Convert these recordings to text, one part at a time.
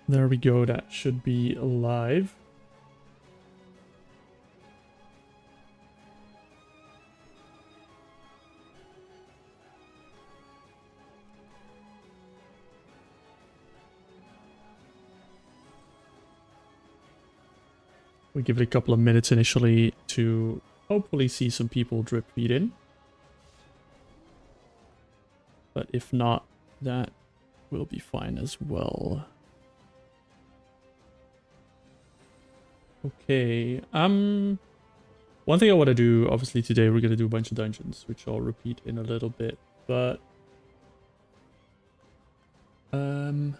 There we go, that should be live. We give it a couple of minutes initially to hopefully see some people drip feed in. But if not, that will be fine as well. Okay, one thing I want to do, obviously today we're going to do a bunch of dungeons, which I'll repeat in a little bit, but I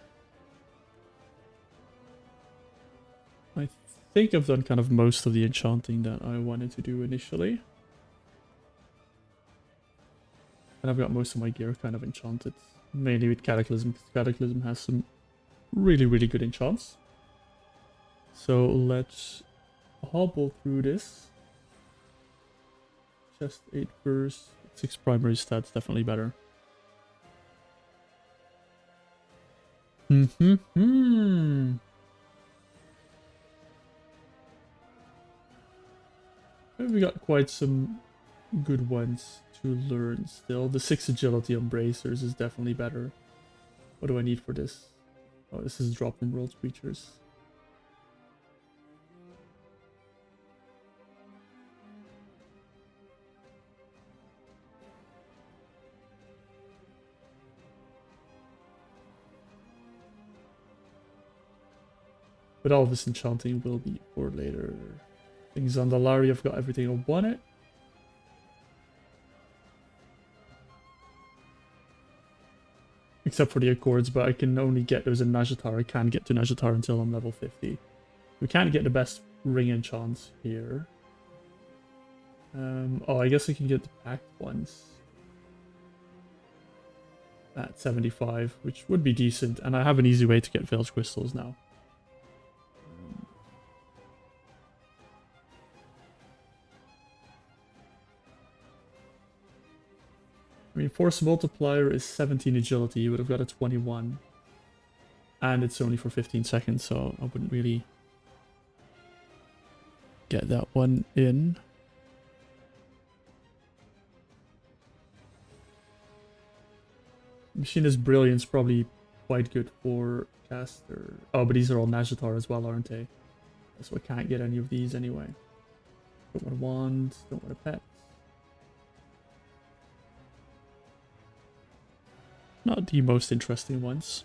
think I've done kind of most of the enchanting that I wanted to do initially. And I've got most of my gear kind of enchanted, mainly with Cataclysm, because Cataclysm has some really, really good enchants. So let's hobble through this. Just 8 burst, 6 primary stats, definitely better. We got quite some good ones to learn still. The 6 agility on bracers is definitely better. What do I need for this? Oh, this is drop from world creatures. But all this enchanting will be for later. Things on the Lari, I've got everything I wanted. Except for the Accords, but I can only get those in Nazjatar. I can't get to Nazjatar until I'm level 50. We can't get the best ring enchants here. Oh, I guess I can get the packed ones at 75, which would be decent. And I have an easy way to get Veiled Crystals now. I mean, Force Multiplier is 17 agility, but I've got a 21. And it's only for 15 seconds, so I wouldn't really get that one in. Machinist Brilliance probably quite good for caster. Oh, but these are all Nazjatar as well, aren't they? So I can't get any of these anyway. Don't want a wand, don't want a pet. Not the most interesting ones.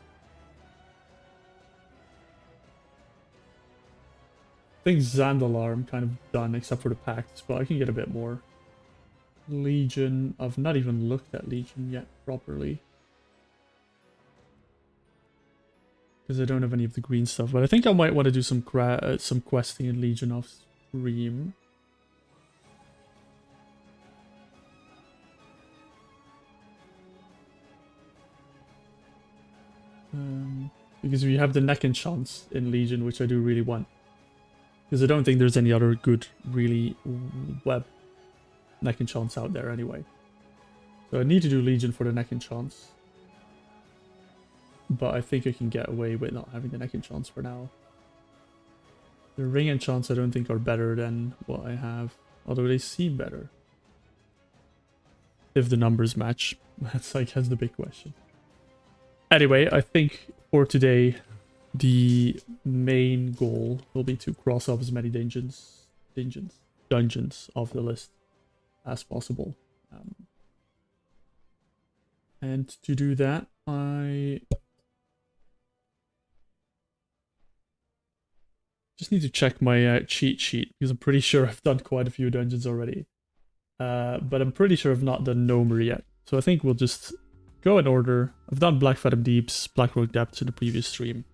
I think Zandalar I'm kind of done, except for the pacts, but I can get a bit more. Legion, I've not even looked at Legion yet properly. Because I don't have any of the green stuff, but I think I might want to do some questing in Legion off stream. Because we have the neck enchants in Legion, which I do really want. Because I don't think there's any other good, really web neck enchants out there anyway. So I need to do Legion for the neck enchants. But I think I can get away with not having the neck enchants for now. The ring enchants I don't think are better than what I have. Although they seem better. If the numbers match. That's the big question. Anyway, I think for today, the main goal will be to cross off as many dungeons off the list as possible. And to do that, I just need to check my cheat sheet, because I'm pretty sure I've done quite a few dungeons already. But I'm pretty sure I've not done Gnomeregan yet. So I think we'll just go in order. I've done Blackrock Deeps, Blackrock Depths in the previous stream.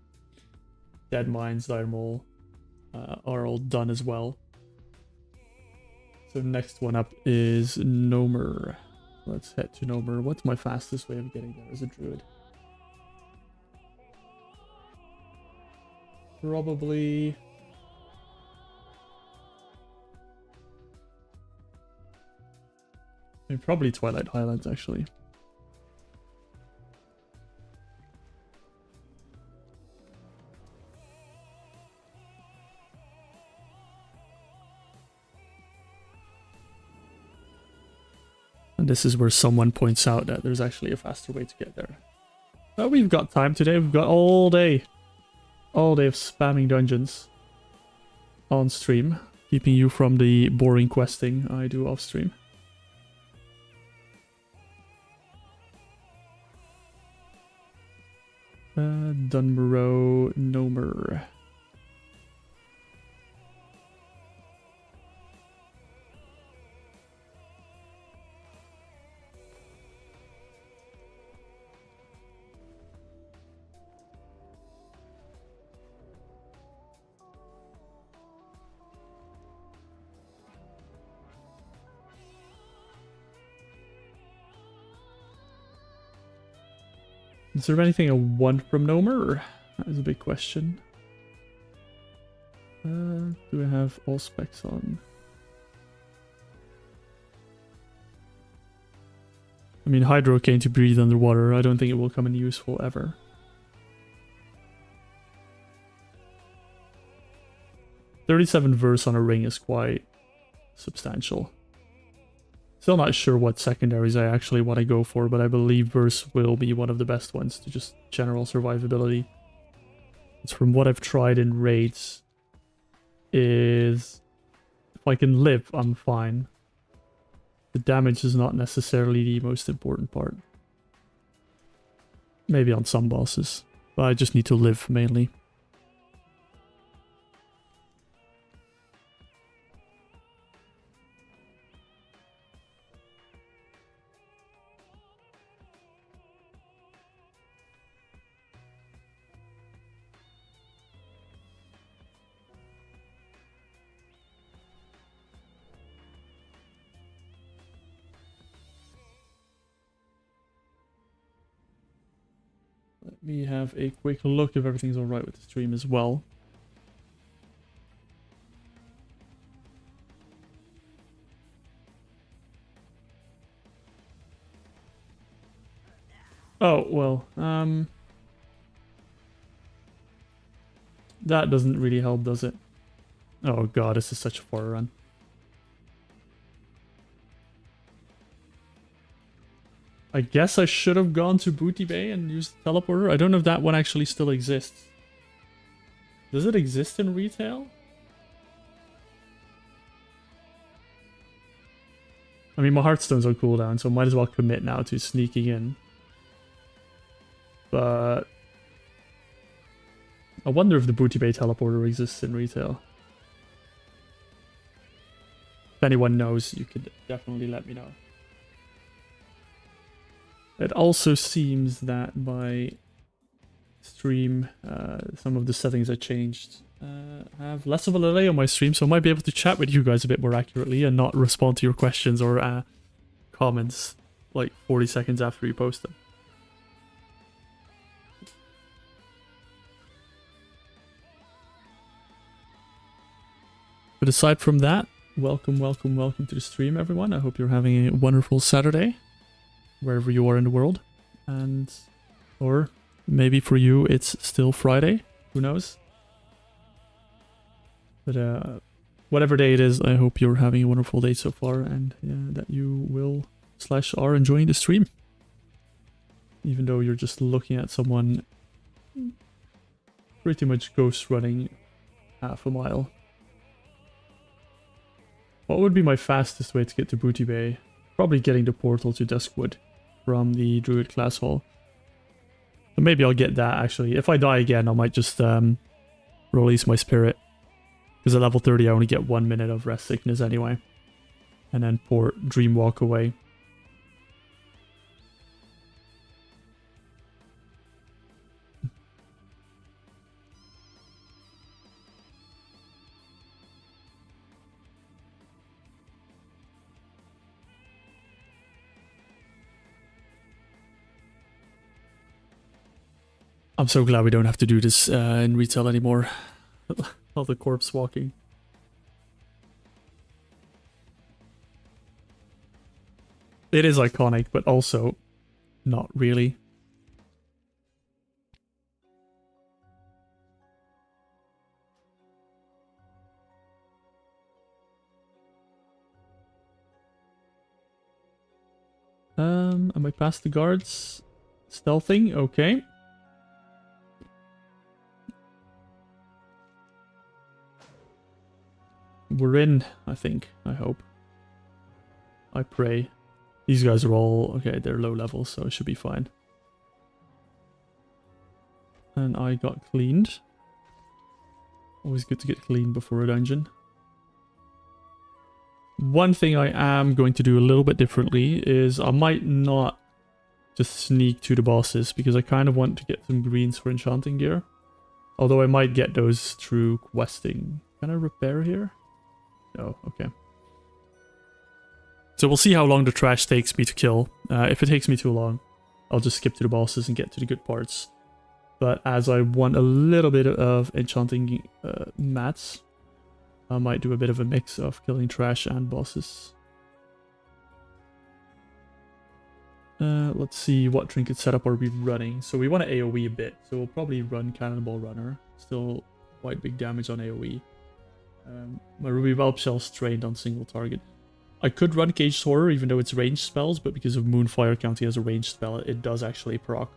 Dead Mines, Dire Maul are all done as well. So next one up is Gnomer. Let's head to Gnomer. What's my fastest way of getting there as a druid? Probably... probably Twilight Highlands, actually. And this is where someone points out that there's actually a faster way to get there. But we've got time today. We've got all day. All day of spamming dungeons on stream. Keeping you from the boring questing I do off stream. Dunmorrow Gnomer. Is there anything I want from Gnomer? That is a big question. Do I have all specs on? I mean, Hydrocane to breathe underwater. I don't think it will come in useful ever. $37 verse on a ring is quite substantial. Still not sure what secondaries I actually want to go for, but I believe verse will be one of the best ones to just general survivability. It's from what I've tried in raids. Is if I can live, I'm fine. The damage is not necessarily the most important part. Maybe on some bosses, but I just need to live mainly. Let me have a quick look if everything's alright with the stream as well. Oh, well, that doesn't really help, does it? Oh god, this is such a far run. I guess I should have gone to Booty Bay and used the teleporter. I don't know if that one actually still exists. Does it exist in retail? I mean, my Hearthstone's on cooldown, so I might as well commit now to sneaking in. But I wonder if the Booty Bay teleporter exists in retail. If anyone knows, you could definitely let me know. It also seems that my stream, some of the settings I changed have less of a delay on my stream, so I might be able to chat with you guys a bit more accurately and not respond to your questions or comments like 40 seconds after you post them. But aside from that, welcome to the stream, everyone. I hope you're having a wonderful Saturday, wherever you are in the world. And, or maybe for you, it's still Friday. Who knows? But whatever day it is, I hope you're having a wonderful day so far and that you will / are enjoying the stream. Even though you're just looking at someone pretty much ghost running half a mile. What would be my fastest way to get to Booty Bay? Probably getting the portal to Duskwood from the Druid class hall. So maybe I'll get that actually. If I die again, I might just release my spirit. Because at level 30 I only get 1 minute of rest sickness anyway. And then port Dreamwalk away. I'm so glad we don't have to do this in retail anymore. All the corpse walking. It is iconic, but also not really. Am I past the guards? Stealthing, okay. We're in, I think. I hope. I pray. These guys are all... Okay, they're low level, so it should be fine. And I got cleaned. Always good to get cleaned before a dungeon. One thing I am going to do a little bit differently is I might not just sneak to the bosses, because I kind of want to get some greens for enchanting gear. Although I might get those through questing. Can I repair here? No, okay. So we'll see how long the trash takes me to kill. If it takes me too long, I'll just skip to the bosses and get to the good parts. But as I want a little bit of enchanting mats, I might do a bit of a mix of killing trash and bosses. Let's see, what trinket setup are we running? So we want to AoE a bit, so we'll probably run Cannonball Runner. Still quite big damage on AoE. My Ruby Whelp Shell's trained on single target. I could run Caged Horror even though it's ranged spells, but because of Moonfire County as a ranged spell, it does actually proc.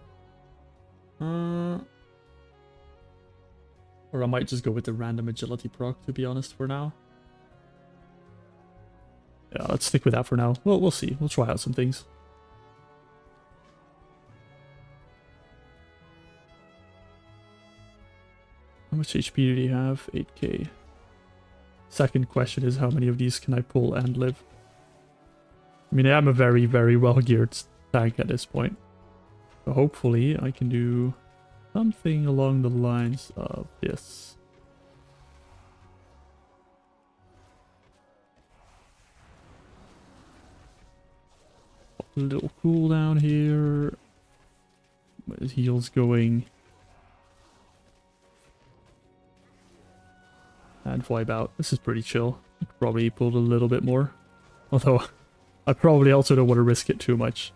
Or I might just go with the random agility proc, to be honest, for now. Yeah, let's stick with that for now. Well, we'll see. We'll try out some things. How much HP do you have? 8k. Second question is how many of these can I pull and live? I mean, I am a very, very well-geared tank at this point. So hopefully I can do something along the lines of this. A little cooldown here. His heal's going. And vibe out. This is pretty chill. I could probably pull a little bit more. Although, I probably also don't want to risk it too much.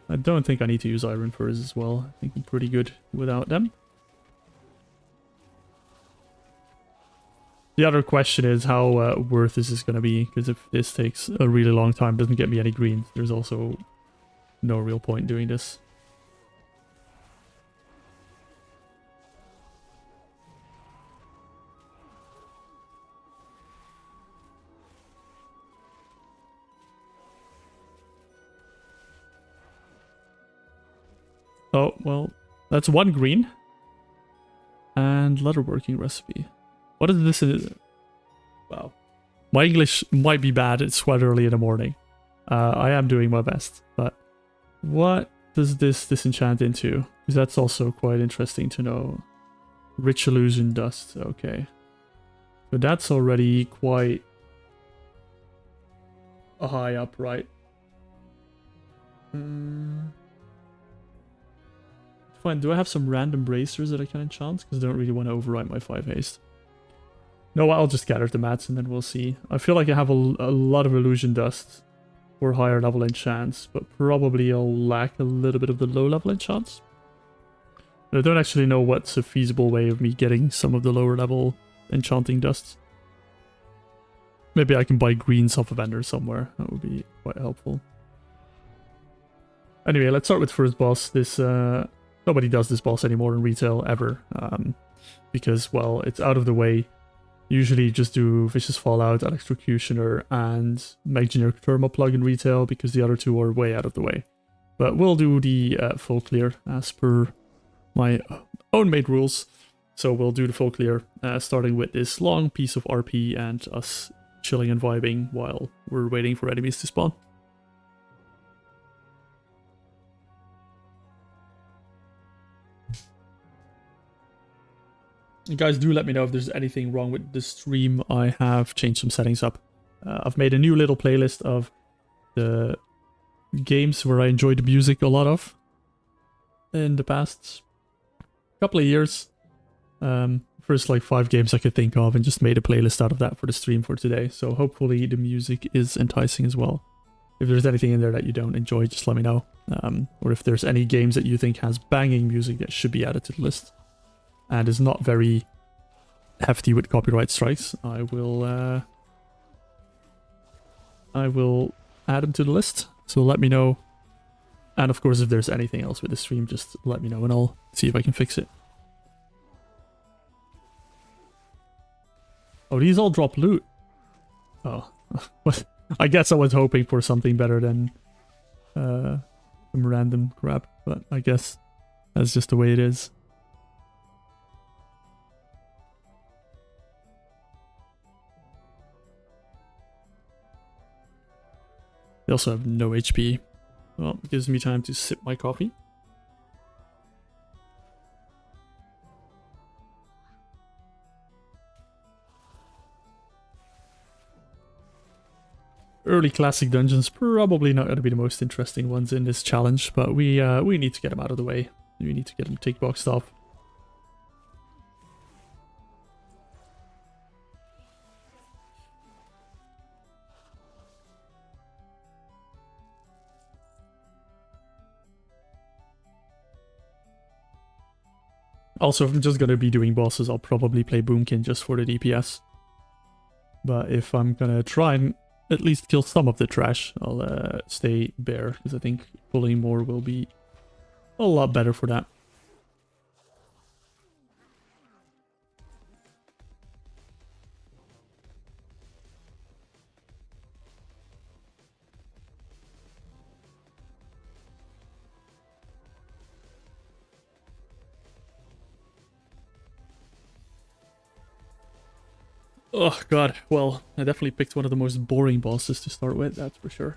I don't think I need to use Iron Furs as well. I think I'm pretty good without them. The other question is how worth is this going to be? Because if this takes a really long time, doesn't get me any greens, there's also no real point doing this. Oh, well, that's one green. And leatherworking recipe. What is this? Wow. My English might be bad. It's quite early in the morning. I am doing my best. But what does this disenchant into? Because that's also quite interesting to know. Rich illusion dust. Okay. So that's already quite a high up, right? Fine, do I have some random bracers that I can enchant? Because I don't really want to overwrite my 5 haste. No, I'll just gather the mats and then we'll see. I feel like I have a lot of illusion dust for higher level enchants, but probably I'll lack a little bit of the low level enchants. But I don't actually know what's a feasible way of me getting some of the lower level enchanting dusts. Maybe I can buy greens off a vendor somewhere. That would be quite helpful. Anyway, let's start with first boss. This nobody does this boss anymore in retail ever, because, well, it's out of the way. Usually just do Vicious Fallout, Electrocutioner, and Make Generic Thermal Plug in retail, because the other two are way out of the way. But we'll do the full clear as per my own made rules. So we'll do the full clear, starting with this long piece of RP and us chilling and vibing while we're waiting for enemies to spawn. And guys, do let me know if there's anything wrong with the stream. I have changed some settings up. I've made a new little playlist of the games where I enjoyed the music a lot of in the past couple of years. First like 5 games I could think of, and just made a playlist out of that for the stream for today. So hopefully the music is enticing as well. If there's anything in there that you don't enjoy, just let me know. Or if there's any games that you think has banging music that should be added to the list and is not very hefty with copyright strikes, I will add them to the list. So let me know. And of course, if there's anything else with the stream, just let me know and I'll see if I can fix it. Oh, these all drop loot. Oh, I guess I was hoping for something better than some random crap, but I guess that's just the way it is. They also have no HP. Well, it gives me time to sip my coffee. Early classic dungeons probably not going to be the most interesting ones in this challenge, but we need to get them out of the way. We need to get them tick boxed off. Also, if I'm just going to be doing bosses, I'll probably play Boomkin just for the DPS. But if I'm going to try and at least kill some of the trash, I'll stay Bear, because I think pulling more will be a lot better for that. Oh god, well, I definitely picked one of the most boring bosses to start with, that's for sure.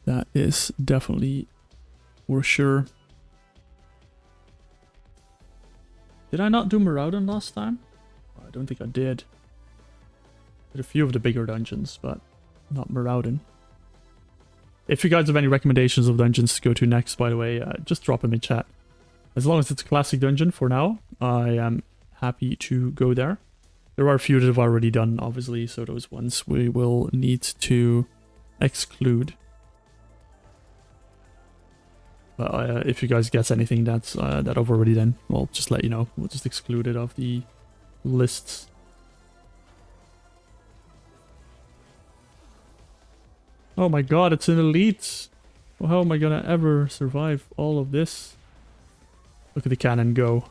That is definitely for sure. Did I not do Maraudon last time? Oh, I don't think I did. Did a few of the bigger dungeons, but not Maraudon. If you guys have any recommendations of dungeons to go to next, by the way, just drop them in chat. As long as it's a classic dungeon for now, I am happy to go there. There are a few that I've already done, obviously, so those ones we will need to exclude. But if you guys guess anything that's that I've already done, I'll just let you know. We'll just exclude it off the lists. Oh my god, it's an elite! Well, how am I gonna ever survive all of this? Look at the cannon go.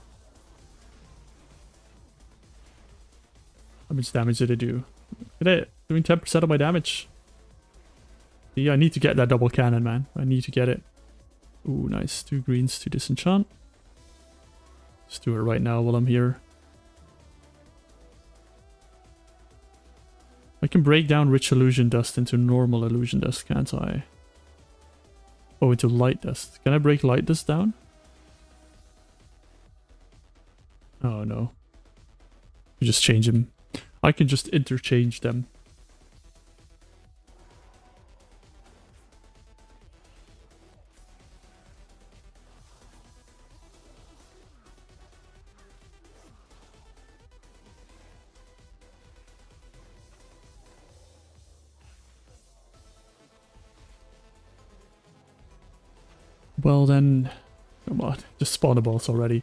How much damage did it do? Look at it, doing 10% of my damage. Yeah, I need to get that double cannon, man. I need to get it. Ooh, nice. 2 greens to disenchant. Just do it right now while I'm here. I can break down rich illusion dust into normal illusion dust, can't I? Oh, into light dust. Can I break light dust down? Oh, no. You just change them. I can just interchange them. Well then, come on, just spawn the boss already.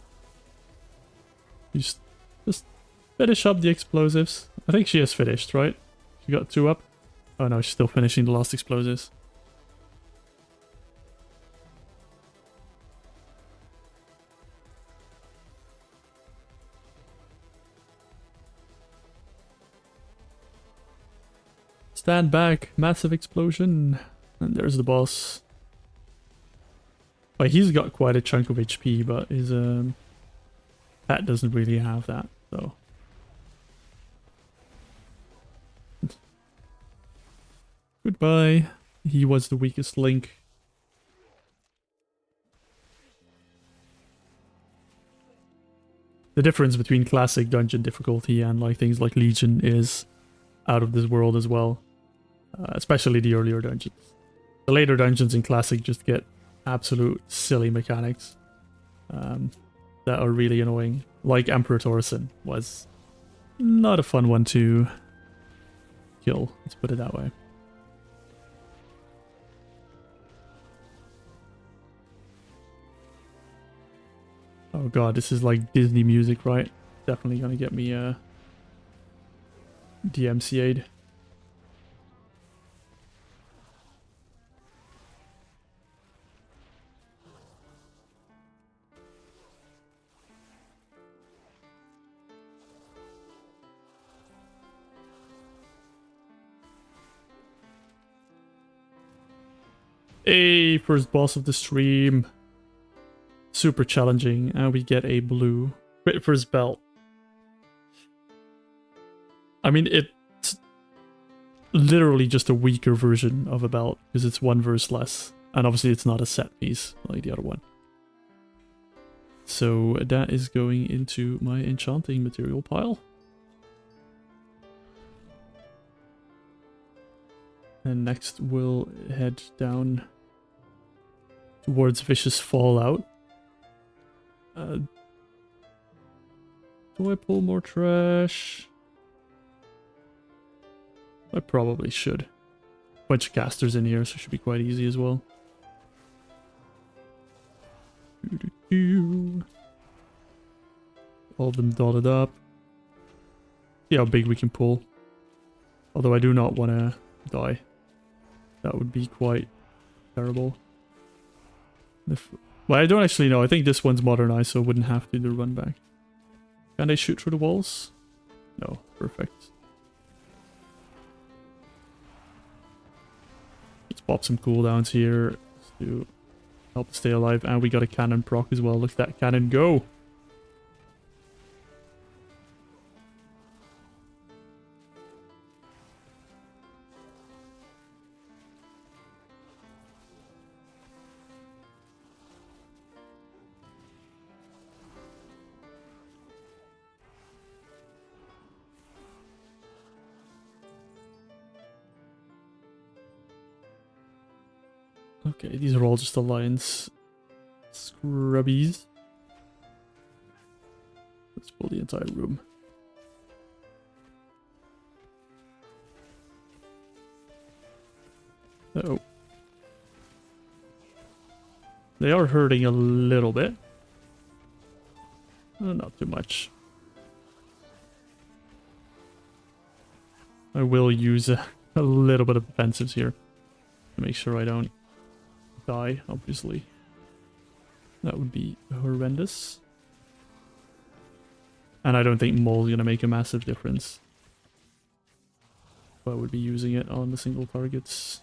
You just finish up the explosives. I think she has finished, right? She got 2 up. Oh no, she's still finishing the last explosives. Stand back, massive explosion. And there's the boss. Well, he's got quite a chunk of HP, but his pet doesn't really have that, so. Goodbye. He was the weakest link. The difference between classic dungeon difficulty and like things like Legion is out of this world as well. Especially the earlier dungeons. The later dungeons in classic just get absolute silly mechanics that are really annoying. Like Emperor Thorson was not a fun one to kill, let's put it that way. Oh god, this is like Disney music, right? Definitely gonna get me DMCA'd. Hey, first boss of the stream. Super challenging, and we get a blue. Crit first belt. I mean, it's literally just a weaker version of a belt, because it's one verse less. And obviously it's not a set piece like the other one. So that is going into my enchanting material pile. And next we'll head down towards Vicious Fallout. Do I pull more trash? I probably should. Bunch of casters in here, so it should be quite easy as well. All of them dotted up. See how big we can pull. Although I do not want to die. That would be quite terrible. Well, I don't actually know. I think this one's modernized, so I wouldn't have to do the run back. Can they shoot through the walls? No. Perfect. Let's pop some cooldowns here to help us stay alive. And we got a cannon proc as well. Look at that cannon go! Okay, these are all just alliance scrubbies. Let's pull the entire room. Uh-oh. They are hurting a little bit. Not too much. I will use a little bit of defensives here to make sure I don't die, obviously. That would be horrendous. And I don't think Maul is going to make a massive difference. But I would be using it on the single targets.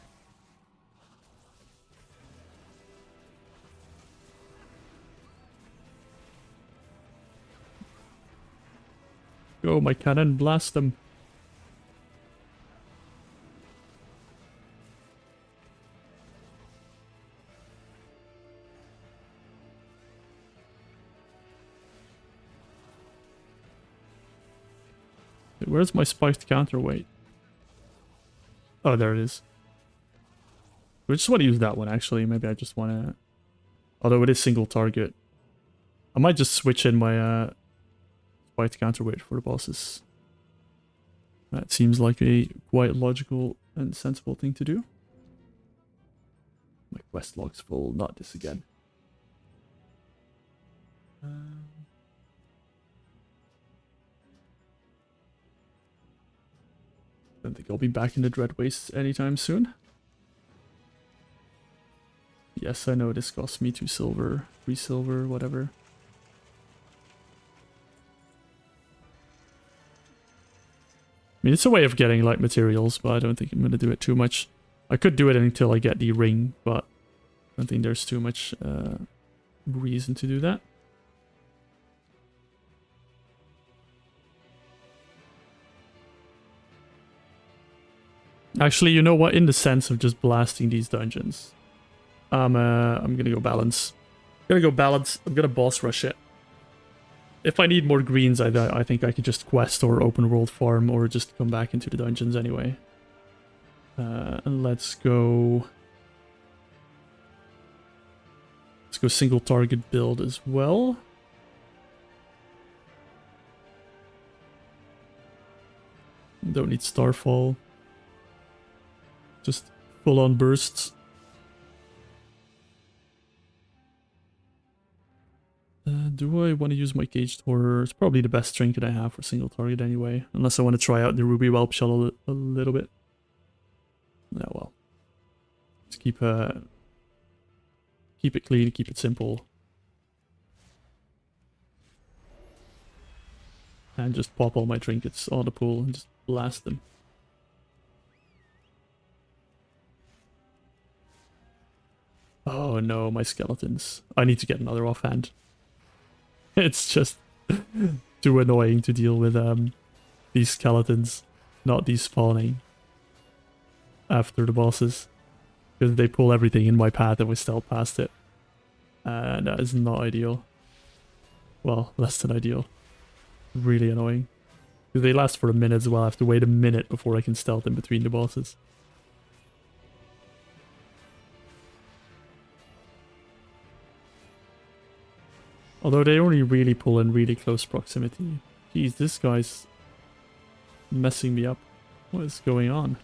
Go, my cannon, blast them. Where's my spiked counterweight? Oh, there it is. We just want to use that one, actually. Maybe I just want to... Although it is single target. I might just switch in my spiked counterweight for the bosses. That seems like a quite logical and sensible thing to do. My quest log's full, not this again. Don't think I'll be back in the Dread Wastes anytime soon. Yes, I know this cost me 2 silver, 3 silver, whatever. I mean, it's a way of getting light materials, but I don't think I'm going to do it too much. I could do it until I get the ring, but I don't think there's too much reason to do that. Actually, you know what? In the sense of just blasting these dungeons, I'm gonna go balance. I'm gonna boss rush it. If I need more greens, I think I could just quest or open world farm or just come back into the dungeons anyway. And let's go single target build as well. Don't need Starfall. Just full on bursts. do I want to use my Caged Horror? It's probably the best trinket I have for single target anyway. Unless I want to try out the Ruby Whelp Shuttle a little bit. Yeah, well. Let's keep it clean, keep it simple. And just pop all my trinkets on the pool and just blast them. Oh no, my skeletons. I need to get another offhand. It's just too annoying to deal with these skeletons not despawning after the bosses. Because they pull everything in my path and we stealth past it. And that is not ideal. Well, less than ideal. Really annoying. Because they last for a minute as well. I have to wait a minute before I can stealth in between the bosses. Although they only really pull in really close proximity. Jeez, this guy's messing me up. What is going on?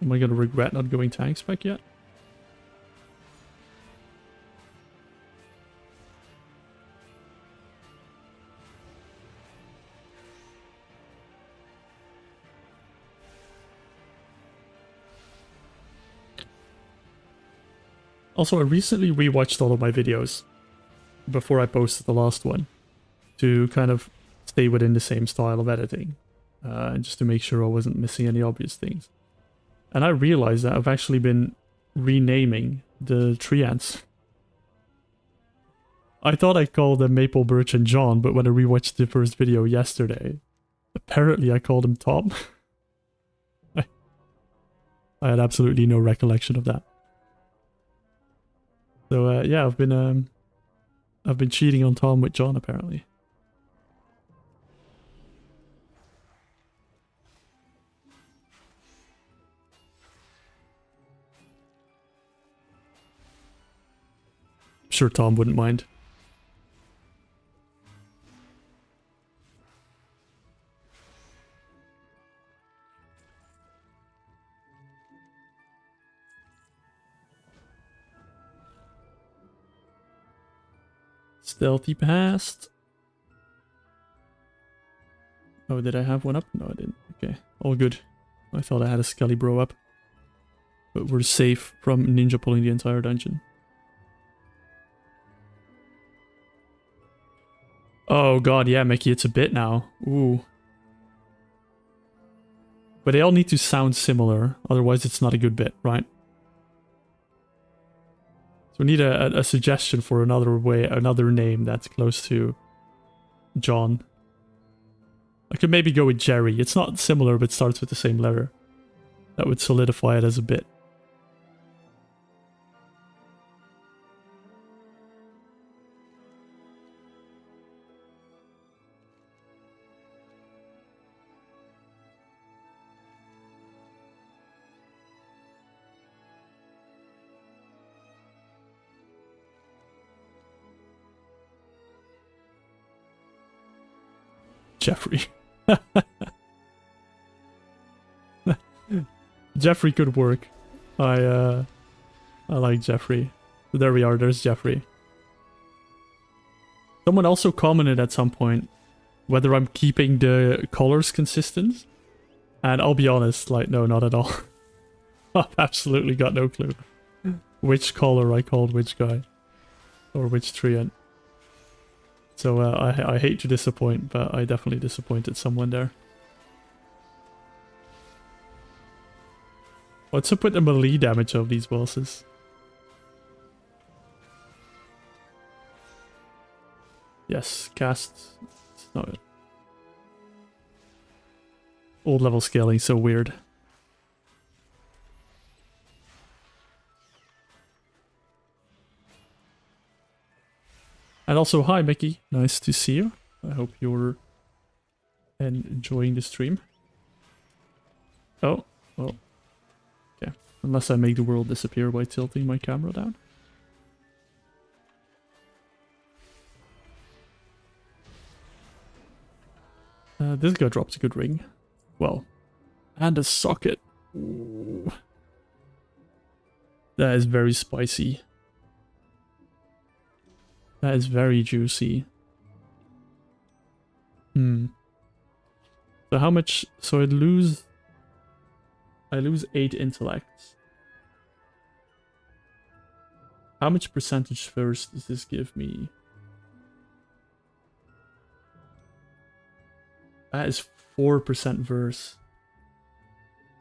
Am I going to regret not going tank spec yet? Also, I recently rewatched all of my videos before I posted the last one to kind of stay within the same style of editing and just to make sure I wasn't missing any obvious things. And I realized that I've actually been renaming the treants. I thought I called them Maple, Birch, and John, but when I rewatched the first video yesterday, apparently I called them Tom. I had absolutely no recollection of that. So yeah, I've been cheating on Tom with John apparently. I'm sure Tom wouldn't mind. Stealthy past. Oh, did I have one up? No, I didn't. Okay, all good. I thought I had a Skelly Bro up. But we're safe from Ninja pulling the entire dungeon. Oh god, yeah, Mickey, it's a bit now. Ooh. But they all need to sound similar, otherwise it's not a good bit, right? We need a suggestion for another name that's close to John. I could maybe go with Jerry. It's not similar, but starts with the same letter. That would solidify it as a bit. Jeffrey. Jeffrey could work. I like Jeffrey. So there we are, there's Jeffrey. Someone also commented at some point whether I'm keeping the colors consistent. And I'll be honest, like, no, not at all. I've absolutely got no clue which color I called which guy. Or which treant. So I hate to disappoint, but I definitely disappointed someone there. What's up with the melee damage of these bosses? Yes, cast. It's not. Old level scaling, so weird. And also, hi Mickey, nice to see you. I hope you're enjoying the stream. Oh, well, okay. Unless I make the world disappear by tilting my camera down. This guy drops a good ring. Well, and a socket. Ooh. That is very spicy. That is very juicy. So how much? So I lose 8 intellect. How much percentage first does this give me? That is 4% verse.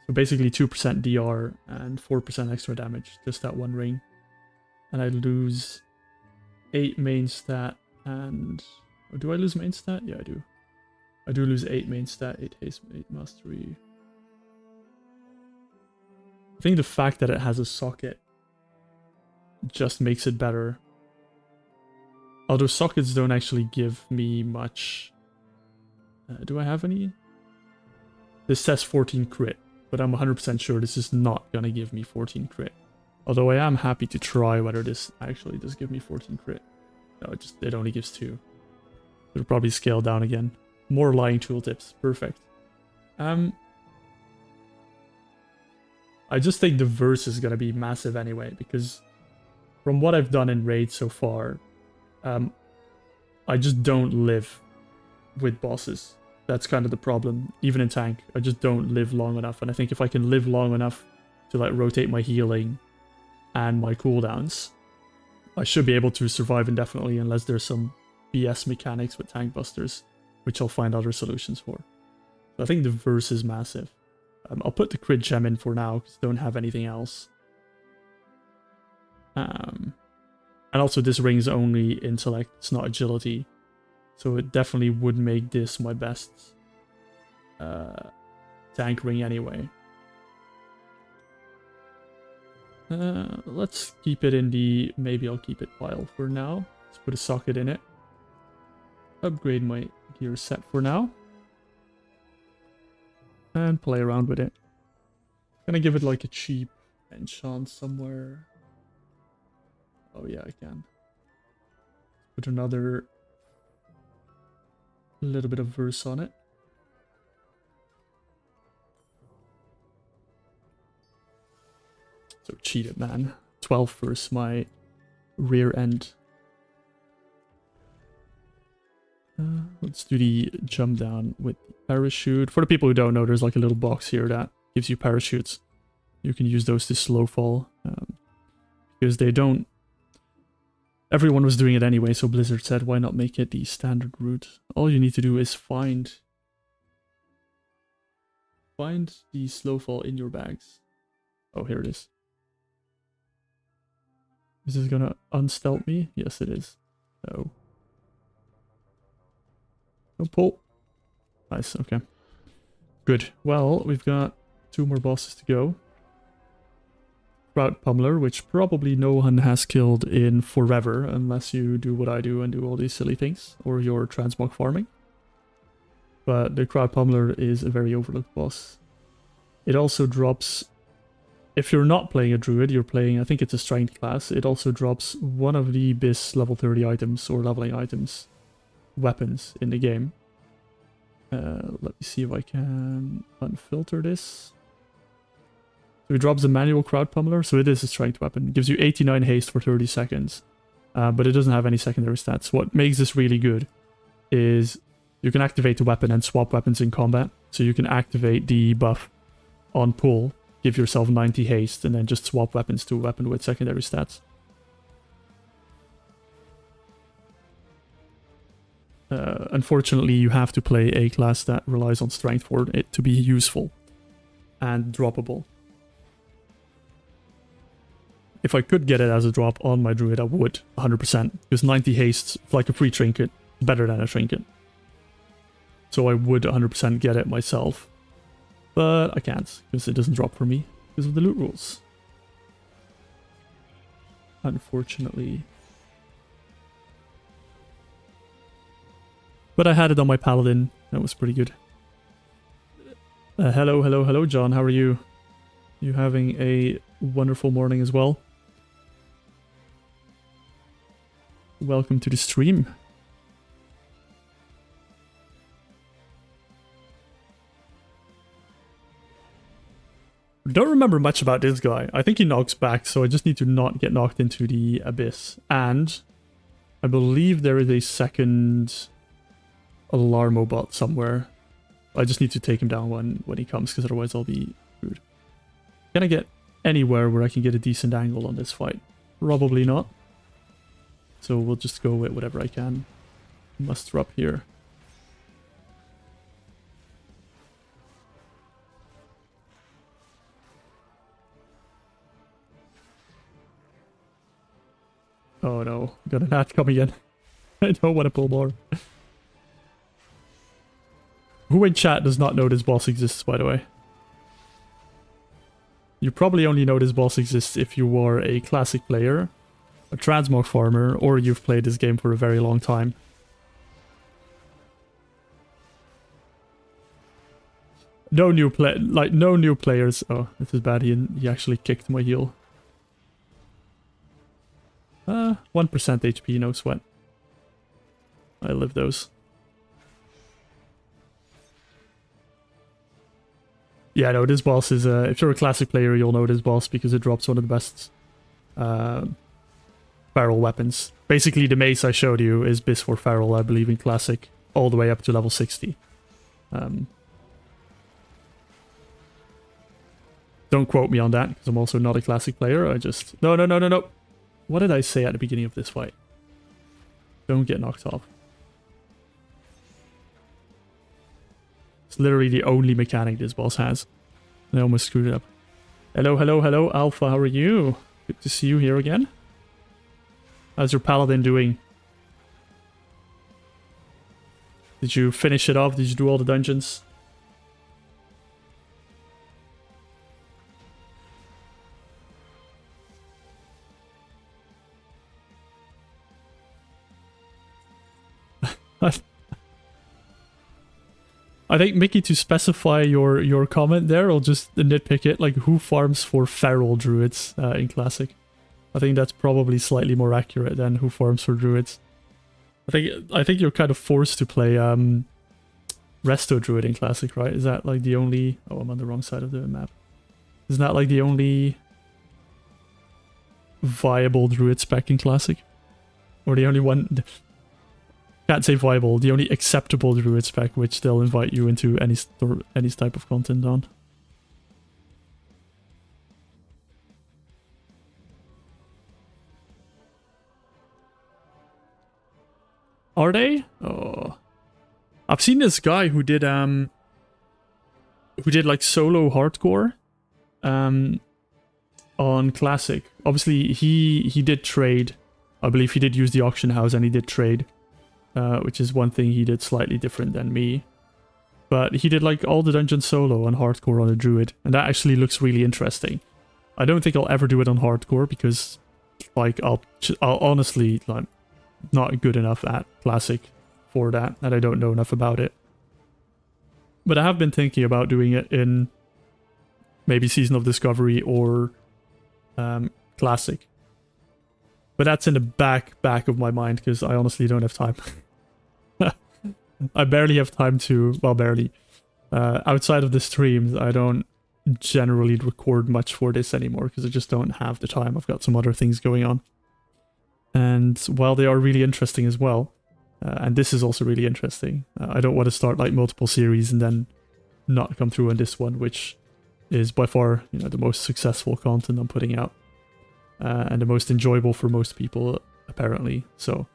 So basically 2% DR and 4% extra damage. Just that one ring. And I lose 8 main stat and... Oh, do I lose main stat? Yeah, I do. I do lose 8 main stat, 8 haste, 8 mastery. I think the fact that it has a socket just makes it better. Although sockets don't actually give me much. Do I have any? This says 14 crit, but I'm 100% sure this is not gonna give me 14 crit. Although I am happy to try whether this actually does give me 14 crit. No, it only gives 2. It'll probably scale down again. More lying tooltips. Perfect. I just think the verse is gonna be massive anyway, because from what I've done in raids so far, I just don't live with bosses. That's kind of the problem. Even in tank, I just don't live long enough. And I think if I can live long enough to like rotate my healing and my cooldowns, I should be able to survive indefinitely unless there's some BS mechanics with tank busters, which I'll find other solutions for. So I think the verse is massive. I'll put the crit gem in for now because I don't have anything else. And also this ring's only intellect, it's not agility. So it definitely would make this my best tank ring anyway. Let's keep it in the... Maybe I'll keep it pile for now. Let's put a socket in it. Upgrade my gear set for now. And play around with it. Gonna give it like a cheap enchant somewhere. Oh yeah, I can. Put another little bit of verse on it. So cheated, man. 12 verse my rear end. Let's do the jump down with the parachute. For the people who don't know, there's like a little box here that gives you parachutes. You can use those to slow fall. Because they don't... Everyone was doing it anyway, so Blizzard said, why not make it the standard route? All you need to do is find the slow fall in your bags. Oh, here it is. Is this gonna unstealth me? Yes, it is. Oh. Oh, pull. Nice, okay. Good. Well, we've got 2 more bosses to go. Crowd Pummeler, which probably no one has killed in forever, unless you do what I do and do all these silly things, or you're transmog farming. But the Crowd Pummeler is a very overlooked boss. It also drops... If you're not playing a druid, you're playing, I think it's a strength class, it also drops one of the Abyss level 30 items, or leveling items, weapons in the game. Let me see if I can unfilter this. So it drops a manual Crowd Pummeler, so it is a strength weapon. It gives you 89 haste for 30 seconds, but it doesn't have any secondary stats. What makes this really good is you can activate the weapon and swap weapons in combat. So you can activate the buff on pull, give yourself 90 haste, and then just swap weapons to a weapon with secondary stats. Unfortunately, you have to play a class that relies on strength for it to be useful and droppable. If I could get it as a drop on my druid, I would, 100%. Because 90 haste, like a free trinket, better than a trinket. So I would 100% get it myself. But I can't, because it doesn't drop for me, because of the loot rules. Unfortunately. But I had it on my paladin, that was pretty good. Hello, John, how are you? You having a wonderful morning as well? Welcome to the stream. Don't remember much about this guy. I think he knocks back, so I just need to not get knocked into the abyss. And I believe there is a second Alarmo bot somewhere. I just need to take him down when he comes, because otherwise I'll be screwed. Can I get anywhere where I can get a decent angle on this fight? Probably not. So we'll just go with whatever I can muster up here. Oh no, got an ad coming in. I don't want to pull more. Who in chat does not know this boss exists, by the way? You probably only know this boss exists if you are a classic player, a transmog farmer, or you've played this game for a very long time. No new players. Oh, this is bad. He actually kicked my heel. 1% HP, no sweat. I live those. Yeah, no, this boss is, if you're a classic player, you'll know this boss because it drops one of the best feral weapons. Basically, the mace I showed you is bis for feral, I believe, in classic, all the way up to level 60. Don't quote me on that, because I'm also not a classic player. I just... No. What did I say at the beginning of this fight? Don't get knocked off. It's literally the only mechanic this boss has. I almost screwed it up. Hello, Alpha, how are you? Good to see you here again. How's your paladin doing? Did you finish it off? Did you do all the dungeons? I think, Mickey, to specify your comment there, I'll just nitpick it, like, who farms for feral druids in Classic? I think that's probably slightly more accurate than who farms for druids. I think you're kind of forced to play Resto Druid in Classic, right? Is that like the only... Oh, I'm on the wrong side of the map. Isn't that like the only viable druid spec in Classic? Or the only one... Can't say viable, the only acceptable druid spec which they'll invite you into any type of content on. Are they? Oh. I've seen this guy who did like solo hardcore on Classic. Obviously he did trade. I believe he did use the auction house and he did trade. Which is one thing he did slightly different than me. But he did like all the dungeons solo on hardcore on a druid, and that actually looks really interesting. I don't think I'll ever do it on hardcore because, like, I'll honestly, like, not good enough at Classic for that, and I don't know enough about it. But I have been thinking about doing it in maybe Season of Discovery or Classic. But that's in the back of my mind because I honestly don't have time. I barely have time to... Well, barely. Outside of the streams, I don't generally record much for this anymore because I just don't have the time. I've got some other things going on. And while they are really interesting as well, and this is also really interesting, I don't want to start like multiple series and then not come through on this one, which is by far, you know, the most successful content I'm putting out. And the most enjoyable for most people, apparently. So,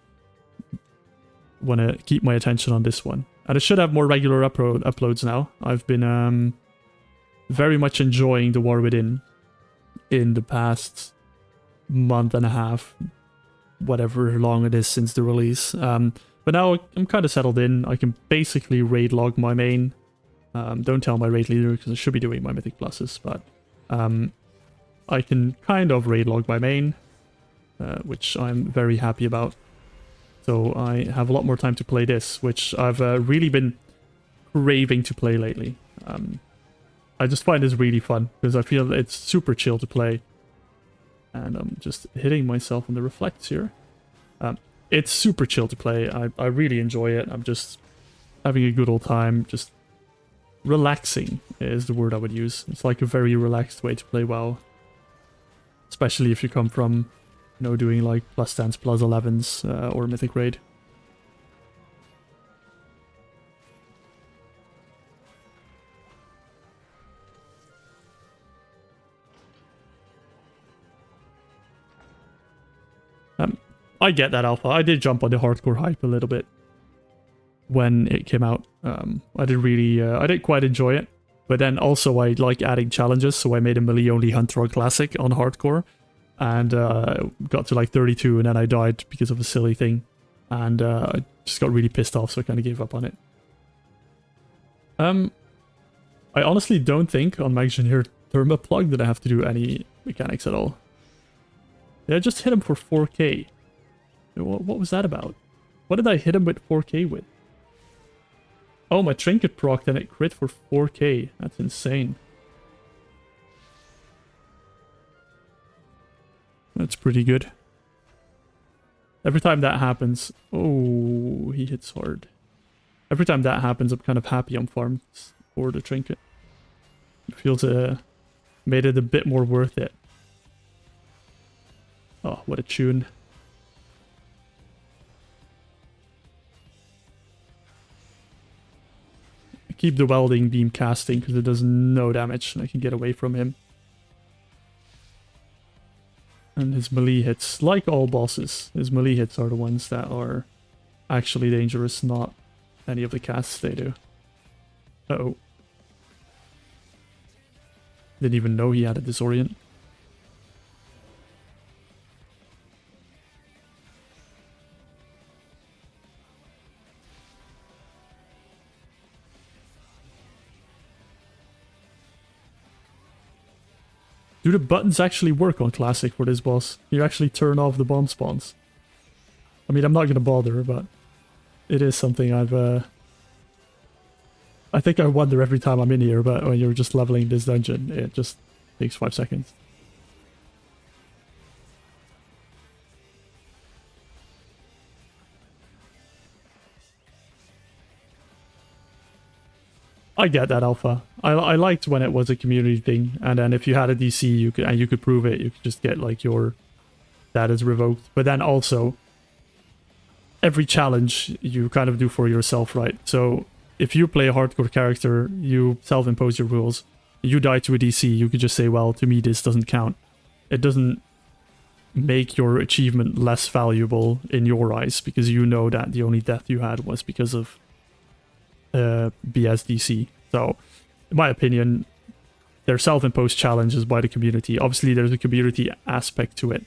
want to keep my attention on this one. And I should have more regular uploads now. I've been very much enjoying The War Within in the past month and a half, whatever long it is since the release. But now I'm kind of settled in. I can basically raid log my main. Don't tell my raid leader because I should be doing my Mythic Pluses, but I can kind of raid log my main, which I'm very happy about. So I have a lot more time to play this, which I've really been craving to play lately. I just find this really fun, because I feel it's super chill to play. And I'm just hitting myself on the reflects here. It's super chill to play. I really enjoy it. I'm just having a good old time. Just relaxing is the word I would use. It's like a very relaxed way to play WoW. Especially if you come from You know, doing like +10s, +11s, or Mythic Raid. I get that alpha. I did jump on the hardcore hype a little bit when it came out. I didn't quite enjoy it, but then also I like adding challenges, so I made a melee only Hunter on Classic on hardcore, and got to like 32, and then I died because of a silly thing, and I just got really pissed off, so I kind of gave up on it. I honestly don't think on Magician Therma Plug that I have to do any mechanics at all. Yeah, I just hit him for 4k. What was that about? What did I hit him with 4k with? Oh, my trinket proc, and it crit for 4k. That's insane. That's pretty good. Every time that happens... Oh, he hits hard. Every time that happens, I'm kind of happy I'm farmed for the trinket. It feels made it a bit more worth it. Oh, what a tune. Keep the welding beam casting because it does no damage and I can get away from him. And his melee hits, like all bosses, his melee hits are the ones that are actually dangerous, not any of the casts they do. Uh-oh. Didn't even know he had a disorient. Do the buttons actually work on Classic for this boss? You actually turn off the bomb spawns. I mean, I'm not going to bother, but it is something I've... I think I wonder every time I'm in here, but when you're just leveling this dungeon, it just takes 5 seconds. I get that, Alpha. I liked when it was a community thing, and then if you had a DC, you could prove it. You could just get like your status revoked. But then also, every challenge you kind of do for yourself, right? So if you play a hardcore character, you self-impose your rules. You die to a DC, you could just say, well, to me this doesn't count. It doesn't make your achievement less valuable in your eyes because you know that the only death you had was because of BSDC. So, in my opinion, they're self-imposed challenges by the community. Obviously, there's a community aspect to it,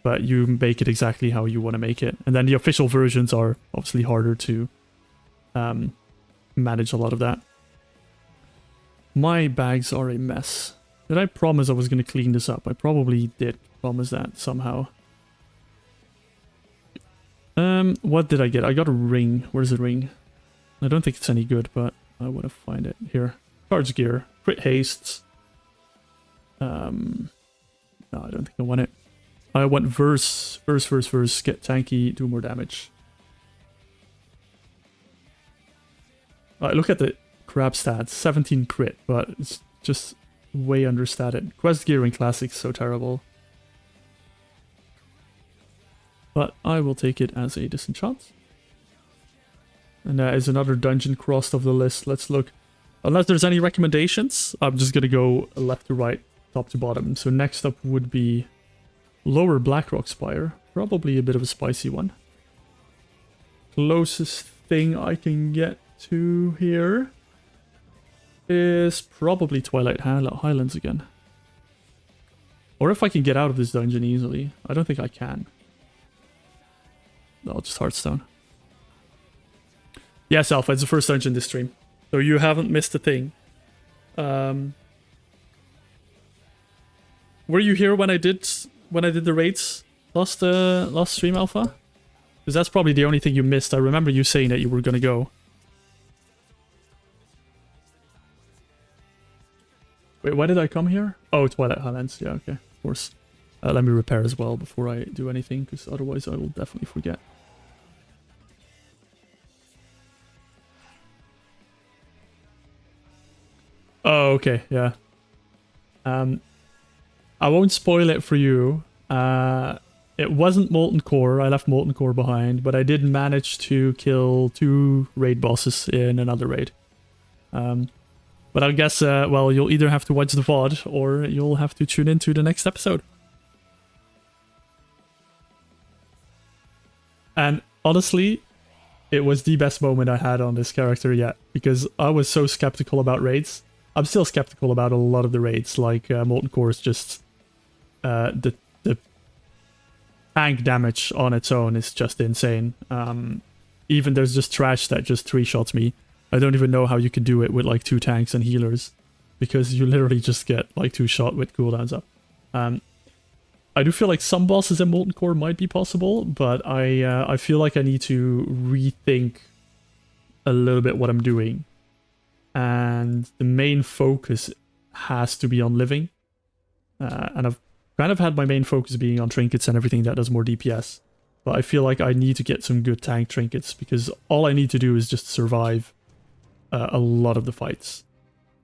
but you make it exactly how you want to make it. And then the official versions are obviously harder to manage a lot of that. My bags are a mess. Did I promise I was going to clean this up? I probably did promise that somehow. What did I get? I got a ring. Where's the ring? I don't think it's any good, but I want to find it. Here. Charge gear. Crit hastes. No, I don't think I want it. I want verse. Get tanky, do more damage. Alright, look at the crap stats. 17 crit, but it's just way understated. Quest gear in Classic is so terrible. But I will take it as a disenchant. And that is another dungeon crossed off the list. Let's look. Unless there's any recommendations, I'm just going to go left to right, top to bottom. So next up would be Lower Blackrock Spire. Probably a bit of a spicy one. Closest thing I can get to here is probably Twilight Highlands again. Or if I can get out of this dungeon easily. I don't think I can. No, just Hearthstone. Yes, Alpha, it's the first dungeon this stream. So you haven't missed a thing. Were you here when I did the raids last stream, Alpha? Because that's probably the only thing you missed. I remember you saying that you were gonna go. Wait, why did I come here? Oh, Twilight Highlands. Yeah, okay, of course. Let me repair as well before I do anything, because otherwise I will definitely forget. Oh, okay, yeah. I won't spoil it for you. It wasn't Molten Core, I left Molten Core behind, but I did manage to kill 2 raid bosses in another raid. But I guess, well, you'll either have to watch the VOD, or you'll have to tune into the next episode. And honestly, it was the best moment I had on this character yet, because I was so skeptical about raids. I'm still skeptical about a lot of the raids, like Molten Core is just... the tank damage on its own is just insane. Even there's just trash that just 3-shots me. I don't even know how you could do it with like 2 tanks and healers, because you literally just get like 2 shot with cooldowns up. I do feel like some bosses in Molten Core might be possible, but I feel like I need to rethink a little bit what I'm doing. And the main focus has to be on living. And I've kind of had my main focus being on trinkets and everything that does more DPS. But I feel like I need to get some good tank trinkets, because all I need to do is just survive a lot of the fights.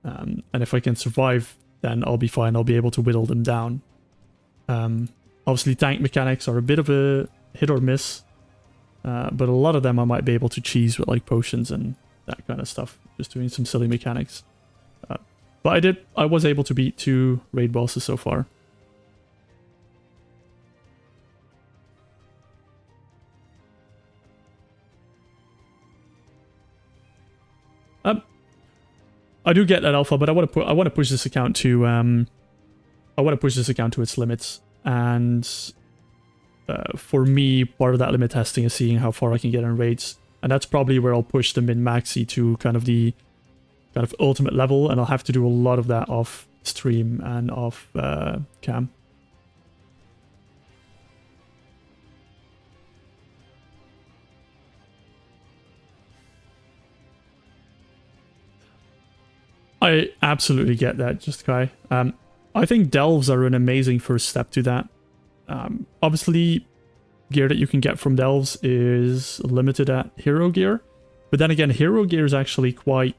And if I can survive, then I'll be fine. I'll be able to whittle them down. Obviously, tank mechanics are a bit of a hit or miss. But a lot of them I might be able to cheese with like potions and that kind of stuff. Just doing some silly mechanics. But I was able to beat 2 raid bosses so far. I do get that alpha, but I want to push this account to its limits, and for me, part of that limit testing is seeing how far I can get in raids, and that's probably where I'll push the min-maxi to kind of the ultimate level, and I'll have to do a lot of that off stream and off cam. I absolutely get that, just Kai. I think delves are an amazing first step to that. Obviously, gear that you can get from delves is limited at hero gear, but then again, hero gear is actually quite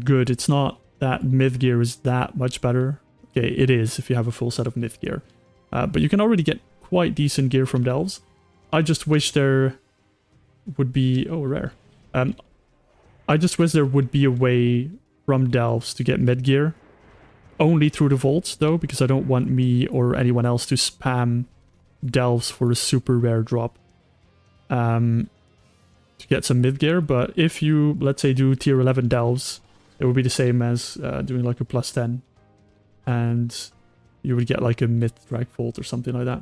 good. It's not that myth gear is that much better. Okay, it is if you have a full set of myth gear, but you can already get quite decent gear from delves. I just wish there would be... oh, rare. I just wish there would be a way from delves to get mid gear. Only through the vaults though, because I don't want me or anyone else to spam delves for a super rare drop to get some mid gear. But if you, let's say, do tier 11 delves, it would be the same as doing like a plus 10, and you would get like a mid drag vault or something like that.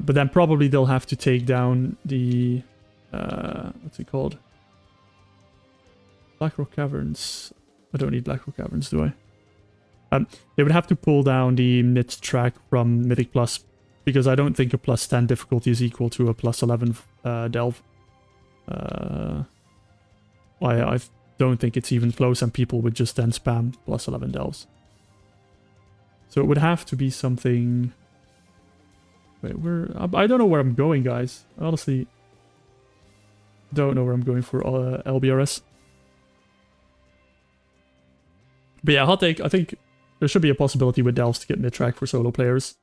But then probably they'll have to take down the... what's it called? Blackrock Caverns. I don't need Blackrock Caverns, do I? They would have to pull down the mid track from Mythic Plus, because I don't think a plus 10 difficulty is equal to a plus 11 delve. I don't think it's even close, and people would just then spam plus 11 delves. So it would have to be something... wait, I don't know where I'm going, guys. I honestly don't know where I'm going for LBRS. But yeah, hot take, I think there should be a possibility with delves to get mid-track for solo players.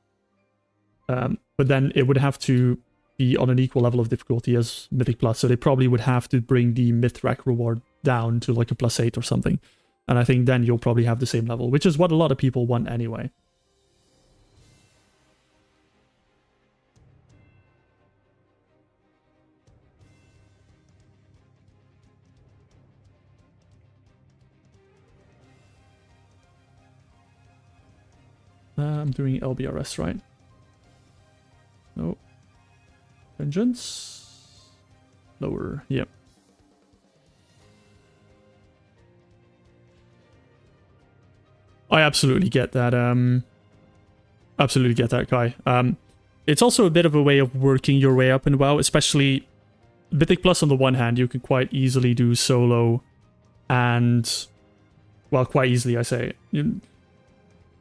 But then it would have to be on an equal level of difficulty as Mythic Plus, so they probably would have to bring the mid-track reward down to like a plus 8 or something. And I think then you'll probably have the same level, which is what a lot of people want anyway. I'm doing LBRS, right? No. Vengeance. Lower. Yep. I absolutely get that. Absolutely get that, Kai. It's also a bit of a way of working your way up in WoW, especially Mythic Plus on the one hand, you can quite easily do solo and... well, quite easily, I say.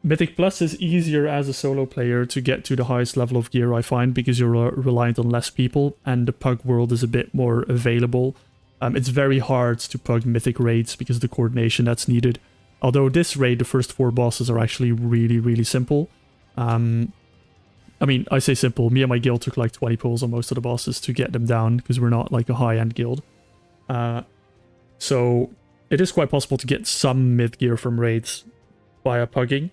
Mythic Plus is easier as a solo player to get to the highest level of gear, I find, because you're reliant on less people, and the pug world is a bit more available It's very hard to pug mythic raids because of the coordination that's needed. Although this raid, the first 4 bosses are actually really, really simple. I mean, I say simple. Me and my guild took like 20 pulls on most of the bosses to get them down because we're not like a high-end guild. So it is quite possible to get some mid gear from raids via pugging,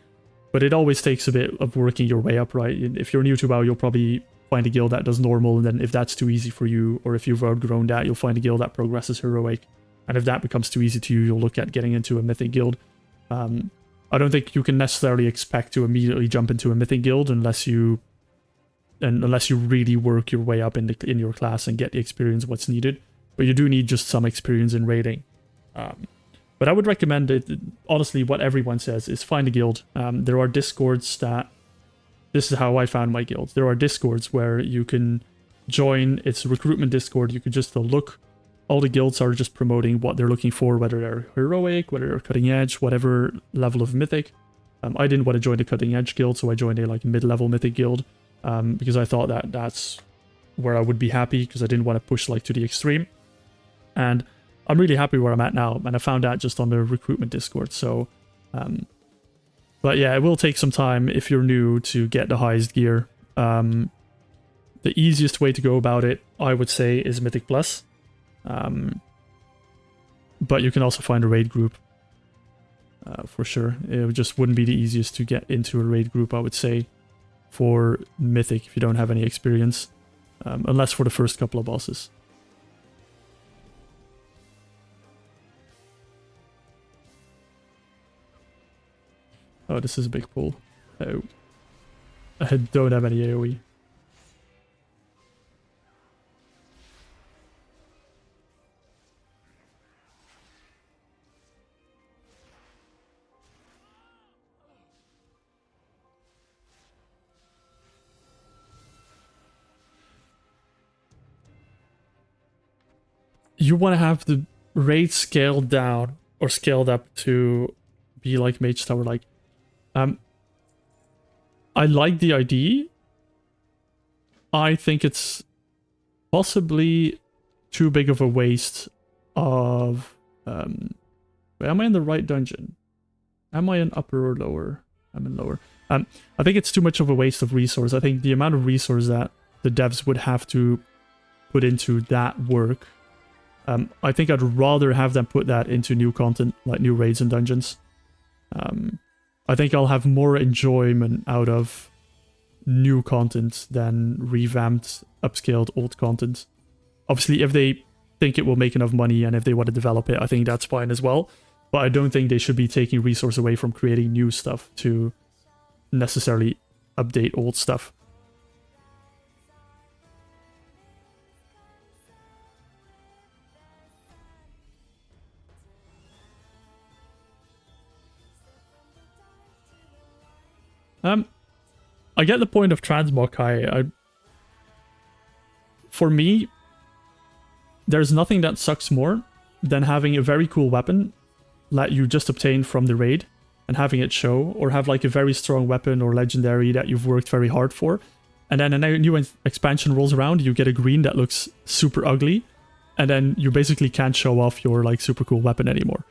but it always takes a bit of working your way up, right? If you're new to WoW, you'll probably find a guild that does normal, and then if that's too easy for you, or if you've outgrown that, you'll find a guild that progresses heroic. And if that becomes too easy to you, you'll look at getting into a mythic guild. I don't think you can necessarily expect to immediately jump into a mythic guild unless you really work your way up in your class and get the experience what's needed. But you do need just some experience in raiding. But I would recommend it, honestly, what everyone says is find a guild. There are discords that... This is how I found my guild. There are discords where you can join. It's a recruitment discord. You could just look. All the guilds are just promoting what they're looking for, whether they're heroic, whether they're cutting edge, whatever level of mythic. I didn't want to join the cutting edge guild, so I joined a like mid-level mythic guild because I thought that that's where I would be happy, because I didn't want to push like to the extreme. And I'm really happy where I'm at now, and I found that just on the recruitment discord. So, but yeah, it will take some time if you're new to get the highest gear. The easiest way to go about it, I would say, is Mythic Plus. But you can also find a raid group for sure. It just wouldn't be the easiest to get into a raid group, I would say, for Mythic if you don't have any experience, unless for the first couple of bosses. Oh, this is a big pull. Oh, I don't have any AoE. You want to have the raid scaled down or scaled up to be like Mage Tower. Like, I like the idea. I think it's possibly too big of a waste of... am I in the right dungeon? Am I in upper or lower? I'm in lower. I think it's too much of a waste of resource. I think the amount of resource that the devs would have to put into that work, I think I'd rather have them put that into new content, like new raids and dungeons. I think I'll have more enjoyment out of new content than revamped, upscaled old content. Obviously, if they think it will make enough money and if they want to develop it, I think that's fine as well. But I don't think they should be taking resource away from creating new stuff to necessarily update old stuff. I get the point of transmog. For me, there's nothing that sucks more than having a very cool weapon that you just obtained from the raid and having it show, or have like a very strong weapon or legendary that you've worked very hard for, and then a new expansion rolls around, you get a green that looks super ugly, and then you basically can't show off your like super cool weapon anymore.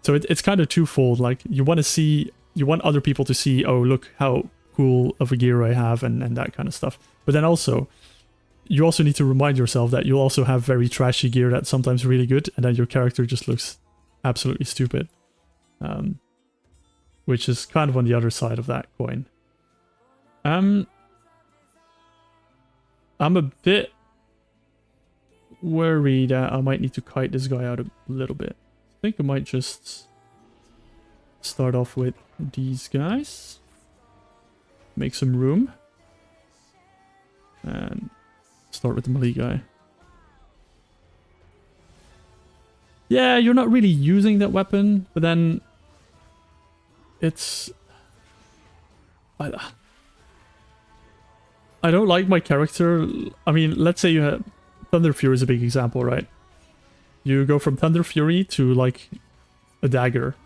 So it's kind of twofold. Like, you want other people to see, oh, look how cool of a gear I have, and that kind of stuff. But then also, you also need to remind yourself that you'll also have very trashy gear that's sometimes really good, and then your character just looks absolutely stupid. Which is kind of on the other side of that coin. I'm a bit worried that I might need to kite this guy out a little bit. I think I might just start off with these guys. Make some room. And start with the melee guy. Yeah, you're not really using that weapon, but then it's... I don't like my character. I mean, let's say you have... Thunder Fury is a big example, right? You go from Thunder Fury to, like, a dagger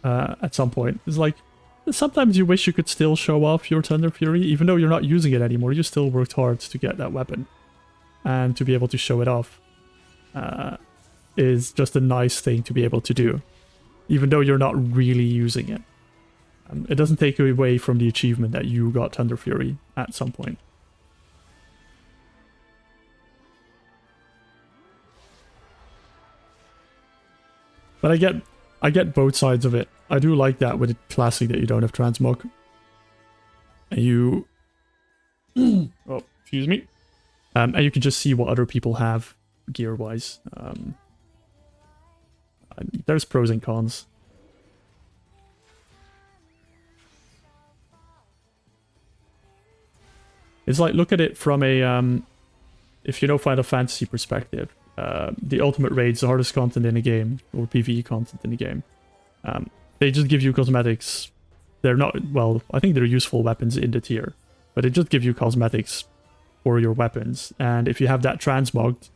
at some point. It's like, sometimes you wish you could still show off your Thunder Fury, even though you're not using it anymore. You still worked hard to get that weapon and to be able to show it off. is just a nice thing to be able to do, even though you're not really using it. It doesn't take away from the achievement that you got Thunder Fury at some point. But I get both sides of it. I do like that with Classic that you don't have transmog. And you... oh, excuse me. And you can just see what other people have gear-wise. There's pros and cons. It's like, look at it from a, if you know Final Fantasy perspective. The ultimate raids, the hardest content in a game, or PvE content in the game. They just give you cosmetics. They're not, well, I think they're useful weapons in the tier, but they just give you cosmetics for your weapons. And if you have that transmogged,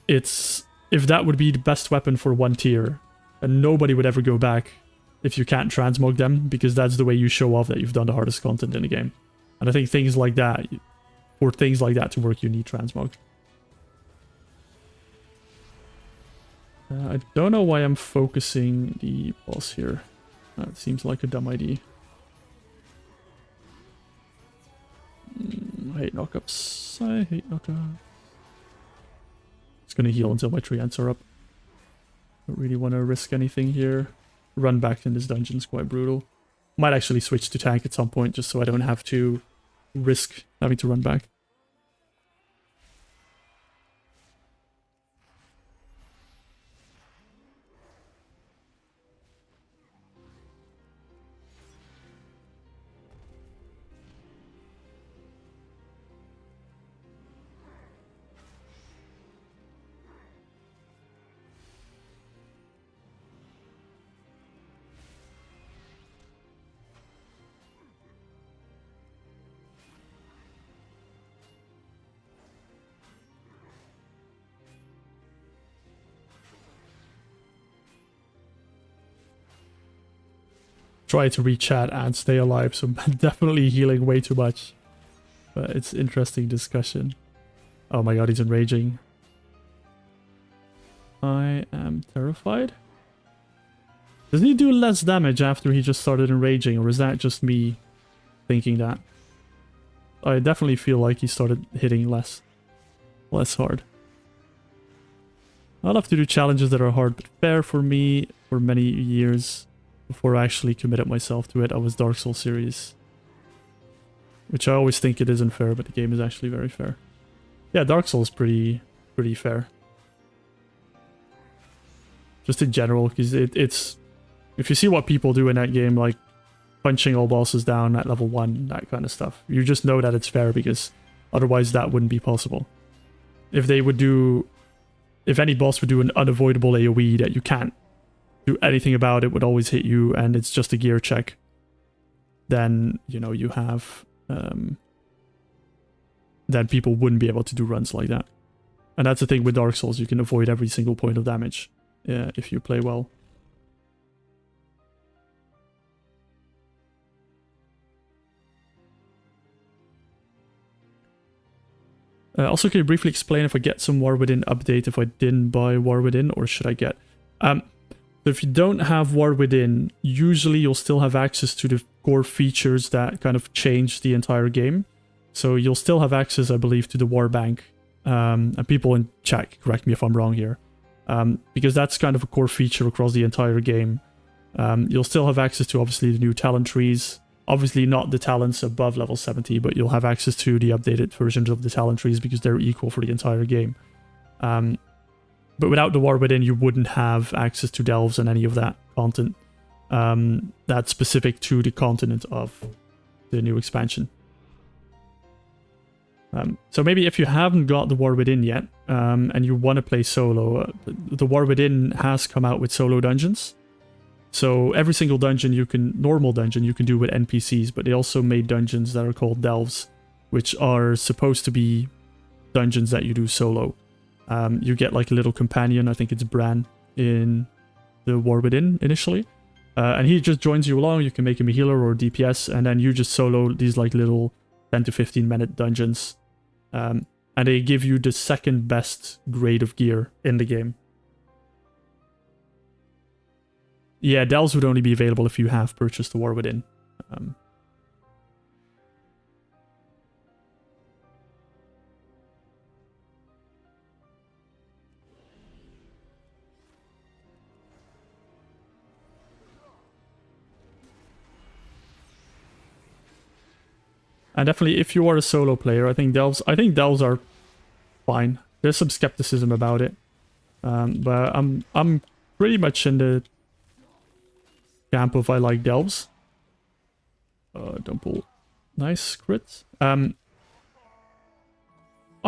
it's, if that would be the best weapon for one tier, and nobody would ever go back if you can't transmog them, because that's the way you show off that you've done the hardest content in the game. And I think things like that, for things like that to work, you need transmog. I don't know why I'm focusing the boss here. That seems like a dumb idea. I hate knockups. I hate knockups. Just gonna heal until my treants are up. Don't really want to risk anything here. Run back in this dungeon is quite brutal. Might actually switch to tank at some point just so I don't have to risk having to run back. Try to reach chat and stay alive, so I'm definitely healing way too much. But it's interesting discussion. Oh my god, he's enraging. I am terrified. Doesn't he do less damage after he just started enraging, or is that just me thinking that? I definitely feel like he started hitting less hard. I'll have to do challenges that are hard but fair for me for many years. Before I actually committed myself to it, I was Dark Souls series. Which I always think it isn't fair, but the game is actually very fair. Yeah, Dark Souls is pretty fair. Just in general, because it's... If you see what people do in that game, like punching all bosses down at level 1, that kind of stuff, you just know that it's fair, because otherwise that wouldn't be possible. If they would do... If any boss would do an unavoidable AoE that you can't do anything about, it would always hit you, and it's just a gear check, then, you know, you have, then people wouldn't be able to do runs like that. And that's the thing with Dark Souls, you can avoid every single point of damage, if you play well. Also, can you briefly explain if I get some War Within update if I didn't buy War Within, or should I get... So if you don't have War Within, usually you'll still have access to the core features that kind of change the entire game. So you'll still have access, I believe, to the War Bank. And people in chat, correct me if I'm wrong here. Because that's kind of a core feature across the entire game. You'll still have access to, obviously, the new talent trees. Obviously not the talents above level 70, but you'll have access to the updated versions of the talent trees because they're equal for the entire game. But without the War Within, you wouldn't have access to delves and any of that content. That's specific to the continent of the new expansion. So maybe if you haven't got the War Within yet, and you want to play solo, the War Within has come out with solo dungeons. So every single dungeon normal dungeon you can do with NPCs, but they also made dungeons that are called delves, which are supposed to be dungeons that you do solo. You get like a little companion, I think it's Bran, in the War Within initially. And he just joins you along, you can make him a healer or DPS, and then you just solo these like little 10 to 15 minute dungeons. And and they give you the second best grade of gear in the game. Yeah, Delves would only be available if you have purchased the War Within. And definitely, if you are a solo player, I think Delves are fine. There's some skepticism about it, but I'm pretty much in the camp of I like Delves. Don't pull. Nice crit. I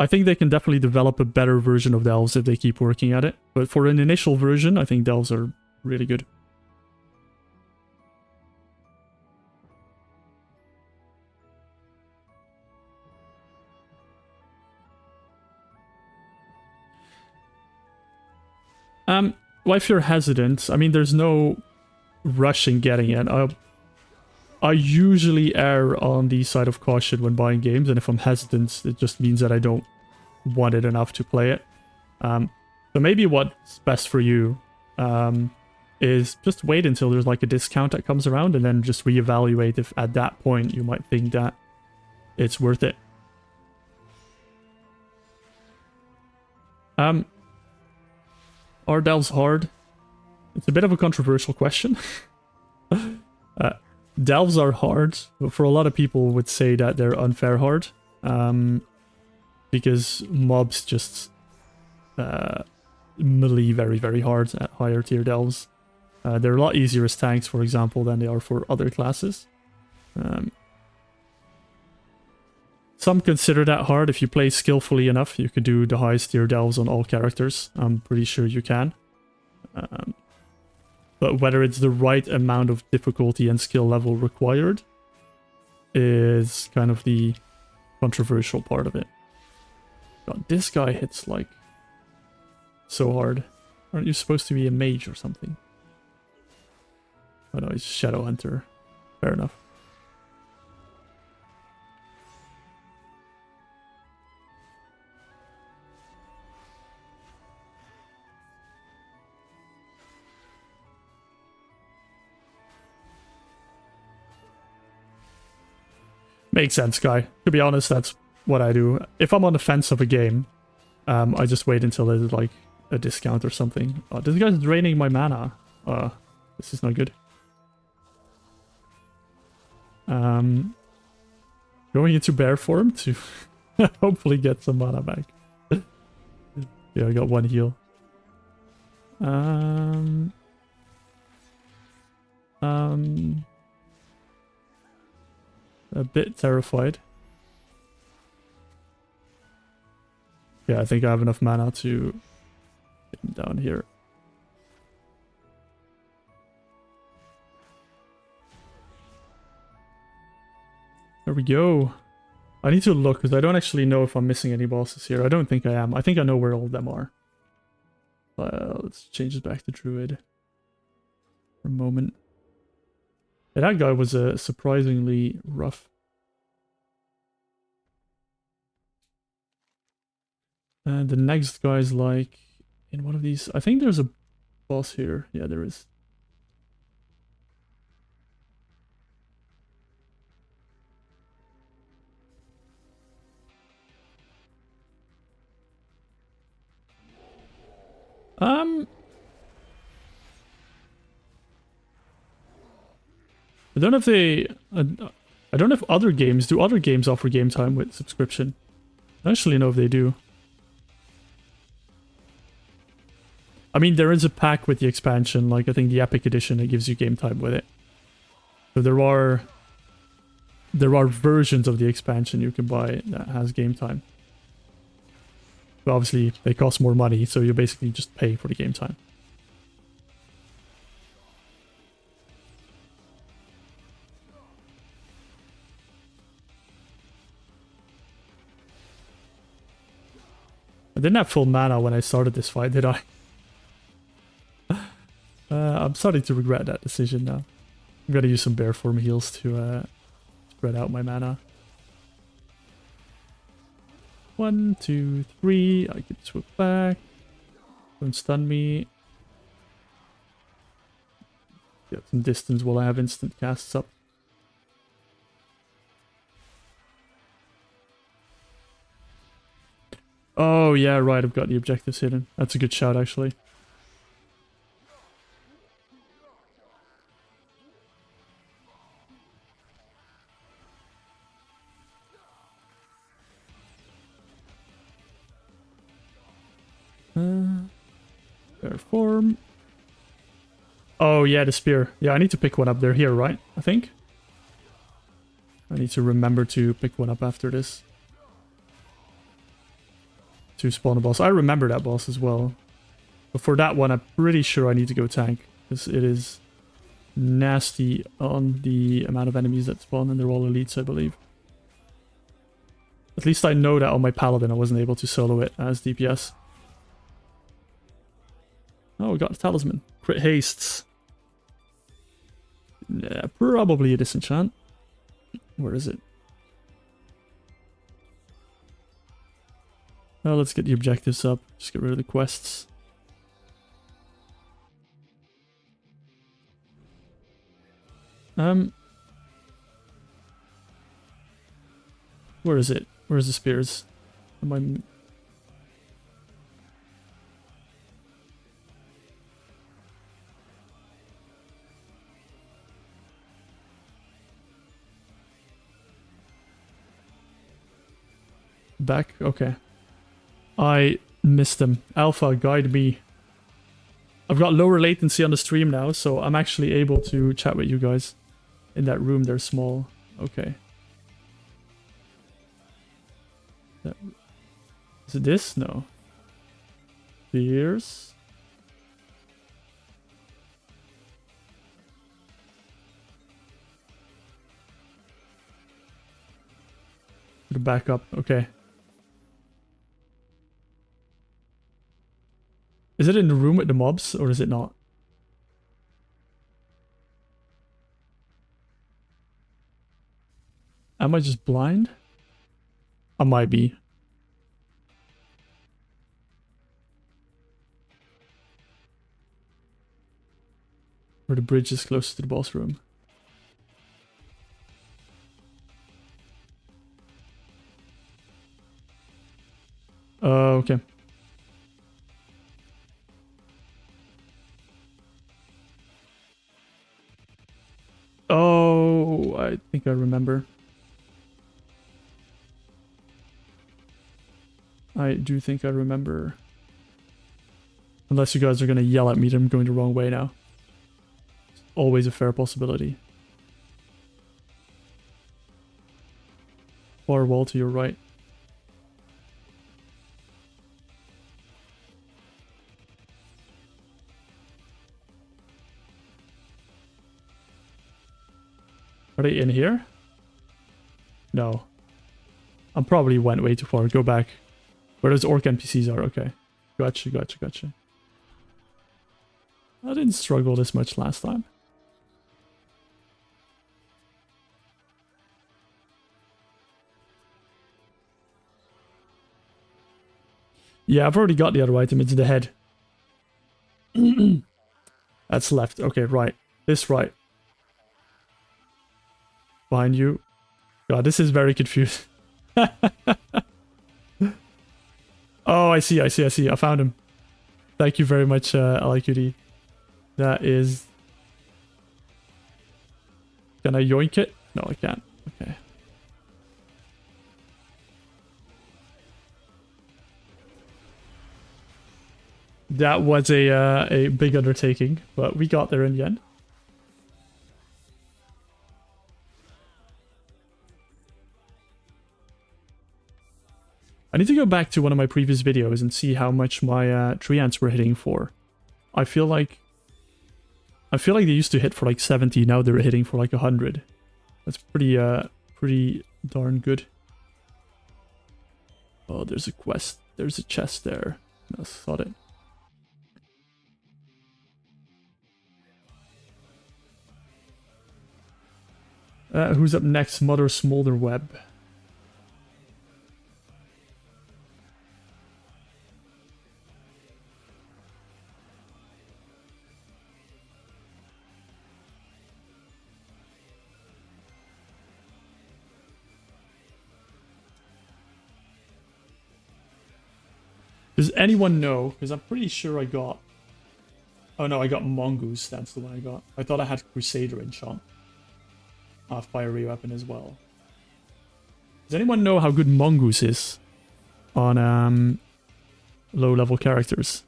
think they can definitely develop a better version of Delves if they keep working at it. But for an initial version, I think Delves are really good. Well, if you're hesitant, I mean, there's no rush in getting it. I usually err on the side of caution when buying games, and if I'm hesitant, it just means that I don't want it enough to play it. So maybe what's best for you is just wait until there's like a discount that comes around, and then just reevaluate if at that point you might think that it's worth it. Are Delves hard? It's a bit of a controversial question. Delves are hard, but for a lot of people would say that they're unfair hard. Because mobs just melee very, very hard at higher tier Delves. They're a lot easier as tanks, for example, than they are for other classes. Some consider that hard. If you play skillfully enough, you could do the highest tier Delves on all characters. I'm pretty sure you can. But whether it's the right amount of difficulty and skill level required is kind of the controversial part of it. God, this guy hits like so hard. Aren't you supposed to be a mage or something? Oh no, he's a Shadow Hunter. Fair enough. Makes sense, guy. To be honest, that's what I do. If I'm on the fence of a game, I just wait until there's like a discount or something. Oh, this guy's draining my mana. This is not good. Going into bear form to hopefully get some mana back. Yeah, I got one heal. A bit terrified. Yeah, I think I have enough mana to get him down here. There we go. I need to look because I don't actually know if I'm missing any bosses here. I don't think I am. I think I know where all of them are. Let's change it back to Druid for a moment. Yeah, that guy was surprisingly rough. And the next guy's like in one of these. I think there's a boss here. Yeah, there is. I don't know if they... I don't know if other games... Do other games offer game time with subscription? I don't actually know if they do. I mean, there is a pack with the expansion, like I think the Epic Edition that gives you game time with it. So there are versions of the expansion you can buy that has game time. But obviously, they cost more money, so you basically just pay for the game time. I didn't have full mana when I started this fight, did I? I'm starting to regret that decision now. I'm gonna use some bear form heals to spread out my mana. 1, 2, 3. I could swoop back. Don't stun me. Get some distance while I have instant casts up. Oh, yeah, right. I've got the objectives hidden. That's a good shout, actually. Bear form. Oh, yeah, the spear. Yeah, I need to pick one up. They're here, right? I think. I need to remember to pick one up after this. To spawn a boss. I remember that boss as well. But for that one, I'm pretty sure I need to go tank. Because it is nasty on the amount of enemies that spawn. And they're all elites, I believe. At least I know that on my paladin I wasn't able to solo it as DPS. Oh, we got a talisman. Crit hastes. Yeah, probably a disenchant. Where is it? Oh, let's get the objectives up. Just get rid of the quests. Where is it? Where's the spears? Am I... Back? Okay. I missed them. Alpha, guide me. I've got lower latency on the stream now, so I'm actually able to chat with you guys. In that room, they're small. Okay. Is it this? No. Spears. The backup. Okay. Is it in the room with the mobs, or is it not? Am I just blind? I might be. Or the bridge is close to the boss room. Okay. Oh, I think I remember. I do think I remember. Unless you guys are going to yell at me that I'm going the wrong way now. It's always a fair possibility. Far wall to your right. Are they in here? No. I probably went way too far. Go back. Where those orc NPCs are. Okay. Gotcha, gotcha, gotcha. I didn't struggle this much last time. Yeah, I've already got the other item. It's the head. That's left. Okay, right. This right. Behind you. God, this is very confusing. Oh, I see. I found him. Thank you very much, LIQD. That is... Can I yoink it? No, I can't. Okay. That was a big undertaking, but we got there in the end. I need to go back to one of my previous videos and see how much my tree ants were hitting for. I feel like they used to hit for like 70, now they're hitting for like 100. That's pretty darn good. Oh, there's a quest. There's a chest there. I thought it. Who's up next? Mother Smolder Web. Does anyone know? Because I'm pretty sure I got... Oh no, I got Mongoose. That's the one I got. I thought I had Crusader enchant. Fiery weapon as well. Does anyone know how good Mongoose is on low-level characters?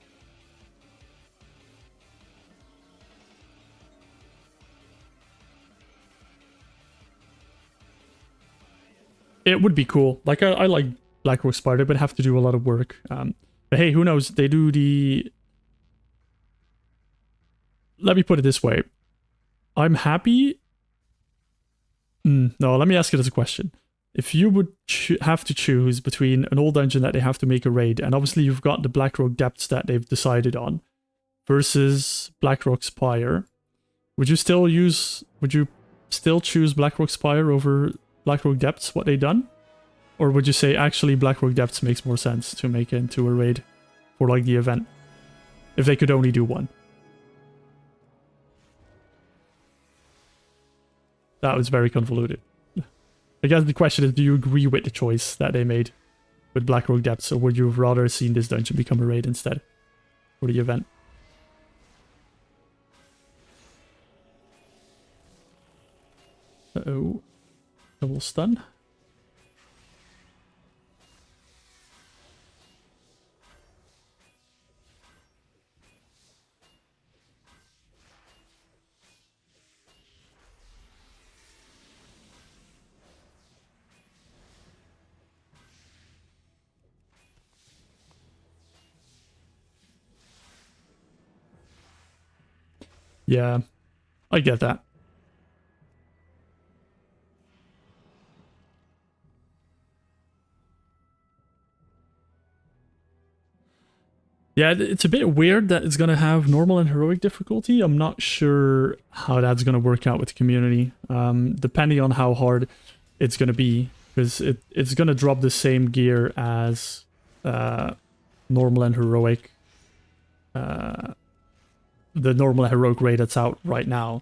It would be cool. Like, I like Blackrock Spider, but have to do a lot of work. But hey, who knows? They do the... Let me put it this way. I'm happy... No, let me ask it as a question. If you would have to choose between an old dungeon that they have to make a raid, and obviously you've got the Blackrock Depths that they've decided on, versus Blackrock Spire, would you still choose Blackrock Spire over Blackrock Depths, what they done? Or would you say actually Blackrock Depths makes more sense to make into a raid for like the event? If they could only do one. That was very convoluted. I guess the question is, do you agree with the choice that they made with Blackrock Depths, or would you have rather seen this dungeon become a raid instead for the event? Uh-oh. Double stun. Yeah, I get that. Yeah, it's a bit weird that it's going to have normal and heroic difficulty. I'm not sure how that's going to work out with the community, depending on how hard it's going to be, because it's going to drop the same gear as normal and heroic, the normal and heroic raid that's out right now.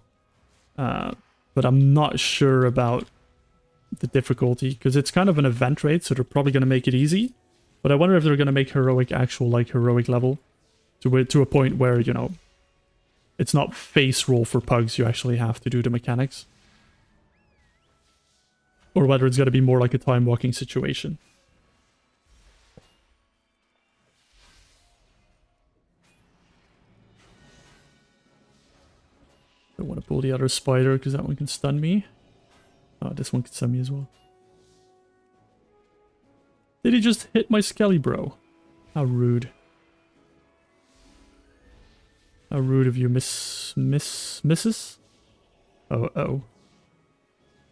But I'm not sure about the difficulty, because it's kind of an event raid, so they're probably going to make it easy. But I wonder if they're going to make heroic actual, like, heroic level. To a point where, you know, it's not face roll for pugs, you actually have to do the mechanics. Or whether it's going to be more like a time walking situation. Don't want to pull the other spider, because that one can stun me. Oh, this one can stun me as well. Did he just hit my Skelly bro? How rude. How rude of you, Mrs.? Oh.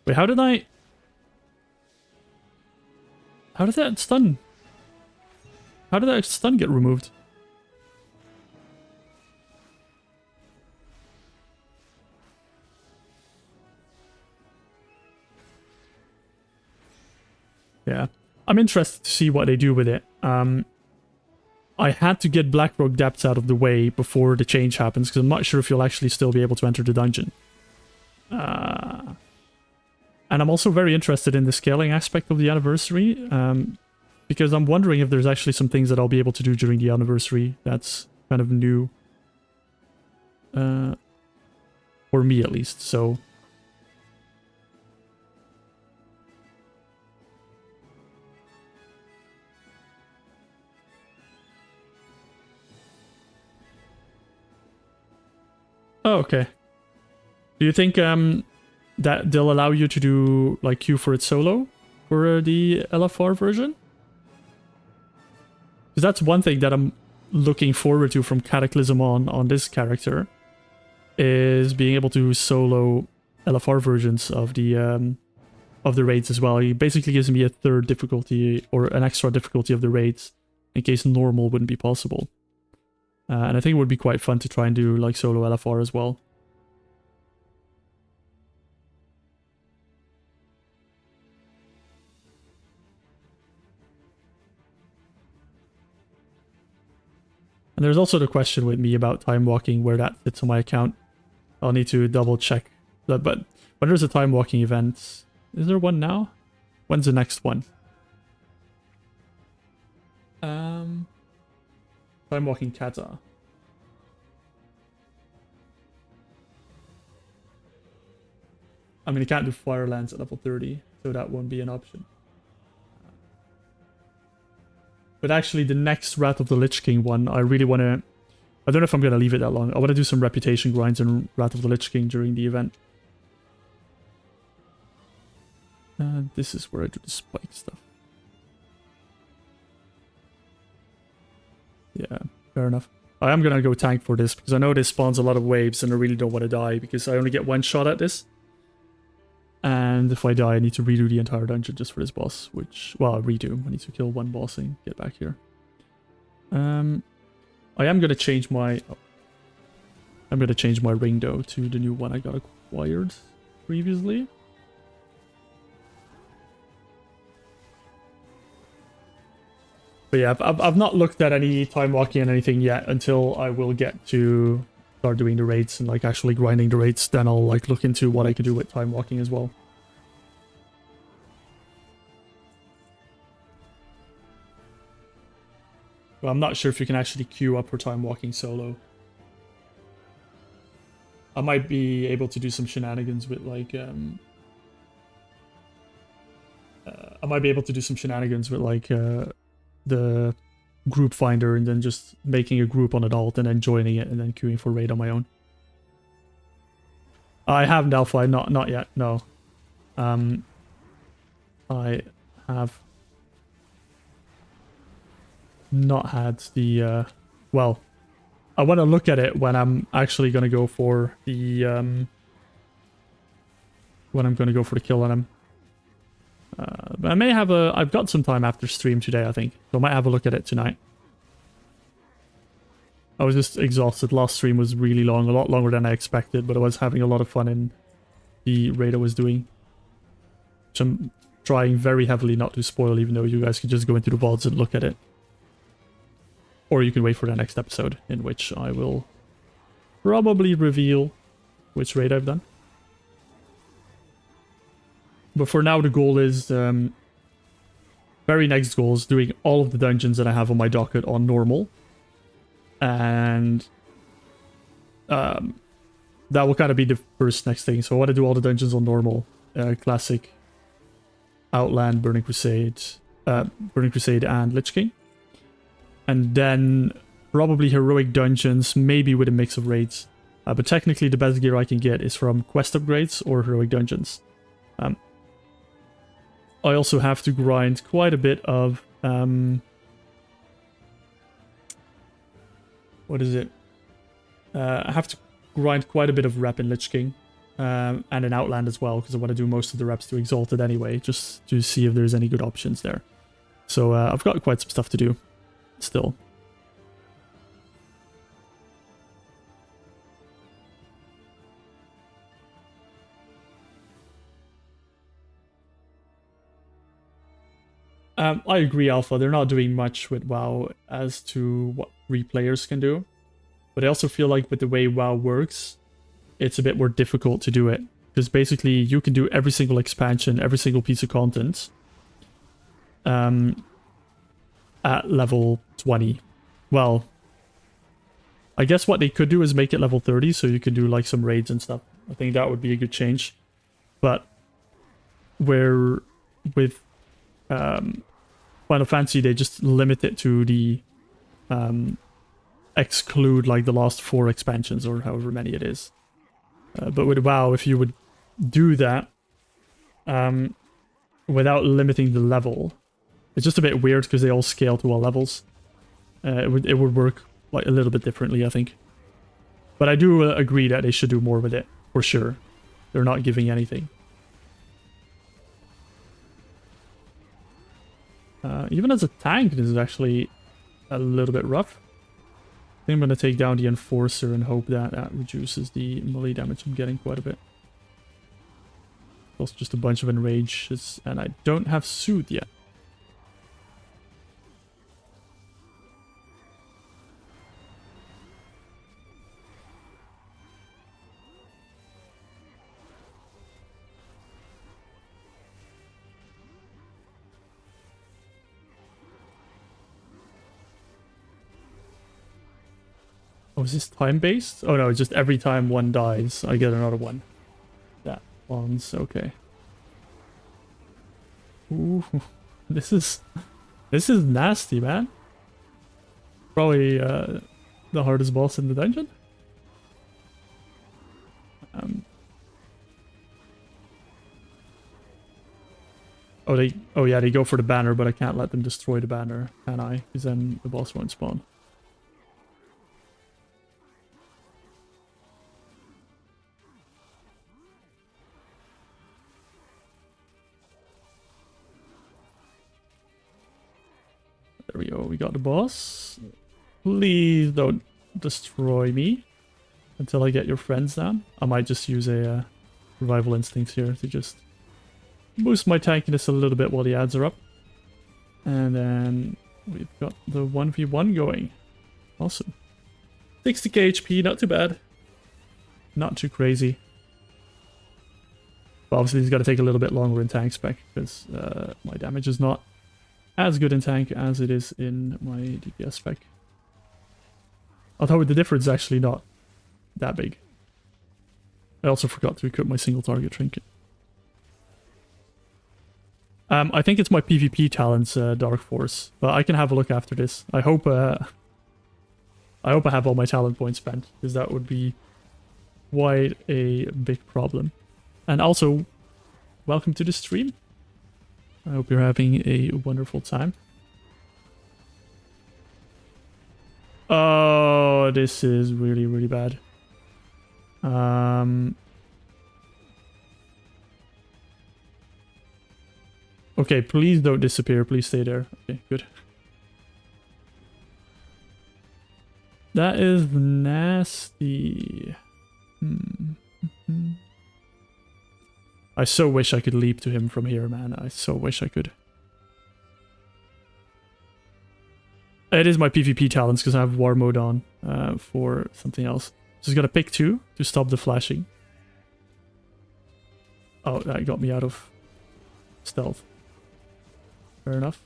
Wait, how did that stun? How did that stun get removed? Yeah. I'm interested to see what they do with it. I had to get Blackrock Depths out of the way before the change happens, because I'm not sure if you'll actually still be able to enter the dungeon. And I'm also very interested in the scaling aspect of the anniversary, because I'm wondering if there's actually some things that I'll be able to do during the anniversary that's kind of new. For me, at least, so... Oh, okay. Do you think that they'll allow you to do like queue for it solo for the LFR version? Because that's one thing that I'm looking forward to from Cataclysm on this character, is being able to solo LFR versions of the raids as well. He basically gives me a third difficulty or an extra difficulty of the raids in case normal wouldn't be possible. And I think it would be quite fun to try and do like solo LFR as well. And there's also the question with me about time walking, where that fits on my account. I'll need to double check that, but when there's a time walking event, is there one now? When's the next one? Time Walking Kata. I mean, I can't do Firelands at level 30, so that won't be an option. But actually, the next Wrath of the Lich King one, I really want to... I don't know if I'm going to leave it that long. I want to do some reputation grinds in Wrath of the Lich King during the event. This is where I do the spike stuff. Yeah, fair enough. I am going to go tank for this, because I know this spawns a lot of waves, and I really don't want to die, because I only get one shot at this. And if I die, I need to redo the entire dungeon just for this boss, which... Well, redo. I need to kill one boss and get back here. I am going to change my... Oh. I'm going to change my ring, though, to the new one I got acquired previously. But yeah, I've not looked at any time walking and anything yet until I will get to start doing the raids and like actually grinding the raids. Then I'll like look into what I can do with time walking as well. Well, I'm not sure if you can actually queue up for time walking solo. I might be able to do some shenanigans with like the group finder and then just making a group on adult and then joining it and then queuing for raid on my own. I haven't alpha, not yet, no. I have not had the well, I want to look at it when I'm actually going to go for the kill on him. But I may have I've got some time after stream today, I think. So I might have a look at it tonight. I was just exhausted. Last stream was really long, a lot longer than I expected, but I was having a lot of fun in the raid I was doing. Which I'm trying very heavily not to spoil, even though you guys could just go into the VODs and look at it. Or you can wait for the next episode, in which I will probably reveal which raid I've done. But for now, the goal is, very next goal is doing all of the dungeons that I have on my docket on normal. And that will kind of be the first next thing. So I want to do all the dungeons on normal. Classic, Outland, Burning Crusade, and Lich King. And then probably heroic dungeons, maybe with a mix of raids. But technically the best gear I can get is from quest upgrades or heroic dungeons. I also have to grind quite a bit of... what is it? I have to grind quite a bit of rep in Lich King. And in Outland as well, because I want to do most of the reps to Exalted anyway, just to see if there's any good options there. So I've got quite some stuff to do. Still. I agree, Alpha. They're not doing much with WoW as to what replayers can do. But I also feel like with the way WoW works, it's a bit more difficult to do it. Because basically you can do every single expansion, every single piece of content at level 20. Well, I guess what they could do is make it level 30 so you can do like some raids and stuff. I think that would be a good change. But where with Final Fantasy, they just limit it to the exclude like the last 4 expansions or however many it is. But with WoW, if you would do that without limiting the level, it's just a bit weird because they all scale to all levels. It would work like a little bit differently, I think. But I do agree that they should do more with it, for sure. They're not giving anything. Even as a tank, this is actually a little bit rough. I think I'm going to take down the Enforcer and hope that that reduces the melee damage I'm getting quite a bit. Also just a bunch of enrages, and I don't have Soothe yet. Oh, is this time-based? Oh no, it's just every time one dies, I get another one. That one's okay. Ooh, this is nasty, man. Probably the hardest boss in the dungeon. Oh yeah, they go for the banner, but I can't let them destroy the banner, can I? Because then the boss won't spawn. There we go, we got the boss. Please don't destroy me until I get your friends down. I might just use a Revival Instincts here to just boost my tankiness a little bit while the ads are up. And then we've got the 1v1 going. Awesome. 60k HP, not too bad. Not too crazy. But obviously he's got to take a little bit longer in tank spec because my damage is not as good in tank as it is in my DPS spec. Although the difference is actually not that big. I also forgot to equip my single target trinket. I think it's my PvP talents, Dark Force, but I can have a look after this. I hope I have all my talent points spent, because that would be quite a big problem. And also, welcome to the stream. I hope you're having a wonderful time. Oh, this is really, really bad. Okay, please don't disappear. Please stay there. Okay, good. That is nasty. I so wish I could leap to him from here, man. I so wish I could. It is my PvP talents because I have War Mode on for something else. Just gotta pick 2 to stop the flashing. Oh, that got me out of stealth. Fair enough.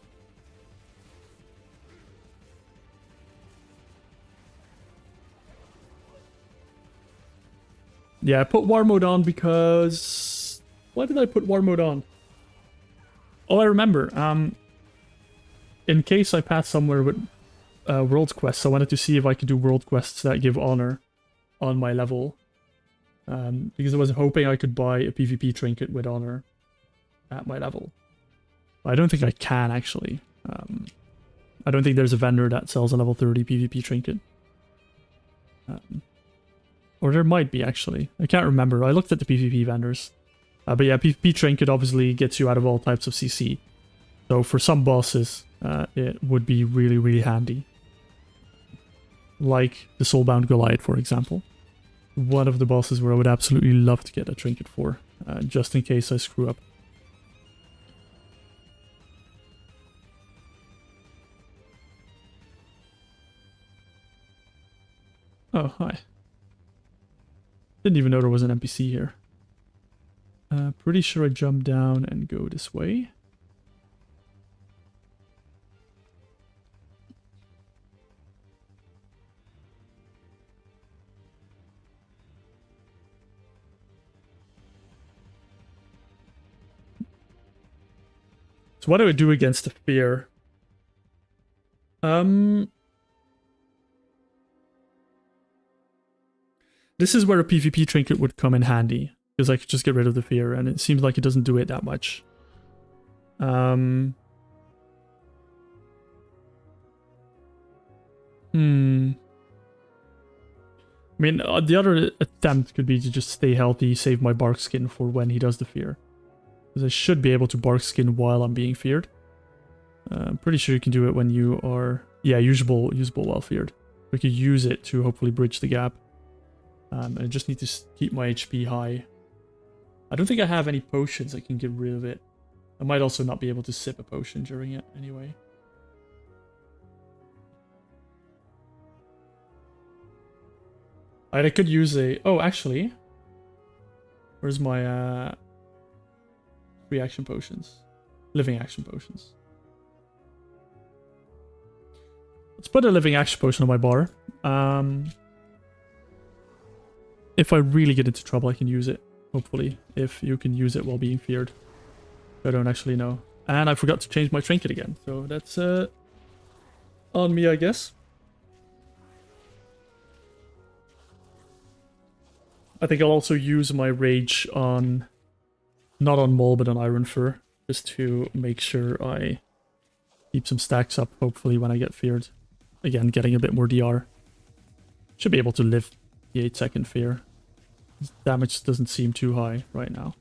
Yeah, I put War Mode on because... Why did I put War Mode on? Oh, I remember. In case I pass somewhere with world quests, I wanted to see if I could do world quests that give honor on my level. Because I was hoping I could buy a PvP trinket with honor at my level. I don't think I can, actually. I don't think there's a vendor that sells a level 30 PvP trinket. Or there might be, actually. I can't remember. I looked at the PvP vendors. But yeah, PvP trinket obviously gets you out of all types of CC. So for some bosses, it would be really, really handy. Like the Soulbound Goliath, for example. One of the bosses where I would absolutely love to get a trinket for. Just in case I screw up. Oh, hi. Didn't even know there was an NPC here. Pretty sure I jump down and go this way. So what do I do against the fear? This is where a PvP trinket would come in handy, because I could just get rid of the fear, and it seems like it doesn't do it that much. I mean, the other attempt could be to just stay healthy, save my bark skin for when he does the fear. Because I should be able to bark skin while I'm being feared. I'm pretty sure you can do it when you are... Yeah, usable while feared. We could use it to hopefully bridge the gap. I just need to keep my HP high. I don't think I have any potions that can get rid of it. I might also not be able to sip a potion during it anyway. I could use a... Oh, actually. Where's my free action potions? Living action potions. Let's put a living action potion on my bar. If I really get into trouble, I can use it. Hopefully, if you can use it while being feared. I don't actually know. And I forgot to change my trinket again. So that's on me, I guess. I think I'll also use my rage on... Not on Maul, but on Iron Fur. Just to make sure I keep some stacks up, hopefully, when I get feared. Again, getting a bit more DR. Should be able to live the 8-second fear. Damage doesn't seem too high right now.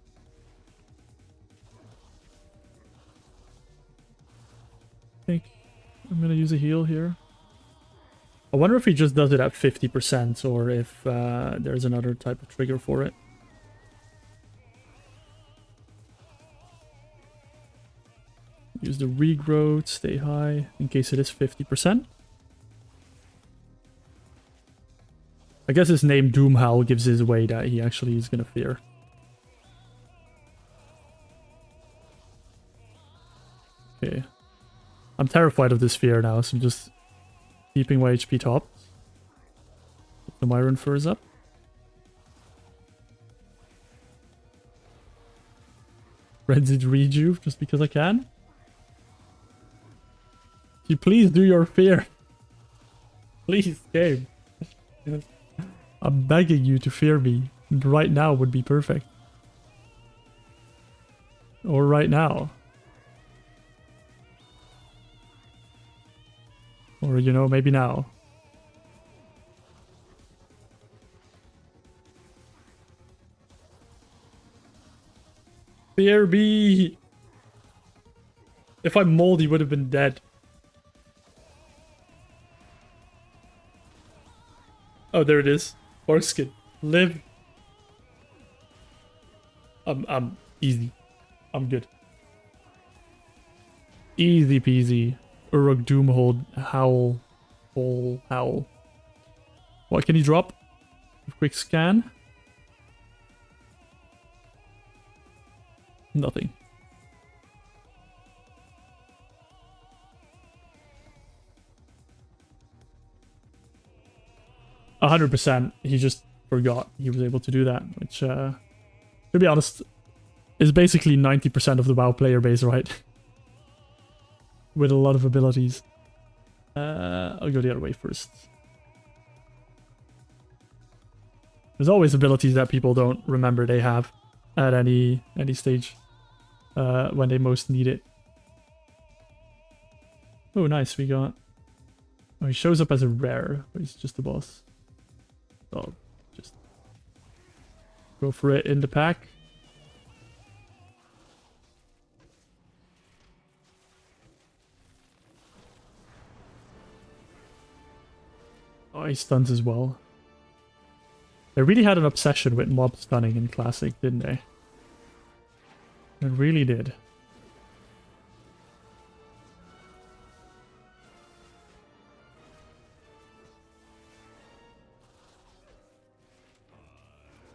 I think I'm gonna use a heal here. I wonder if he just does it at 50% or if there's another type of trigger for it. Use the regrowth, stay high, in case it is 50%. I guess his name Doomhowl gives his away that he actually is gonna fear. Okay. I'm terrified of this fear now, so I'm just keeping my HP top. The Iron Fur is up. Frenzied Rejuve, just because I can. You please do your fear. Please, game. I'm begging you to fear me. Right now would be perfect. Or right now. Or, you know, maybe now. Fear me! If I Mauled, he would have been dead. Oh, there it is. Barkskin. Live. I'm easy. I'm good. Easy peasy. Uruk Doomhold. Howl. Howl. What can he drop? Quick scan. Nothing. %. He just forgot he was able to do that, which, to be honest, is basically 90% of the WoW player base, right? With a lot of abilities. I'll go the other way first. There's always abilities that people don't remember they have at any stage when they most need it. Oh, nice. We got... Oh, he shows up as a rare, but he's just a boss. So, just go for it in the pack. Oh, he stuns as well. They really had an obsession with mob stunning in Classic, didn't they? They really did.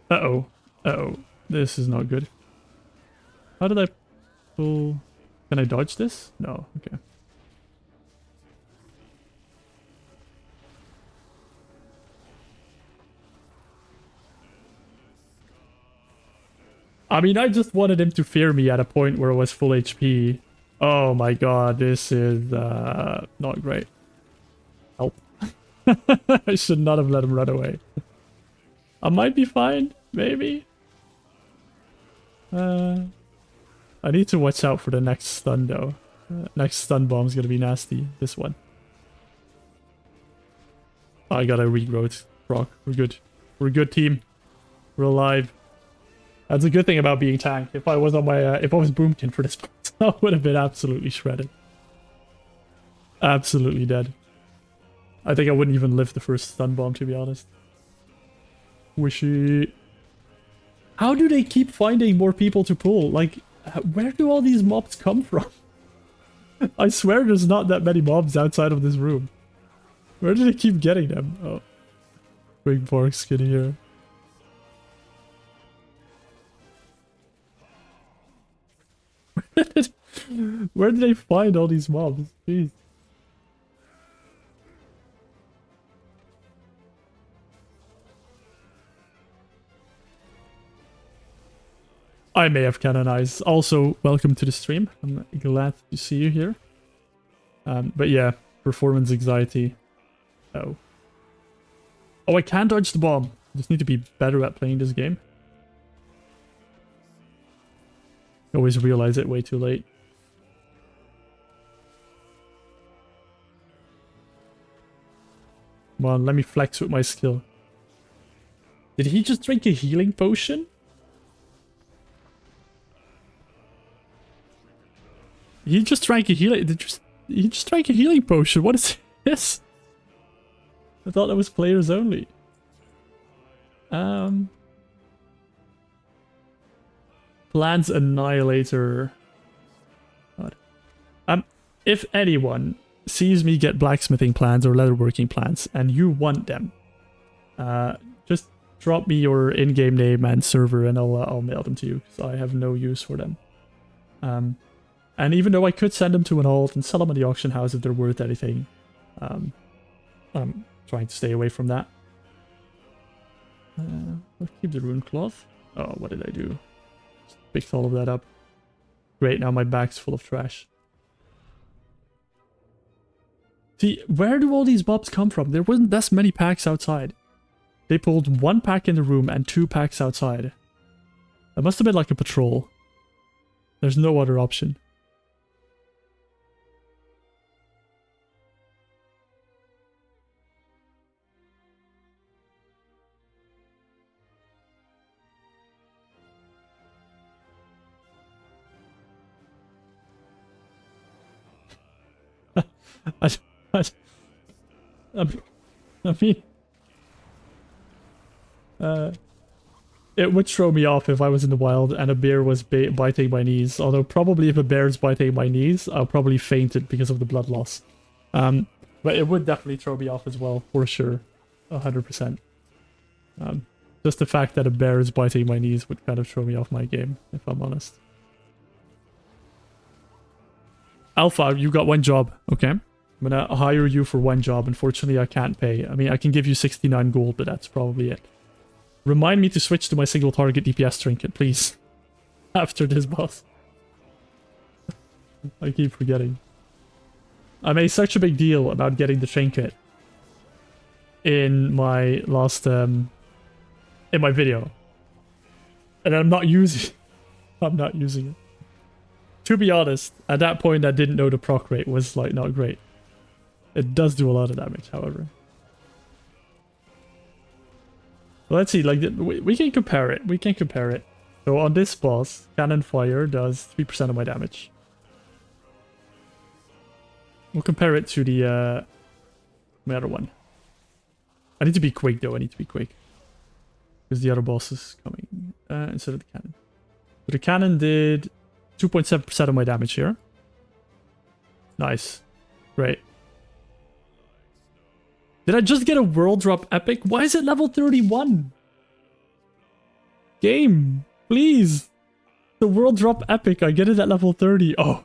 Uh-oh. Uh-oh. This is not good. How did I pull... Can I dodge this? No. Okay. I mean, I just wanted him to fear me at a point where I was full HP. Oh my god, this is not great. Help. I should not have let him run away. I might be fine, maybe. I need to watch out for the next stun though. Next stun bomb's gonna be nasty. This one. I got a regrowth proc. We're good. We're a good team. We're alive. That's a good thing about being tank. If I was on my if I was Boomkin for this, I would have been absolutely shredded. Absolutely dead. I think I wouldn't even live the first stun bomb, to be honest. Wishy. How do they keep finding more people to pull? Like, where do all these mobs come from? I swear there's not that many mobs outside of this room. Where do they keep getting them? Oh. Quick bark skin here. Where did they find all these mobs? Jeez. I may have canonized. Also, welcome to the stream. I'm glad to see you here. But yeah, performance anxiety. Oh. Oh, I can dodge the bomb. I just need to be better at playing this game. I always realize it way too late. Come on, let me flex with my skill. Did he just drink a healing potion? He just drank a healing... He just drank a healing potion. What is this? I thought that was players only. Plants Annihilator. God. If anyone sees me get blacksmithing plants or leatherworking plants and you want them, just drop me your in-game name and server and I'll mail them to you, because I have no use for them. And even though I could send them to an alt and sell them at the auction house if they're worth anything, I'm trying to stay away from that. Let's keep the rune cloth. Oh, what did I do? Just picked all of that up. Great, now my bag's full of trash. See, where do all these mobs come from? There wasn't that many packs outside. They pulled 1 pack in the room and 2 packs outside. That must have been like a patrol. There's no other option. It would throw me off if I was in the wild and a bear was biting my knees. Although probably if a bear is biting my knees, I'll probably faint it because of the blood loss. But it would definitely throw me off as well, for sure. 100%. Just the fact that a bear is biting my knees would kind of throw me off my game, if I'm honest. Alpha, you got 1 job, okay? I'm gonna hire you for 1 job. Unfortunately, I can't pay. I mean, I can give you 69 gold, but that's probably it. Remind me to switch to my single target DPS trinket, please. After this boss. I keep forgetting. I made such a big deal about getting the trinket in my last, in my video. And I'm not using it. I'm not using it. To be honest, at that point I didn't know the proc rate was like not great. It does do a lot of damage, however. Let's see, like, we can compare it. We can compare it. So on this boss, Cannon Fire does 3% of my damage. We'll compare it to the other one. I need to be quick though, I need to be quick. Because the other boss is coming instead of the cannon. So the cannon did 2.7% of my damage here. Nice. Great. Did I just get a world drop epic? Why is it level 31? Game, please. The world drop epic, I get it at level 30. Oh.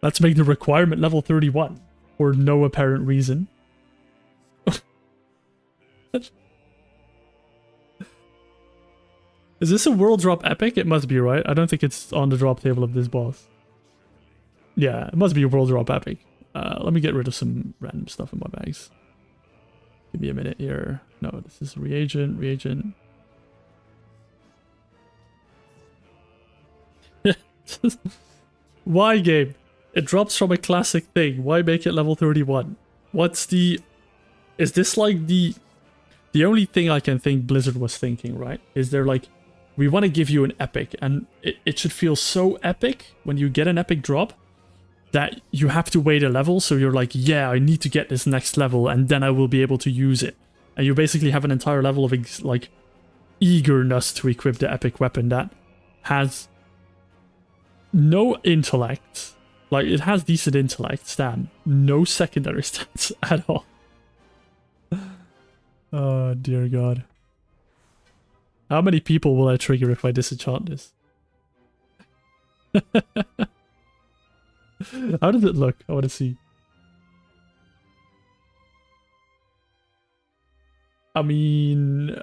Let's make the requirement level 31. For no apparent reason. Is this a world drop epic? It must be, right? I don't think it's on the drop table of this boss. Yeah, it must be a world drop epic. Let me get rid of some random stuff in my bags. Give me a minute here. No, this is reagent. Why, game? It drops from a classic thing. Why make it level 31? What's the... Is this like the... The only thing I can think Blizzard was thinking, right? Is they're like, we want to give you an epic, and it should feel so epic when you get an epic drop that you have to wait a level, so you're like, yeah, I need to get this next level, and then I will be able to use it. And you basically have an entire level of, like, eagerness to equip the epic weapon that has no intellect. Like, it has decent intellect, stat. No secondary stats at all. Oh, dear God. How many people will I trigger if I disenchant this? How does it look? I want to see. I mean...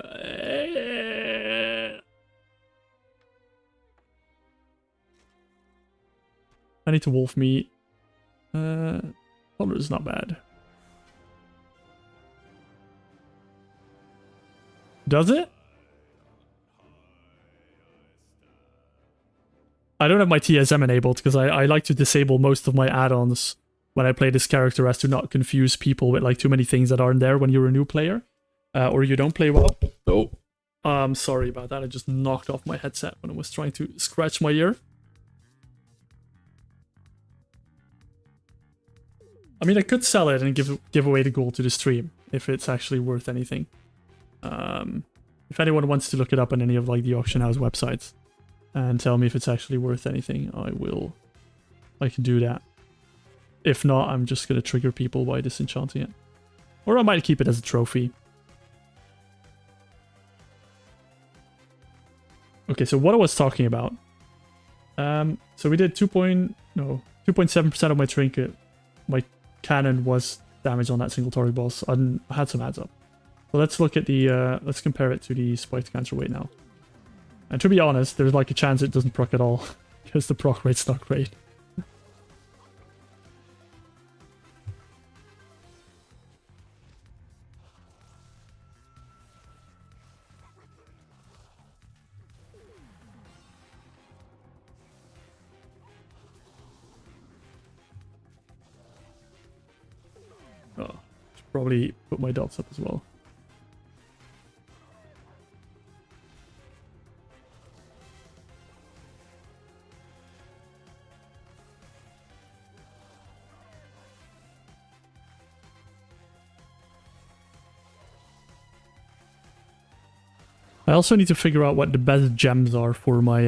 Penny to wolf meat. Color is not bad. Does it? I don't have my TSM enabled because I like to disable most of my add-ons when I play this character as to not confuse people with like too many things that aren't there when you're a new player. Or you don't play well. Oh. I'm sorry about that. I just knocked off my headset when I was trying to scratch my ear. I mean, I could sell it and give away the gold to the stream if it's actually worth anything. If anyone wants to look it up on any of like the auction house websites and tell me if it's actually worth anything, I can do that. If not, I'm just gonna trigger people by disenchanting it. Or I might keep it as a trophy. Okay, so what I was talking about. So we did 2.7% of my trinket. My cannon was damaged on that single target boss. I had some adds up. So let's look at the, let's compare it to the spiked cancer weight now. And to be honest, there's like a chance it doesn't proc at all, because the proc rate's not great. Oh, should probably put my dots up as well. I also need to figure out what the best gems are for my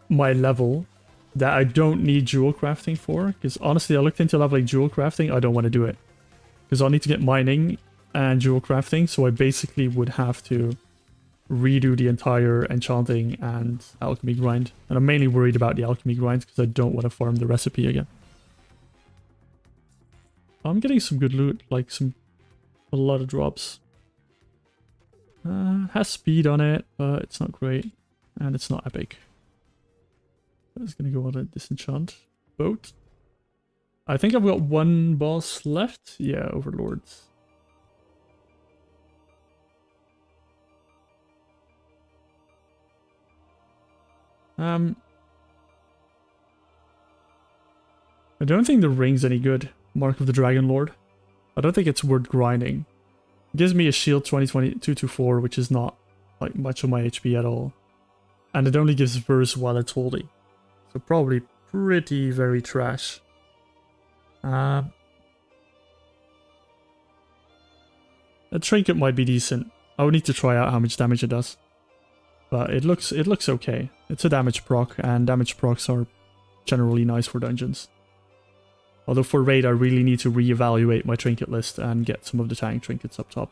my level that I don't need jewel crafting for, because honestly I looked into leveling jewel crafting. I don't want to do it because I'll need to get mining and jewel crafting, so I basically would have to redo the entire enchanting and alchemy grind, and I'm mainly worried about the alchemy grind because I don't want to farm the recipe again. I'm getting some good loot, like a lot of drops. Has speed on it, but it's not great. And it's not epic. It's gonna go on a disenchant boat. I think I've got one boss left. Yeah, Overlords. I don't think the ring's any good. Mark of the Dragon Lord. I don't think it's worth grinding. It gives me a shield 224, which is not like much of my HP at all. And it only gives verse while it's holding. So probably pretty very trash. A trinket might be decent. I would need to try out how much damage it does. But it looks okay. It's a damage proc, and damage procs are generally nice for dungeons. Although for raid I really need to reevaluate my trinket list and get some of the tank trinkets up top.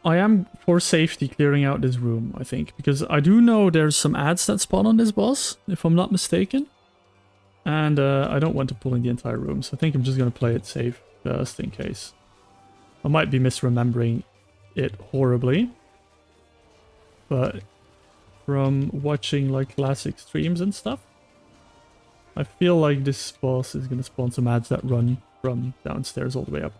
I am, for safety, clearing out this room, I think. Because I do know there's some ads that spawn on this boss, if I'm not mistaken. And I don't want to pull in the entire room, so I think I'm just going to play it safe, just in case. I might be misremembering it horribly. But from watching like classic streams and stuff, I feel like this boss is going to spawn some ads that run from downstairs all the way up.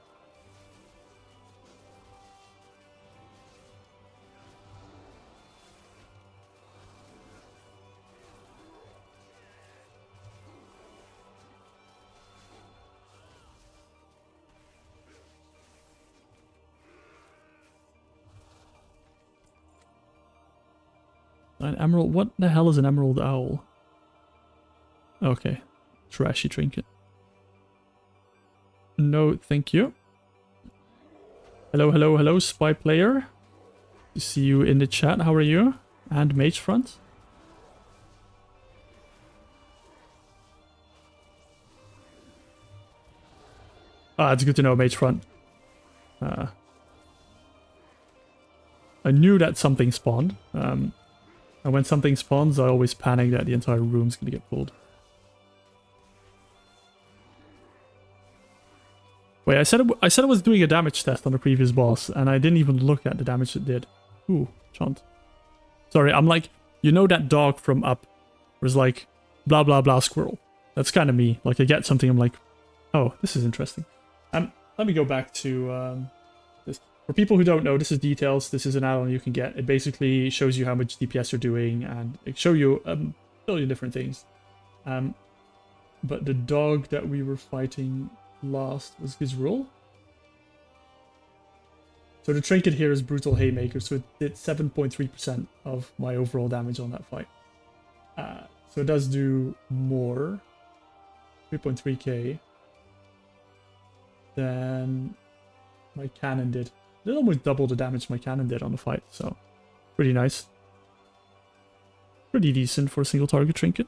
An emerald? What the hell is an emerald owl? Okay. Trashy trinket. No, thank you. Hello, hello, hello, spy player. See you in the chat. How are you? And mage front. Ah, it's good to know, mage front. I knew that something spawned. And when something spawns, I always panic that the entire room's gonna get pulled. Wait, I said I was doing a damage test on the previous boss, and I didn't even look at the damage it did. Ooh, chant. Sorry, I'm like, you know that dog from Up, where it's like, blah blah blah squirrel. That's kind of me. Like, I get something, I'm like, oh, this is interesting. Let me go back to this. For people who don't know, this is details. This is an add-on you can get. It basically shows you how much DPS you're doing, and it shows you a billion different things. But the dog that we were fighting last was Gizrul. So the trinket here is Brutal Haymaker, so it did 7.3% of my overall damage on that fight. So it does do more, 3.3k, than my cannon did. It did almost double the damage my cannon did on the fight, so pretty nice. Pretty decent for a single target trinket.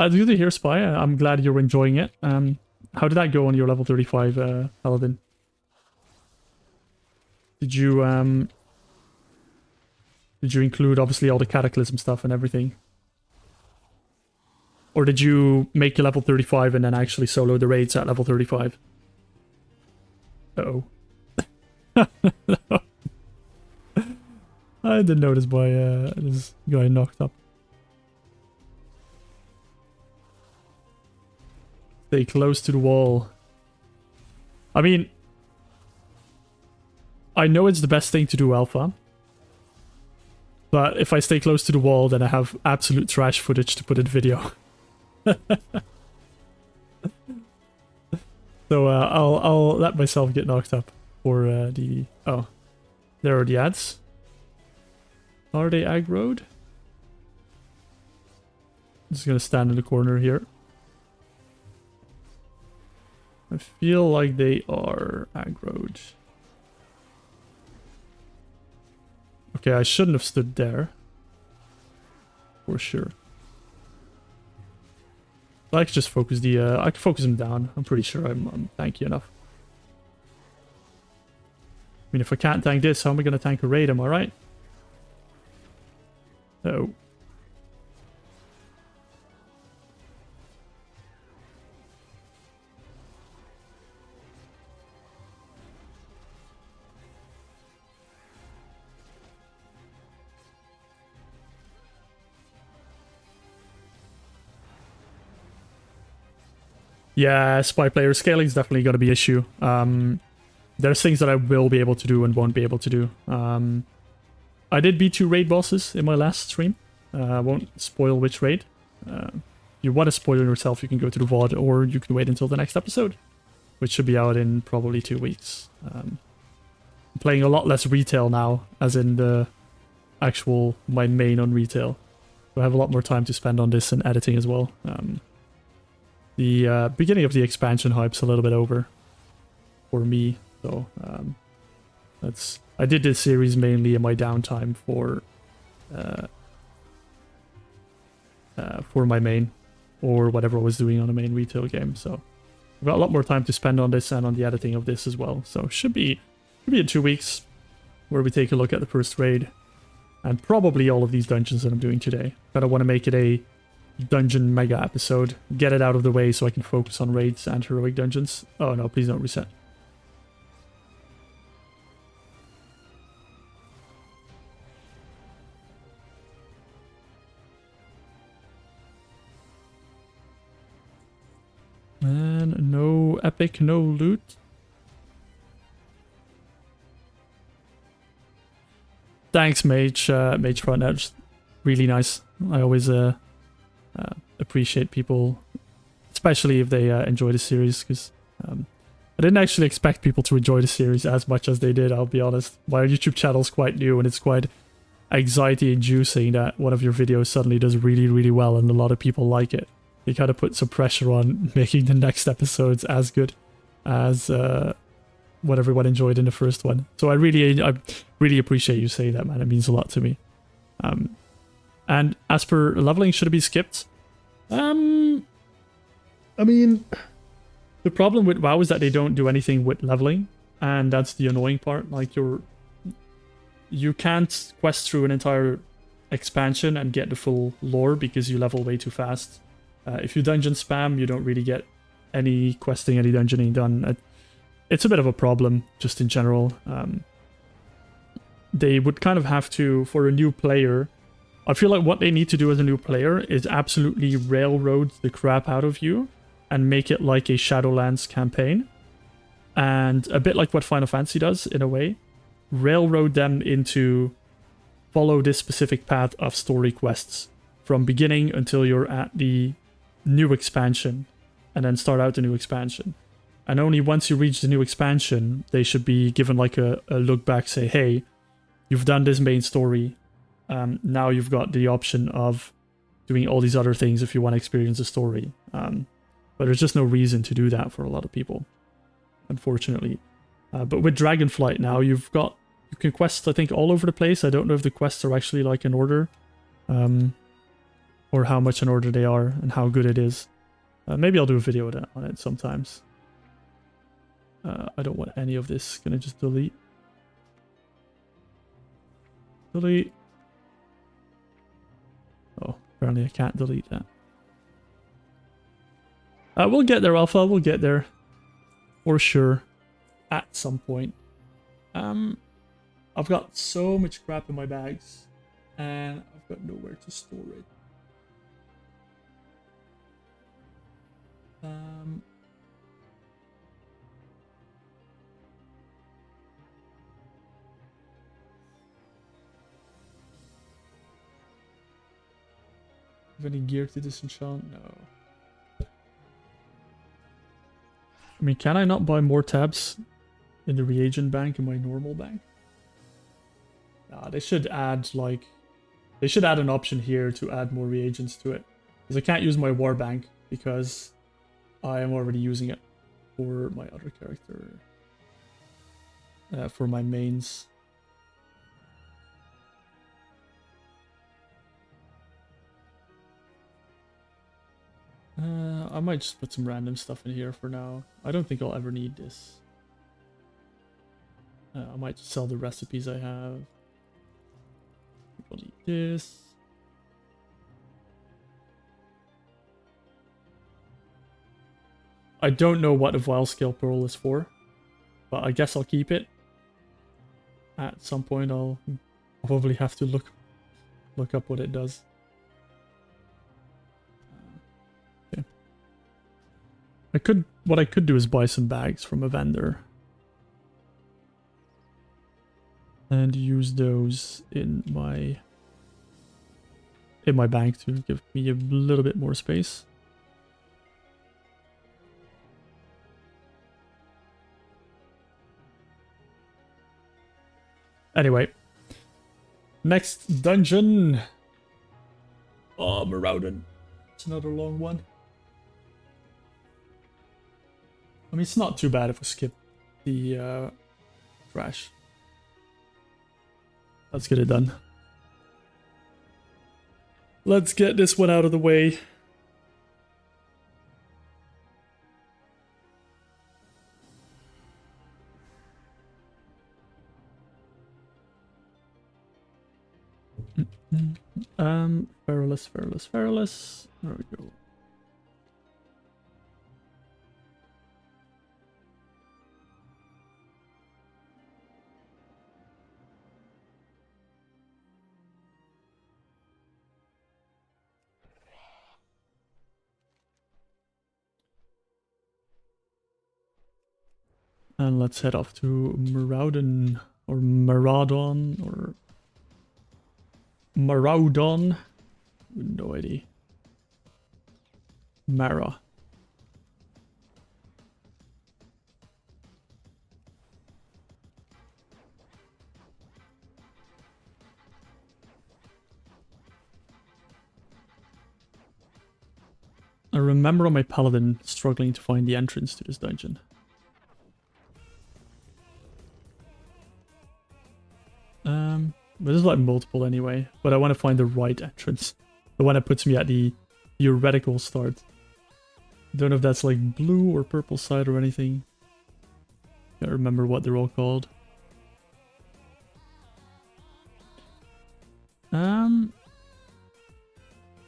It's good to hear, Spire. I'm glad you're enjoying it. How did that go on your level 35, Paladin? Did you include obviously all the Cataclysm stuff and everything? Or did you make a level 35 and then actually solo the raids at level 35? Uh-oh. No. I didn't notice why this guy knocked up. Stay close to the wall. I mean, I know it's the best thing to do, Alpha. But if I stay close to the wall, then I have absolute trash footage to put in video. So I'll let myself get knocked up for the... Oh, there are the ads. Are they aggroed? I'm just gonna stand in the corner here. I feel like they are aggroed. Okay, I shouldn't have stood there. For sure. I could just focus the I can focus him down. I'm pretty sure I'm tanky enough. I mean, if I can't tank this, how am I gonna tank a raid, am I right? Oh. Yeah, spy player scaling is definitely going to be an issue. There's things that I will be able to do and won't be able to do. I did beat 2 raid bosses in my last stream. I won't spoil which raid. If you want to spoil yourself, you can go to the VOD, or you can wait until the next episode, which should be out in probably 2 weeks. I'm playing a lot less retail now, as in the actual my main on retail. So I have a lot more time to spend on this and editing as well. The beginning of the expansion hype's a little bit over for me, so I did this series mainly in my downtime for my main, or whatever I was doing on a main retail game. So I've got a lot more time to spend on this and on the editing of this as well. So should be in 2 weeks where we take a look at the first raid and probably all of these dungeons that I'm doing today. But I want to make it a dungeon mega episode, get it out of the way so I can focus on raids and heroic dungeons. Oh no, please don't reset. And no epic, no loot. Thanks, Mage. Mage Front, that's really nice. I always appreciate people, especially if they enjoy the series, because I didn't actually expect people to enjoy the series as much as they did, I'll be honest. My YouTube channel is quite new, and it's quite anxiety-inducing that one of your videos suddenly does really, really well and a lot of people like it. You kind of put some pressure on making the next episodes as good as what everyone enjoyed in the first one. So I really appreciate you saying that, man. It means a lot to me. And as per leveling, should it be skipped? I mean, the problem with WoW is that they don't do anything with leveling. and that's the annoying part. Like you can't quest through an entire expansion and get the full lore because you level way too fast. If you dungeon spam, you don't really get any questing, any dungeoning done. It's a bit of a problem just in general. They would kind of have to, for a new player, I feel like what they need to do as a new player is absolutely railroad the crap out of you and make it like a Shadowlands campaign. And a bit like what Final Fantasy does, in a way. Railroad them into follow this specific path of story quests from beginning until you're at the new expansion, and then start out the new expansion. And only once you reach the new expansion, they should be given like a look back, say, hey, you've done this main story. Now you've got the option of doing all these other things if you want to experience the story. But there's just no reason to do that for a lot of people, unfortunately. But with Dragonflight now, you can quest, I think, all over the place. I don't know if the quests are actually like in order, or how much in order they are and how good it is. Maybe I'll do a video on it sometimes. I don't want any of this. Gonna just delete. Delete. Oh, apparently I can't delete that. We'll get there, Alpha. We'll get there. For sure. At some point. I've got so much crap in my bags. And I've got nowhere to store it. Have any gear to disenchant? No. I mean, can I not buy more tabs in the reagent bank in my normal bank? Nah, they should add like... They should add an option here to add more reagents to it. Because I can't use my war bank because I am already using it for my other character. For my mains. I might just put some random stuff in here for now. I don't think I'll ever need this. I might just sell the recipes I have. People need this. I don't know what a Vile Scale Pearl is for, but I guess I'll keep it. At some point I'll probably have to look up what it does. What I could do is buy some bags from a vendor and use those in my bank to give me a little bit more space. Anyway, next dungeon. Oh, Maraudon. It's another long one. I mean, it's not too bad if we skip the crash. Let's get it done. Let's get this one out of the way. Feralus. There we go. And let's head off to Maraudon, or Maraudon, or Maraudon. No idea. Mara. I remember on my paladin struggling to find the entrance to this dungeon. But there's like multiple anyway, but I want to find the right entrance. The one that puts me at the theoretical start. Don't know if that's like blue or purple side or anything. Can't remember what they're all called.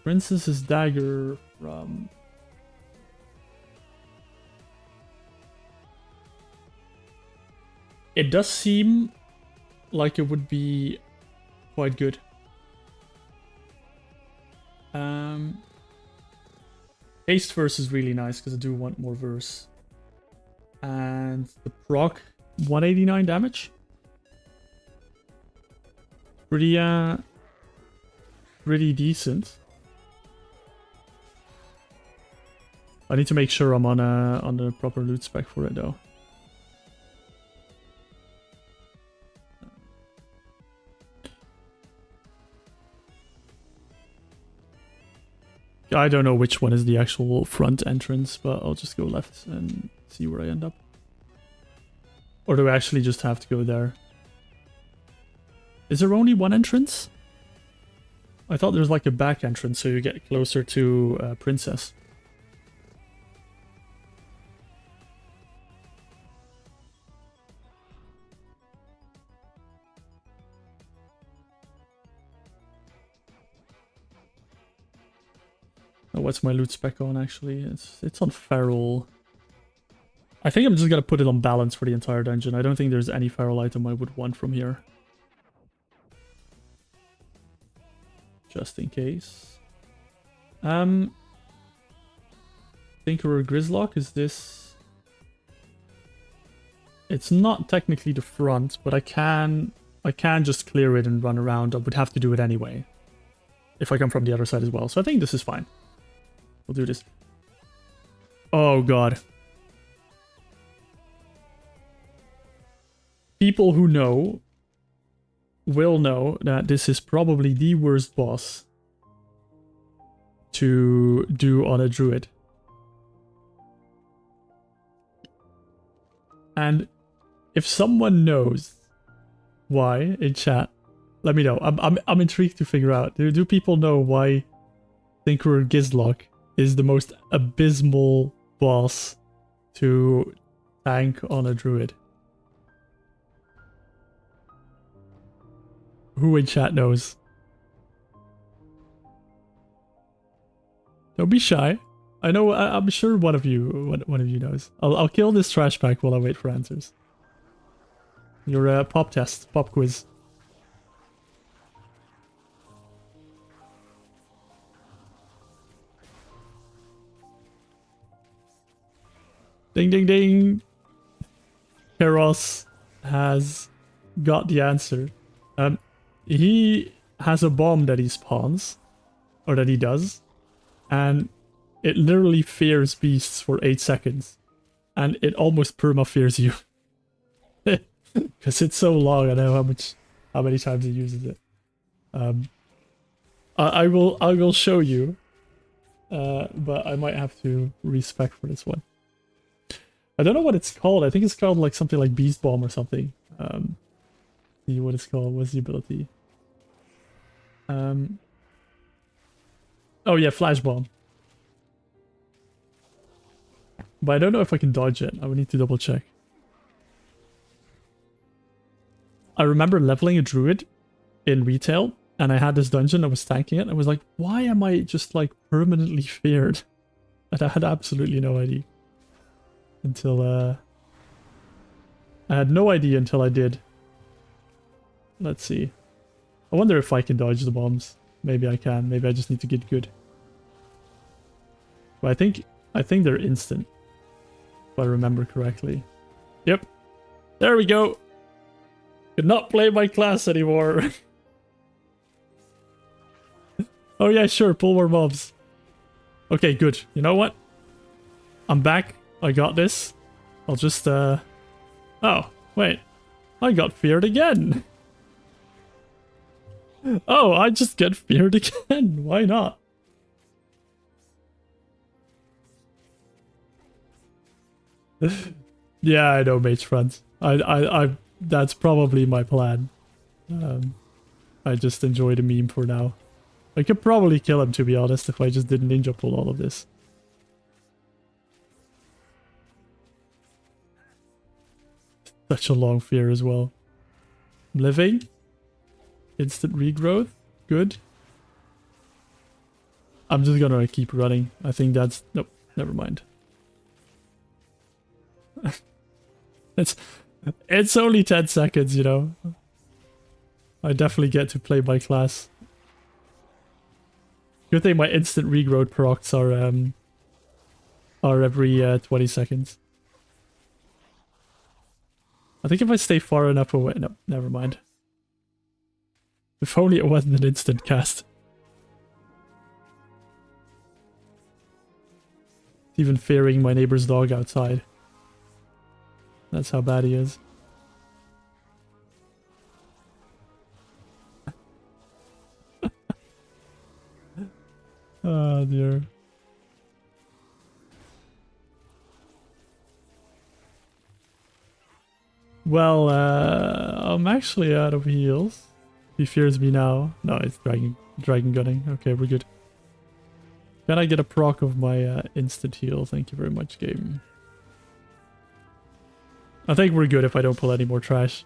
Princess's Dagger from... It does seem like it would be quite good. Haste verse is really nice because I do want more verse. And the proc 189 damage. Pretty decent. I need to make sure I'm on the proper loot spec for it though. I don't know which one is the actual front entrance, but I'll just go left and see where I end up. Or do I actually just have to go there? Is there only one entrance? I thought there was like a back entrance so you get closer to Princess. Oh, what's my loot spec on actually? It's on Feral. I think I'm just gonna put it on balance for the entire dungeon. I don't think there's any Feral item I would want from here. Just in case. Tinkerer Grislock, is this... It's not technically the front, but I can just clear it and run around. I would have to do it anyway. If I come from the other side as well. So I think this is fine. We'll do this. Oh god. People who know will know that this is probably the worst boss to do on a druid. And if someone knows why in chat, let me know. I'm intrigued to figure out. Do people know why Tinkerer Grislock is the most abysmal boss to tank on a druid? Who in chat knows? Don't be shy. I know. I'm sure one of you knows. I'll kill this trash pack while I wait for answers. Your pop test, pop quiz. Ding ding ding. Keros has got the answer. He has a bomb that he spawns, or that he does, and it literally fears beasts for 8 seconds, and it almost perma-fears you. Because it's so long, I know how many times he uses it. I will show you, but I might have to respec for this one. I don't know what it's called. I think it's called like something like Beast Bomb or something. See what it's called. What's the ability? Oh yeah, Flash Bomb. But I don't know if I can dodge it. I would need to double check. I remember leveling a druid in retail, and I had this dungeon, I was tanking it, and I was like, why am I just like permanently feared? And I had absolutely no idea. Until I had no idea until I did. Let's see. I wonder if I can dodge the bombs. Maybe I can. Maybe I just need to get good. But I think they're instant. If I remember correctly. Yep. There we go. Could not play my class anymore. Oh yeah, sure. Pull more mobs. Okay, good. You know what? I'm back. I got this. I'll just oh, wait. I got feared again. Oh, I just get feared again. Why not? Yeah, I know, mage friends. I that's probably my plan. I just enjoy the meme for now. I could probably kill him, to be honest, if I just did ninja pull all of this. Such a long fear as well. Living. Instant regrowth. Good. I'm just gonna keep running. I think that's... Nope, never mind. It's only 10 seconds, you know. I definitely get to play my class. Good thing my instant regrowth procs are every 20 seconds. I think if I stay far enough away... No, never mind. If only it wasn't an instant cast. Even fearing my neighbor's dog outside. That's how bad he is. Oh dear. Well, I'm actually out of heals. He fears me now. No, it's dragon gunning. Okay, we're good. Can I get a proc of my instant heal? Thank you very much, game. I think we're good if I don't pull any more trash.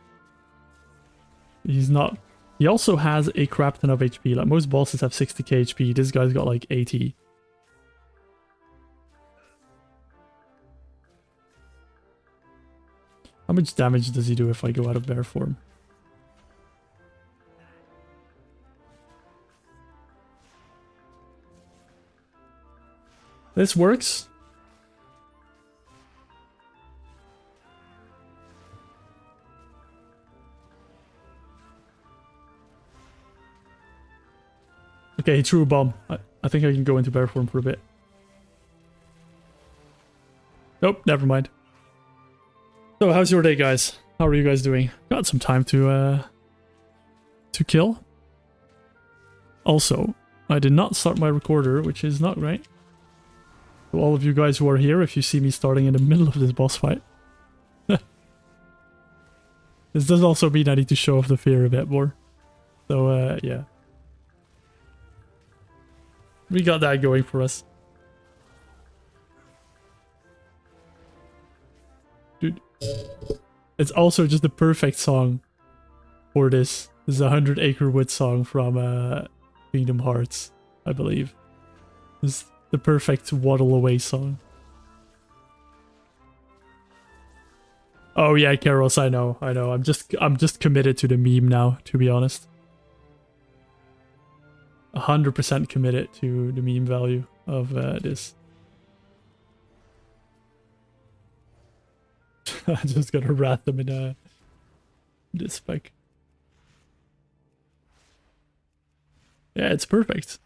He's not... He also has a crap ton of HP. Like, most bosses have 60k HP. This guy's got like 80. How much damage does he do if I go out of bear form? This works. Okay, he threw a bomb. I think I can go into bear form for a bit. Nope, never mind. So, how's your day, guys? How are you guys doing? Got some time to kill. Also, I did not start my recorder, which is not great. To all of you guys who are here, if you see me starting in the middle of this boss fight. This does also mean I need to show off the fear a bit more. So, yeah. We got that going for us. Dude. It's also just the perfect song for this. This is a 100 Acre Wood song from Kingdom Hearts, I believe. This is the perfect waddle away song. Oh yeah, Karos, I know. I'm just committed to the meme now, to be honest. 100% committed to the meme value of this. I'm just gonna rat them in this spec. Yeah, it's perfect.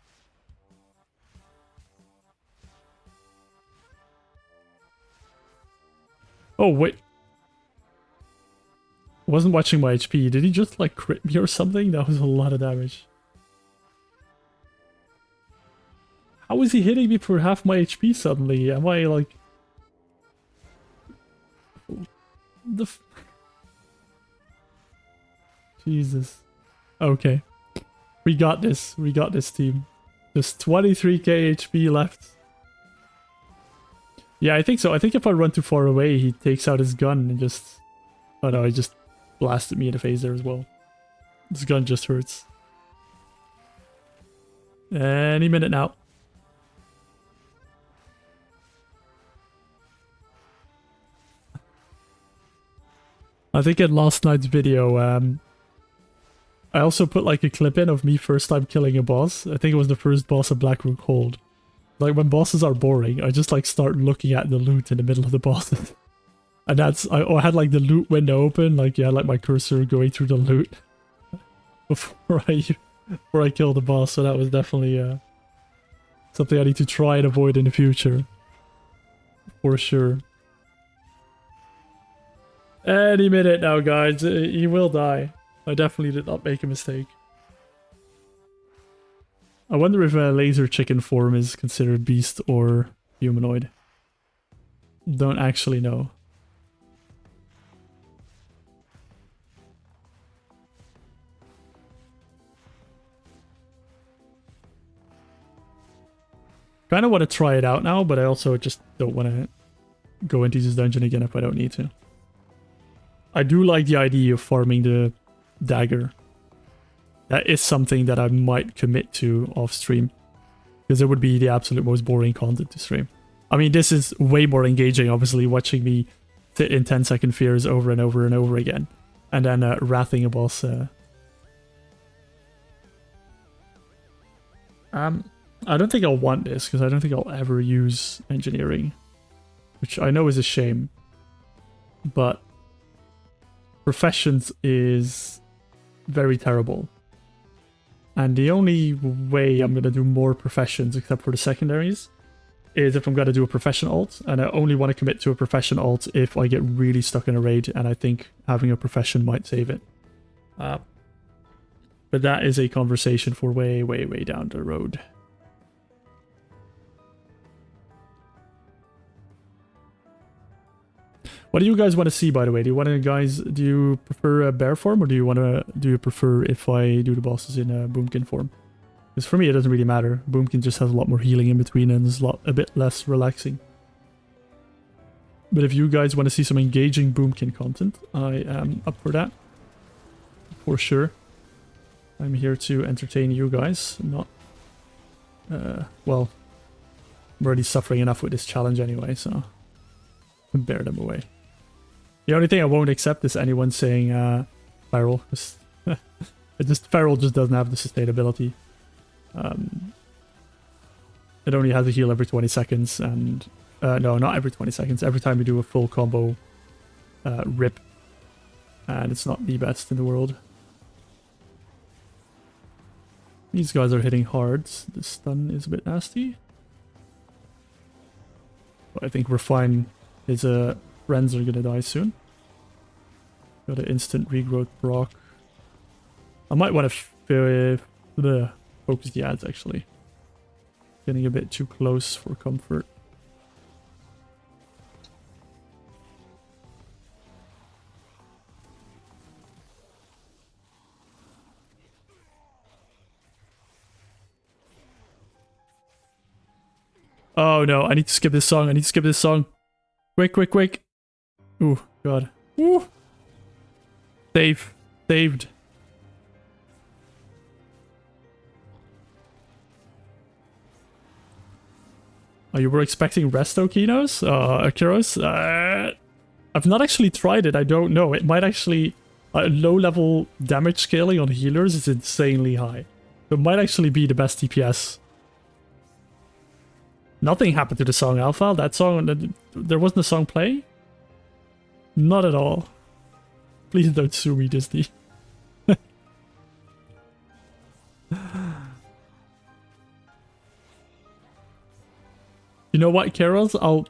Oh wait. Wasn't watching my HP. Did he just like crit me or something? That was a lot of damage. How is he hitting me for half my HP suddenly? Am I like... Jesus. Okay. We got this. We got this, team. There's 23k HP left. Yeah, I think so. I think if I run too far away, he takes out his gun and just... Oh no, he just blasted me in the face there as well. This gun just hurts. Any minute now. I think in last night's video, I also put like a clip in of me first time killing a boss. I think it was the first boss of Blackrock Hold. Like when bosses are boring, I just like start looking at the loot in the middle of the bosses. And that's, I had like the loot window open, like yeah, like my cursor going through the loot before I kill the boss. So that was definitely something I need to try and avoid in the future. For sure. Any minute now, guys. He will die. I definitely did not make a mistake. I wonder if a laser chicken form is considered beast or humanoid. Don't actually know. Kind of want to try it out now, but I also just don't want to go into this dungeon again if I don't need to. I do like the idea of farming the dagger. That is something that I might commit to off stream, because it would be the absolute most boring content to stream. I mean, this is way more engaging, obviously, watching me sit in 10-second fears over and over and over again, and then wrathing a boss. I don't think I'll want this, because I don't think I'll ever use engineering, which I know is a shame. But professions is very terrible. And the only way I'm going to do more professions, except for the secondaries, is if I'm going to do a profession alt. And I only want to commit to a profession alt if I get really stuck in a raid, and I think having a profession might save it. But that is a conversation for way, way, way down the road. What do you guys want to see, by the way? Do you prefer a bear form, or do you prefer if I do the bosses in a boomkin form? Because for me, it doesn't really matter. Boomkin just has a lot more healing in between and is a bit less relaxing. But if you guys want to see some engaging boomkin content, I am up for that. For sure. I'm here to entertain you guys, not... well, I'm already suffering enough with this challenge anyway, so... bear them away. The only thing I won't accept is anyone saying Feral. Feral just doesn't have the sustainability. It only has a heal every 20 seconds, and no, not every 20 seconds. Every time you do a full combo rip, and it's not the best in the world. These guys are hitting hard. The stun is a bit nasty, but I think we're fine. His friends are gonna die soon. Got an instant regrowth proc. I might want to focus the ads, actually. Getting a bit too close for comfort. Oh no, I need to skip this song. Quick, quick, quick. Ooh, God. Ooh. Saved. Oh, you were expecting resto Kinos? Kiros? I've not actually tried it, I don't know. It might actually... low-level damage scaling on healers is insanely high. So it might actually be the best DPS. Nothing happened to the song Alpha. That song... There wasn't a song play? Not at all. Please don't sue me, Disney. You know what, Carols? I'll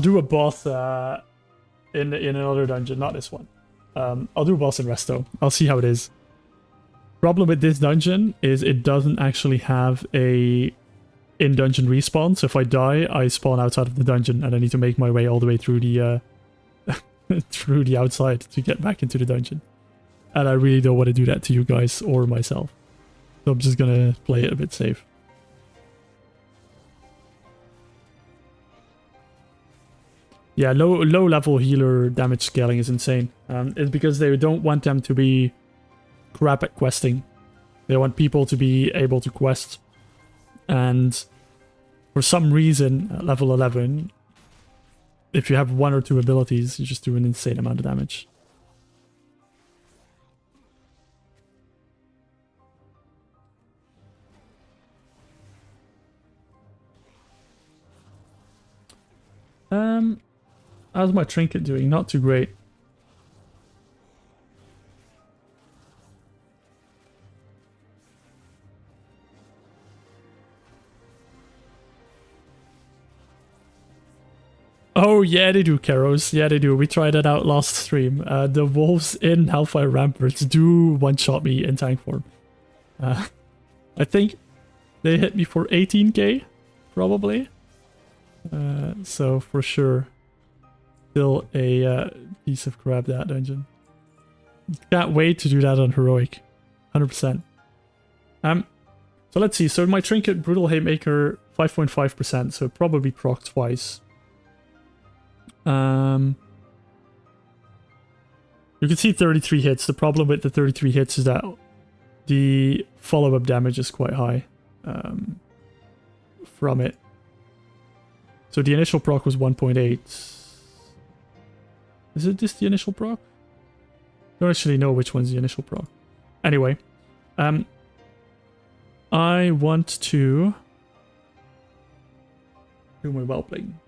do a boss in another dungeon, not this one. I'll do a boss in Resto. I'll see how it is. Problem with this dungeon is it doesn't actually have a in-dungeon respawn, so if I die, I spawn outside of the dungeon, and I need to make my way all the way through the through the outside to get back into the dungeon. And I really don't want to do that to you guys or myself. So I'm just gonna play it a bit safe. Yeah, low level healer damage scaling is insane. It's because they don't want them to be crap at questing. They want people to be able to quest. And for some reason, at level 11, if you have one or two abilities, you just do an insane amount of damage. How's my trinket doing? Not too great. Oh yeah, they do, Karos. Yeah, they do. We tried that out last stream. The wolves in Hellfire Ramparts do one-shot me in tank form. I think they hit me for 18k, probably. So for sure, still a piece of crap, that dungeon. Can't wait to do that on Heroic, 100%. So let's see. So my trinket, Brutal Haymaker, 5.5%. So probably proc twice. You can see 33 hits. The problem with the 33 hits is that the follow-up damage is quite high from it. So the initial proc was 1.8. Is it just the initial proc? I don't actually know which one's the initial proc. Anyway, I want to do my whelpling.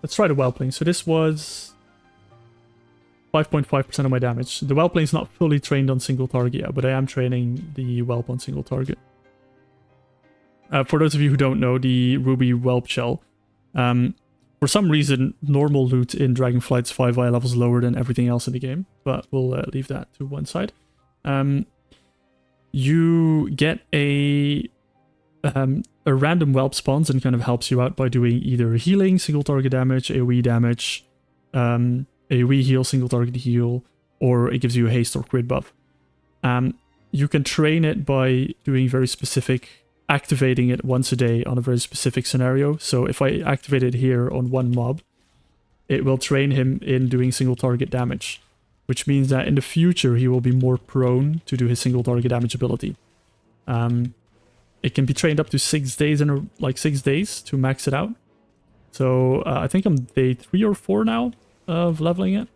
Let's try the whelpling. So this was 5.5% of my damage. The whelpling is not fully trained on single target yet, but I am training the whelp on single target. For those of you who don't know, the ruby whelp shell, for some reason, normal loot in Dragonflight is 5 eye levels lower than everything else in the game, but we'll leave that to one side. You get a random whelp spawns and kind of helps you out by doing either healing, single target damage, AoE damage, AoE heal, single target heal, or it gives you a haste or crit buff. You can train it by doing very specific, activating it once a day on a very specific scenario. So if I activate it here on one mob, it will train him in doing single target damage, which means that in the future he will be more prone to do his single target damage ability. It can be trained up to 6 days in 6 days to max it out. So I think I'm day 3 or 4 now of leveling it.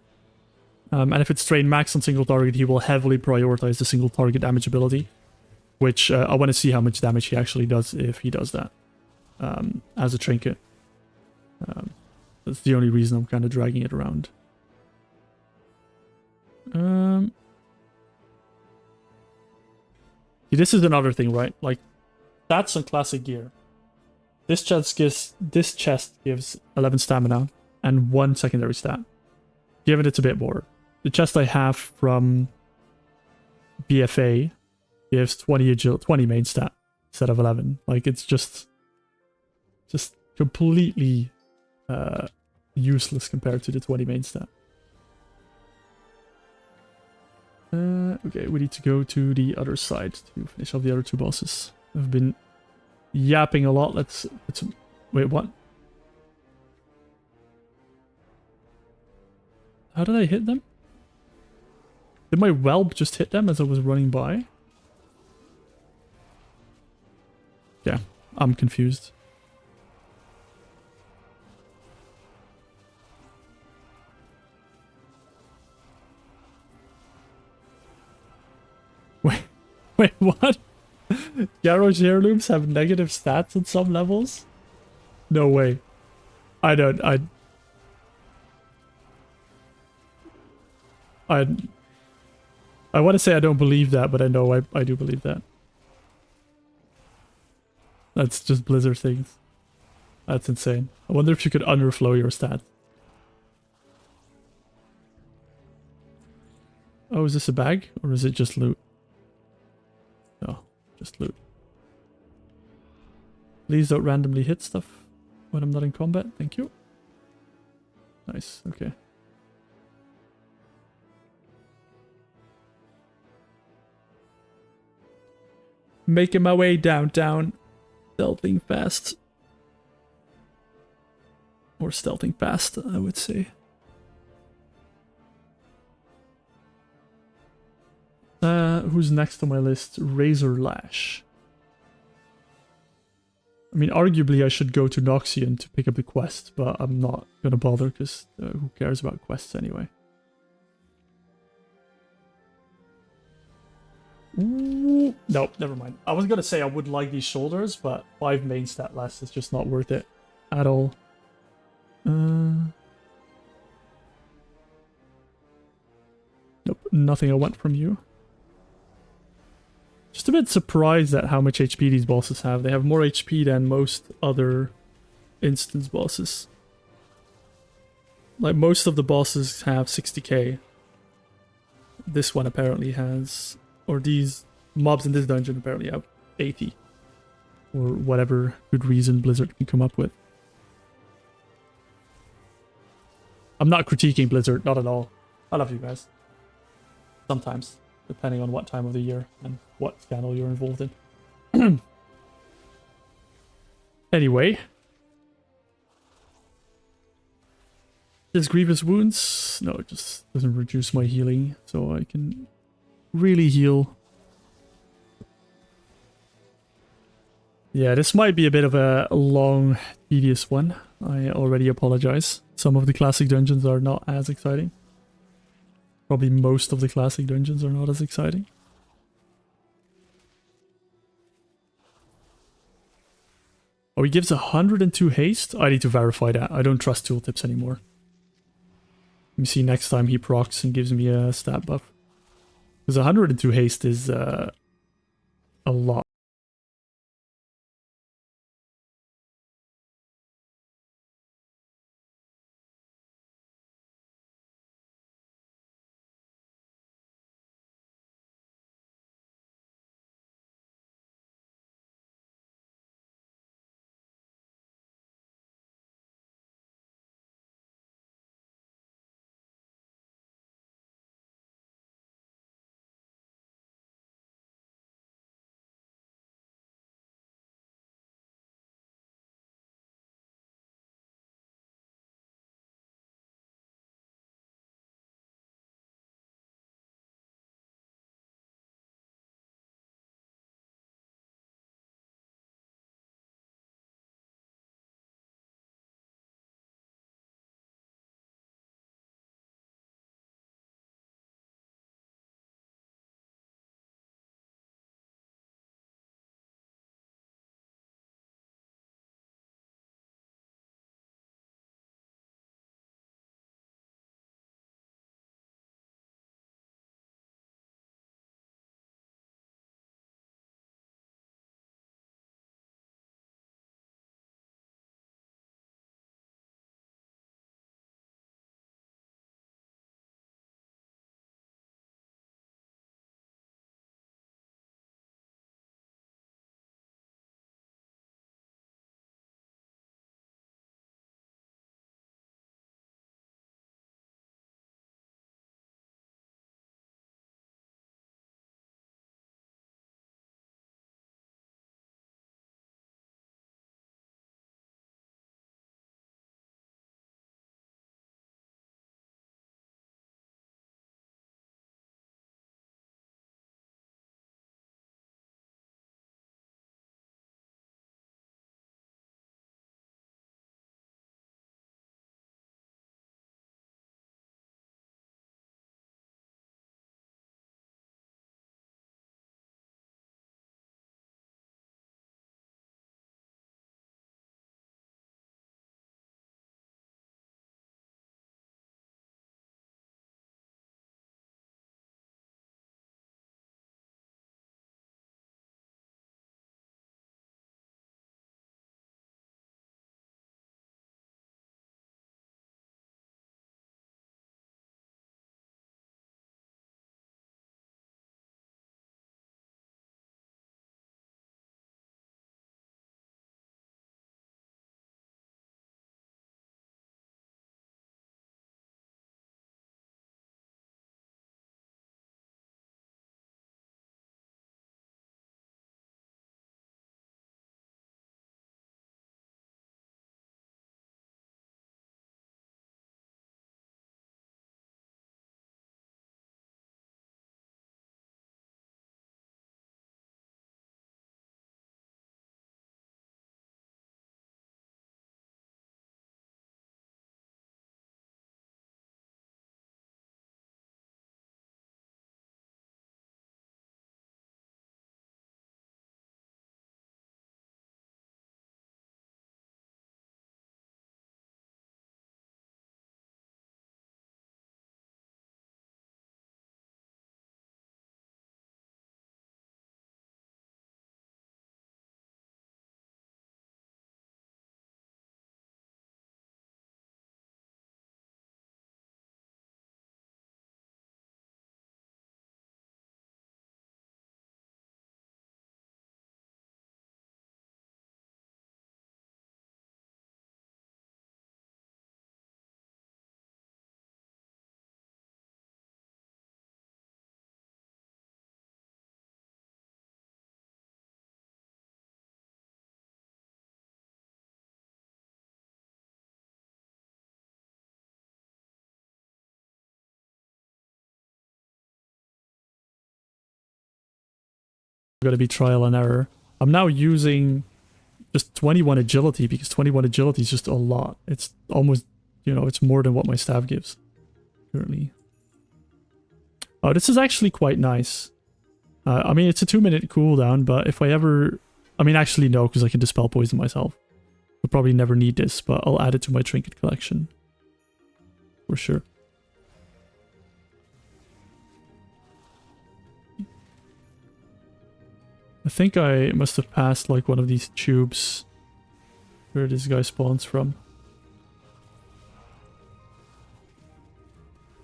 And if it's trained max on single target, he will heavily prioritize the single target damage ability, which I want to see how much damage he actually does if he does that as a trinket. That's the only reason I'm kind of dragging it around. See, this is another thing, right? Like, stats on classic gear. This chest gives 11 stamina and 1 secondary stat. Given it's a bit more. The chest I have from BFA gives 20 main stat instead of 11. Like, it's just completely useless compared to the 20 main stat. Okay, we need to go to the other side to finish off the other 2 bosses. I've been yapping a lot. Let's wait, what? How did I hit them? Did my whelp just hit them as I was running by? Yeah, I'm confused. Wait, what? Garrosh heirlooms have negative stats on some levels? No way. I want to say I don't believe that, but I know I do believe that. That's just Blizzard things. That's insane. I wonder if you could underflow your stats. Oh, is this a bag? Or is it just loot? No, just loot. Please don't randomly hit stuff when I'm not in combat. Thank you. Nice, okay. Making my way downtown. Stealthing fast. Or stealthing past, I would say. Who's next on my list? Razor Lash. I mean, arguably I should go to Noxian to pick up the quest, but I'm not gonna bother because who cares about quests anyway? Ooh, nope, never mind. I was gonna say I would like these shoulders, but 5 main stat less is just not worth it at all. Nope, nothing I want from you. Just a bit surprised at how much HP these bosses have. They have more HP than most other instance bosses. Like, most of the bosses have 60k. This one apparently has... Or these mobs in this dungeon apparently have 80. Or whatever good reason Blizzard can come up with. I'm not critiquing Blizzard, not at all. I love you guys. Sometimes. Depending on what time of the year and what scandal you're involved in. Anyway. Does Grievous Wounds? No, it just doesn't reduce my healing, so I can really heal. Yeah, this might be a bit of a long, tedious one. I already apologize. Some of the classic dungeons are not as exciting. Probably most of the classic dungeons are not as exciting. Oh, he gives 102 haste? I need to verify that. I don't trust tooltips anymore. Let me see next time he procs and gives me a stat buff. Because 102 haste is a lot. Gotta be trial and error. I'm now using just 21 agility because 21 agility is just a lot. It's almost, you know, it's more than what my staff gives currently. Oh, this is actually quite nice. I mean, it's a 2-minute cooldown, but if I ever... I mean, actually no, because I can dispel poison myself. I'll probably never need this, but I'll add it to my trinket collection. For sure. I think I must have passed like one of these tubes where this guy spawns from.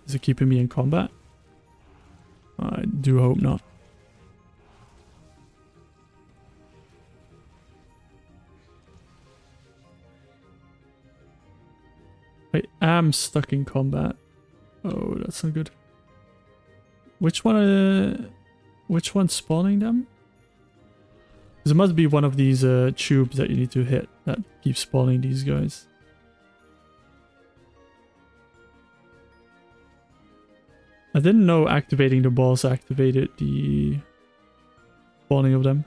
Is it keeping me in combat? I do hope not. I am stuck in combat. Oh, that's not good. Which one's spawning them? Because it must be one of these tubes that you need to hit that keeps spawning these guys. I didn't know activating the boss activated the spawning of them.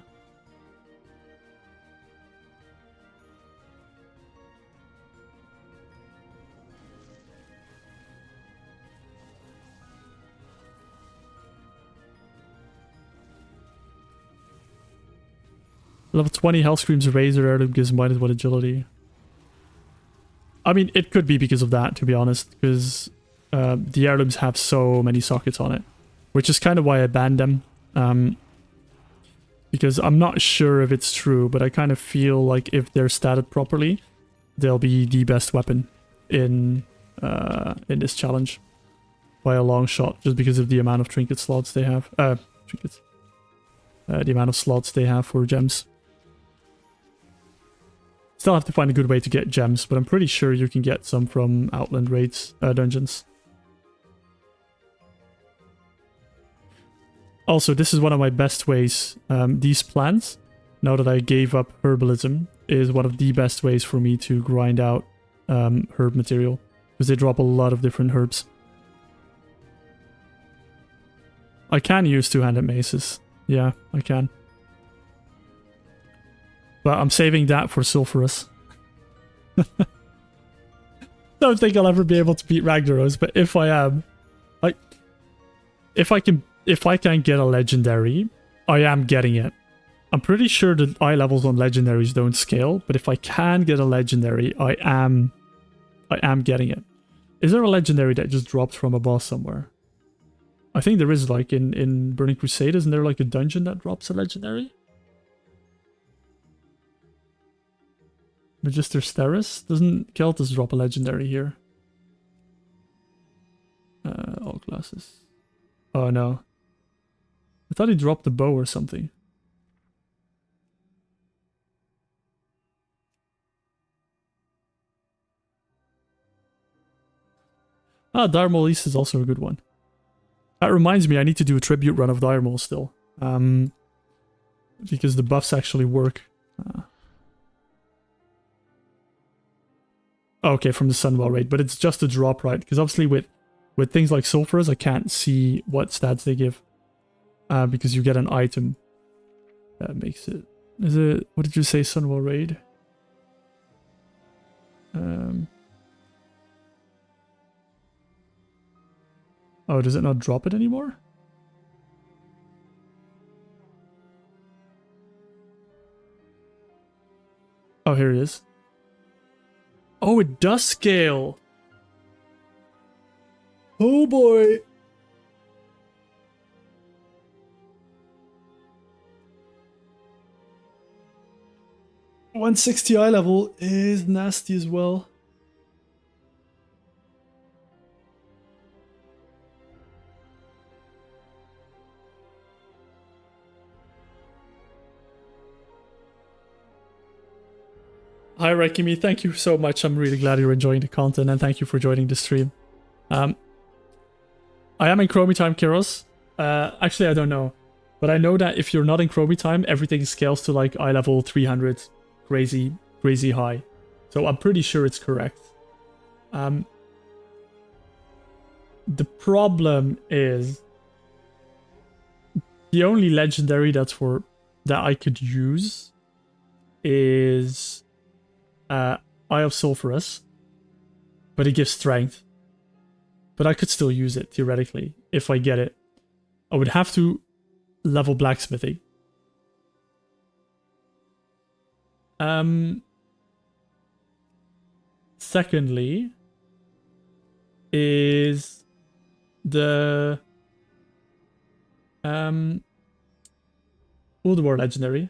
Level 20 health screams Razor heirloom gives -1 agility. I mean, it could be because of that, to be honest, because the heirlooms have so many sockets on it, which is kind of why I banned them. Because I'm not sure if it's true, but I kind of feel like if they're statted properly, they'll be the best weapon in this challenge by a long shot, just because of the amount of trinket slots they have. Trinkets. The amount of slots they have for gems. Still have to find a good way to get gems, but I'm pretty sure you can get some from Outland raids, dungeons. Also, this is one of my best ways. These plants, now that I gave up herbalism, is one of the best ways for me to grind out herb material. Because they drop a lot of different herbs. I can use two-handed maces. Yeah, I can. But I'm saving that for Sulfurous. Don't think I'll ever be able to beat Ragnaros, but if I am, like, if I can get a legendary, I am getting it. I'm pretty sure the eye levels on legendaries don't scale, but if I can get a legendary, I am getting it. Is there a legendary that just drops from a boss somewhere? I think there is, like in Burning Crusade, isn't there like a dungeon that drops a legendary? Magister Steris? Doesn't Keltis drop a legendary here? All classes. Oh no. I thought he dropped the bow or something. Ah, Dire Maul East is also a good one. That reminds me, I need to do a tribute run of Dire Maul still. Because the buffs actually work. Okay, from the Sunwell raid, but it's just a drop, right? Because obviously with things like Sulfurs, I can't see what stats they give. Because you get an item. That makes it... Is it... What did you say, Sunwell raid? Oh, does it not drop it anymore? Oh, here it is. Oh, it does scale. Oh boy. $160 eye level is nasty as well. Hi Rekimi, thank you so much. I'm really glad you're enjoying the content and thank you for joining the stream. I am in Chromie time, Kiros. Actually, I don't know. But I know that if you're not in Chromie time, everything scales to like eye level 300. Crazy high. So I'm pretty sure it's correct. The problem is the only legendary that's for that I could use is Eye of Sulphurus, but it gives strength. But I could still use it, theoretically, if I get it. I would have to level blacksmithing. Secondly, is the Uldaman legendary,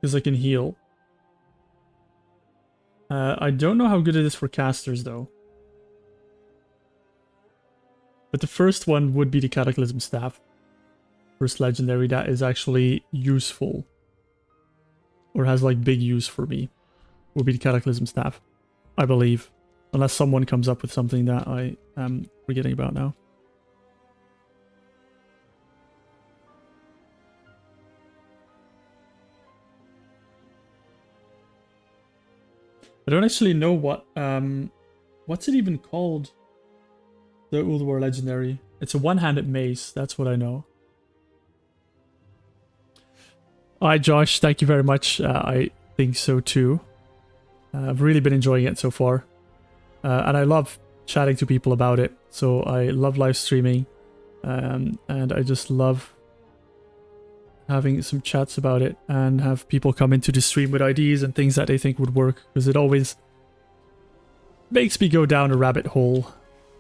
because I can heal. I don't know how good it is for casters though. But the first one would be the Cataclysm Staff. First legendary that is actually useful. Or has like big use for me. Would be the Cataclysm Staff. I believe. Unless someone comes up with something that I am forgetting about now. I don't actually know what what's it even called? The Uldaman legendary. It's a one-handed mace, that's what I know. Alright, Josh, thank you very much. I think so too. I've really been enjoying it so far. And I love chatting to people about it. So I love live streaming. And I just love having some chats about it and have people come into the stream with ideas and things that they think would work, because it always makes me go down a rabbit hole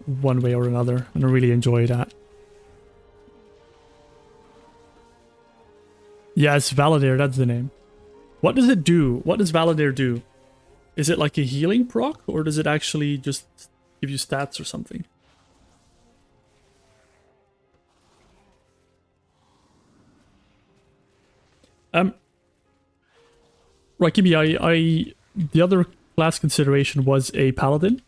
one way or another, and I really enjoy that. Yes, Valadair, that's the name. What does it do? What does Valadair do? Is it like a healing proc, or does it actually just give you stats or something? Right, Kimmy, the other class consideration was a paladin.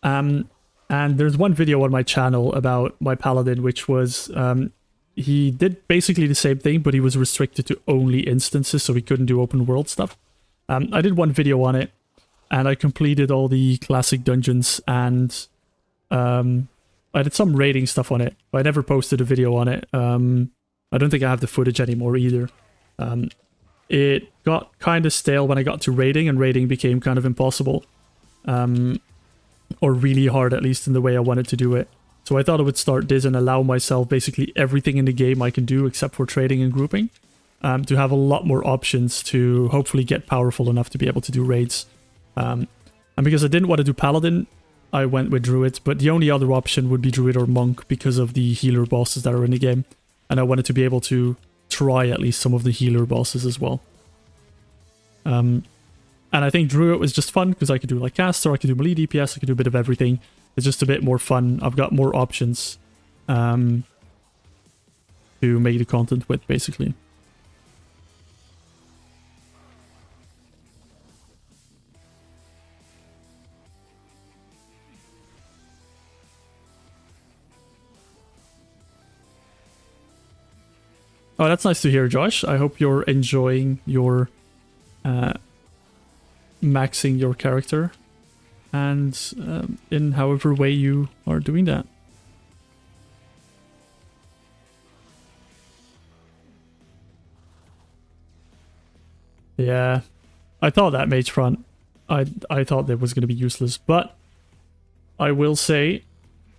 And there's one video on my channel about my paladin, which was, he did basically the same thing, but he was restricted to only instances, so he couldn't do open world stuff. I did one video on it, and I completed all the classic dungeons, and I did some raiding stuff on it, but I never posted a video on it. I don't think I have the footage anymore either. It got kind of stale when I got to raiding, and raiding became kind of impossible. Or really hard, at least in the way I wanted to do it. So I thought I would start this and allow myself basically everything in the game I can do except for trading and grouping. To have a lot more options to hopefully get powerful enough to be able to do raids. And because I didn't want to do Paladin, I went with Druid. But the only other option would be Druid or Monk because of the healer bosses that are in the game. And I wanted to be able to try at least some of the healer bosses as well. And I think Druid was just fun because I could do like caster, I could do melee DPS, I could do a bit of everything. It's just a bit more fun. I've got more options to make the content with, basically. Oh, that's nice to hear, Josh. I hope you're enjoying your maxing your character and in however way you are doing that. Yeah, I thought that mage front, I thought that was going to be useless, but I will say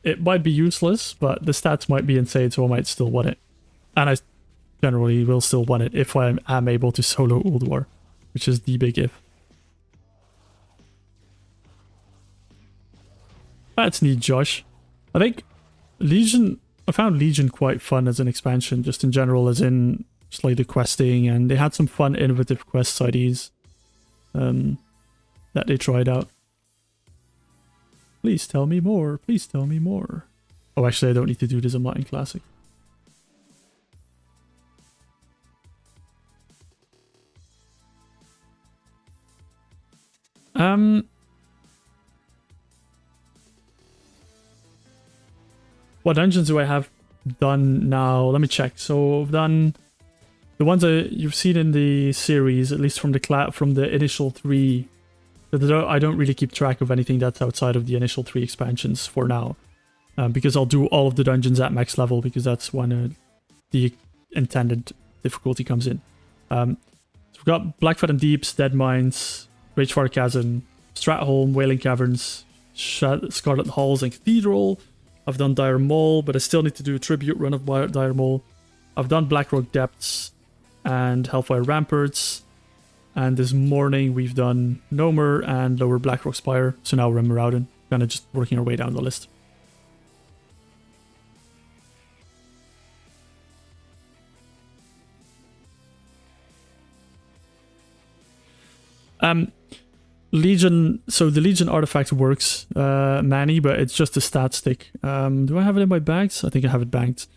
it might be useless, but the stats might be insane, so I might still want it. And I generally will still want it if I am able to solo Ulduar, which is the big if. That's neat, Josh. I think Legion, I found Legion quite fun as an expansion, just in general, as in just like the questing, and they had some fun, innovative quest ideas that they tried out. Please tell me more. Please tell me more. Oh, actually, I don't need to do this. I'm not in Classic. What dungeons do I have done now? Let me check. So I've done the ones that you've seen in the series, at least from the initial 3. I don't really keep track of anything that's outside of the initial 3 expansions for now, because I'll do all of the dungeons at max level, because that's when the intended difficulty comes in. So we've got Blackfoot Deeps, Dead Mines, Ragefire Chasm, Stratholme, Wailing Caverns, Scarlet Halls, and Cathedral. I've done Dire Maul, but I still need to do a tribute run of Dire Maul. I've done Blackrock Depths and Hellfire Ramparts. And this morning we've done Gnomer and Lower Blackrock Spire. So now we're in Maraudon, kind of just working our way down the list. Legion, so the Legion artifact works, Manny, but it's just a stat stick. Do I have it in my bags? I think I have it banked.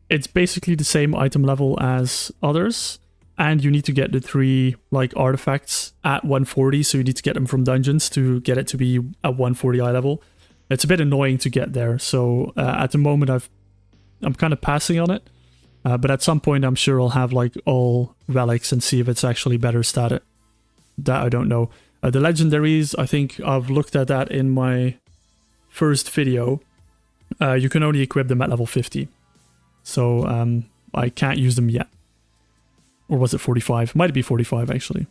It's basically the same item level as others, and you need to get the 3 like artifacts at 140, so you need to get them from dungeons to get it to be at 140 eye level. It's a bit annoying to get there, so at the moment I'm kind of passing on it, but at some point I'm sure I'll have like all relics and see if it's actually better statted. That I don't know. The legendaries, I think I've looked at that in my first video. You can only equip them at level 50. So I can't use them yet. Or was it 45? Might be 45 actually.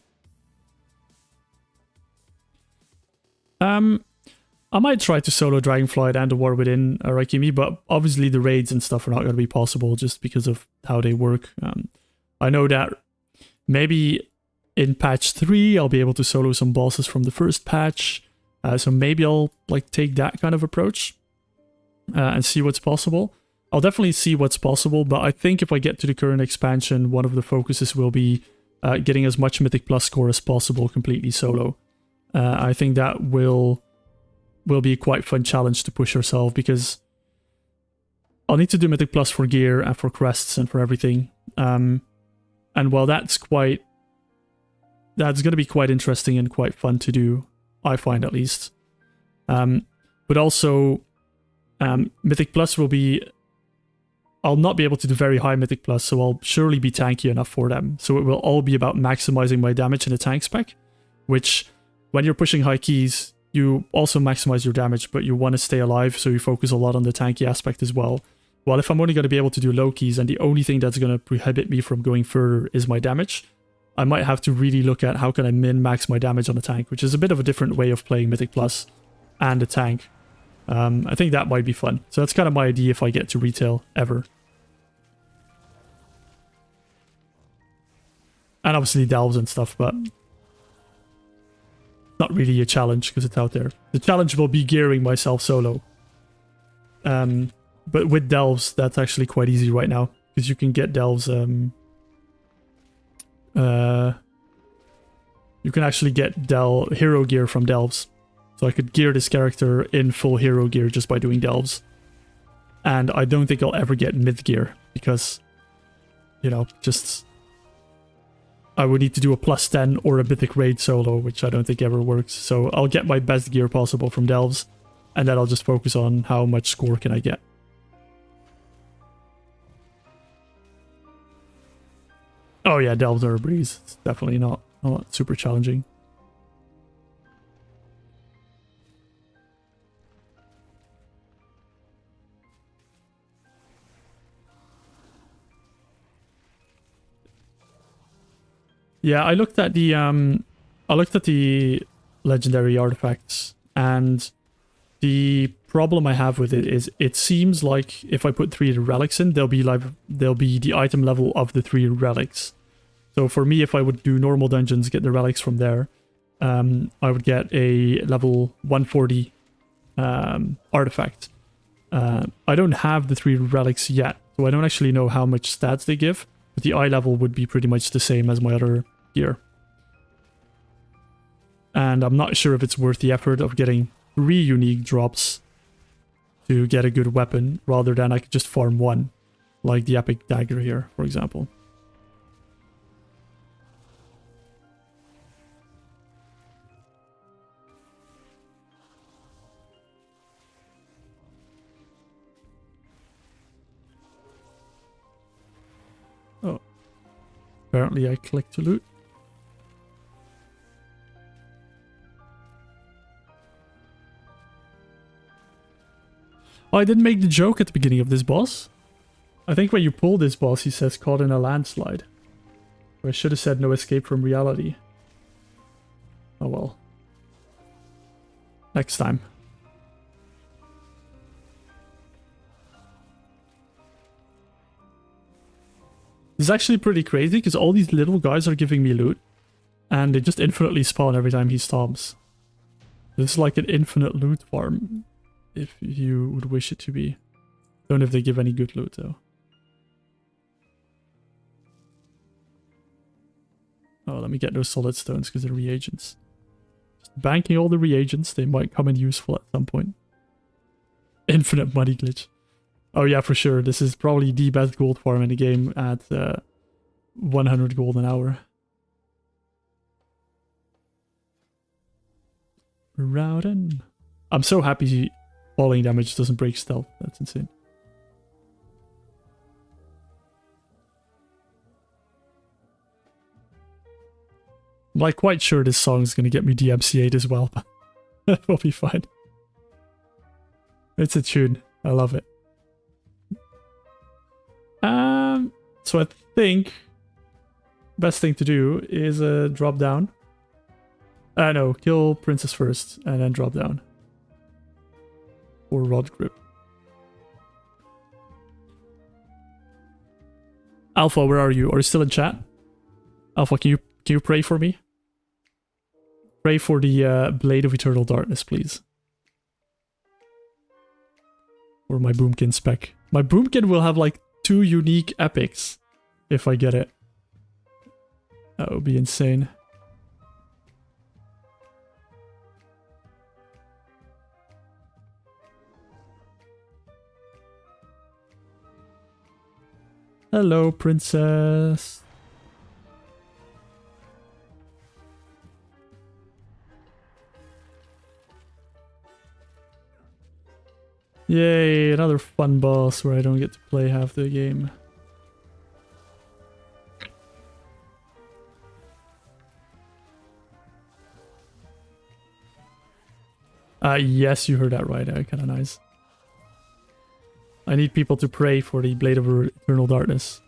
I might try to solo Dragonflight and the War Within Raikimi, but obviously the raids and stuff are not going to be possible just because of how they work. I know that maybe in patch 3, I'll be able to solo some bosses from the first patch. So maybe I'll like take that kind of approach and see what's possible. I'll definitely see what's possible, but I think if I get to the current expansion, one of the focuses will be getting as much Mythic Plus score as possible completely solo. I think that will be a quite fun challenge to push yourself, because I'll need to do Mythic Plus for gear and for quests and for everything. And while that's going to be quite interesting and quite fun to do, I find at least. But also, Mythic Plus will be... I'll not be able to do very high Mythic Plus, so I'll surely be tanky enough for them. So it will all be about maximizing my damage in a tank spec, which, when you're pushing high keys, you also maximize your damage, but you want to stay alive, so you focus a lot on the tanky aspect as well. Well, if I'm only going to be able to do low keys, and the only thing that's going to prohibit me from going further is my damage, I might have to really look at how can I min-max my damage on a tank, which is a bit of a different way of playing Mythic Plus and a tank. I think that might be fun. So that's kind of my idea if I get to retail ever. And obviously delves and stuff, but not really a challenge because it's out there. The challenge will be gearing myself solo. But with delves, that's actually quite easy right now, because you can get delves. You can actually get hero gear from delves. So I could gear this character in full hero gear just by doing delves. And I don't think I'll ever get mid gear, because, you know, just... I would need to do a plus 10 or a Mythic Raid solo, which I don't think ever works. So I'll get my best gear possible from delves, and then I'll just focus on how much score can I get. Oh yeah, delves are a breeze. It's definitely not super challenging. Yeah, I looked at the legendary artifacts, and the problem I have with it is it seems like if I put 3 relics in, they'll be the item level of the 3 relics. So for me, if I would do normal dungeons, get the relics from there, I would get a level 140 artifact. I don't have the 3 relics yet, so I don't actually know how much stats they give, but the eye level would be pretty much the same as my other gear. And I'm not sure if it's worth the effort of getting 3 unique drops to get a good weapon, rather than I could just farm 1, like the epic dagger here, for example. Oh. Apparently I clicked to loot. Oh, I didn't make the joke at the beginning of this boss. I think when you pull this boss, he says caught in a landslide. I should have said no escape from reality. Oh well. Next time. This is actually pretty crazy because all these little guys are giving me loot. And they just infinitely spawn every time he stomps. This is like an infinite loot farm. If you would wish it to be. Don't know if they give any good loot though. Oh, let me get those solid stones because they're reagents. Just banking all the reagents, they might come in useful at some point. Infinite money glitch. Oh yeah, for sure. This is probably the best gold farm in the game at 100 gold an hour. Maraudon. I'm so happy falling damage doesn't break stealth. That's insane. I'm like quite sure this song is going to get me DMCA'd as well, but we'll be fine. It's a tune. I love it. So I think best thing to do is drop down. No, kill Princess first and then drop down. Or Rod Grip. Alpha, where are you? Are you still in chat? Alpha, can you pray for me? Pray for the Blade of Eternal Darkness, please. Or my Boomkin spec. My Boomkin will have like 2 unique epics if I get it. That would be insane. Hello, princess. Yay, another fun boss where I don't get to play half the game. Yes, you heard that right. Kind of nice. I need people to pray for the Blade of Eternal Darkness.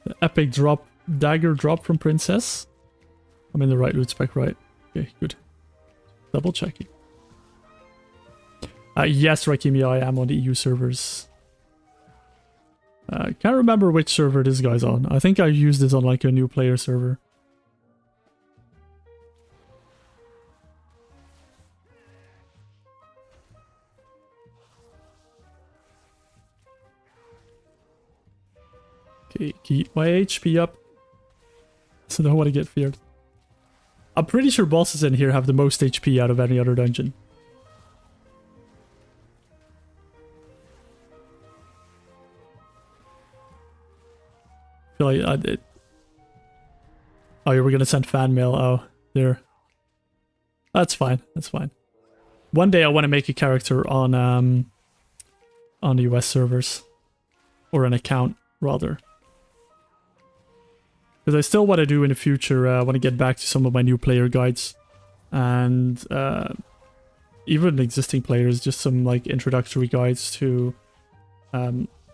The epic drop, dagger drop from Princess. I'm in the right loot spec, right? Okay, good. Double checking. Yes, Raikimi, I am on the EU servers. Can't remember which server this guy's on. I think I used this on like a new player server. Okay, keep my HP up. So I don't want to get feared. I'm pretty sure bosses in here have the most HP out of any other dungeon. I feel like I did. Oh, you were gonna send fan mail. Oh, there. That's fine. That's fine. One day I want to make a character on the US servers, or an account rather. Because I still want to do in the future. I want to get back to some of my new player guides, and even existing players, just some like introductory guides to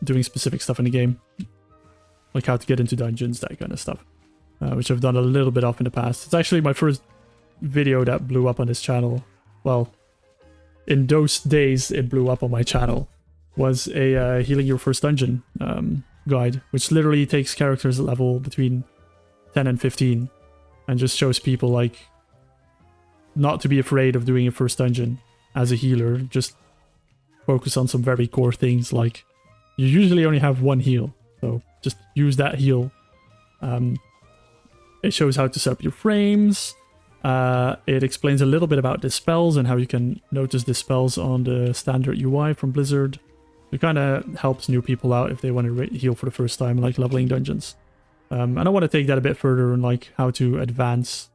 doing specific stuff in the game. Like how to get into dungeons, that kind of stuff. Which I've done a little bit of in the past. It's actually my first video that blew up on this channel. Well, in those days it blew up on my channel. Was a healing your first dungeon guide. Which literally takes characters at level between 10 and 15. And just shows people like not to be afraid of doing a first dungeon as a healer. Just focus on some very core things like you usually only have one heal. So just use that heal. It shows how to set up your frames. It explains a little bit about dispels and how you can notice dispels on the standard UI from Blizzard. It kind of helps new people out if they want to heal for the first time, like leveling dungeons. And I want to take that a bit further on like how to advance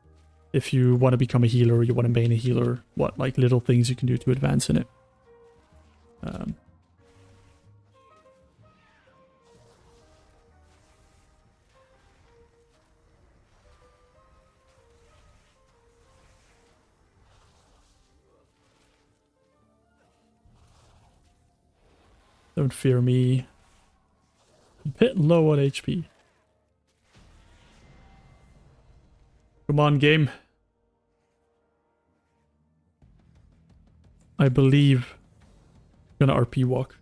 if you want to become a healer or you want to main a healer. What like little things you can do to advance in it. Don't fear me. A bit low on HP. Come on, game. I believe I'm gonna RP walk.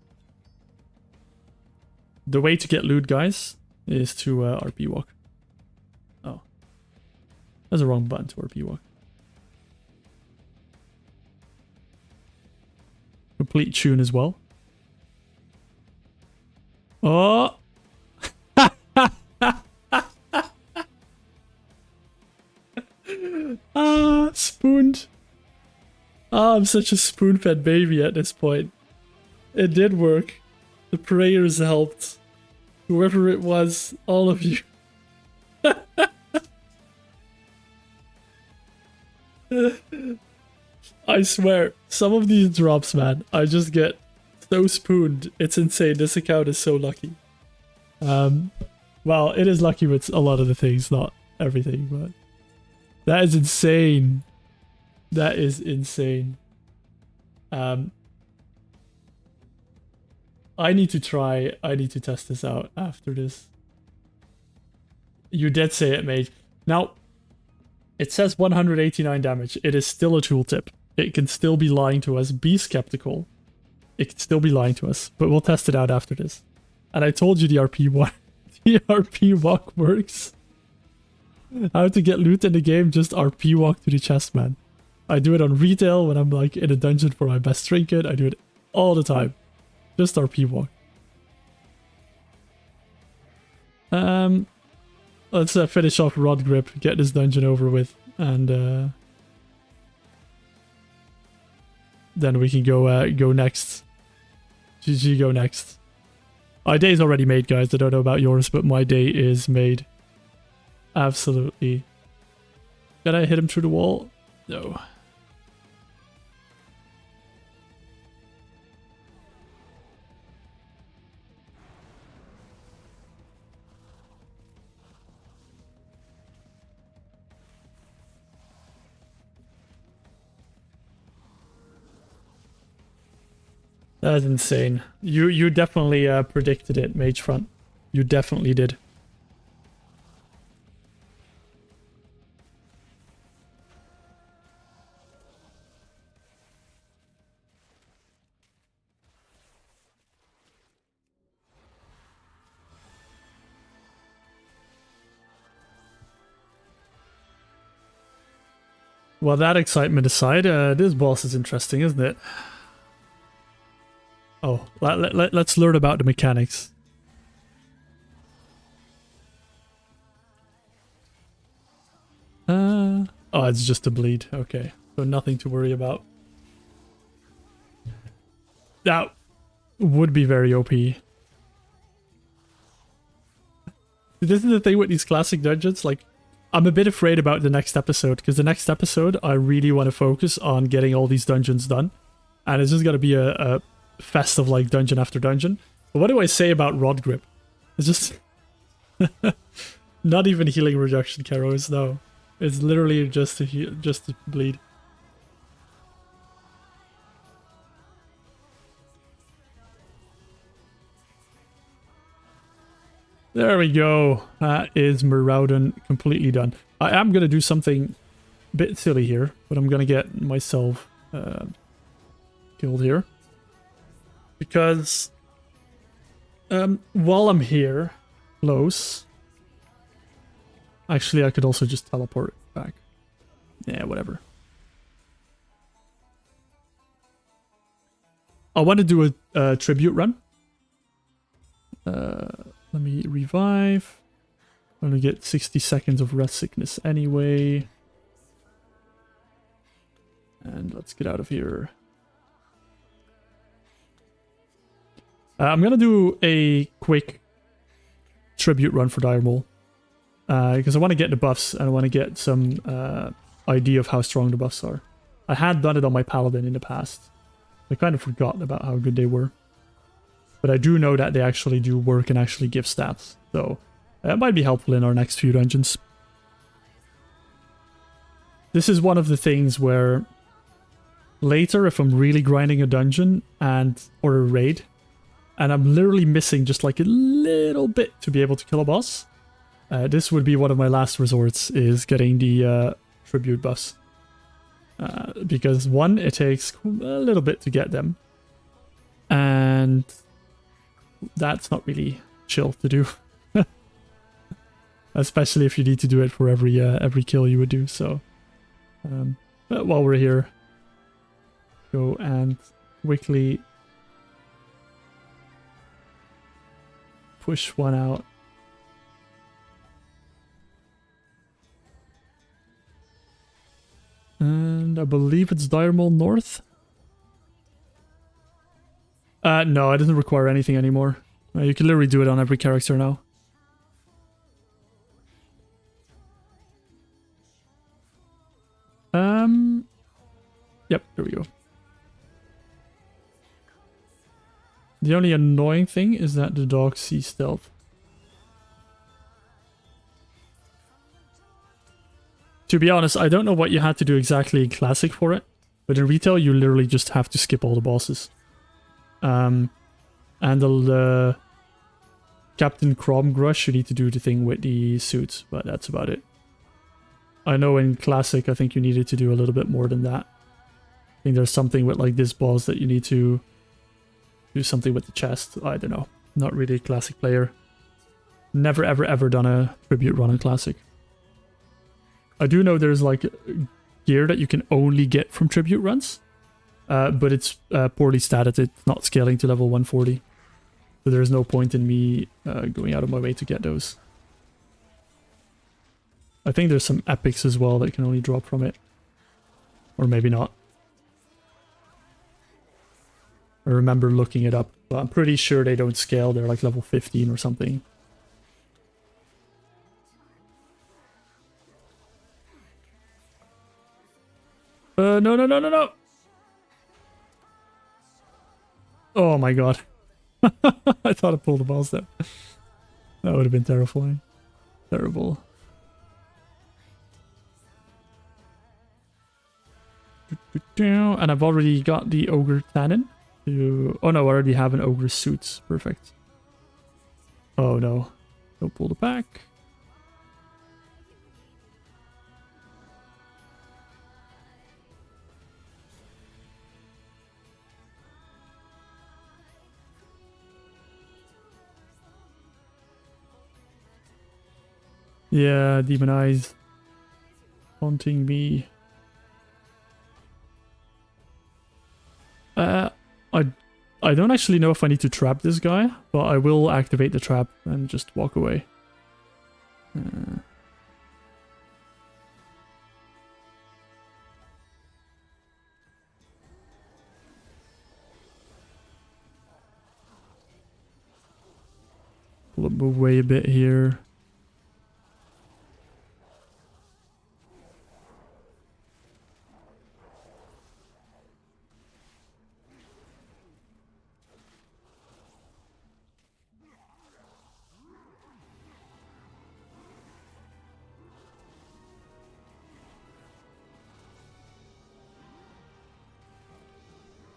The way to get loot, guys, is to RP walk. Oh. That's the wrong button to RP walk. Complete tune as well. Oh! Ah, spooned. Ah, I'm such a spoon-fed baby at this point. It did work. The prayers helped. Whoever it was, all of you. I swear, some of these drops, man, I just get so spooned. It's insane. This account is so lucky. Well, it is lucky with a lot of the things, not everything, but that is insane. That is insane. I need to test this out after this. You did say it, mate. Now, it says 189 damage. It is still a tooltip. It can still be lying to us. Be skeptical. It can still be lying to us, but we'll test it out after this. And I told you the RP walk, the RP walk works. How to get loot in the game, just RP walk to the chest, man. I do it on retail when I'm like in a dungeon for my best trinket. I do it all the time. Just RP walk. Let's finish off Rod Grip, get this dungeon over with, and then we can go next. GG, go next. My day's already made, guys. I don't know about yours, but my day is made. Absolutely. Can I hit him through the wall? No. That's insane. You definitely predicted it, Mage Front. You definitely did. Well, that excitement aside, this boss is interesting, isn't it? Oh, let's learn about the mechanics. Oh, it's just a bleed. Okay, so nothing to worry about. That would be very OP. This is the thing with these classic dungeons, like, I'm a bit afraid about the next episode, because the next episode, I really want to focus on getting all these dungeons done. And it's just going to be a fest of, like, dungeon after dungeon. But what do I say about Rod Grip? It's just... not even healing reduction, Karos, no. It's literally just to bleed. There we go. That is Maraudon completely done. I am going to do something a bit silly here, but I'm going to get myself killed here. Because while I'm here, close... Actually, I could also just teleport back. Yeah, whatever. I want to do a tribute run. Let me revive. I'm gonna get 60 seconds of rest sickness anyway. And let's get out of here. I'm gonna do a quick tribute run for Dire Maul. Because I want to get the buffs and I want to get some idea of how strong the buffs are. I had done it on my Paladin in the past. I kind of forgot about how good they were. But I do know that they actually do work and actually give stats. So that might be helpful in our next few dungeons. This is one of the things where later, if I'm really grinding a dungeon or a raid, and I'm literally missing just like a little bit to be able to kill a boss. This would be one of my last resorts, is getting the tribute buffs. Because one, it takes a little bit to get them. And that's not really chill to do. Especially if you need to do it for every kill you would do, so... but while we're here, go and quickly push one out. And I believe it's Dire Maul North. No, it doesn't require anything anymore. You can literally do it on every character now. Yep, here we go. The only annoying thing is that the dog sees stealth. To be honest, I don't know what you had to do exactly in Classic for it, but in Retail you literally just have to skip all the bosses. And the Captain Cromgrush, you need to do the thing with the suits, but that's about it. I know in Classic I think you needed to do a little bit more than that. I think there's something with like this boss that you need to do something with the chest. I don't know. Not really a Classic player. Never ever ever done a tribute run in Classic. I do know there's like gear that you can only get from tribute runs. But it's poorly statted. It's not scaling to level 140. So there's no point in me going out of my way to get those. I think there's some epics as well that can only drop from it. Or maybe not. I remember looking it up, but I'm pretty sure they don't scale. They're like level 15 or something. No. Oh my god. I thought I pulled the balls there. That would have been terrifying. Terrible. And I've already got the Ogre Tannin. Oh no, I already have an Ogre suit. Perfect. Oh no. Don't pull the pack. Yeah, Demon Eyes haunting me. I don't actually know if I need to trap this guy, but I will activate the trap and just walk away. Move away a bit here.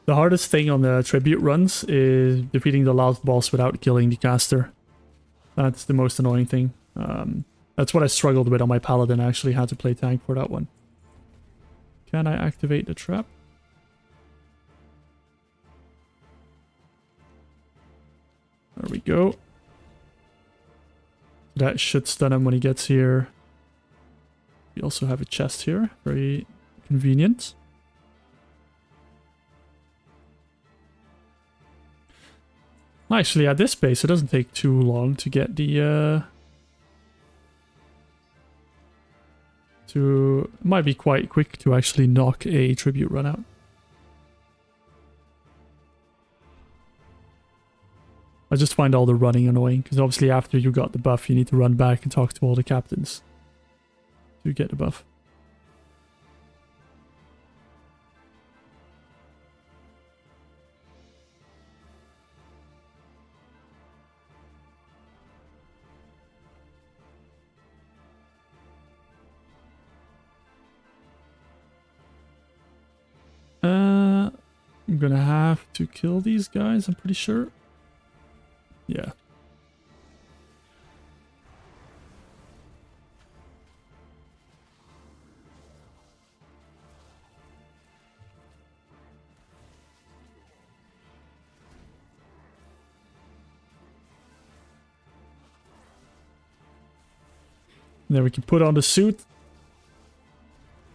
The hardest thing on the tribute runs is defeating the last boss without killing the caster. That's the most annoying thing. That's what I struggled with on my paladin. I actually had to play tank for that one. Can I activate the trap? There we go. That should stun him when he gets here. We also have a chest here. Very convenient. Actually, at this pace, it doesn't take too long to get the... It might be quite quick to actually knock a tribute run out. I just find all the running annoying, because obviously after you got the buff, you need to run back and talk to all the captains to get the buff. I'm gonna have to kill these guys, I'm pretty sure. Yeah. And then we can put on the suit.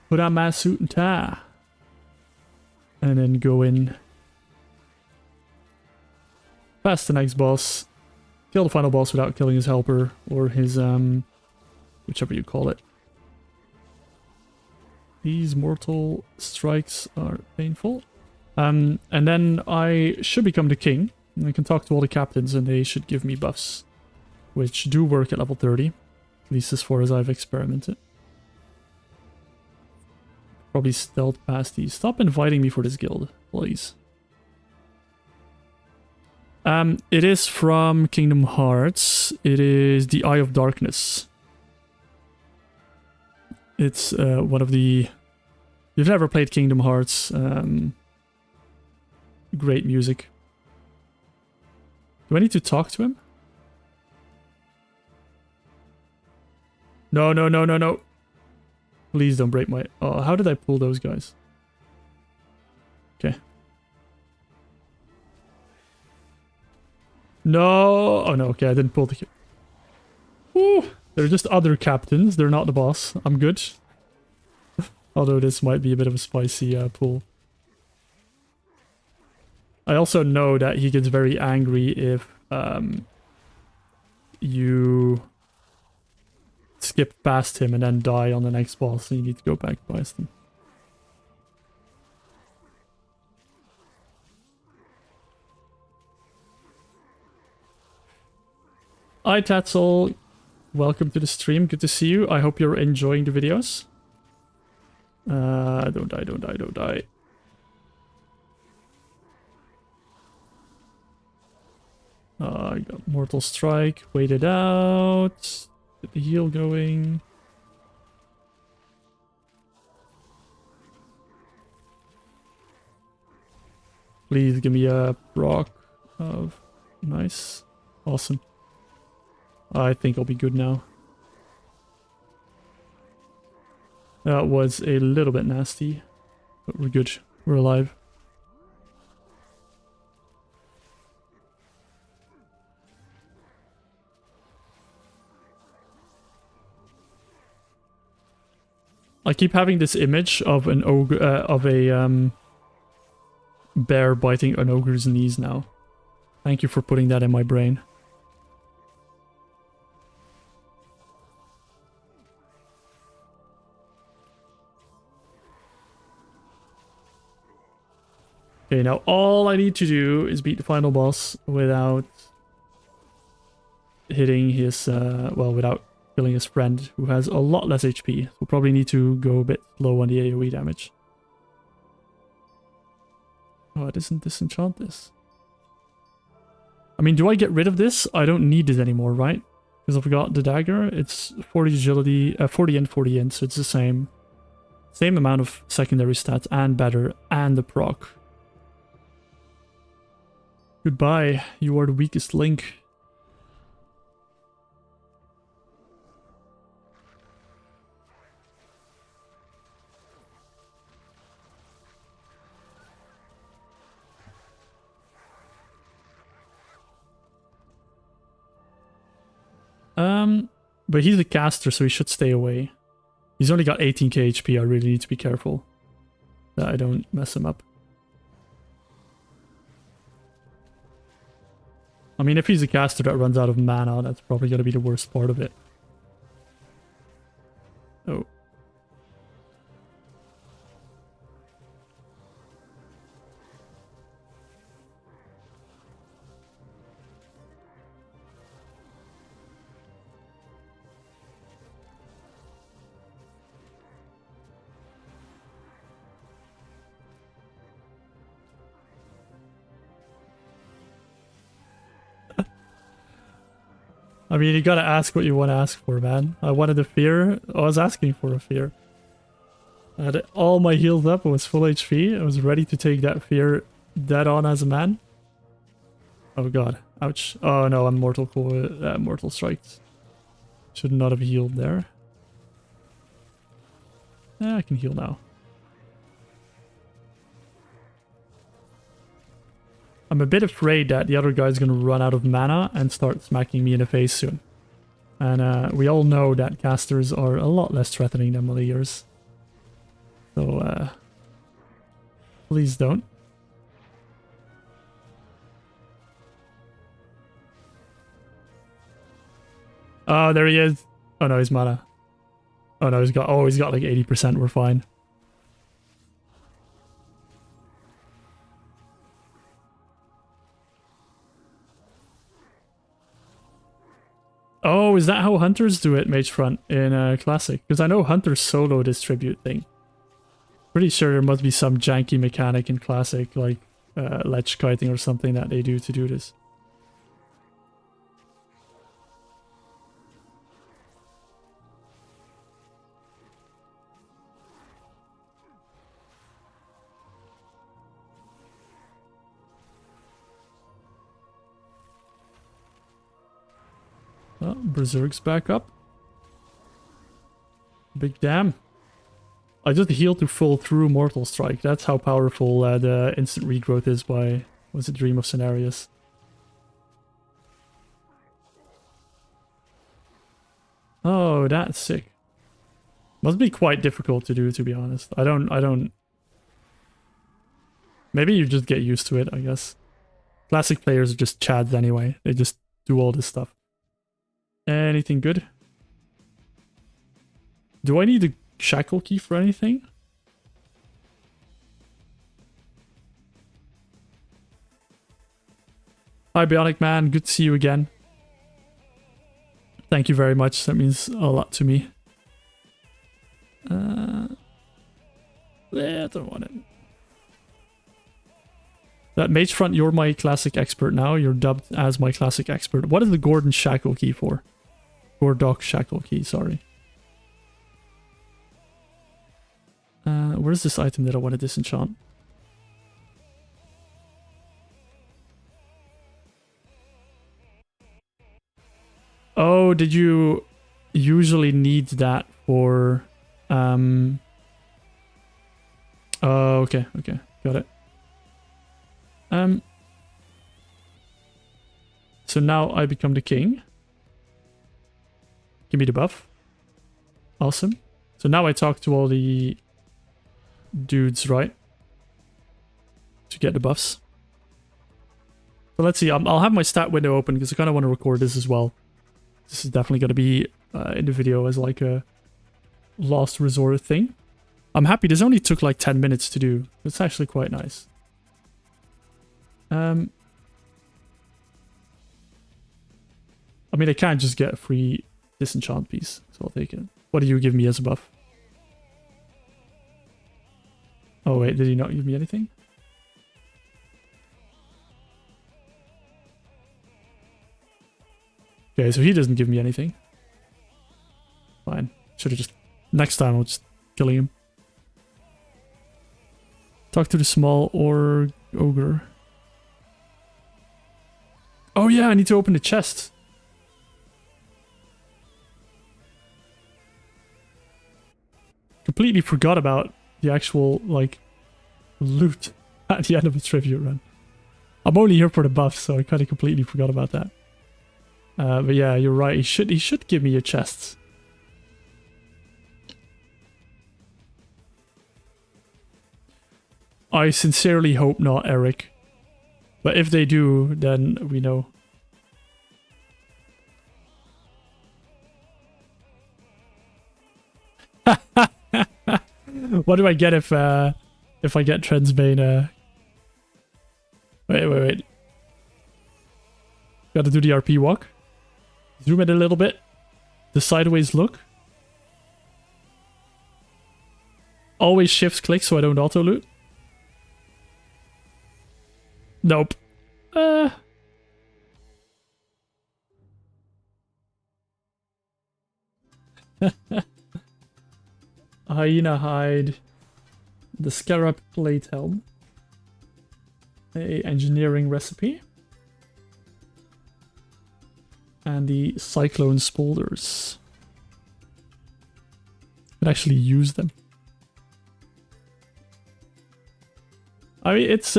Put on my suit and tie. And then go in. Past the next boss. Kill the final boss without killing his helper. Or his, whichever you call it. These mortal strikes are painful. And then I should become the king. And I can talk to all the captains and they should give me buffs. Which do work at level 30. At least as far as I've experimented. Probably stealth past these. Stop inviting me for this guild, please. It is from Kingdom Hearts. It is the Eye of Darkness. It's one of the... If you've never played Kingdom Hearts, great music. Do I need to talk to him? No, no, no, no, no. Please don't break my... Oh, how did I pull those guys? Okay. No! Oh no, okay, I didn't pull the... Woo! They're just other captains, they're not the boss. I'm good. Although this might be a bit of a spicy pull. I also know that he gets very angry if you... skip past him and then die on the next boss, so you need to go back past him. Hi Tatzel, welcome to the stream, good to see you. I hope you're enjoying the videos. Don't die, don't die, don't die. I got Mortal Strike, wait it out. Get the heal going. Please give me a proc of... Nice. Awesome. I think I'll be good now. That was a little bit nasty. But we're good. We're alive. I keep having this image of an ogre, bear biting an ogre's knees now. Thank you for putting that in my brain. Okay, now all I need to do is beat the final boss without hitting his, well, without killing his friend, who has a lot less HP. We'll probably need to go a bit low on the AoE damage. Oh, it doesn't disenchant this. I mean, do I get rid of this? I don't need it anymore, right? Because I've got the dagger. It's 40 agility, 40 and 40 in, so it's the same. Same amount of secondary stats and better, and the proc. Goodbye, you are the weakest link. But he's a caster, so he should stay away. He's only got 18k HP, I really need to be careful that I don't mess him up. I mean, if he's a caster that runs out of mana, that's probably going to be the worst part of it. Oh. I mean, you gotta ask what you want to ask for, man. I wanted a fear. I was asking for a fear. I had all my heals up. I was full HP. I was ready to take that fear dead on as a man. Oh god. Ouch. Oh no, I'm mortal striked. Should not have healed there. I can heal now. I'm a bit afraid that the other guy's gonna run out of mana and start smacking me in the face soon. And we all know that casters are a lot less threatening than Meleeers. So, please don't. Oh, there he is. Oh no, he's mana. Oh no, he's got like 80%. We're fine. Oh, is that how hunters do it, Mage Front, in Classic? Because I know hunters solo this tribute thing. Pretty sure there must be some janky mechanic in Classic, like ledge kiting or something that they do to do this. Oh, Berserk's back up. Big damn. I just healed to full through Mortal Strike. That's how powerful the instant regrowth is by... Was it Dream of Cenarius? Oh, that's sick. Must be quite difficult to do, to be honest. I don't... Maybe you just get used to it, I guess. Classic players are just chads anyway. They just do all this stuff. Anything good? Do I need a shackle key for anything? Hi Bionic Man, good to see you again. Thank you very much, that means a lot to me. Yeah, I don't want it. That Mage Front, you're my classic expert now. You're dubbed as my classic expert. What is the Gordon shackle key for? Gordoc shackle key, sorry. Where's this item that I want to disenchant? Oh, did you usually need that for... Oh, okay, got it. So now I become the king. Give me the buff. Awesome. So now I talk to all the dudes, right? To get the buffs. So let's see. I'll have my stat window open because I kind of want to record this as well. This is definitely going to be in the video as like a last resort thing. I'm happy. This only took like 10 minutes to do. It's actually quite nice. I mean, I can't just get a free disenchant piece, so I'll take it. What do you give me as a buff? Oh wait, did he not give me anything? Okay, so he doesn't give me anything. Fine. Should have just... Next time I'll just kill him. Talk to the small ogre. Oh yeah, I need to open the chest. Completely forgot about the actual, like, loot at the end of the tribute run. I'm only here for the buff, so I kind of completely forgot about that. But yeah, you're right. He should give me a chest. I sincerely hope not, Eric. But if they do, then we know. What do I get if I get Transbane? Wait. Gotta do the RP walk. Zoom in a little bit. The sideways look. Always shift click so I don't auto loot. Nope. Hyena hide. The scarab plate helm. A engineering recipe. and the Cyclone Spolders. Could actually use them. I mean, it's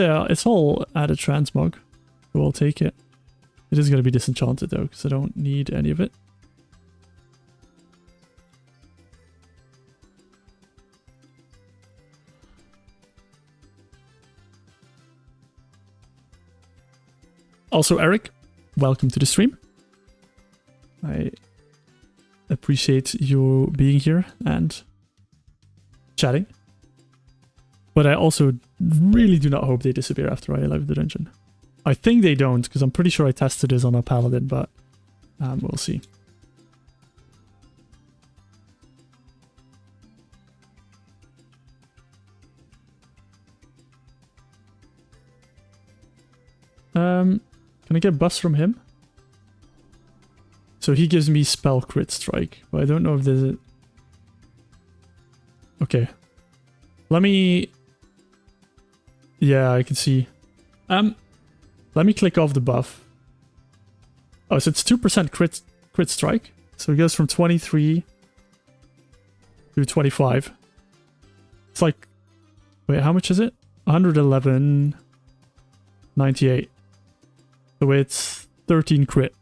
all added transmog, so I'll take it. It is going to be disenchanted though, because I don't need any of it. Also, Eric, welcome to the stream. I appreciate you being here and chatting. But I also really do not hope they disappear after I leave the dungeon. I think they don't, because I'm pretty sure I tested this on a paladin, but we'll see. Can I get buffs from him? So he gives me spell crit strike, but I don't know if there's a... Okay. Let me... Yeah, I can see. Let me click off the buff. Oh, so it's 2% crit strike. So it goes from 23 to 25. It's like... Wait, how much is it? 111.98. So it's 13 crit.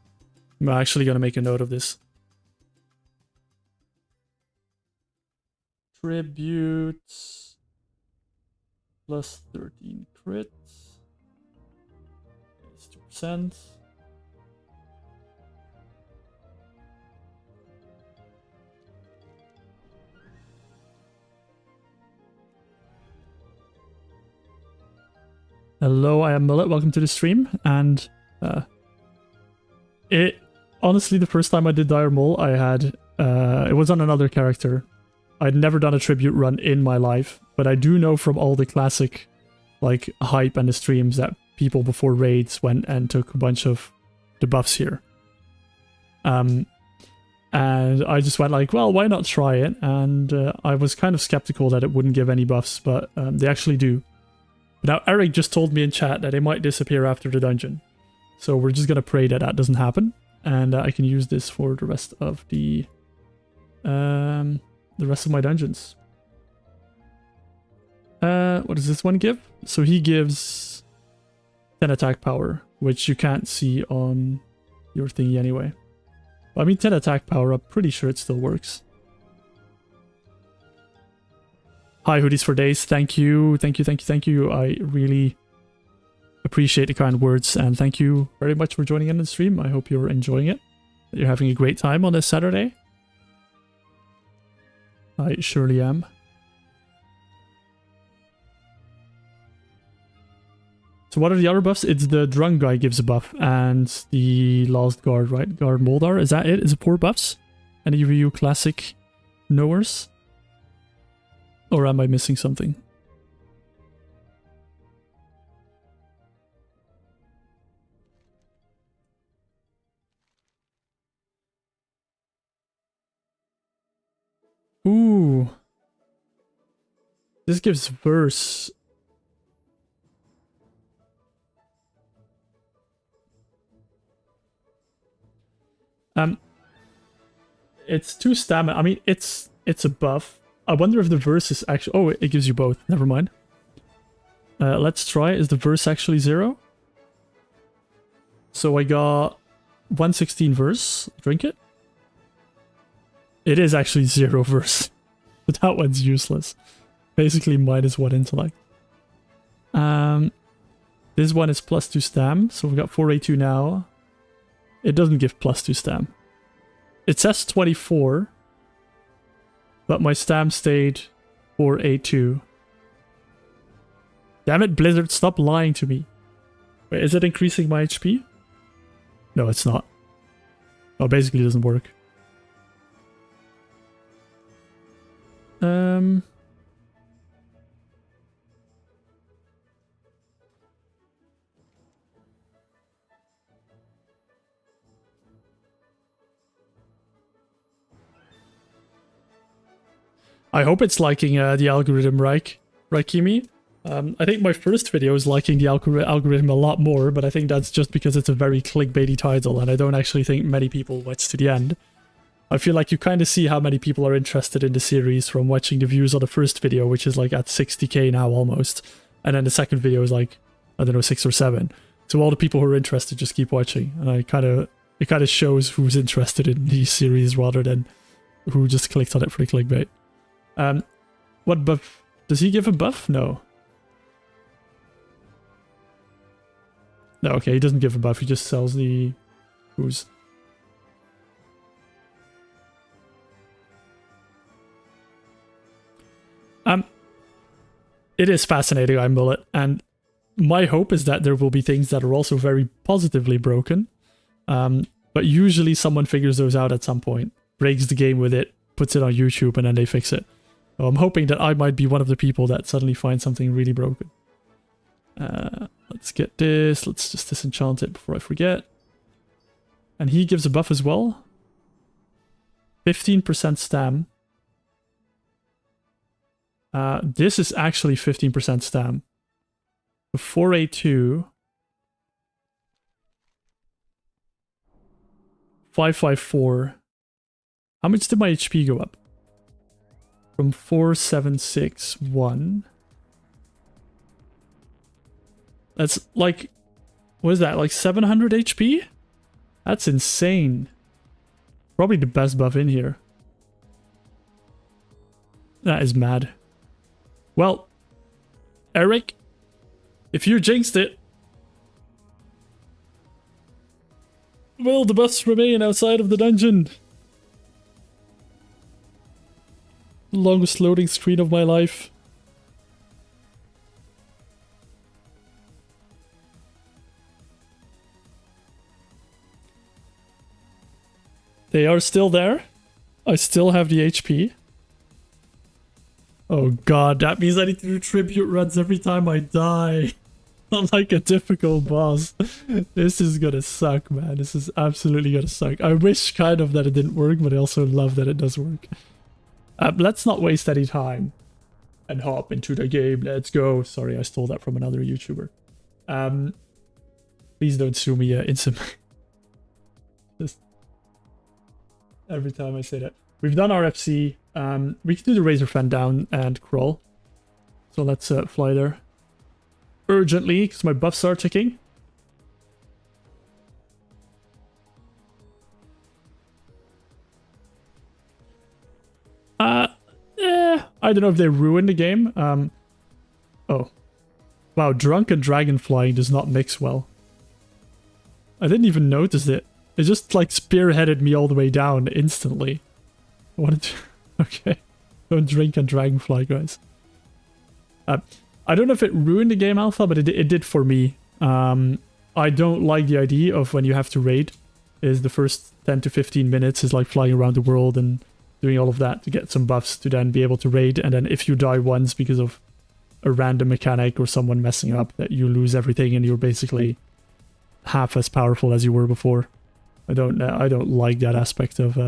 I'm actually going to make a note of this. Tributes plus 13 crit. It's 2%. Hello, I am Mullet. Welcome to the stream. And honestly, the first time I did Dire Mole, I had it was on another character. I'd never done a tribute run in my life, but I do know from all the classic like hype and the streams that people before raids went and took a bunch of the buffs here. And I just went like, well, why not try it? And I was kind of skeptical that it wouldn't give any buffs, but they actually do. But now Eric just told me in chat that they might disappear after the dungeon. So we're just gonna pray that that doesn't happen, and I can use this for the rest of the rest of my dungeons. What does this one give? So he gives 10 attack power, which you can't see on your thingy anyway. But I mean, 10 attack power, I'm pretty sure it still works. Hi, Hoodies for Days. Thank you, thank you, thank you, thank you. I really appreciate the kind words, and thank you very much for joining in the stream. I hope you're enjoying it, that you're having a great time on this Saturday. I surely am. So what are the other buffs? It's the drunk guy gives a buff, and the last guard, right? Guard Moldar, is that it? Is it 4 buffs? Any of you classic knowers? Or am I missing something? Ooh. This gives verse. It's 2 stamina. I mean, it's a buff. I wonder if the verse is actually... Oh, it gives you both. Never mind. Let's try. Is the verse actually 0? So I got 116 verse. Drink it. It is actually 0 verse. But that one's useless. Basically -1 intellect. This one is +2 stam. So we've got 4A2 now. It doesn't give +2 stam. It says 24. But my stam stayed 4A2. Damn it, Blizzard, stop lying to me. Wait, is it increasing my HP? No, it's not. Oh, basically it doesn't work. I hope it's liking the algorithm, right, Kimi? I think my first video is liking the algorithm a lot more, but I think that's just because it's a very clickbaity title, and I don't actually think many people watch to the end. I feel like you kind of see how many people are interested in the series from watching the views on the first video, which is like at 60k now almost, and then the second video is like, I don't know, 6 or 7. So all the people who are interested just keep watching, and it kind of shows who's interested in the series rather than who just clicked on it for the clickbait. What buff? Does he give a buff? No. No, okay, he doesn't give a buff, he just sells the ooze. It is fascinating, I'm Mullet, and my hope is that there will be things that are also very positively broken. But usually someone figures those out at some point, breaks the game with it, puts it on YouTube, and then they fix it. So I'm hoping that I might be one of the people that suddenly finds something really broken. Let's get this. Let's just disenchant it before I forget. And he gives a buff as well. 15% stam. This is actually 15% stam. 482. 554. How much did my HP go up? From 4761. That's like, what is that? Like 700 HP? That's insane. Probably the best buff in here. That is mad. Well, Eric, if you jinxed it, will the buffs remain outside of the dungeon? Longest loading screen of my life. They are still there. I still have the HP. Oh god, that means I need to do tribute runs every time I die. Not like a difficult boss. This is gonna suck, man. This is absolutely gonna suck. I wish kind of that it didn't work, but I also love that it does work. Let's not waste any time and hop into the game. Let's go. Sorry, I stole that from another YouTuber. Please don't sue me, Insum. Just every time I say that. We've done RFC. We can do the Razorfen Down and crawl. So let's fly there. Urgently, because my buffs are ticking. I don't know if they ruined the game. Oh. Wow, Drunk and Dragon Flying does not mix well. I didn't even notice it. It just like spearheaded me all the way down instantly. I wanted to... Okay. Don't drink and dragonfly, guys. I don't know if it ruined the game alpha, but it did for me. I don't like the idea of when you have to raid, is the first 10 to 15 minutes is like flying around the world and doing all of that to get some buffs to then be able to raid. And then if you die once because of a random mechanic or someone messing up, that you lose everything and you're basically half as powerful as you were before. I don't like that aspect of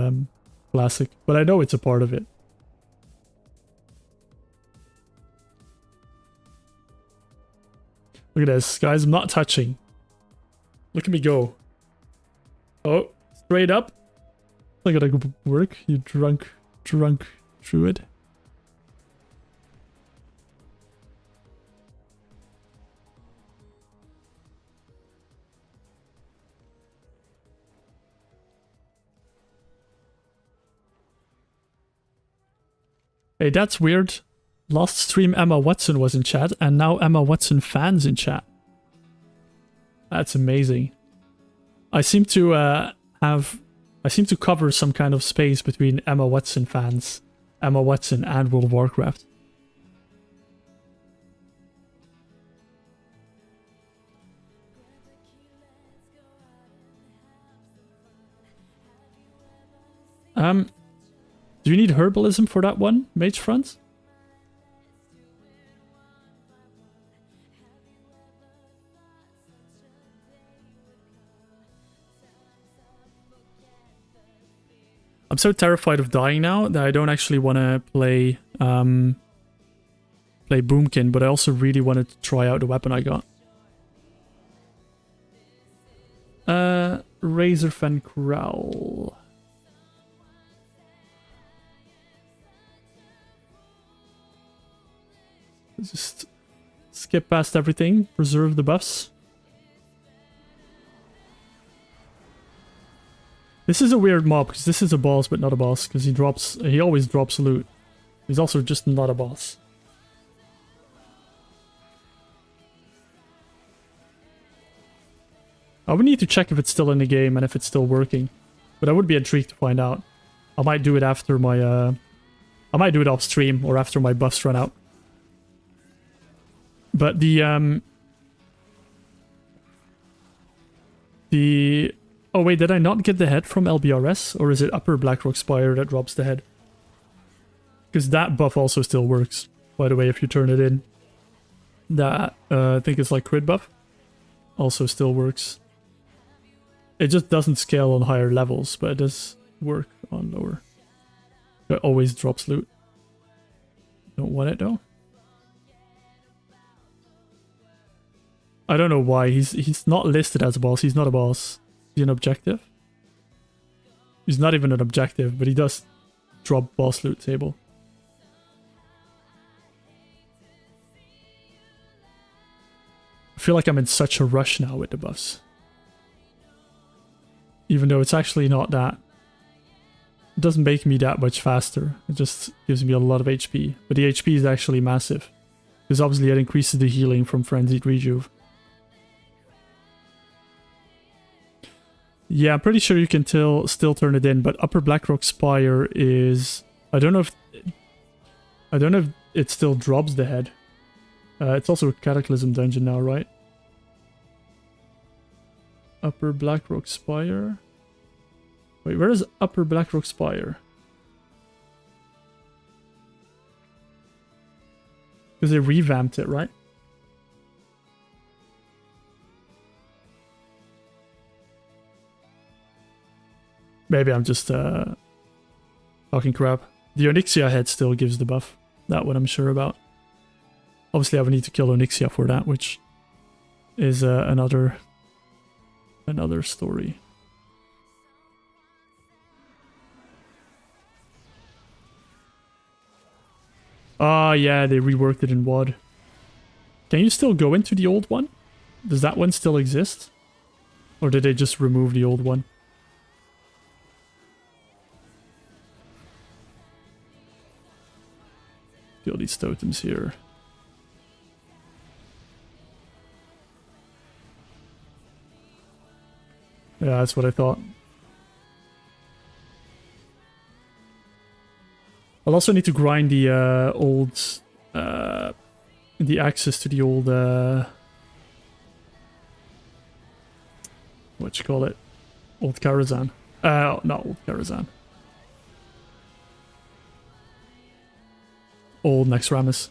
Classic, but I know it's a part of it. Look at this, guys. I'm not touching. Look at me go. Oh, straight up. I gotta go work, you drunk druid. Hey, that's weird. Last stream Emma Watson was in chat, and now Emma Watson fans in chat. That's amazing. I seem to cover some kind of space between Emma Watson fans, Emma Watson, and World of Warcraft. Do you need herbalism for that one, Mage Front? I'm so terrified of dying now that I don't actually want to play play Boomkin, but I also really wanted to try out the weapon I got. Razorfen Growl. Just skip past everything, preserve the buffs. This is a weird mob, because this is a boss but not a boss, because he always drops loot. He's also just not a boss. I would need to check if it's still in the game and if it's still working. But I would be intrigued to find out. I might do it after my... I might do it off stream or after my buffs run out. But the... Oh wait, did I not get the head from LBRS? Or is it Upper Blackrock Spire that drops the head? Because that buff also still works, by the way, if you turn it in. That, I think it's like crit buff. Also still works. It just doesn't scale on higher levels, but it does work on lower. It always drops loot. Don't want it though. I don't know why. He's not listed as a boss. He's not a boss. He's an objective. He's not even an objective, but he does drop boss loot table. I feel like I'm in such a rush now with the buffs. Even though it's actually not that. It doesn't make me that much faster. It just gives me a lot of HP. But the HP is actually massive. Because obviously it increases the healing from Frenzied Rejuve. Yeah, I'm pretty sure you can still turn it in, but Upper Blackrock Spire is... I don't know if it still drops the head. It's also a Cataclysm dungeon now, right? Upper Blackrock Spire. Wait, where is Upper Blackrock Spire? Because they revamped it, right? Maybe I'm just talking crap. The Onyxia head still gives the buff. That one I'm sure about. Obviously I would need to kill Onyxia for that, which is another story. Ah, yeah, they reworked it in WoD. Can you still go into the old one? Does that one still exist? Or did they just remove the old one? Kill these totems here. Yeah, that's what I thought. I'll also need to grind the the access to the old what you call it? Old Karazhan. Not Old Karazhan. Old Naxxramas.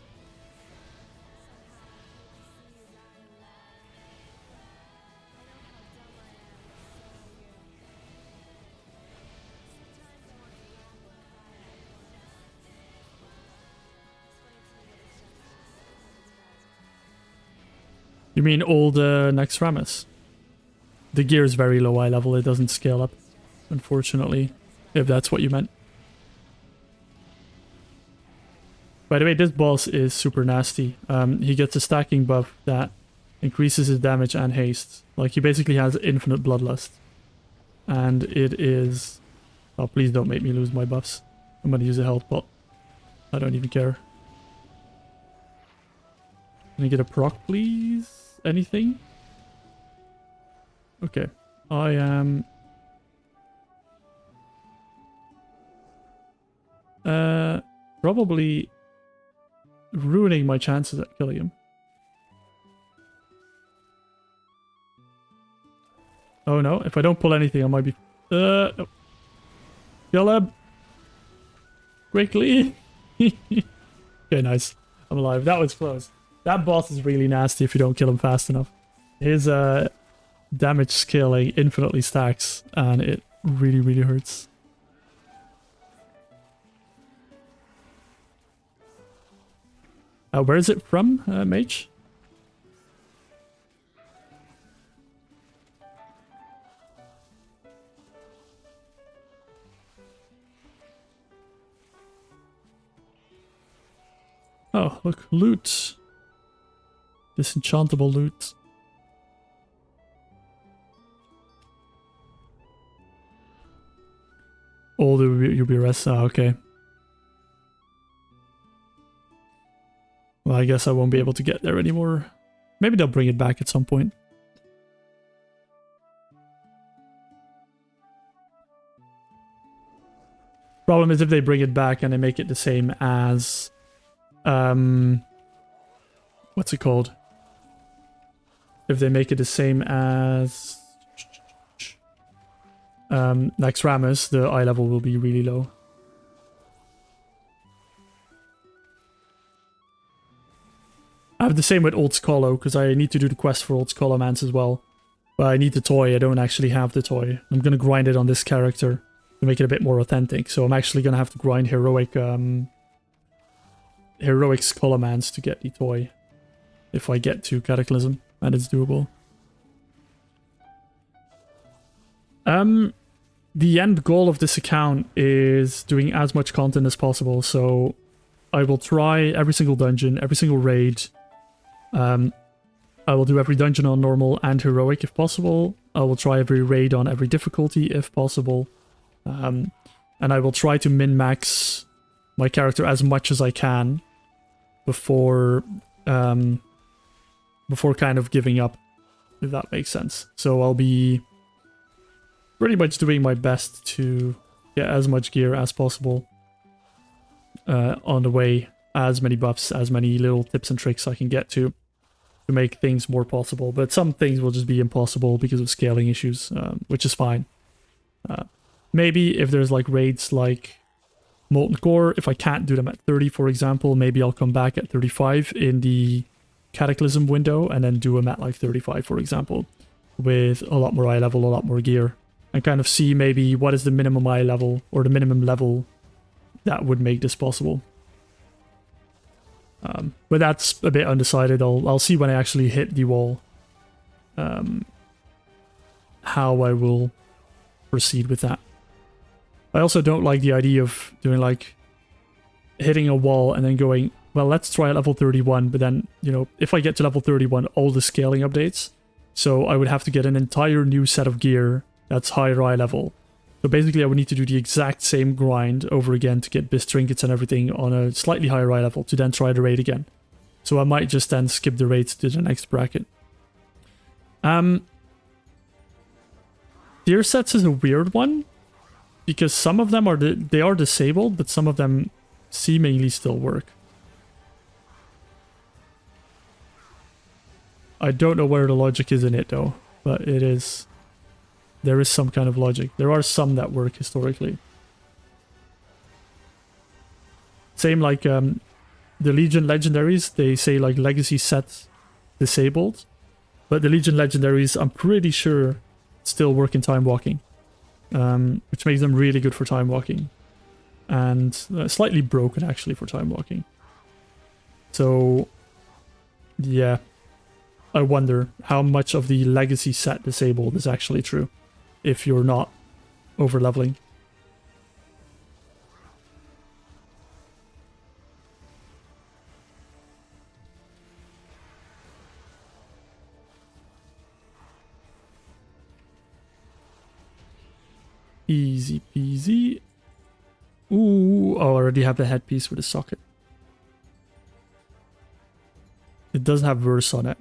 You mean old Naxxramas? The gear is very low eye level, it doesn't scale up, unfortunately, if that's what you meant. By the way, this boss is super nasty. He gets a stacking buff that increases his damage and haste. Like, he basically has infinite bloodlust. And it is... Oh, please don't make me lose my buffs. I'm gonna use a health pot. I don't even care. Can I get a proc, please? Anything? Okay. I am... probably ruining my chances at killing him. Oh no, if I don't pull anything I might be... no. Kill him! Quickly! Okay, nice. I'm alive. That was close. That boss is really nasty if you don't kill him fast enough. His damage scaling infinitely stacks and it really, really hurts. Where is it from, Mage? Oh, look, loot. Disenchantable loot. All the UBRS, okay. Well, I guess I won't be able to get there anymore. Maybe they'll bring it back at some point. Problem is if they bring it back and they make it the same as... what's it called? If they make it the same as... Naxxramas, the eye level will be really low. I have the same with Old Scolo, because I need to do the quest for Old Scholomance as well. But I need the toy, I don't actually have the toy. I'm gonna grind it on this character to make it a bit more authentic. So I'm actually gonna have to grind heroic Scholomance to get the toy. If I get to Cataclysm, and it's doable. The end goal of this account is doing as much content as possible, so I will try every single dungeon, every single raid. I will do every dungeon on normal and heroic if possible. I will try every raid on every difficulty if possible. And I will try to min-max my character as much as I can before kind of giving up, if that makes sense. So I'll be pretty much doing my best to get as much gear as possible on the way, as many buffs, as many little tips and tricks I can get to make things more possible. But some things will just be impossible because of scaling issues, which is fine. Maybe if there's like raids like Molten Core, if I can't do them at 30, for example, maybe I'll come back at 35 in the Cataclysm window and then do them at like 35, for example, with a lot more eye level, a lot more gear, and kind of see maybe what is the minimum eye level or the minimum level that would make this possible. But that's a bit undecided. I'll see when I actually hit the wall how I will proceed with that. I also don't like the idea of doing like hitting a wall and then going, well, let's try at level 31, but then, you know, if I get to level 31, all the scaling updates, so I would have to get an entire new set of gear that's higher eye level. So basically I would need to do the exact same grind over again to get Bis trinkets and everything on a slightly higher eye level to then try the raid again. So I might just then skip the raids to the next bracket. Gear sets is a weird one, because some of them are they are disabled, but some of them seemingly still work. I don't know where the logic is in it though, but it is. There is some kind of logic. There are some that work historically. Same like the Legion legendaries, they say like legacy set disabled, but the Legion legendaries I'm pretty sure still work in time walking, which makes them really good for time walking, and slightly broken actually for time walking. So yeah, I wonder how much of the legacy set disabled is actually true if you're not over leveling. Easy peasy. Ooh, oh, I already have the headpiece with a socket. It does have verse on it.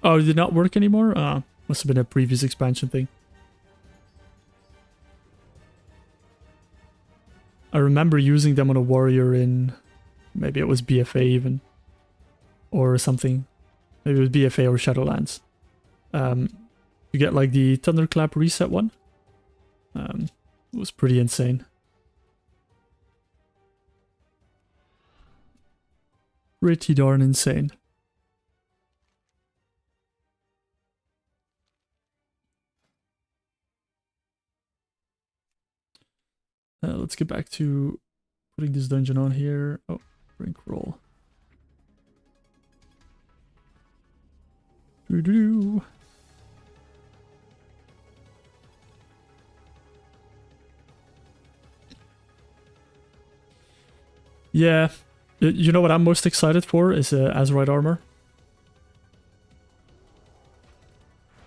Oh, it did not work anymore? Must have been a previous expansion thing. I remember using them on a warrior in... maybe it was BFA even. Or something. Maybe it was BFA or Shadowlands. You get like the Thunderclap reset one. It was pretty insane. Pretty darn insane. Let's get back to putting this dungeon on here. Oh, drink roll. Doo-doo. Yeah, you know what I'm most excited for is Azurite armor.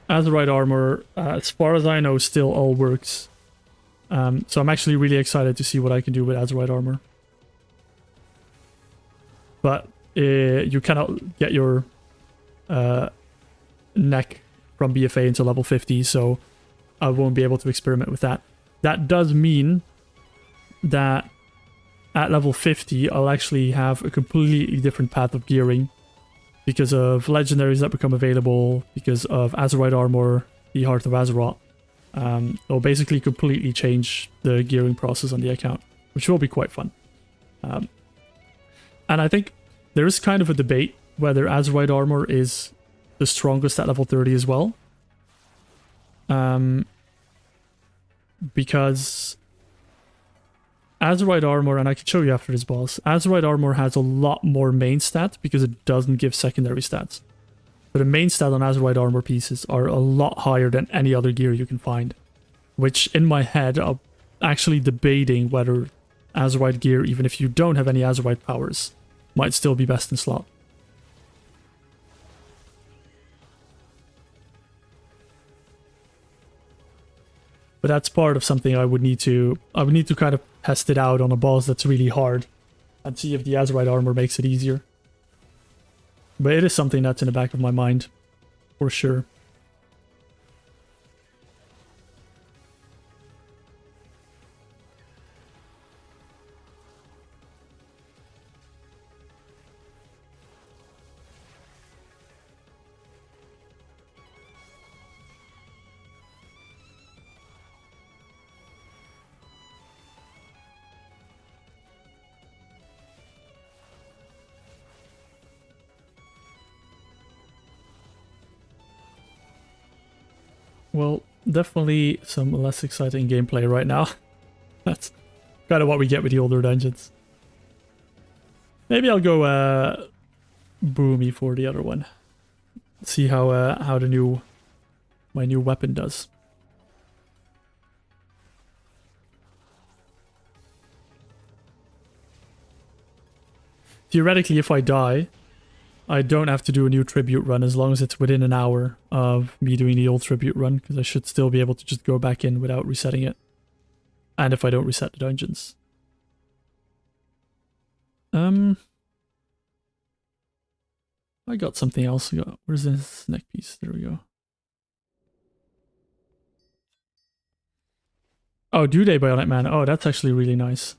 Azurite armor, as far as I know, still all works. So I'm actually really excited to see what I can do with Azurite armor. But you cannot get your neck from BFA until level 50, so I won't be able to experiment with that. That does mean that at level 50, I'll actually have a completely different path of gearing because of legendaries that become available, because of Azurite armor, the Heart of Azeroth. It'll basically completely change the gearing process on the account, which will be quite fun. And I think there is kind of a debate whether Azurite armor is the strongest at level 30 as well. Because Azurite armor, and I can show you after this boss, Azurite armor has a lot more main stats because it doesn't give secondary stats. But the main stat on Azurite armor pieces are a lot higher than any other gear you can find. Which, in my head, I'm actually debating whether Azurite gear, even if you don't have any Azurite powers, might still be best in slot. But that's part of something I would need to kind of test it out on a boss that's really hard and see if the Azurite armor makes it easier. But it is something that's in the back of my mind, for sure. Well, definitely some less exciting gameplay right now. That's kind of what we get with the older dungeons. Maybe I'll go Boomy for the other one. See how my new weapon does. Theoretically, if I die, I don't have to do a new tribute run as long as it's within an hour of me doing the old tribute run, because I should still be able to just go back in without resetting it. And if I don't reset the dungeons. I got something else. Where's this neck piece? There we go. Oh, do they Bionic Man? Oh, that's actually really nice.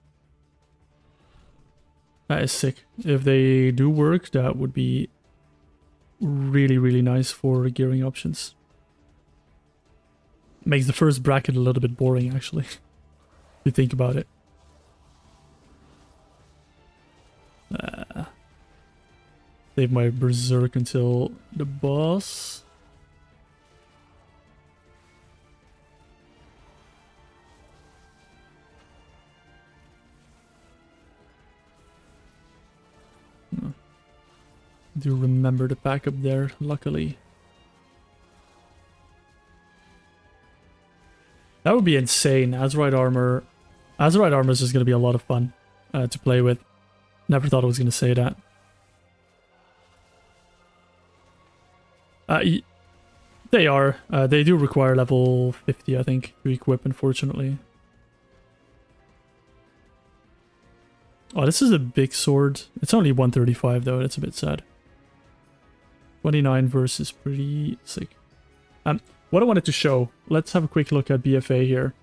That is sick. If they do work, that would be really, really nice for gearing options. Makes the first bracket a little bit boring, actually, if you think about it. Save my Berserk until the boss. Do remember the pack up there, luckily. That would be insane. Azurite armor. Azurite armor is just going to be a lot of fun to play with. Never thought I was going to say that. They are. They do require level 50, I think, to equip, unfortunately. Oh, this is a big sword. It's only 135, though. That's a bit sad. 29 verse is pretty sick. What I wanted to show, let's have a quick look at BFA here.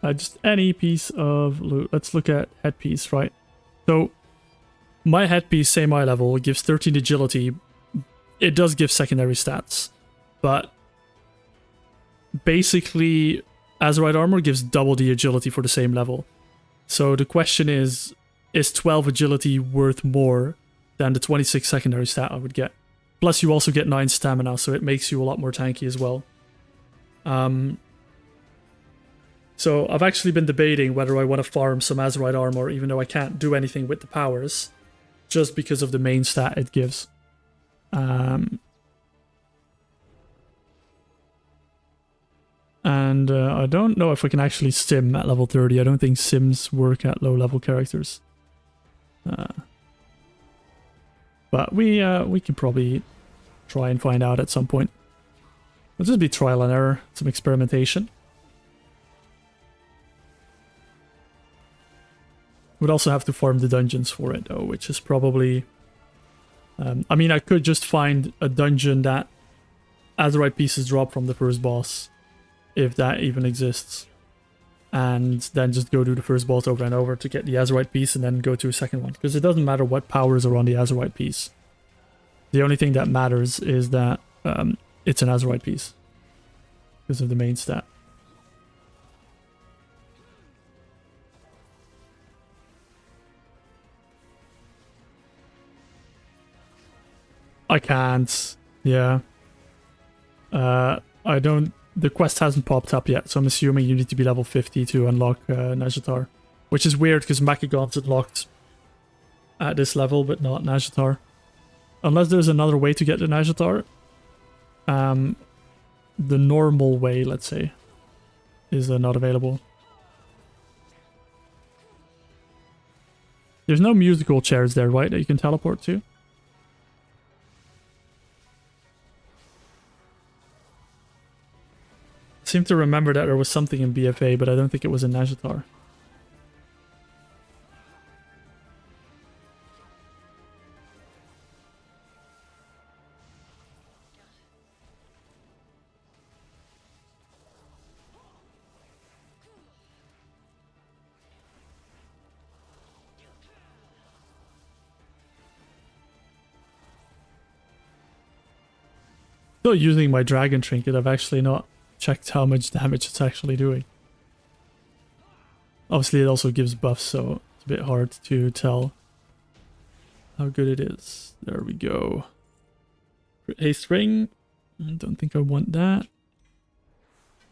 Just any piece of loot. Let's look at headpiece, right? So, my headpiece, same eye level, gives 13 agility. It does give secondary stats, but basically, Azurite armor gives double the agility for the same level. So the question is 12 agility worth more than the 26 secondary stat I would get? Plus you also get 9 stamina, so it makes you a lot more tanky as well. So I've actually been debating whether I want to farm some Azerite armor, even though I can't do anything with the powers, just because of the main stat it gives. And I don't know if I can actually sim at level 30. I don't think sims work at low level characters. But we can probably try and find out at some point. It'll just be trial and error, some experimentation. Would also have to farm the dungeons for it though, which is probably... I mean, I could just find a dungeon that Azerite pieces drop from the first boss, if that even exists. And then just go do the first boss over and over to get the Azerite piece and then go to a second one. Because it doesn't matter what powers are on the Azerite piece. The only thing that matters is that it's an Azerite piece. Because of the main stat. I can't. Yeah. I don't... The quest hasn't popped up yet, so I'm assuming you need to be level 50 to unlock Nazjatar. Which is weird, because Macagon's unlocked at this level, but not Nazjatar. Unless there's another way to get to Nazjatar. The normal way, let's say, is not available. There's no musical chairs there, right, that you can teleport to? I seem to remember that there was something in BFA, but I don't think it was in Nazjatar. Still using my dragon trinket, I've actually not checked how much damage it's actually doing. Obviously it also gives buffs, so it's a bit hard to tell how good it is. There we go. Haste ring. I don't think I want that.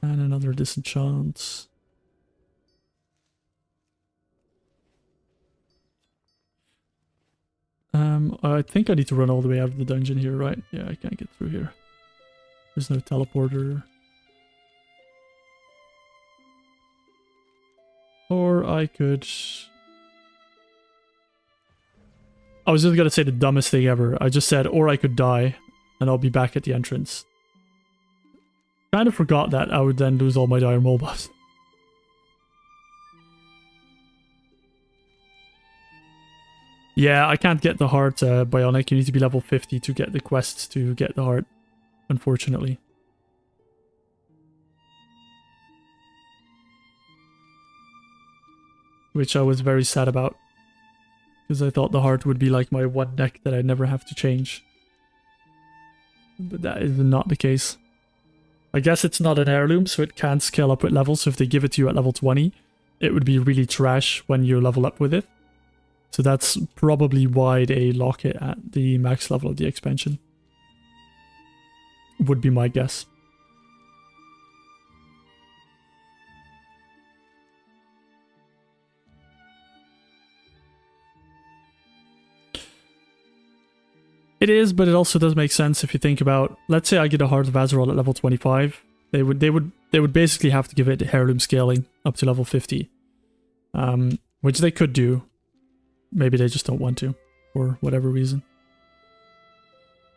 And another disenchant. I think I need to run all the way out of the dungeon here, right? Yeah, I can't get through here. There's no teleporter. Or I could... I was just gonna say the dumbest thing ever. I just said, or I could die, and I'll be back at the entrance. Kind of forgot that I would then lose all my Dire Maul buffs. Yeah, I can't get the heart bionic. You need to be level 50 to get the quest to get the heart, unfortunately. Which I was very sad about. Because I thought the heart would be like my one deck that I'd never have to change. But that is not the case. I guess it's not an heirloom, so it can't scale up with levels. So if they give it to you at level 20, it would be really trash when you level up with it. So that's probably why they lock it at the max level of the expansion. Would be my guess. It is, but it also does make sense if you think about, let's say I get a Heart of Azeroth at level 25. They would basically have to give it heirloom scaling up to level 50. Which they could do. Maybe they just don't want to, for whatever reason.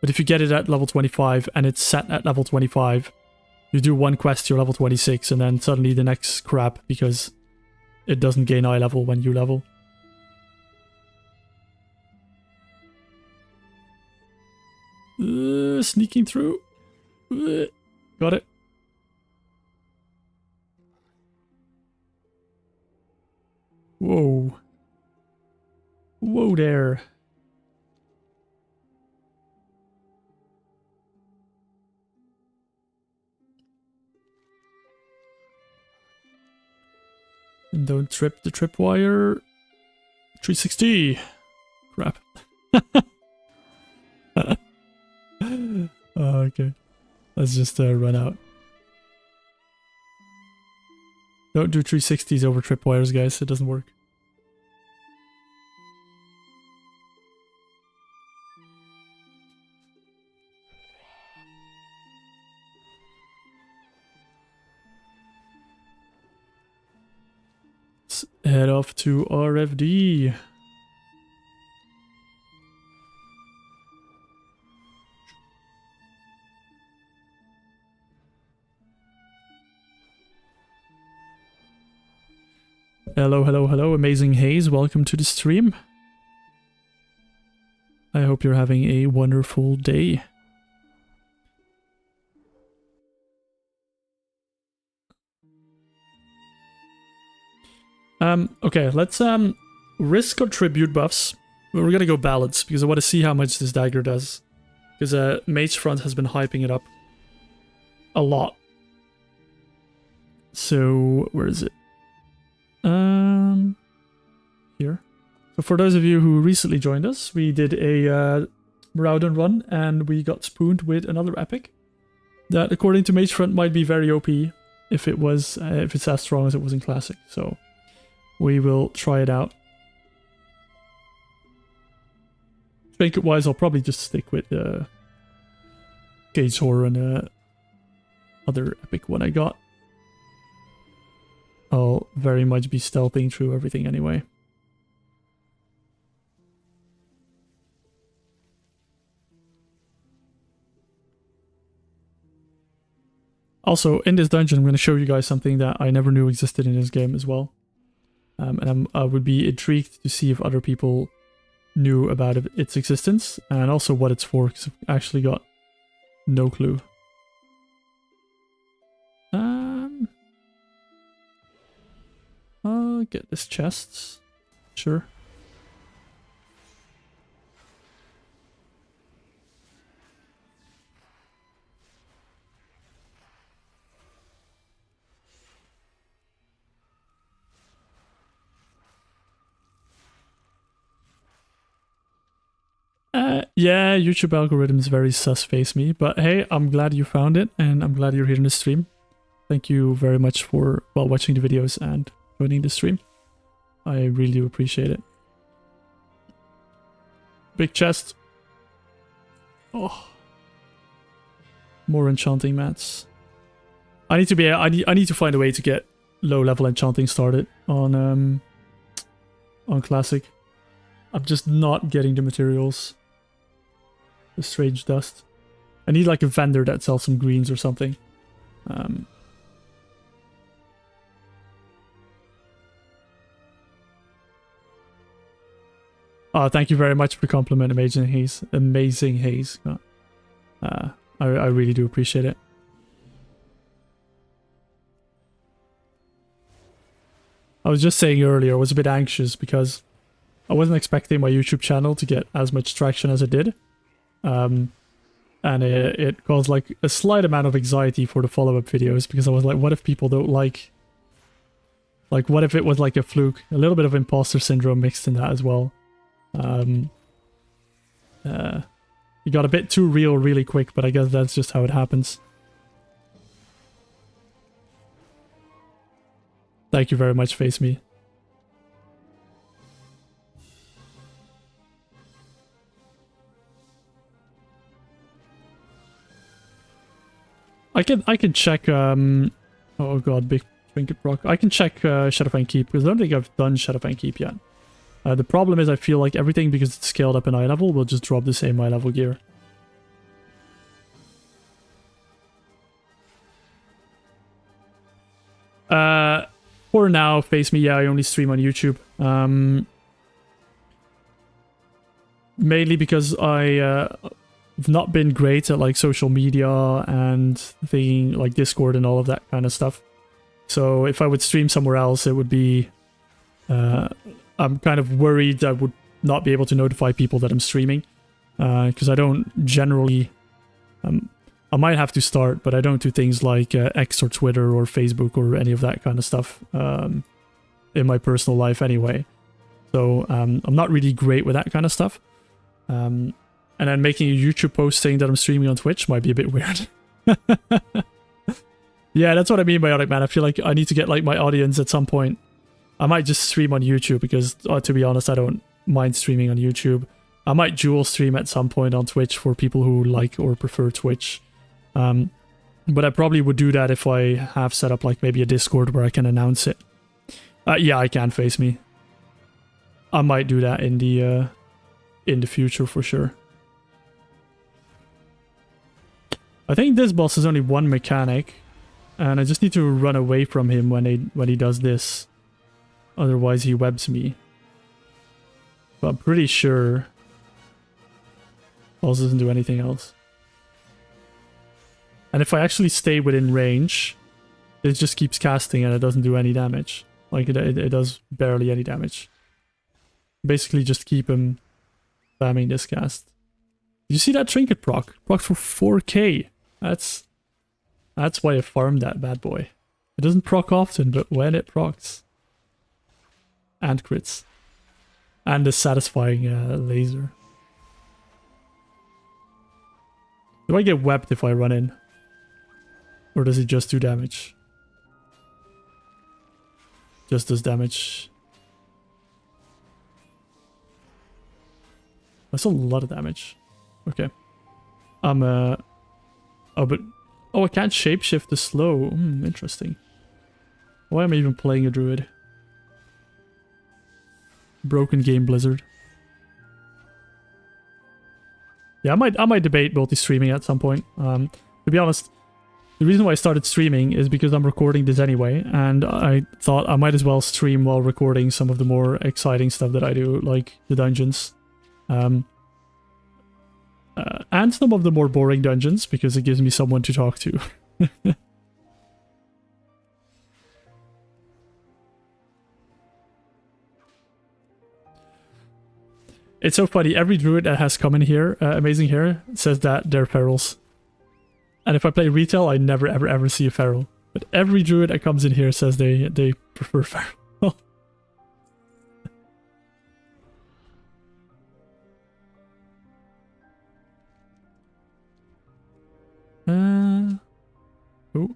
But if you get it at level 25 and it's set at level 25, you do one quest, you're level 26, and then suddenly the next crap because it doesn't gain eye level when you level. Sneaking through. Got it. Whoa. Whoa there. And don't trip the tripwire. 360. Crap. Okay. Let's just run out. Don't do 360s over tripwires, guys. It doesn't work. Let's head off to RFD. Hello, hello, hello, Amazing Haze. Welcome to the stream. I hope you're having a wonderful day. Okay, let's risk or tribute buffs. We're gonna go balance because I want to see how much this dagger does. Because Mage Front has been hyping it up a lot. So where is it? Here. So for those of you who recently joined us, we did a Maraudon run and we got spooned with another epic that, according to Magefront, might be very OP if it's as strong as it was in Classic. So we will try it out. Trinket wise, I'll probably just stick with Cage Horror and other epic one I got. I'll very much be stealthing through everything anyway. Also, in this dungeon, I'm going to show you guys something that I never knew existed in this game as well. And I would be intrigued to see if other people knew about its existence and also what it's for, because I've actually got no clue. I'll get this chest. Sure. Yeah, YouTube algorithm is very sus face me, but hey, I'm glad you found it and I'm glad you're here in the stream. Thank you very much for watching the videos and joining the stream. I really do appreciate it. Big chest. Oh. More enchanting mats. I need to find a way to get low level enchanting started on Classic. I'm just not getting the materials. The strange dust. I need like a vendor that sells some greens or something. Oh, thank you very much for the compliment, Amazing Haze. Amazing Haze. I really do appreciate it. I was just saying earlier, I was a bit anxious because I wasn't expecting my YouTube channel to get as much traction as it did. And it caused like a slight amount of anxiety for the follow-up videos because I was like, what if people don't like what if it was like a fluke? A little bit of imposter syndrome mixed in that as well. It got a bit too real really quick, but I guess that's just how it happens. Thank you very much, Face Me. I can check oh god, big trinket rock. I can check Shadowfang Keep because I don't think I've done Shadowfang Keep yet. The problem is I feel like everything, because it's scaled up in eye level, will just drop the same eye level gear. For now, Face Me, yeah, I only stream on YouTube. Mainly because I've not been great at like social media and thinking like Discord and all of that kind of stuff. So if I would stream somewhere else, it would be... I'm kind of worried I would not be able to notify people that I'm streaming. Because I don't generally... I might have to start, but I don't do things like X or Twitter or Facebook or any of that kind of stuff in my personal life anyway. So I'm not really great with that kind of stuff. And then making a YouTube post saying that I'm streaming on Twitch might be a bit weird. Yeah, that's what I mean by Odic Man. I feel like I need to get like my audience at some point. I might just stream on YouTube because, to be honest, I don't mind streaming on YouTube. I might dual stream at some point on Twitch for people who like or prefer Twitch. But I probably would do that if I have set up like maybe a Discord where I can announce it. Yeah, I can face me. I might do that in the future for sure. I think this boss has only one mechanic, and I just need to run away from him when he does this. Otherwise, he webs me. But I'm pretty sure boss doesn't do anything else. And if I actually stay within range, it just keeps casting and it doesn't do any damage. Like, it does barely any damage. Basically, just keep him spamming this cast. Did you see that trinket proc? Proc for 4k. That's why I farmed that bad boy. It doesn't proc often, but when it procs. And crits. And the satisfying laser. Do I get webbed if I run in? Or does it just do damage? Just does damage. That's a lot of damage. Okay. Oh, but... Oh, I can't shapeshift the slow. Interesting. Why am I even playing a druid? Broken game, Blizzard. Yeah, I might debate multi-streaming at some point. To be honest, the reason why I started streaming is because I'm recording this anyway, and I thought I might as well stream while recording some of the more exciting stuff that I do, like the dungeons. And some of the more boring dungeons, because it gives me someone to talk to. It's so funny, every druid that has come in here, amazing here, says that they're ferals. And if I play retail, I never ever see a feral. But every druid that comes in here says they prefer feral. Oh.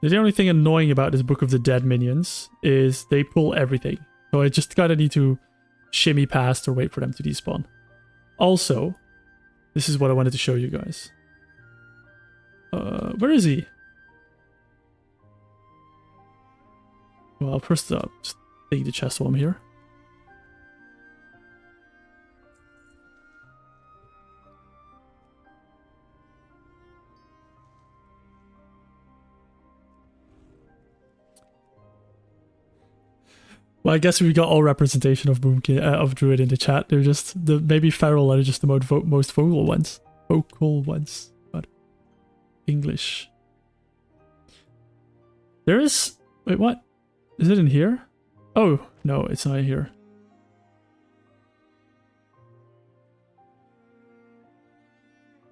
The only thing annoying about this Book of the Dead minions is they pull everything. So I just gotta need to shimmy past or wait for them to despawn. Also, this is what I wanted to show you guys. Where is he? Well, first up, just take the chest while I'm here. Well, I guess we got all representation of of Druid in the chat. They're just maybe feral are just the most vocal ones. Vocal ones. But English. There is. Wait, what? Is it in here? Oh no, it's not here.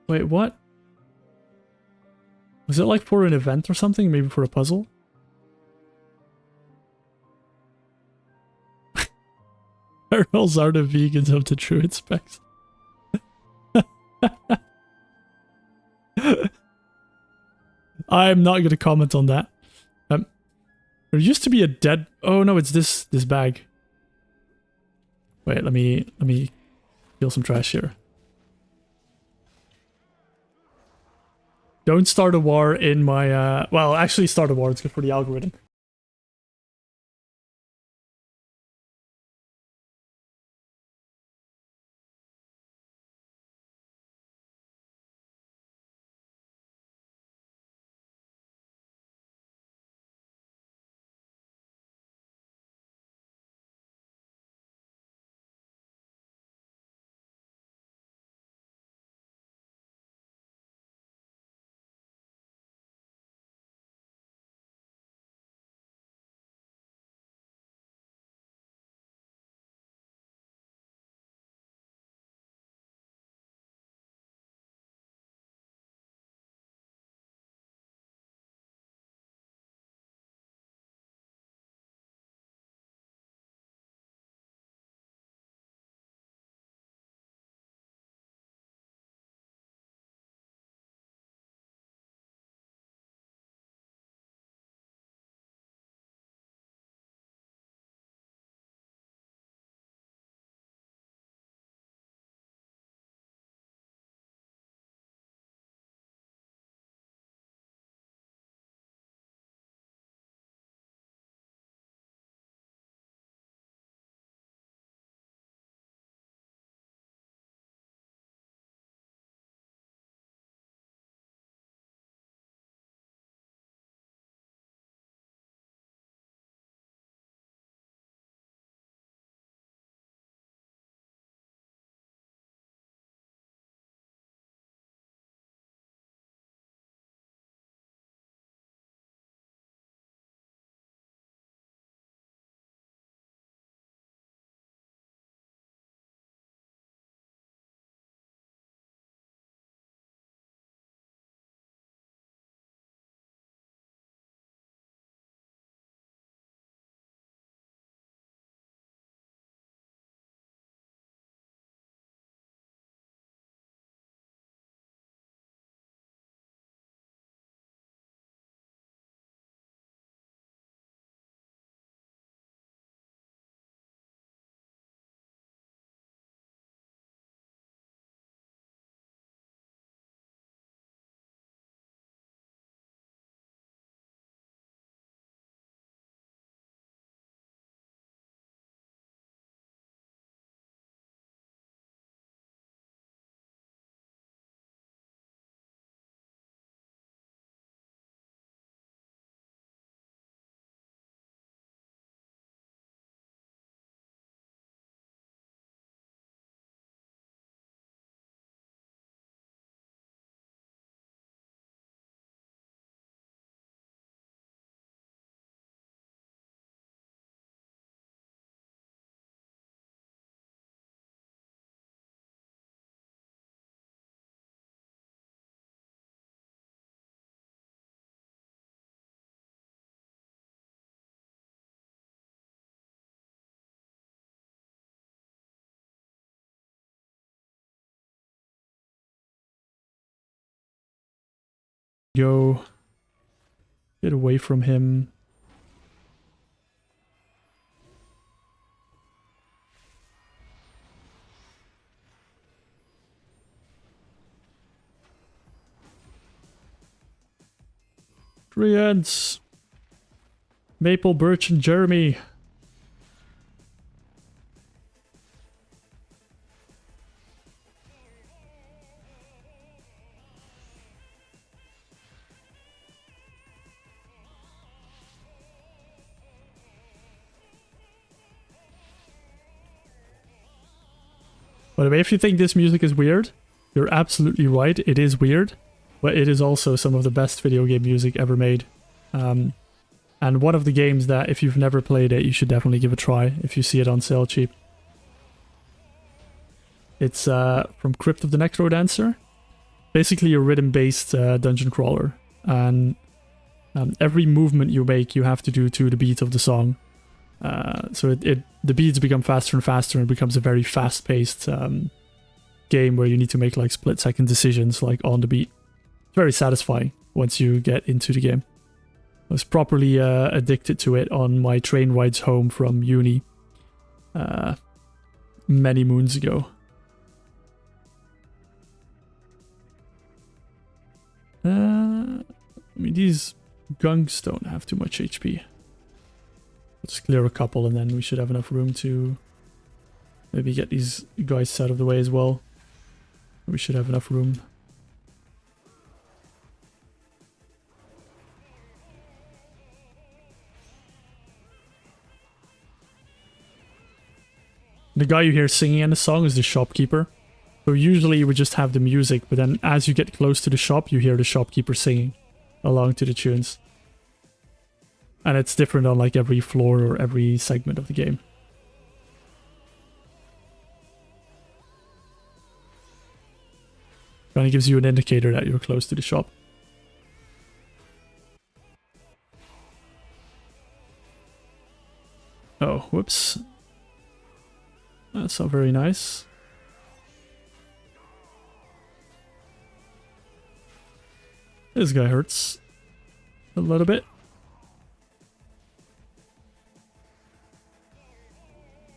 Wait, what? Was it like for an event or something? Maybe for a puzzle? Ferals are the vegans of the druid specs. I'm not going to comment on that. There used to be a dead... Oh no, it's this bag. Wait, let me kill some trash here. Don't start a war in my... Well, actually start a war. It's good for the algorithm. Go. Get away from him. Treants. Maple, Birch, and Jeremy. By the way, if you think this music is weird, you're absolutely right. It is weird, but it is also some of the best video game music ever made. And one of the games that, if you've never played it, you should definitely give a try if you see it on sale cheap. It's from Crypt of the Necrodancer. Basically a rhythm-based dungeon crawler. And every movement you make, you have to do to the beat of the song. So the beats become faster and faster, and it becomes a very fast-paced game where you need to make like split-second decisions like on the beat. It's very satisfying once you get into the game. I was properly addicted to it on my train rides home from uni many moons ago. I mean, these gunks don't have too much HP. Let's clear a couple and then we should have enough room to maybe get these guys out of the way as well. We should have enough room. The guy you hear singing in the song is the shopkeeper. So usually you would just have the music, but then as you get close to the shop, you hear the shopkeeper singing along to the tunes. And it's different on like every floor or every segment of the game. Kind of gives you an indicator that you're close to the shop. Oh, whoops. That's not very nice. This guy hurts a little bit.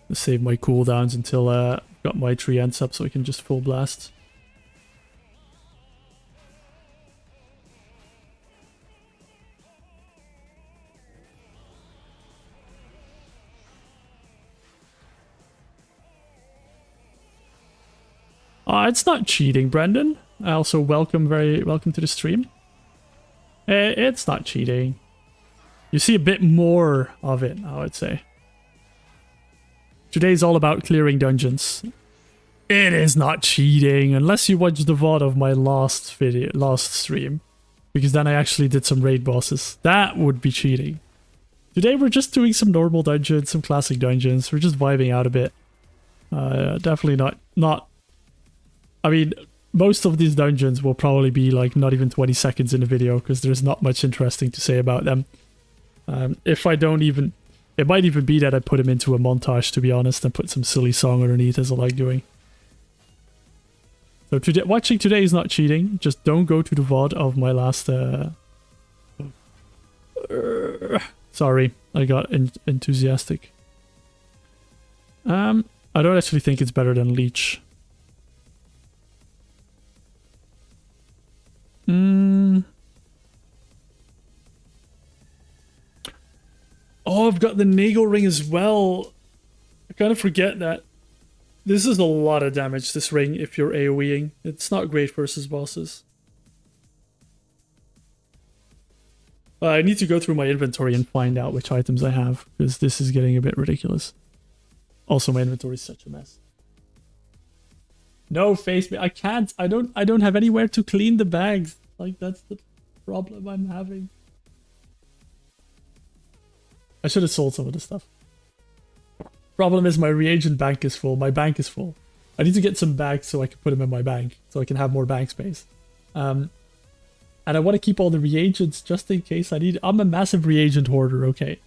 Let's save my cooldowns until I've got my treants up so I can just full blast. It's not cheating, Brendan. I also welcome to the stream. It's not cheating. You see a bit more of it, I would say. Today's all about clearing dungeons. It is not cheating, unless you watch the VOD of my last stream. Because then I actually did some raid bosses. That would be cheating. Today we're just doing some normal dungeons, some classic dungeons. We're just vibing out a bit. Definitely not... I mean, most of these dungeons will probably be like not even 20 seconds in the video because there's not much interesting to say about them. If I don't even... It might even be that I put them into a montage, to be honest, and put some silly song underneath as I like doing. So watching today is not cheating. Just don't go to the VOD of my last... Sorry, I got enthusiastic. I don't actually think it's better than Leech. Oh, I've got the Nagel ring as well. I kind of forget that. This is a lot of damage, this ring, if you're AoEing. It's not great versus bosses. I need to go through my inventory and find out which items I have, because this is getting a bit ridiculous. Also, my inventory is such a mess. No, face me. I can't. I don't have anywhere to clean the bags. Like, that's the problem I'm having. I should have sold some of the stuff. Problem is my reagent bank is full. My bank is full. I need to get some bags so I can put them in my bank, so I can have more bank space. And I want to keep all the reagents just in case I need... I'm a massive reagent hoarder, okay.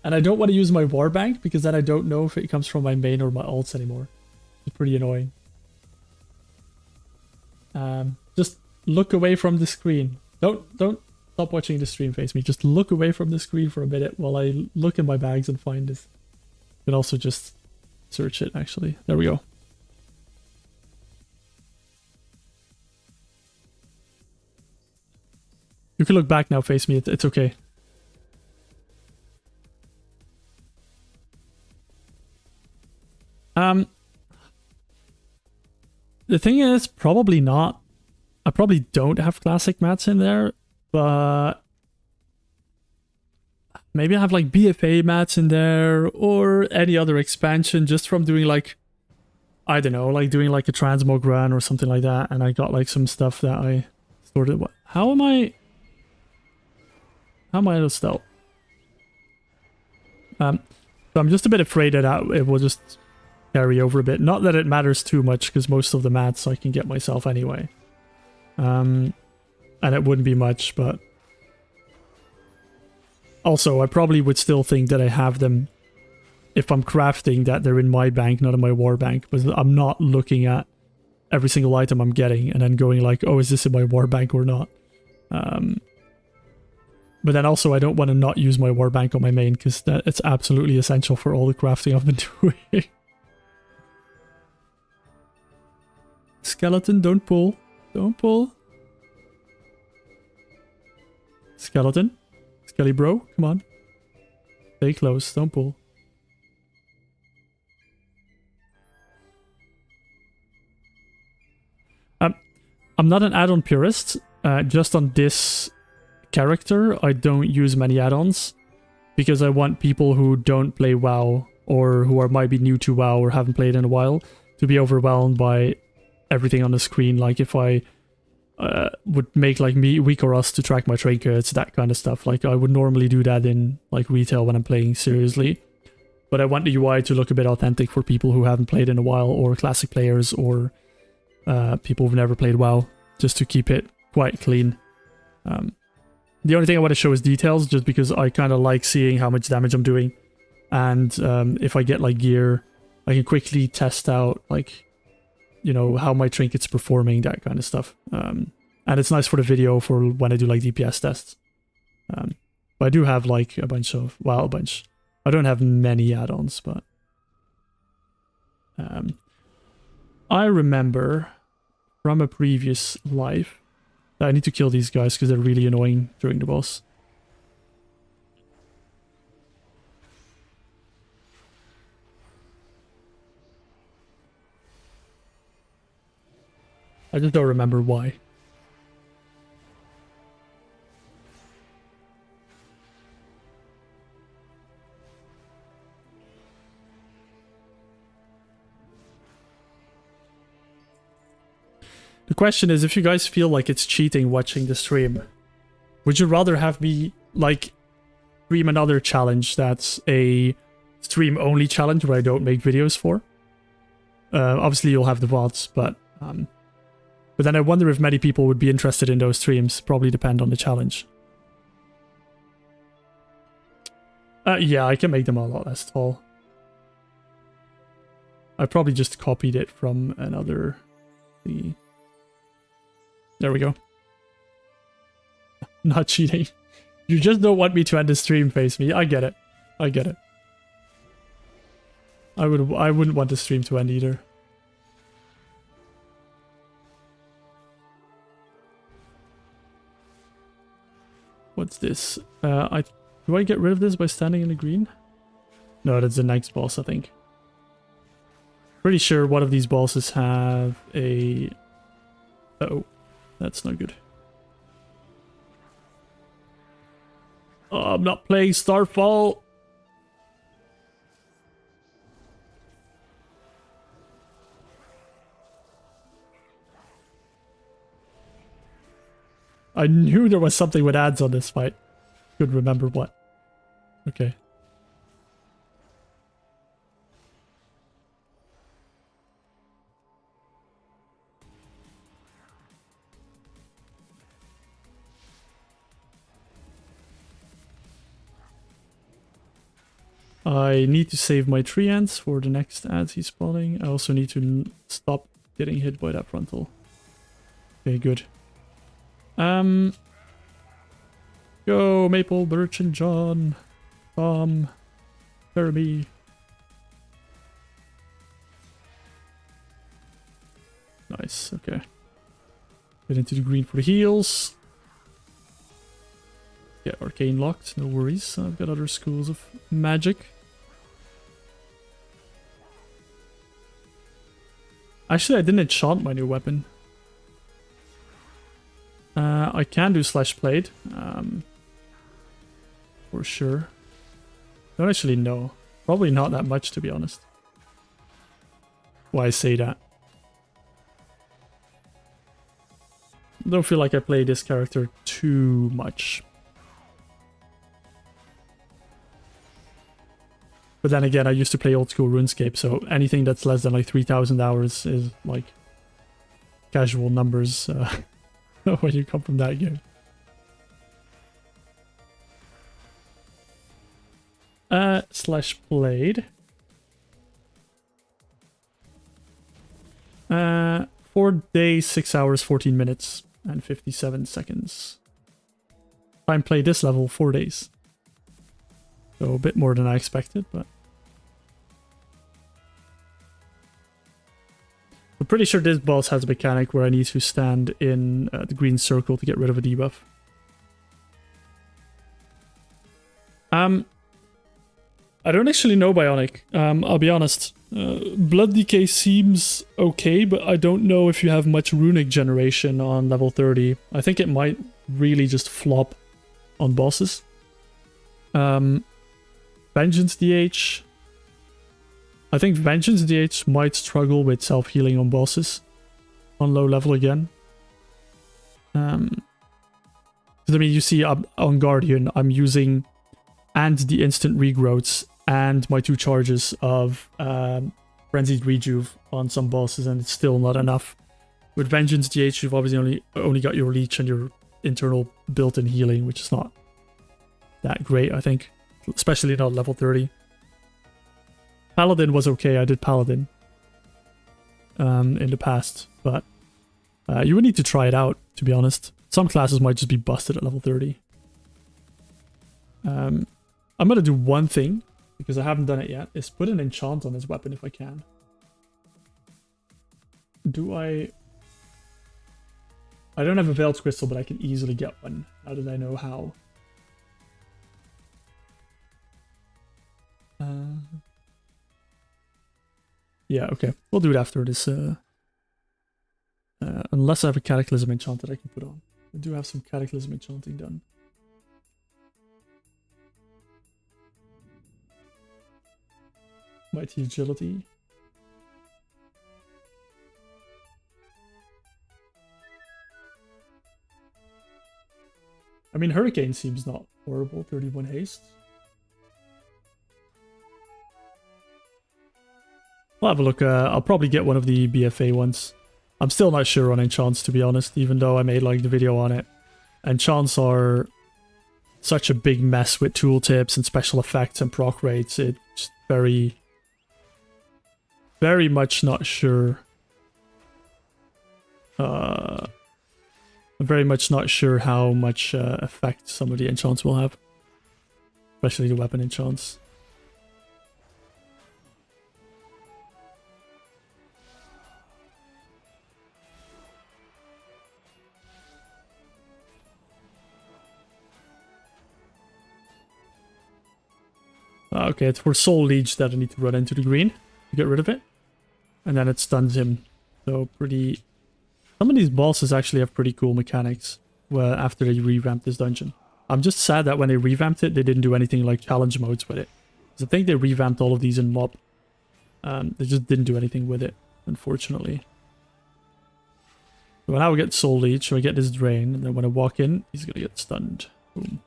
And I don't want to use my war bank because then I don't know if it comes from my main or my alts anymore. It's pretty annoying. Just look away from the screen. Don't stop watching the stream, face me. Just look away from the screen for a minute while I look in my bags and find this. You can also just search it, actually. There we go. You can look back now, face me. It's okay. The thing is, probably not. I probably don't have classic mats in there, but maybe I have like BFA mats in there or any other expansion just from doing like, I don't know, like doing like a transmog run or something like that. And I got like some stuff that I sorted. How am I out of stealth? So I'm just a bit afraid that it will just carry over a bit. Not that it matters too much because most of the mats I can get myself anyway. And it wouldn't be much, but also I probably would still think that I have them if I'm crafting, that they're in my bank, not in my war bank, but I'm not looking at every single item I'm getting and then going like, oh, is this in my war bank or not? But then also I don't want to not use my war bank on my main because it's absolutely essential for all the crafting I've been doing. Skeleton, don't pull. Don't pull. Skeleton. Skelly bro, come on. Stay close, don't pull. I'm not an add-on purist. Just on this character, I don't use many add-ons because I want people who don't play WoW or who might be new to WoW or haven't played in a while to be overwhelmed by everything on the screen. Like if I would make like Weak or Us to track my trinkets, that kind of stuff. Like I would normally do that in like retail when I'm playing seriously. But I want the UI to look a bit authentic for people who haven't played in a while or classic players or people who've never played WoW, just to keep it quite clean. The only thing I want to show is details, just because I kind of like seeing how much damage I'm doing. And if I get like gear, I can quickly test out like, you know, how my trinket's performing, that kind of stuff. And it's nice for the video for when I do like DPS tests. But I do have like a bunch of, well, a bunch. I don't have many add-ons, but I remember from a previous life that I need to kill these guys because they're really annoying during the boss. I just don't remember why. The question is, if you guys feel like it's cheating watching the stream, would you rather have me, like, stream another challenge that's a stream-only challenge where I don't make videos for? Obviously, you'll have the VODs, but then I wonder if many people would be interested in those streams. Probably depend on the challenge. Yeah, I can make them a lot less tall. I probably just copied it from another thingy. There we go. Not cheating. You just don't want me to end the stream, face me. I get it. I get it. I wouldn't want the stream to end either. What's this? Do I get rid of this by standing in the green? No, that's the next boss, I think. Pretty sure one of these bosses have a... Uh-oh. That's not good. Oh, I'm not playing Starfall. I knew there was something with ads on this fight. Couldn't remember what. Okay. I need to save my tree ants for the next ads he's spawning. I also need to stop getting hit by that frontal. Okay, good. Go, Maple, Birch, and John. Tom. Jeremy. Nice, okay. Get into the green for the heals. Get arcane locked, no worries. I've got other schools of magic. Actually, I didn't enchant my new weapon. I can do Slash Blade. For sure. Don't actually know. Probably not that much, to be honest. Why I say that. Don't feel like I play this character too much. But then again, I used to play old school RuneScape, so anything that's less than like 3,000 hours is like casual numbers when you come from that game. Slash Blade. 4 days, 6 hours, 14 minutes, and 57 seconds. Time play this level, 4 days. So a bit more than I expected, but... I'm pretty sure this boss has a mechanic where I need to stand in the green circle to get rid of a debuff. I don't actually know Bionic, I'll be honest. Blood Decay seems okay, but I don't know if you have much runic generation on level 30. I think it might really just flop on bosses. Vengeance DH. I think Vengeance DH might struggle with self-healing on bosses. On low level again. Because I mean, you see on Guardian, I'm using and the instant regrowths and my 2 charges of Frenzied Rejuve on some bosses, and it's still not enough. With Vengeance DH, you've obviously only got your leech and your internal built-in healing, which is not that great, I think. Especially not level 30. Paladin was okay, I did Paladin in the past, but you would need to try it out, to be honest. Some classes might just be busted at level 30. I'm gonna do one thing, because I haven't done it yet, is put an enchant on his weapon if I can. Do I... I don't have a Veiled Crystal, but I can easily get one. How did I know how? Yeah, okay. We'll do it after this. Unless I have a Cataclysm enchant that I can put on. I do have some Cataclysm enchanting done. Mighty Agility. I mean, Hurricane seems not horrible. 31 haste. I'll have a look. I'll probably get one of the BFA ones. I'm still not sure on enchants, to be honest, even though I made like the video on it. Enchants are such a big mess with tooltips and special effects and proc rates. It's very much not sure. I'm very much not sure how much effect some of the enchants will have. Especially the weapon enchants. Okay, it's for Soul Leech that I need to run into the green to get rid of it. And then it stuns him. So pretty... Some of these bosses actually have pretty cool mechanics after they revamped this dungeon. I'm just sad that when they revamped it, they didn't do anything like challenge modes with it. Because I think they revamped all of these in mob. They just didn't do anything with it, unfortunately. So now we get Soul Leech, so I get this Drain, and then when I walk in, he's gonna get stunned. Boom.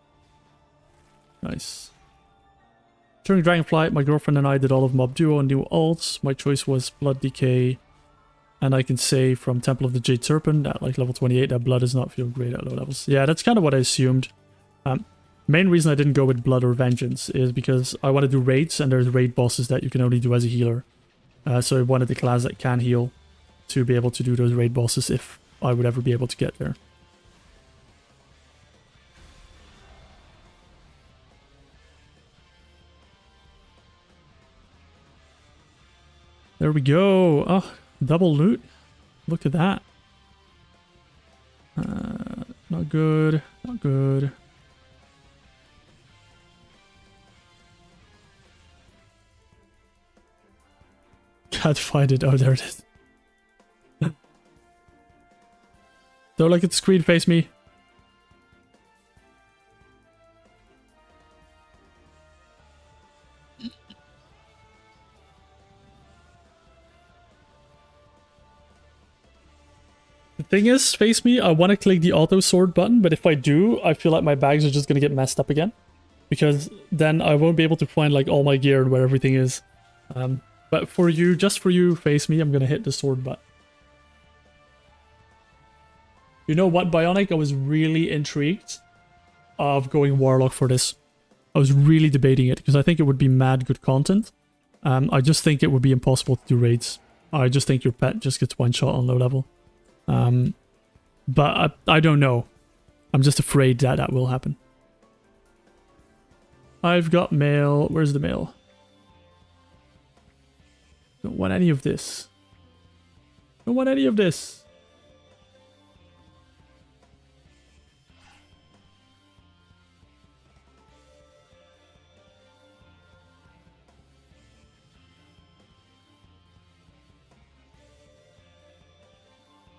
Nice. During Dragonflight, my girlfriend and I did all of Mob Duo and new ults. My choice was Blood Decay. And I can say from Temple of the Jade Serpent at like level 28 that blood does not feel great at low levels. Yeah, that's kind of what I assumed. Main reason I didn't go with Blood or Vengeance is because I want to do raids, and there's raid bosses that you can only do as a healer. So I wanted the class that can heal to be able to do those raid bosses if I would ever be able to get there. There we go. Oh, double loot. Look at that. Not good. Not good. Can't find it. Oh, there it is. Don't look at the screen, face me. The thing is, face me, I want to click the auto sort button, but if I do, I feel like my bags are just going to get messed up again. Because then I won't be able to find like all my gear and where everything is. But for you, just for you, face me, I'm going to hit the sort button. You know what, Bionic? I was really intrigued of going Warlock for this. I was really debating it because I think it would be mad good content. I just think it would be impossible to do raids. I just think your pet just gets one shot on low level. But I don't know. I'm just afraid that that will happen. I've got mail. Where's the mail? Don't want any of this. Don't want any of this.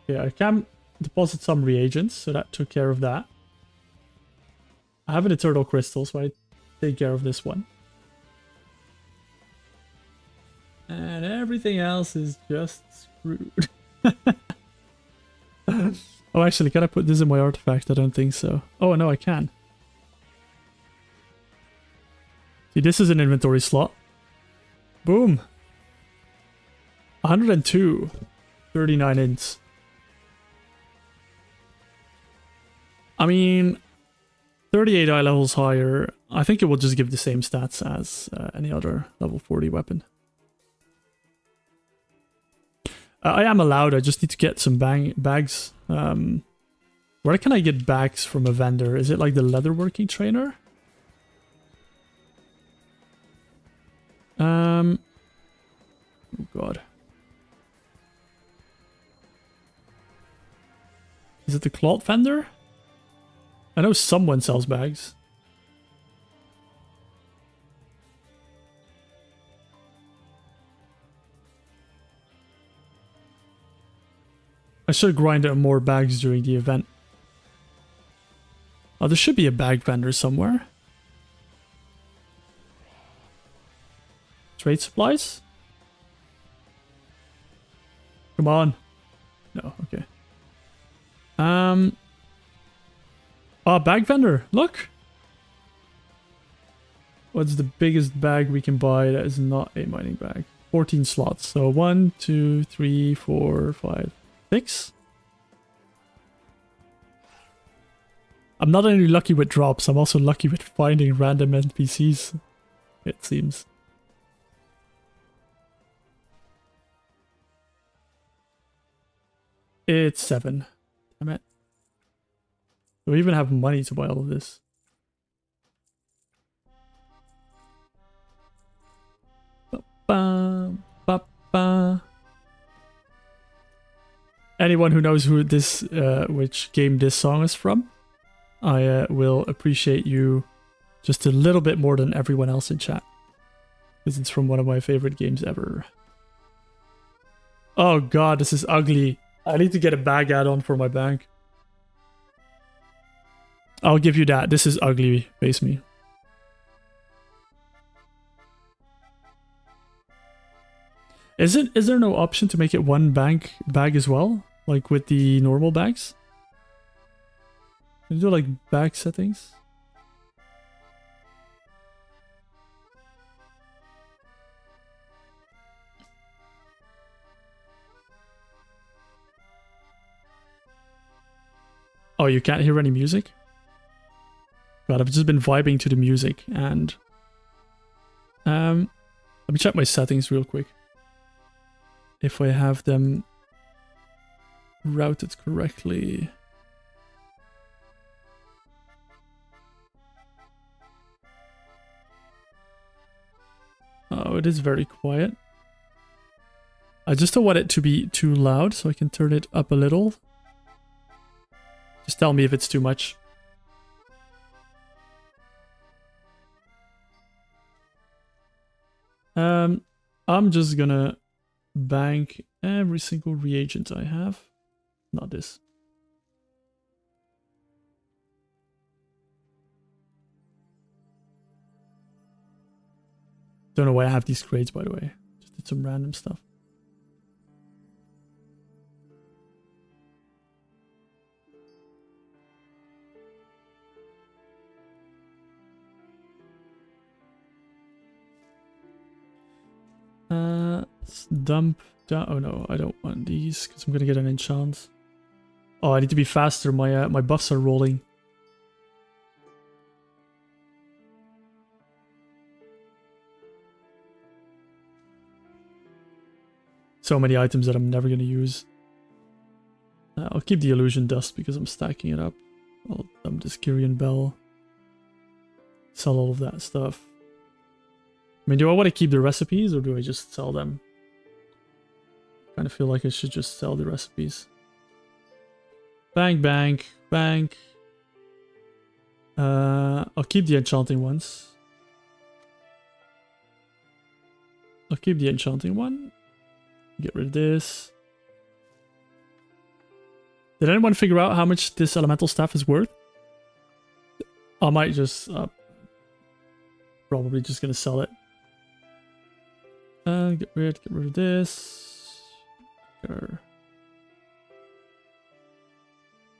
Yeah, I can deposit some reagents, so that took care of that. I have an Eternal Crystal, so I take care of this one. And everything else is just screwed. Oh, actually, can I put this in my artifact? I don't think so. Oh, no, I can. See, this is an inventory slot. Boom. 102. 39 ints. I mean, 38 eye levels higher, I think it will just give the same stats as any other level 40 weapon. I am allowed, I just need to get some bags. Where can I get bags from a vendor? Is it like the leatherworking trainer? Oh god. Is it the cloth vendor? I know someone sells bags. I should grind out more bags during the event. Oh, there should be a bag vendor somewhere. Trade supplies? Come on. No, okay. Oh, bag vendor, look! What's the biggest bag we can buy that is not a mining bag? 14 slots. So 1, 2, 3, 4, 5, 6. I'm not only lucky with drops, I'm also lucky with finding random NPCs, it seems. It's 7. Damn it. Do we even have money to buy all of this? Ba, ba, ba. Anyone who knows who this, which game this song is from, I will appreciate you just a little bit more than everyone else in chat. Because it's from one of my favorite games ever. Oh god, this is ugly. I need to get a bag add-on for my bank. I'll give you that. This is ugly, face me. Is there no option to make it one bag as well? Like with the normal bags? Can you do like bag settings? Oh, you can't hear any music? God, I've just been vibing to the music and... let me check my settings real quick. If I have them routed correctly. Oh, it is very quiet. I just don't want it to be too loud, so I can turn it up a little. Just tell me if it's too much. I'm just gonna bank every single reagent I have. Not this. Don't know why I have these crates, by the way. Just did some random stuff. Let's dump down. Oh no, I don't want these because I'm gonna get an enchant. Oh, I need to be faster. My buffs are rolling. So many items that I'm never gonna use. I'll keep the illusion dust because I'm stacking it up. I'll dump this Kyrian bell. Sell all of that stuff. I mean, do I want to keep the recipes or do I just sell them? I kind of feel like I should just sell the recipes. Bank, bank, bank. I'll keep the enchanting ones. I'll keep the enchanting one. Get rid of this. Did anyone figure out how much this elemental staff is worth? I might just... probably just gonna sell it. Get rid of this. Sure.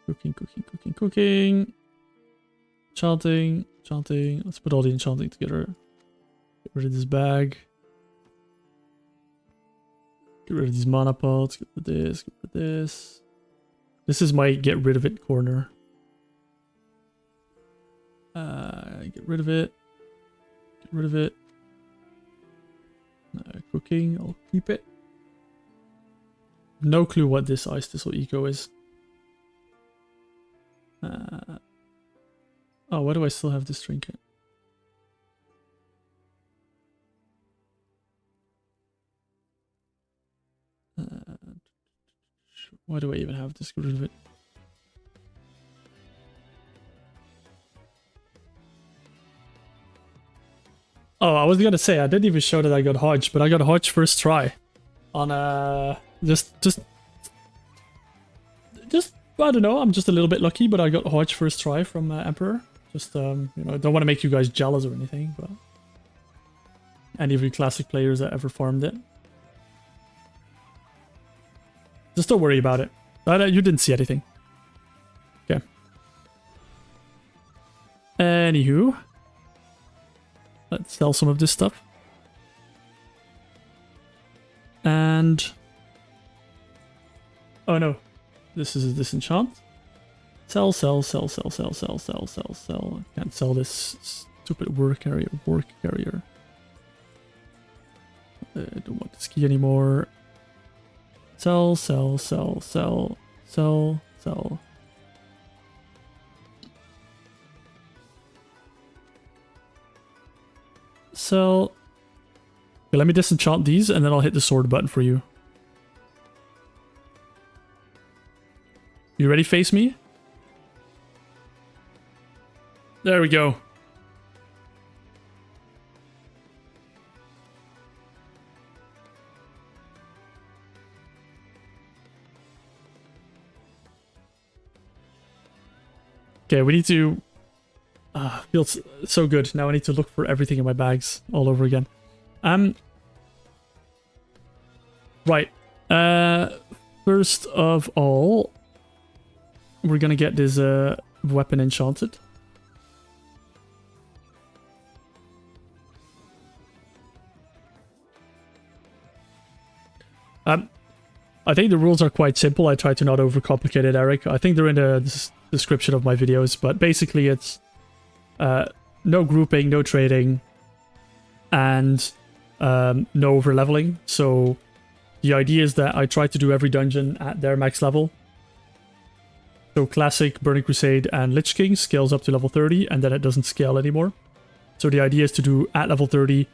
Cooking. Enchanting. Let's put all the enchanting together. Get rid of this bag. Get rid of these mana pots. Get rid of this. Get rid of this. This is my get rid of it corner. Get rid of it. Get rid of it. Cooking, I'll keep it. No clue what this Ice Thistle Eco is. Oh, why do I still have this trinket? Why do I even have this? Get rid of it. Oh, I was gonna say, I didn't even show that I got Hodge, but I got Hodge first try. On just I don't know, I'm just a little bit lucky, but I got Hodge first try from Emperor. Just, you know, I don't want to make you guys jealous or anything, but... any of you classic players that ever farmed it. Just don't worry about it. You didn't see anything. Okay. Anywho. Let's sell some of this stuff. And... oh no. This is a disenchant. Sell. Can't sell this stupid work carrier. I don't want this key anymore. Sell. Sell. Okay, let me disenchant these and then I'll hit the sword button for you. You ready, face me? There we go. Okay, we need to... feels so good. Now I need to look for everything in my bags all over again. Right. First of all, we're gonna get this weapon enchanted. I think the rules are quite simple. I try to not overcomplicate it, Eric. I think they're in the description of my videos, but basically it's no grouping, no trading, and no overleveling. So the idea is that I try to do every dungeon at their max level. So classic Burning Crusade and Lich King scales up to level 30, and then it doesn't scale anymore. So the idea is to do at level 30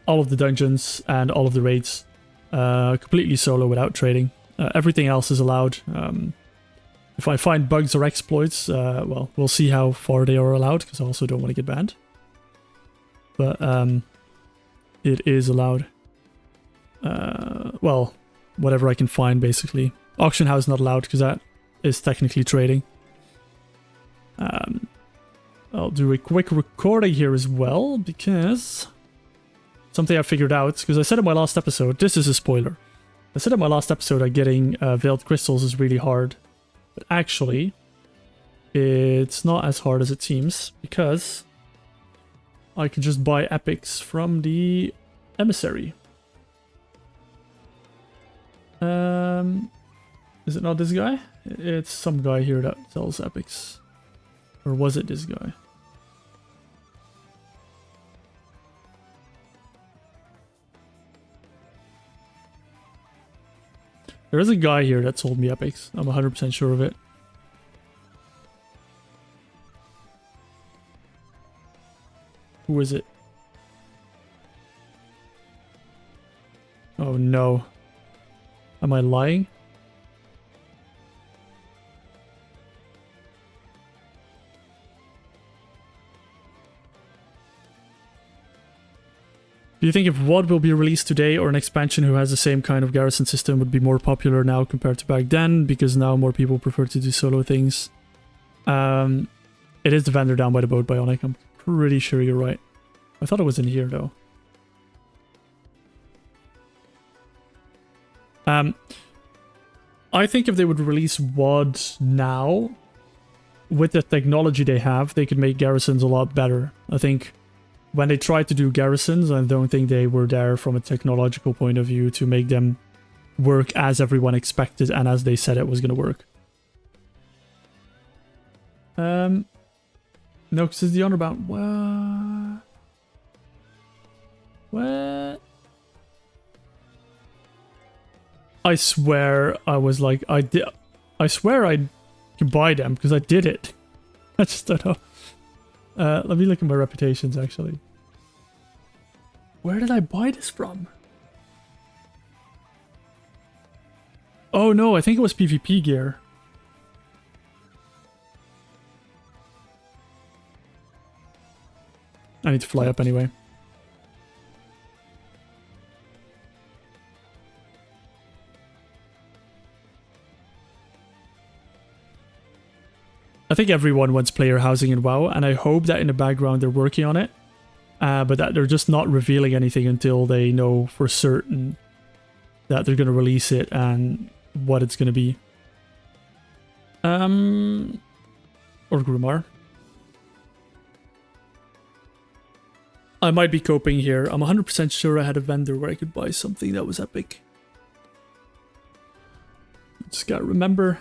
all of the dungeons and all of the raids. completely solo without trading. Everything else is allowed. If I find bugs or exploits, well, we'll see how far they are allowed, because I also don't want to get banned. But it is allowed. Well, whatever I can find, basically. Auction house not allowed, because that is technically trading. I'll do a quick recording here as well, because something I figured out, because I said in my last episode, this is a spoiler. I said in my last episode that getting veiled crystals is really hard, but actually, it's not as hard as it seems, because I can just buy epics from the emissary. Is it not this guy? It's some guy here that sells epics. Or was it this guy? There is a guy here that sold me epics. I'm 100% sure of it. Who is it? Oh no. Am I lying? Do you think if WoD will be released today or an expansion who has the same kind of garrison system would be more popular now compared to back then? Because now more people prefer to do solo things. It is the vendor down by the boat, Bionic. I'm pretty sure you're right. I thought it was in here though. I think if they would release WoD now, with the technology they have, they could make garrisons a lot better. I think when they tried to do garrisons, I don't think they were there from a technological point of view to make them work as everyone expected and as they said it was going to work. No, because it's the honor bound. What? I swear I was like, I swear I can buy them because I did it. I just don't know. Let me look at my reputations actually. Where did I buy this from? Oh no, I think it was PvP gear. I need to fly up anyway. I think everyone wants player housing in WoW, and I hope that in the background they're working on it. But that they're just not revealing anything until they know for certain that they're going to release it and what it's going to be. Or Grumar. I might be coping here. I'm 100% sure I had a vendor where I could buy something that was epic. Just gotta remember.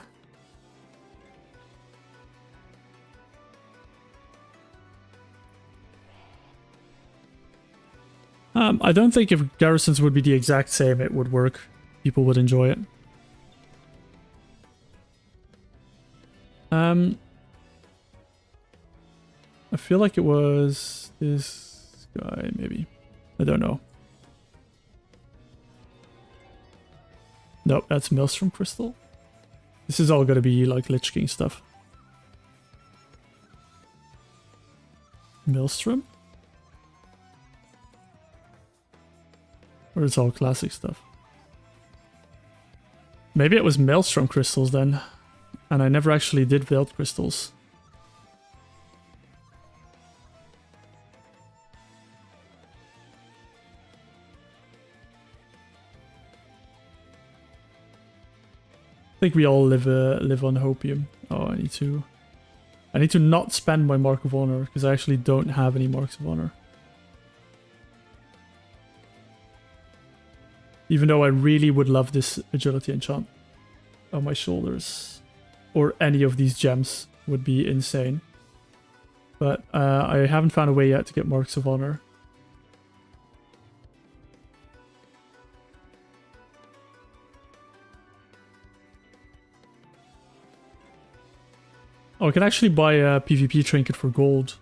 I don't think if garrisons would be the exact same, it would work. People would enjoy it. I feel like it was this guy, maybe. I don't know. Nope, that's Maelstrom Crystal. This is all gonna be like Lich King stuff. Maelstrom? Or it's all classic stuff. Maybe it was Maelstrom crystals then. And I never actually did Veiled crystals. I think we all live on hopium. Oh, I need to not spend my Mark of Honor because I actually don't have any Marks of Honor. Even though I really would love this agility enchant on my shoulders. Or any of these gems would be insane. But I haven't found a way yet to get Marks of Honor. Oh, I can actually buy a PvP trinket for gold.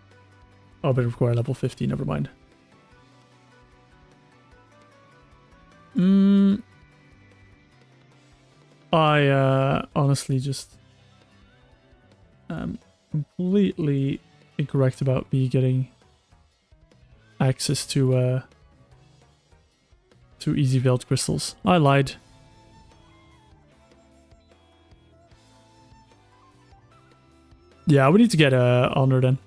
Oh, but it requires level 50, never mind. I honestly just am completely incorrect about me getting access to easy veiled crystals. I lied. Yeah, we need to get honor then.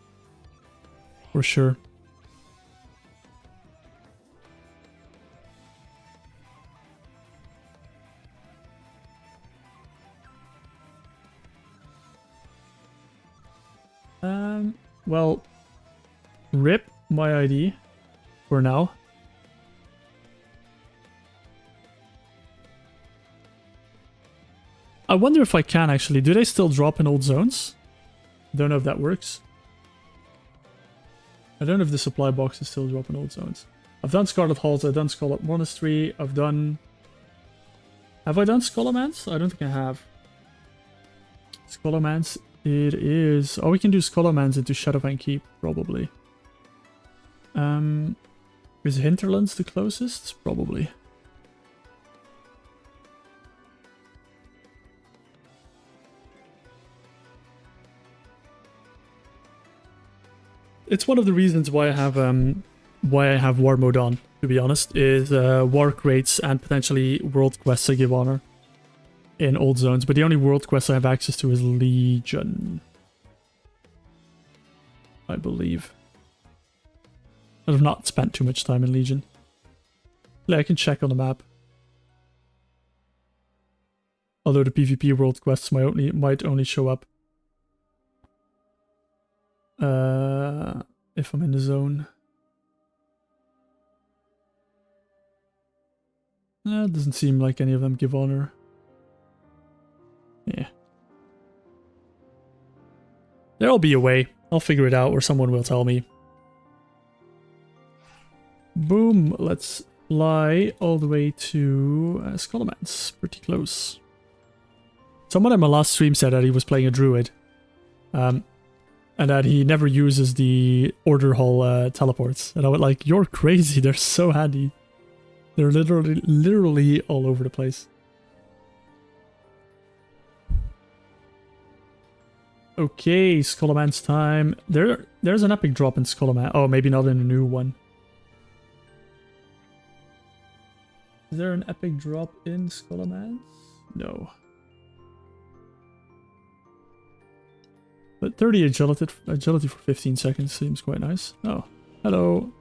For sure. Well, rip my ID for now. I wonder if I can actually. Do they still drop in old zones? Don't know if that works. I don't know if the supply boxes still drop in old zones. I've done Scarlet Halls, I've done Scarlet Monastery, I've done... Have I done Scholomance? I don't think I have. Scholomance, it is... Oh, we can do Scholomance into Shadowfang Keep, probably. Is Hinterlands the closest? Probably. It's one of the reasons why I have War Mode on, to be honest, is War Crates and potentially World Quests I give honor in old zones, but the only World Quest I have access to is Legion, I believe. I've not spent too much time in Legion. Yeah, I can check on the map. Although the PvP World Quests might only show up if I'm in the zone. It doesn't seem like any of them give honor. Yeah. There'll be a way. I'll figure it out, or someone will tell me. Boom. Let's fly all the way to Scholomance. Pretty close. Someone in my last stream said that he was playing a druid. And that he never uses the Order Hall teleports. And I went like, you're crazy. They're so handy. They're literally all over the place. Okay, Scholomance time. There's an epic drop in Scholomance. Oh, maybe not in a new one. Is there an epic drop in Scholomance? No. But 30 agility for 15 seconds seems quite nice. Oh, hello.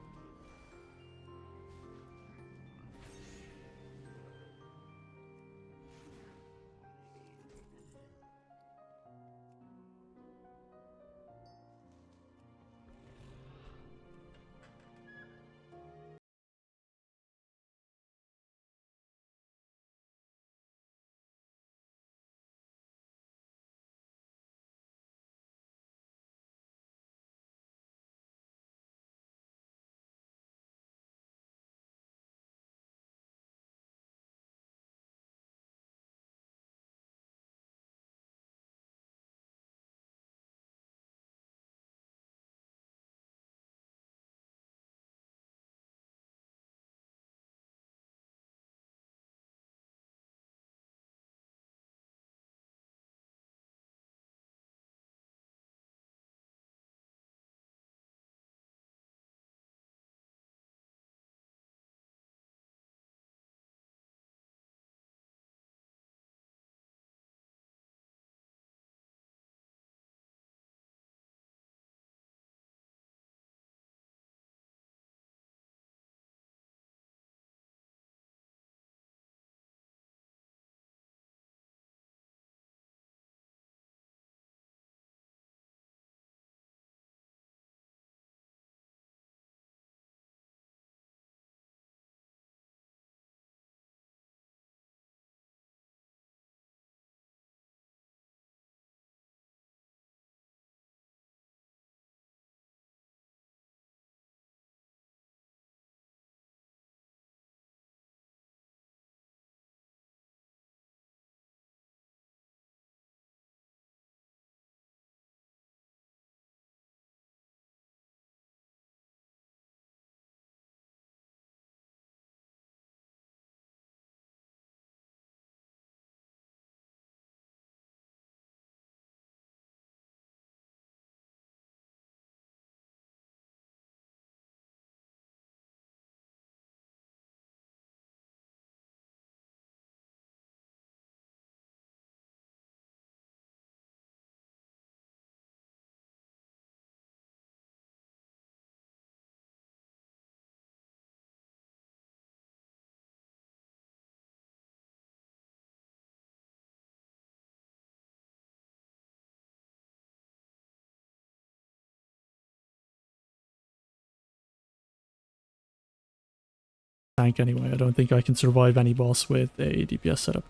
tank anyway. I don't think I can survive any boss with a DPS setup.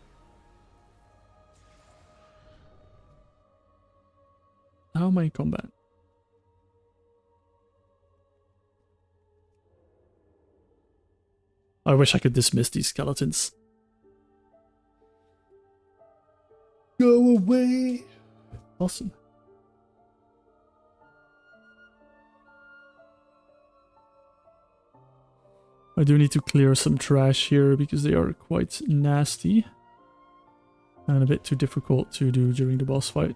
How am I in combat? I wish I could dismiss these skeletons. Go away! Awesome. I do need to clear some trash here because they are quite nasty and a bit too difficult to do during the boss fight.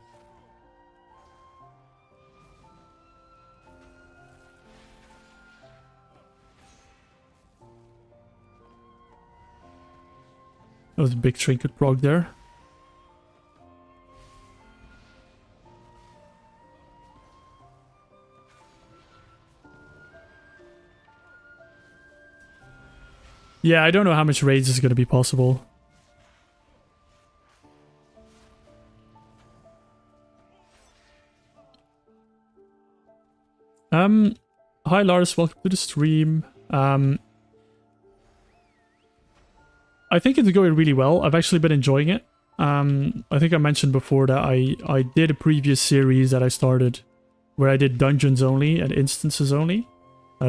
That was a big trinket prog there. Yeah, I don't know how much raids is going to be possible. Hi Lars, welcome to the stream. I think it's going really well. I've actually been enjoying it. I think I mentioned before that I did a previous series that I started where I did dungeons only and instances only.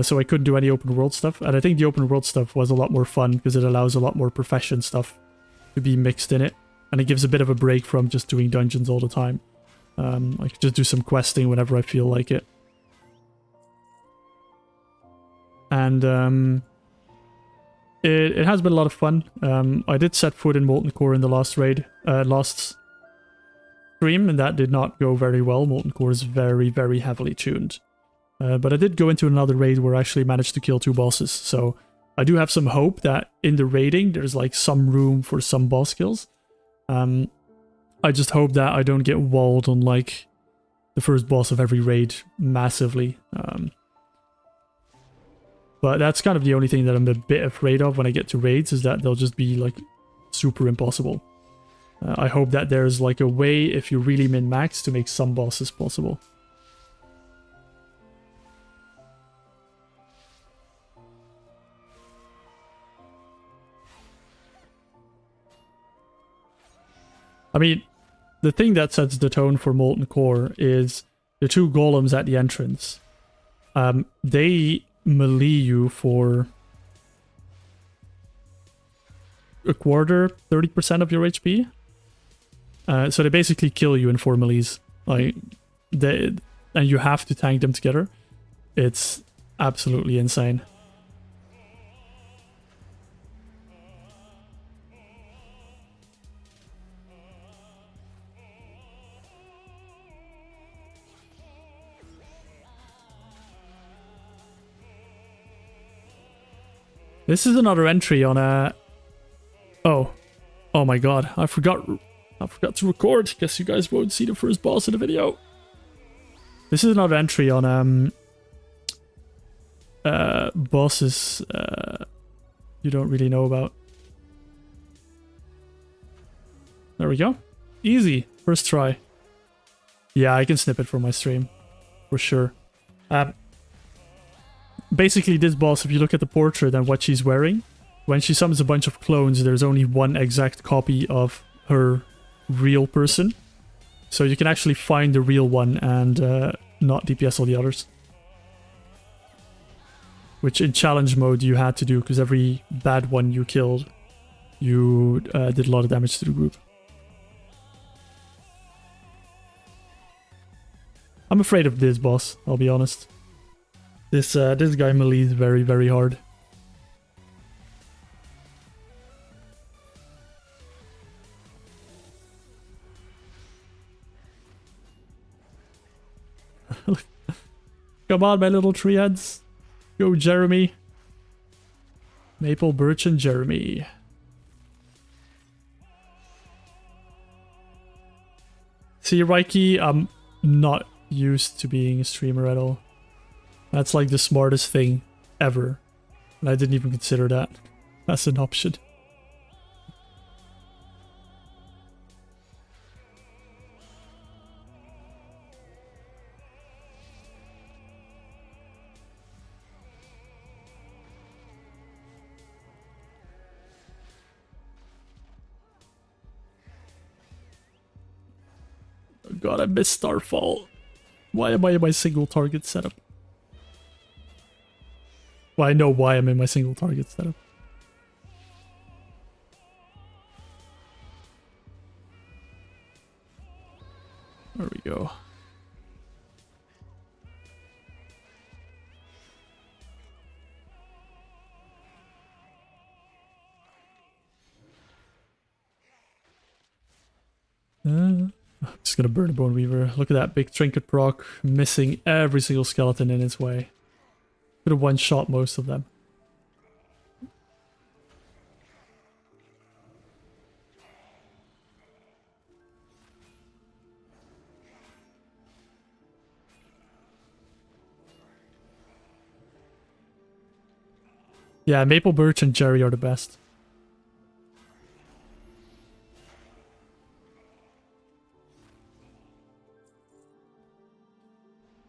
So I couldn't do any open world stuff. And I think the open world stuff was a lot more fun because it allows a lot more profession stuff to be mixed in it. And it gives a bit of a break from just doing dungeons all the time. I could just do some questing whenever I feel like it. And it has been a lot of fun. I did set foot in Molten Core in the last raid, last stream, and that did not go very well. Molten Core is very, very heavily tuned. But I did go into another raid where I actually managed to kill 2 bosses, so I do have some hope that in the raiding there's like some room for some boss kills. I just hope that I don't get walled on like the first boss of every raid massively. But that's kind of the only thing that I'm a bit afraid of when I get to raids, is that they'll just be like super impossible. I hope that there's like a way, if you really min-max, to make some bosses possible. I mean, the thing that sets the tone for Molten Core is the 2 golems at the entrance. They melee you for a quarter, 30% of your HP. So they basically kill you in 4 melees. Like, and you have to tank them together. It's absolutely insane. This is another entry on a... Oh my god, I forgot to record. Guess you guys won't see the first boss of the video. This is another entry on bosses you don't really know about. There we go. Easy. First try. Yeah, I can snip it from my stream. For sure. Basically, this boss, if you look at the portrait and what she's wearing, when she summons a bunch of clones, there's only one exact copy of her real person. So you can actually find the real one and not DPS all the others. Which in challenge mode you had to do, because every bad one you killed, you did a lot of damage to the group. I'm afraid of this boss, I'll be honest. This guy melees very, very hard. Come on, my little tree heads. Go, Jeremy. Maple, Birch, and Jeremy. See, Reiki, I'm not used to being a streamer at all. That's like the smartest thing ever. And I didn't even consider that as an option. god, I missed Starfall. Why am I in my single target setup? Well, I know why I'm in my single target setup. There we go. I'm just gonna burn a Bone Weaver. Look at that big trinket proc, missing every single skeleton in its way. Could have one-shot most of them. Yeah, Maple Birch and Jerry are the best.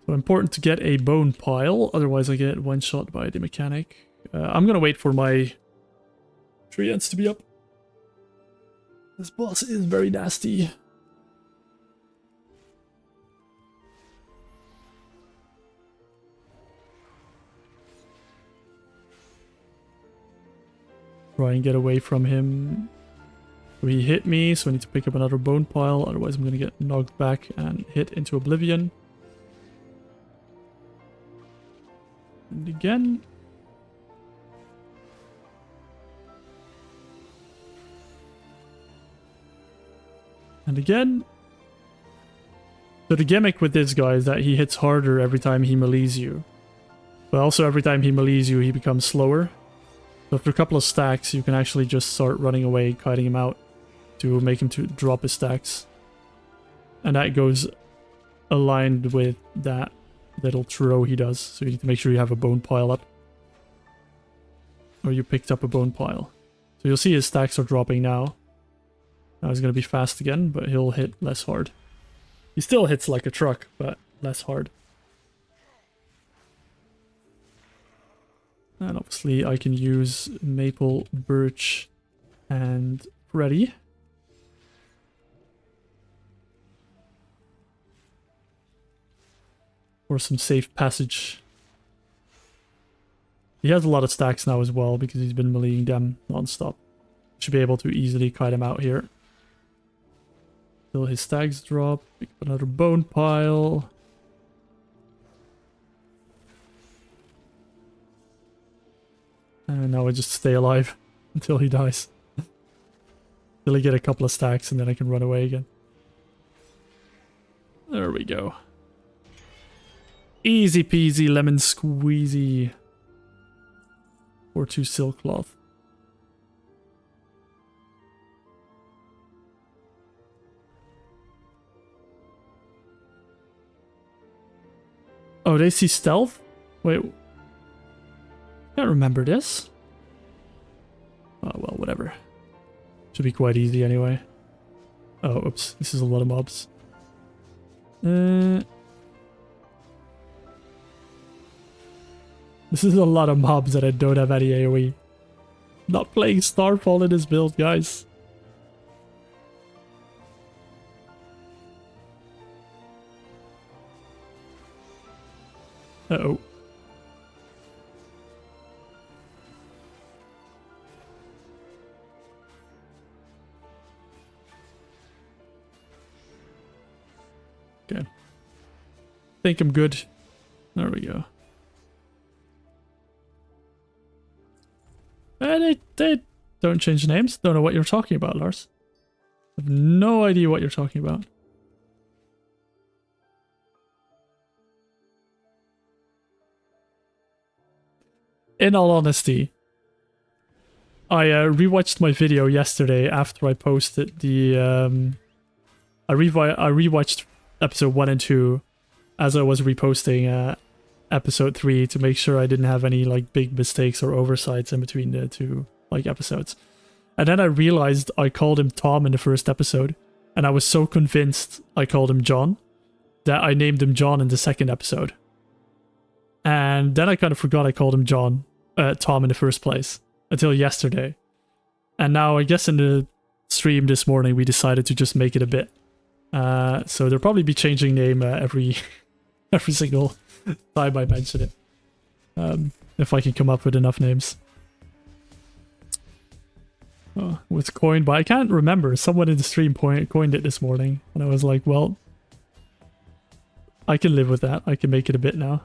So important to get a bone pile, otherwise I get one shot by the mechanic. I'm gonna wait for my treants to be up. This boss is very nasty. Try and get away from him. So he hit me, so I need to pick up another bone pile, otherwise I'm gonna get knocked back and hit into oblivion. And again. And again. So the gimmick with this guy is that he hits harder every time he melees you. But also every time he melees you, he becomes slower. So after a couple of stacks, you can actually just start running away, kiting him out to make him to drop his stacks. And that goes aligned with that little throw he does. So you need to make sure you have a bone pile up. Or you picked up a bone pile. So you'll see his stacks are dropping now. Now he's going to be fast again, but he'll hit less hard. He still hits like a truck, but less hard. And obviously I can use Maple, Birch, and Freddy. For some safe passage. He has a lot of stacks now as well because he's been meleeing them non-stop. Should be able to easily kite him out here. Till his stacks drop. Pick up another bone pile. And now I just stay alive until he dies. Till I get a couple of stacks and then I can run away again. There we go. Easy peasy lemon squeezy. Or 2 silk cloth. Oh, they see stealth? Wait. Can't remember this. Oh, well, whatever. Should be quite easy anyway. Oh, oops. This is a lot of mobs. This is a lot of mobs that I don't have any AoE. Not playing Starfall in this build, guys. Uh-oh. Okay. Think I'm good. There we go. They don't change names. Don't know what you're talking about, Lars. I have no idea what you're talking about. In all honesty, I rewatched my video yesterday after I posted the I rewatched episode 1 and 2 as I was reposting episode 3 to make sure I didn't have any like big mistakes or oversights in between the two like episodes. And then I realized I called him Tom in the first episode, and I was so convinced I called him John that I named him John in the second episode. And then I kind of forgot I called him Tom in the first place until yesterday. And now I guess in the stream this morning we decided to just make it a bit. So they'll probably be changing name every every single time I mention it. If I can come up with enough names. Oh, it was coined by, I can't remember. Someone in the stream coined it this morning. And I was like, well, I can live with that. I can make it a bit now.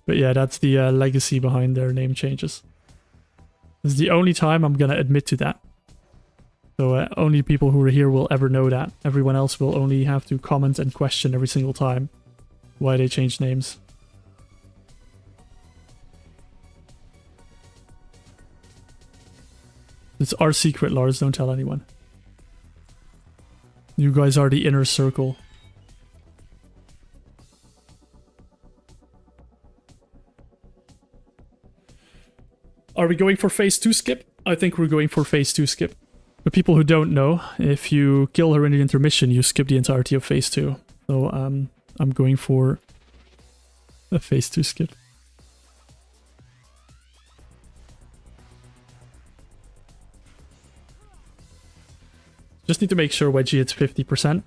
But yeah, that's the legacy behind their name changes. This is the only time I'm going to admit to that. So only people who are here will ever know that. Everyone else will only have to comment and question every single time why they changed names. It's our secret, Lars. Don't tell anyone. You guys are the inner circle. Are we going for phase 2 skip? I think we're going for phase 2 skip. For people who don't know, if you kill her in the intermission, you skip the entirety of phase 2. So I'm going for a phase 2 skip. Just need to make sure Wedgie hits 50%.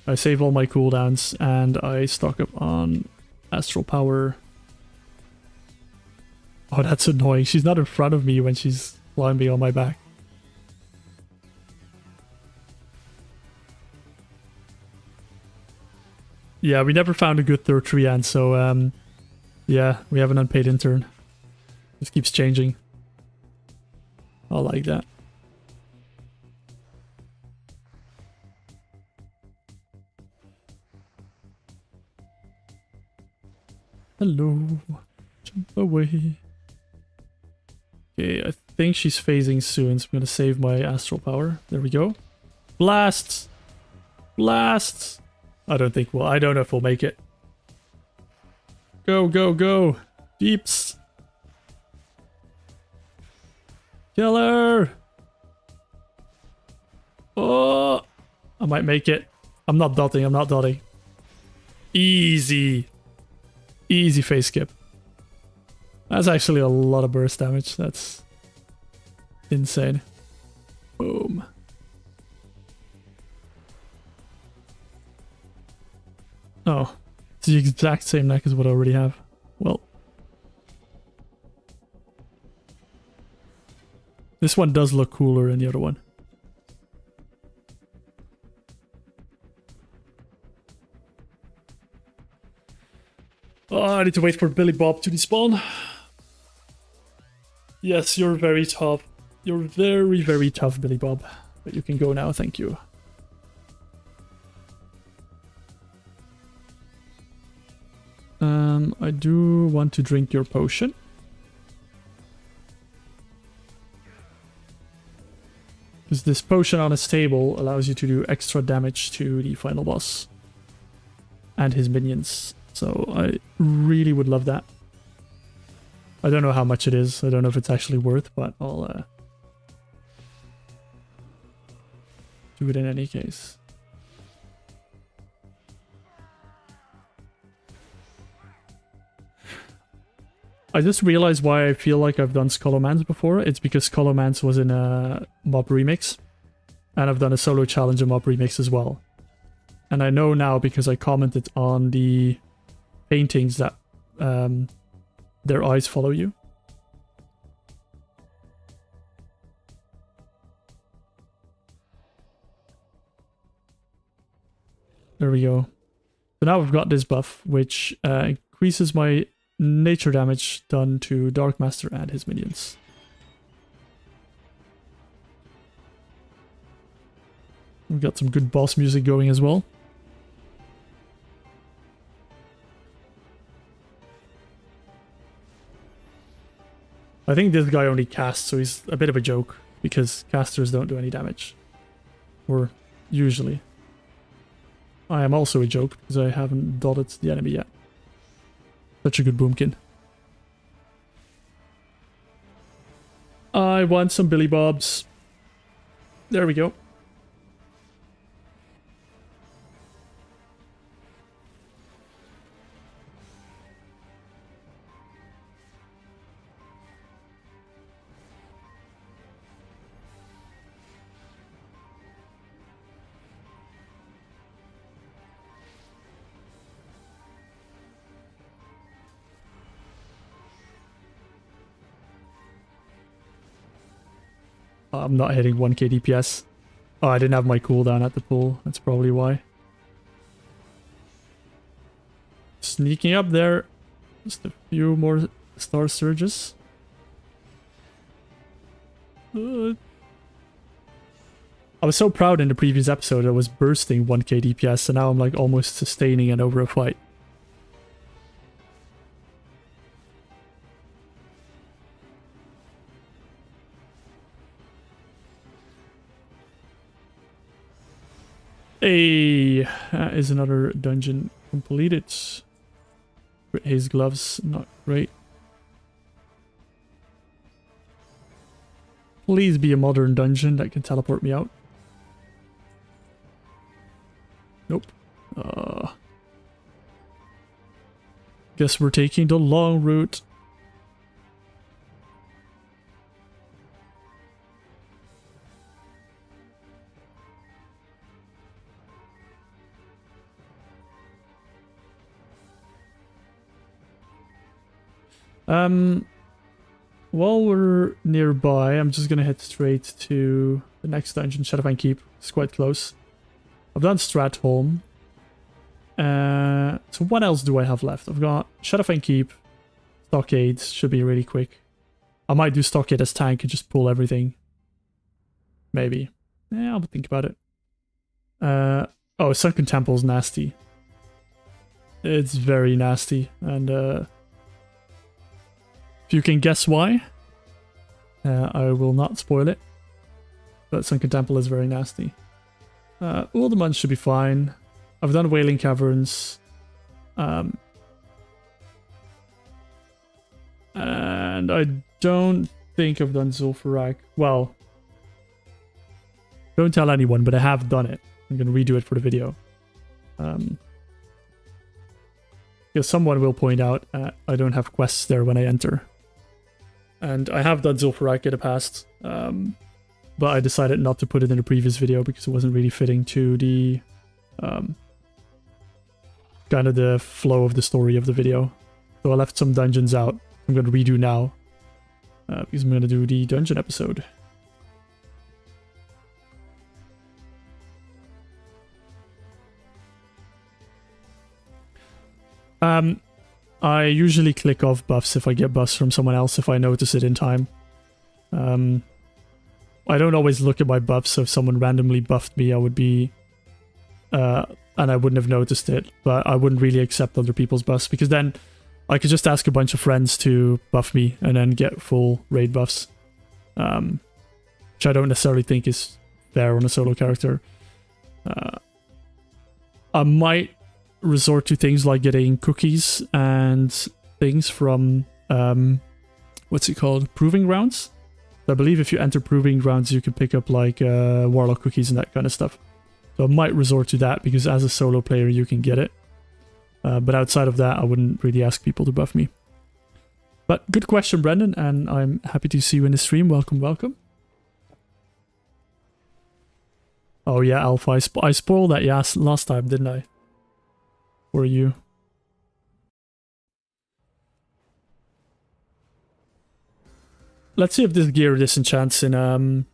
I save all my cooldowns and I stock up on Astral Power. Oh, that's annoying. She's not in front of me when she's climbing on my back. Yeah, we never found a good third Trian, so yeah, we have an unpaid intern. This keeps changing. I like that. Hello. Jump away. Okay, I think she's phasing soon, so I'm gonna save my Astral Power. There we go. Blast! Blast! I don't know if we'll make it. Go, go, go! Deeps! Kill her! Oh! I might make it. I'm not dotting. Easy. Easy phase skip. That's actually a lot of burst damage. That's insane. Boom. Oh, it's the exact same neck as what I already have. Well. This one does look cooler than the other one. Oh, I need to wait for Billy Bob to despawn. Yes, you're very tough. You're very, very tough, Billy Bob. But you can go now, thank you. I do want to drink your potion. Because this potion on his table allows you to do extra damage to the final boss. And his minions. So I really would love that. I don't know how much it is. I don't know if it's actually worth, but I'll do it in any case. I just realized why I feel like I've done Scholomance before. It's because Scholomance was in a mob remix. And I've done a solo challenge in mob remix as well. And I know now because I commented on the paintings that their eyes follow you. There we go. So now we've got this buff, which increases my nature damage done to Dark Master and his minions. We've got some good boss music going as well. I think this guy only casts, so he's a bit of a joke, because casters don't do any damage. Or usually. I am also a joke, because I haven't dotted the enemy yet. Such a good boomkin. I want some Billy Bobs. There we go. I'm not hitting 1k DPS. Oh, I didn't have my cooldown at the pool. That's probably why. Sneaking up there. Just a few more star surges. I was so proud in the previous episode I was bursting 1k DPS, and now I'm like almost sustaining it over a fight. Hey, that is another dungeon completed. With Haze gloves, not great. Please be a modern dungeon that can teleport me out. Nope. Guess we're taking the long route. While we're nearby, I'm just gonna head straight to the next dungeon, Shadowfang Keep. It's quite close. I've done Stratholm. So what else do I have left? I've got Shadowfang Keep, Stockades, should be really quick. I might do Stockade as tank and just pull everything. Maybe. Yeah, I'll think about it. Oh, Sunken Temple's nasty. It's very nasty, and if you can guess why, I will not spoil it, but Sunken Temple is very nasty. Uldaman should be fine. I've done Wailing Caverns. And I don't think I've done Zul'Farrak. Well, don't tell anyone, but I have done it. I'm going to redo it for the video. Because someone will point out I don't have quests there when I enter. And I have done Zul'Farrak in the past, but I decided not to put it in the previous video because it wasn't really fitting to the kind of the flow of the story of the video. So I left some dungeons out. I'm going to redo now because I'm going to do the dungeon episode. I usually click off buffs if I get buffs from someone else if I notice it in time. I don't always look at my buffs, so if someone randomly buffed me, I would be... and I wouldn't have noticed it, but I wouldn't really accept other people's buffs, because then I could just ask a bunch of friends to buff me and then get full raid buffs. Which I don't necessarily think is fair on a solo character. I might resort to things like getting cookies and things from what's it called, proving grounds. I believe if you enter proving grounds you can pick up like warlock cookies and that kind of stuff, so I might resort to that because as a solo player you can get it, but outside of that I wouldn't really ask people to buff me. But good question, Brendan, and I'm happy to see you in the stream. Welcome, welcome. Oh yeah, Alpha, I spoiled that last time, didn't I? For you. Let's see if this gear disenchants in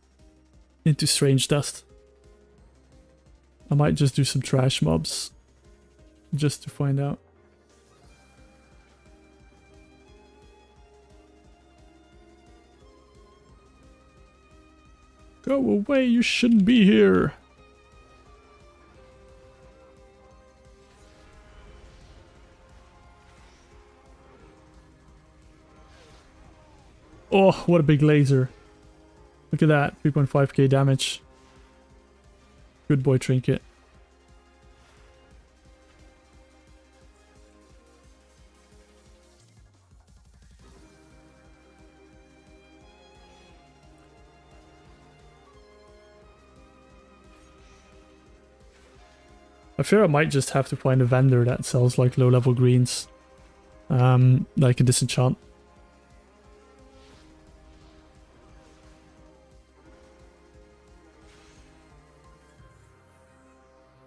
into strange dust. I might just do some trash mobs just to find out. Go away, you shouldn't be here. Oh, what a big laser. Look at that, 3.5k damage. Good boy, Trinket. I fear I might just have to find a vendor that sells like low-level greens that I can disenchant.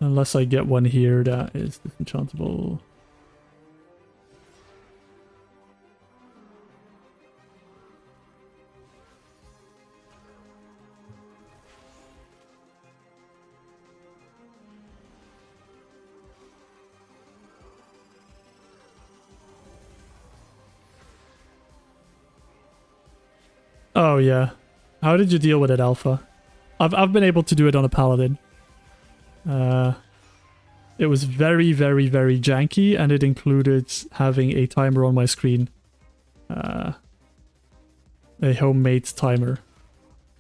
Unless I get one here that is disenchantable. Oh yeah. How did you deal with it, Alpha? I've been able to do it on a paladin. It was very, very, very janky, and it included having a timer on my screen. A homemade timer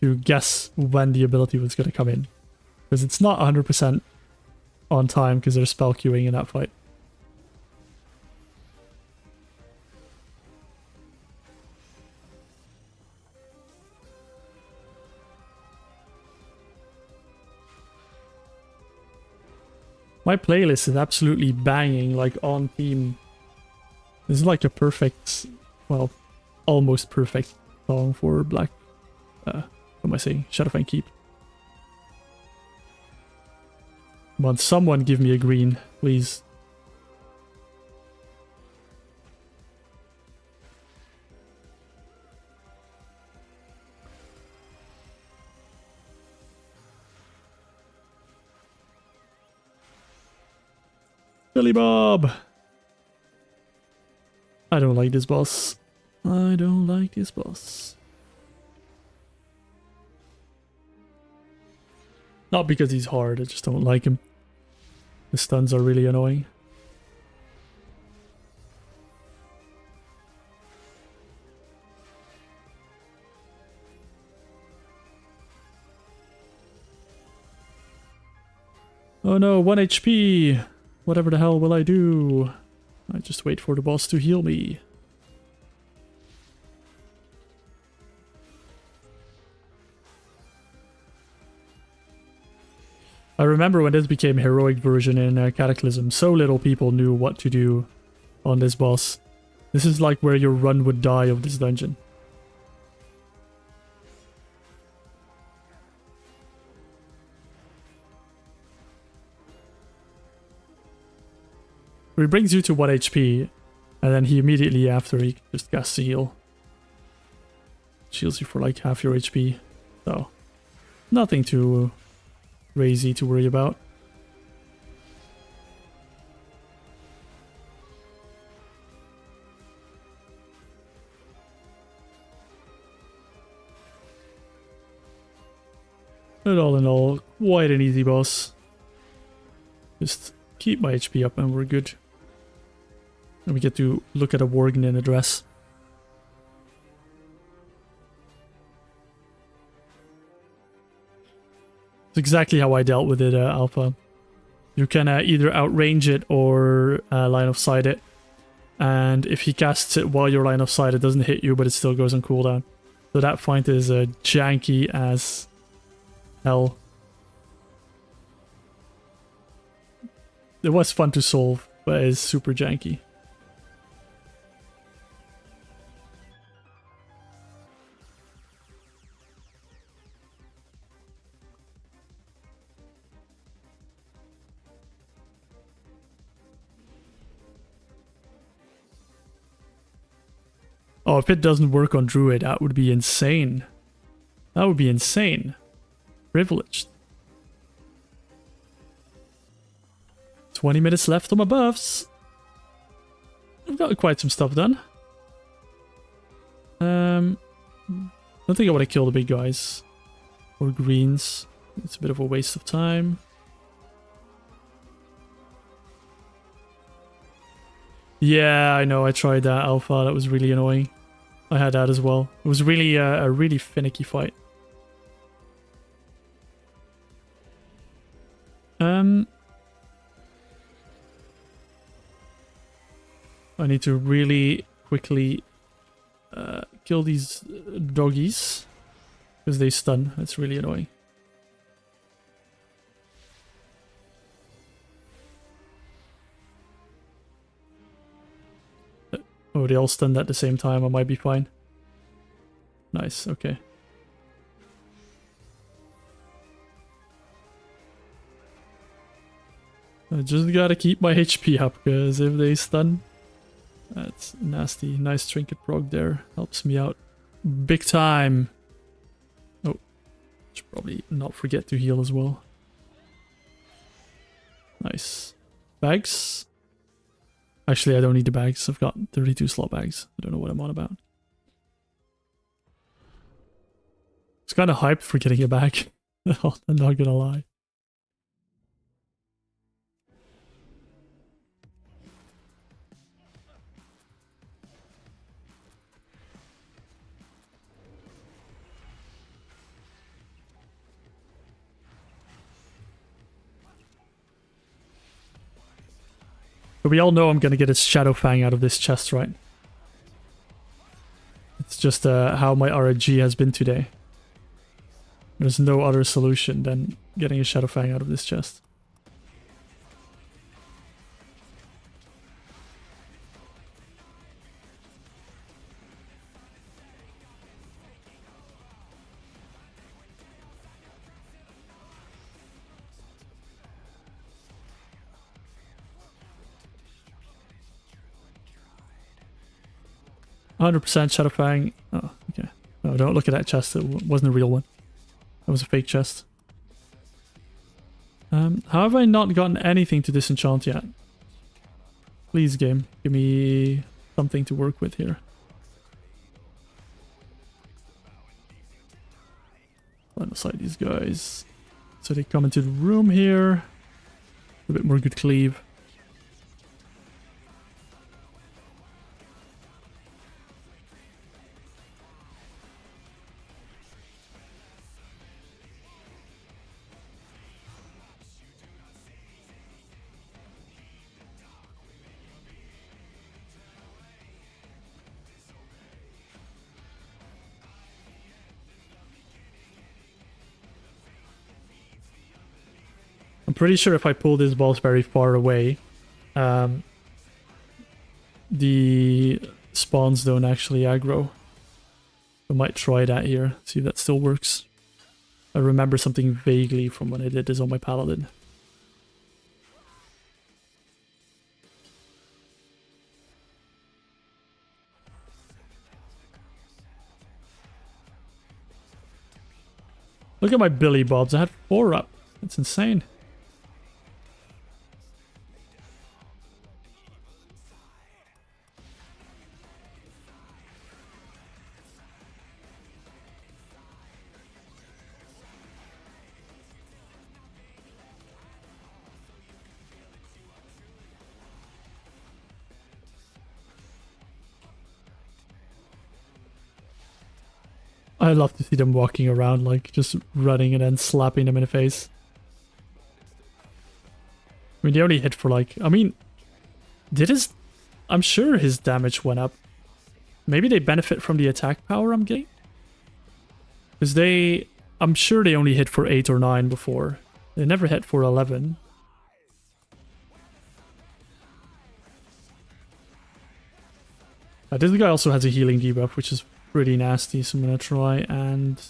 to guess when the ability was going to come in. Because it's not 100% on time because there's spell queuing in that fight. My playlist is absolutely banging, like on theme. This is like a perfect, well, almost perfect song for Black. What am I saying? Shadowfang Keep. Come on, someone give me a green, please. Billy Bob! I don't like this boss. I don't like this boss. Not because he's hard, I just don't like him. The stuns are really annoying. Oh no, 1 HP! Whatever the hell will I do? I just wait for the boss to heal me. I remember when this became heroic version in Cataclysm, so little people knew what to do on this boss. This is like where your run would die of this dungeon. He brings you to 1 HP, and then he immediately after he just casts a heal. Shields you for like half your HP, so nothing too crazy to worry about. But all in all, quite an easy boss. Just keep my HP up and we're good. And we get to look at a Worgen in a dress. It's exactly how I dealt with it, Alpha. You can either outrange it or line of sight it. And if he casts it while you're line of sight, it doesn't hit you, but it still goes on cooldown. So that fight is janky as hell. It was fun to solve, but it's super janky. Oh, if it doesn't work on Druid, that would be insane. That would be insane. Privileged. 20 minutes left on my buffs. I've got quite some stuff done. I don't think I want to kill the big guys. Or greens. It's a bit of a waste of time. Yeah, I know, I tried that Alpha. That was really annoying. I had that as well. It was really a really finicky fight. I need to really quickly kill these doggies because they stun. That's really annoying. Oh, they all stunned at the same time. I might be fine. Nice, okay. I just gotta keep my HP up, because if they stun, that's nasty. Nice trinket prog there. Helps me out big time. Oh, should probably not forget to heal as well. Nice. Bags? Actually, I don't need the bags. I've got 32 slot bags. I don't know what I'm on about. It's kind of hyped for getting it back. I'm not gonna lie. But we all know I'm gonna get a Shadowfang out of this chest, right? It's just how my RNG has been today. There's no other solution than getting a Shadowfang out of this chest. $100% Shadowfang. Oh, okay. No, don't look at that chest. It wasn't a real one. That was a fake chest. How have I not gotten anything to disenchant yet? Please, game. Give me something to work with here. Line aside these guys. So they come into the room here. A bit more good cleave. I'm pretty sure if I pull this boss very far away, the spawns don't actually aggro. I might try that here, see if that still works. I remember something vaguely from when I did this on my paladin. Look at my Billy Bobs, I had 4 up. That's insane. I love to see them walking around, like, just running and then slapping them in the face. I mean, they only hit for, like... I mean, did his... I'm sure his damage went up. Maybe they benefit from the attack power I'm getting? Because they... I'm sure they only hit for 8 or 9 before. They never hit for 11. This guy also has a healing debuff, which is pretty nasty, so I'm gonna try and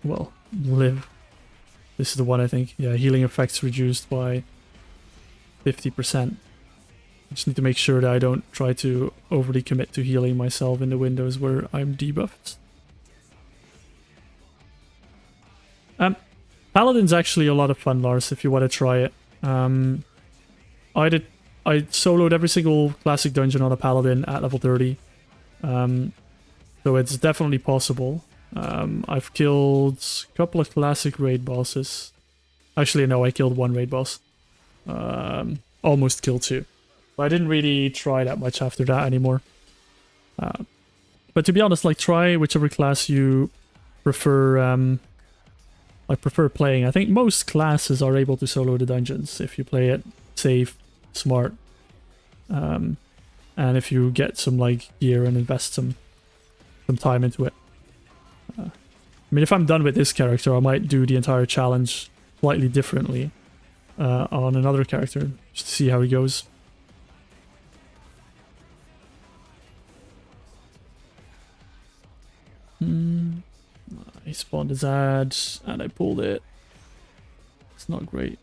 well, live. This is the one, I think. Yeah, healing effects reduced by 50%. I just need to make sure that I don't try to overly commit to healing myself in the windows where I'm debuffed. Paladin's actually a lot of fun, Lars, if you want to try it. I soloed every single classic dungeon on a paladin at level 30. So it's definitely possible. I've killed a couple of classic raid bosses. Actually, no, I killed 1 raid boss. Almost killed 2. But I didn't really try that much after that anymore. But to be honest, like, try whichever class you prefer. I prefer playing. I think most classes are able to solo the dungeons if you play it safe, smart, and if you get some like gear and invest some time into it. I mean, if I'm done with this character, I might do the entire challenge slightly differently on another character, just to see how he goes. He spawned his ad, and I pulled it. It's not great.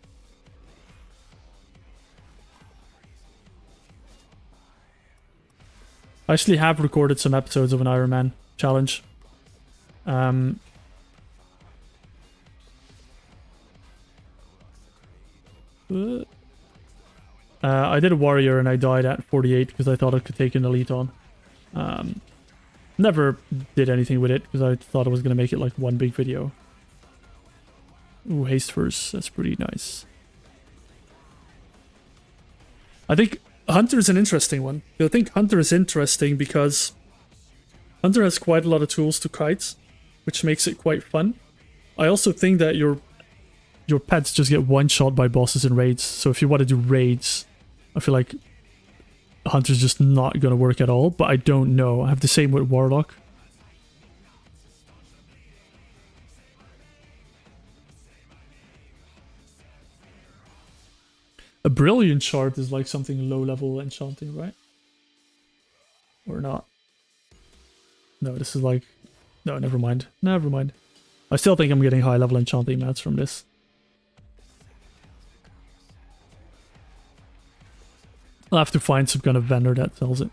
I actually have recorded some episodes of an Iron Man challenge. I did a warrior and I died at 48 because I thought I could take an elite on. Never did anything with it because I thought I was going to make it like one big video. Ooh, haste first. That's pretty nice. I think Hunter is an interesting one. I think Hunter is interesting because Hunter has quite a lot of tools to kite, which makes it quite fun. I also think that your pets just get one-shot by bosses in raids. So if you want to do raids, I feel like Hunter's just not going to work at all, but I don't know. I have the same with Warlock. A Brilliant Shard is like something low-level enchanting, right? Or not? No, this is like... No, never mind. Never mind. I still think I'm getting high-level enchanting mats from this. I'll have to find some kind of vendor that sells it.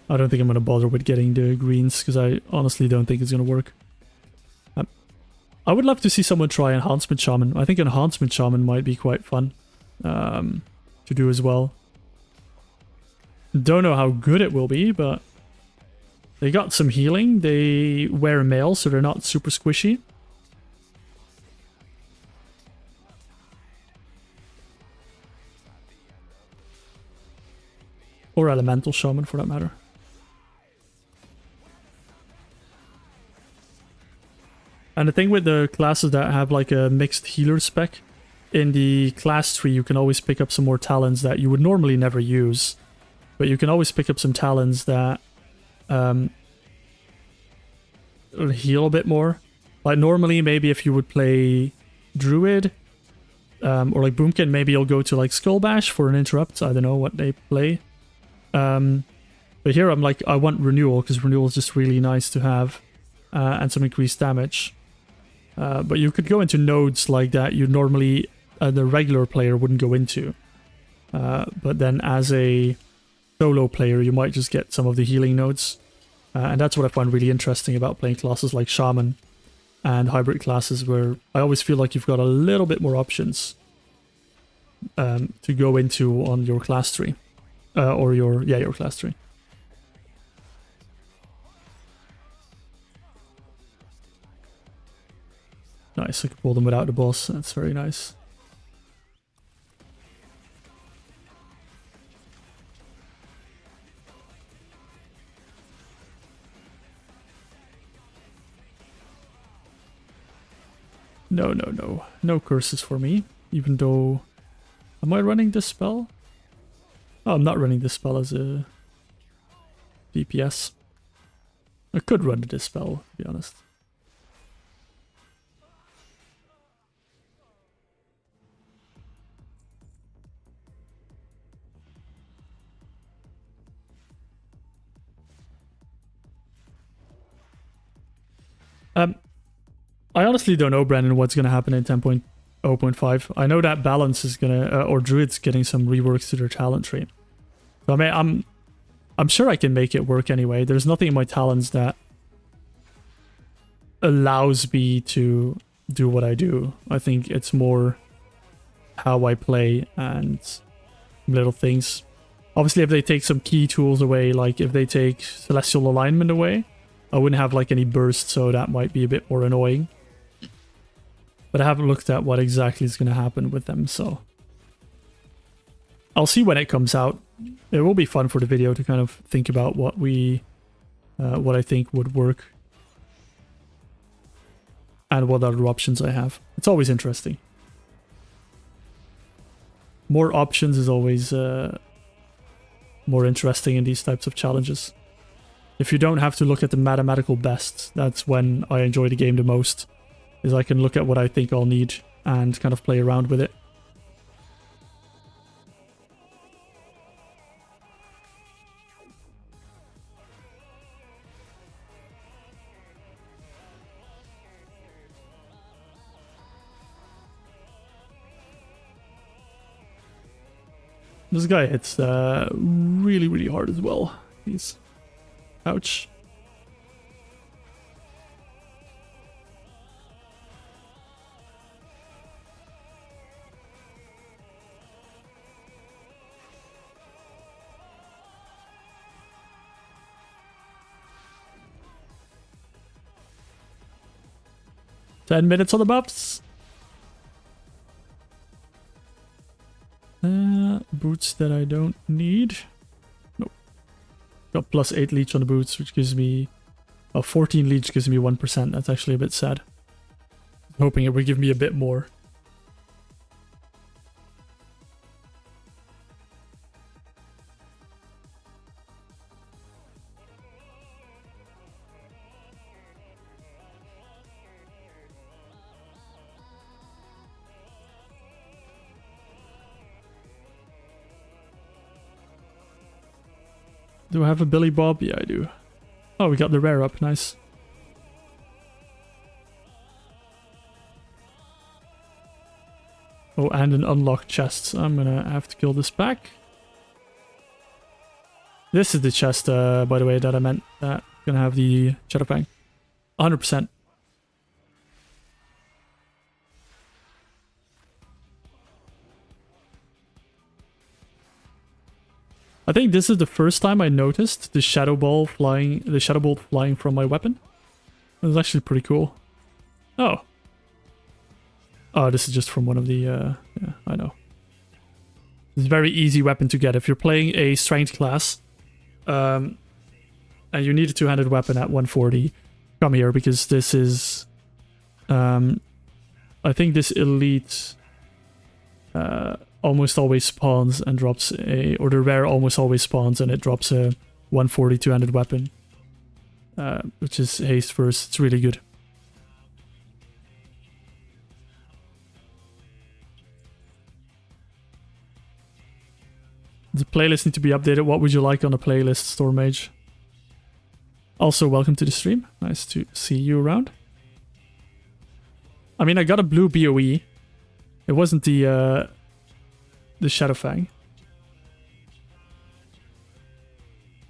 I don't think I'm going to bother with getting the greens because I honestly don't think it's going to work. I would love to see someone try Enhancement Shaman. I think Enhancement Shaman might be quite fun to do as well. Don't know how good it will be, but they got some healing. They wear mail, so they're not super squishy. Or Elemental Shaman, for that matter. And the thing with the classes that have like a mixed healer spec, in the class tree you can always pick up some more talents that you would normally never use. But you can always pick up some talents that heal a bit more. Like normally maybe if you would play Druid or like Boomkin, maybe you'll go to like Skull Bash for an interrupt. I don't know what they play. But here I'm like, I want Renewal because Renewal is just really nice to have and some increased damage. But you could go into nodes like that you normally, the regular player wouldn't go into. But then as a solo player, you might just get some of the healing nodes. And that's what I find really interesting about playing classes like Shaman and hybrid classes, where I always feel like you've got a little bit more options to go into on your class tree. Or your class tree. Nice, I can pull them without the boss. That's very nice. No, no, no. No curses for me. Even though... Am I running this spell? Oh, I'm not running this spell as a DPS. I could run this spell, to be honest. I honestly don't know, Brandon, what's going to happen in 10.0.5. I know that balance is going to, or Druid's getting some reworks to their talent tree. So I mean, I'm sure I can make it work anyway. There's nothing in my talents that allows me to do what I do. I think it's more how I play and little things. Obviously, if they take some key tools away, like if they take Celestial Alignment away, I wouldn't have like any burst, so that might be a bit more annoying. But I haven't looked at what exactly is going to happen with them, so... I'll see when it comes out. It will be fun for the video to kind of think about what I think would work. And what other options I have. It's always interesting. More options is always more interesting in these types of challenges. If you don't have to look at the mathematical best, that's when I enjoy the game the most. Is I can look at what I think I'll need and kind of play around with it. This guy hits really, really hard as well. He's Ouch. Ten minutes on the buffs. Boots that I don't need. Nope. Got plus 8 leech on the boots, which gives me... 14 leech gives me 1%. That's actually a bit sad. Hoping it would give me a bit more. Do I have a Billy Bob? Yeah, I do. Oh, we got the rare up. Nice. Oh, and an unlocked chest. I'm gonna have to kill this pack. This is the chest, by the way, that I meant. Gonna have the Shadowfang. 100%. I think this is the first time I noticed the shadow bolt flying from my weapon. It was actually pretty cool. Oh. Oh, this is just from one of the, yeah, I know. It's a very easy weapon to get. If you're playing a strength class, and you need a two-handed weapon at 140, come here, because this is, I think this elite, almost always spawns and drops a, or the rare almost always spawns and it drops a 140 two-handed weapon, which is haste first. It's really good. The playlist need to be updated. What would you like on the playlist, Stormmage? Also, welcome to the stream. Nice to see you around. I mean, I got a blue BOE. It wasn't the Shadowfang.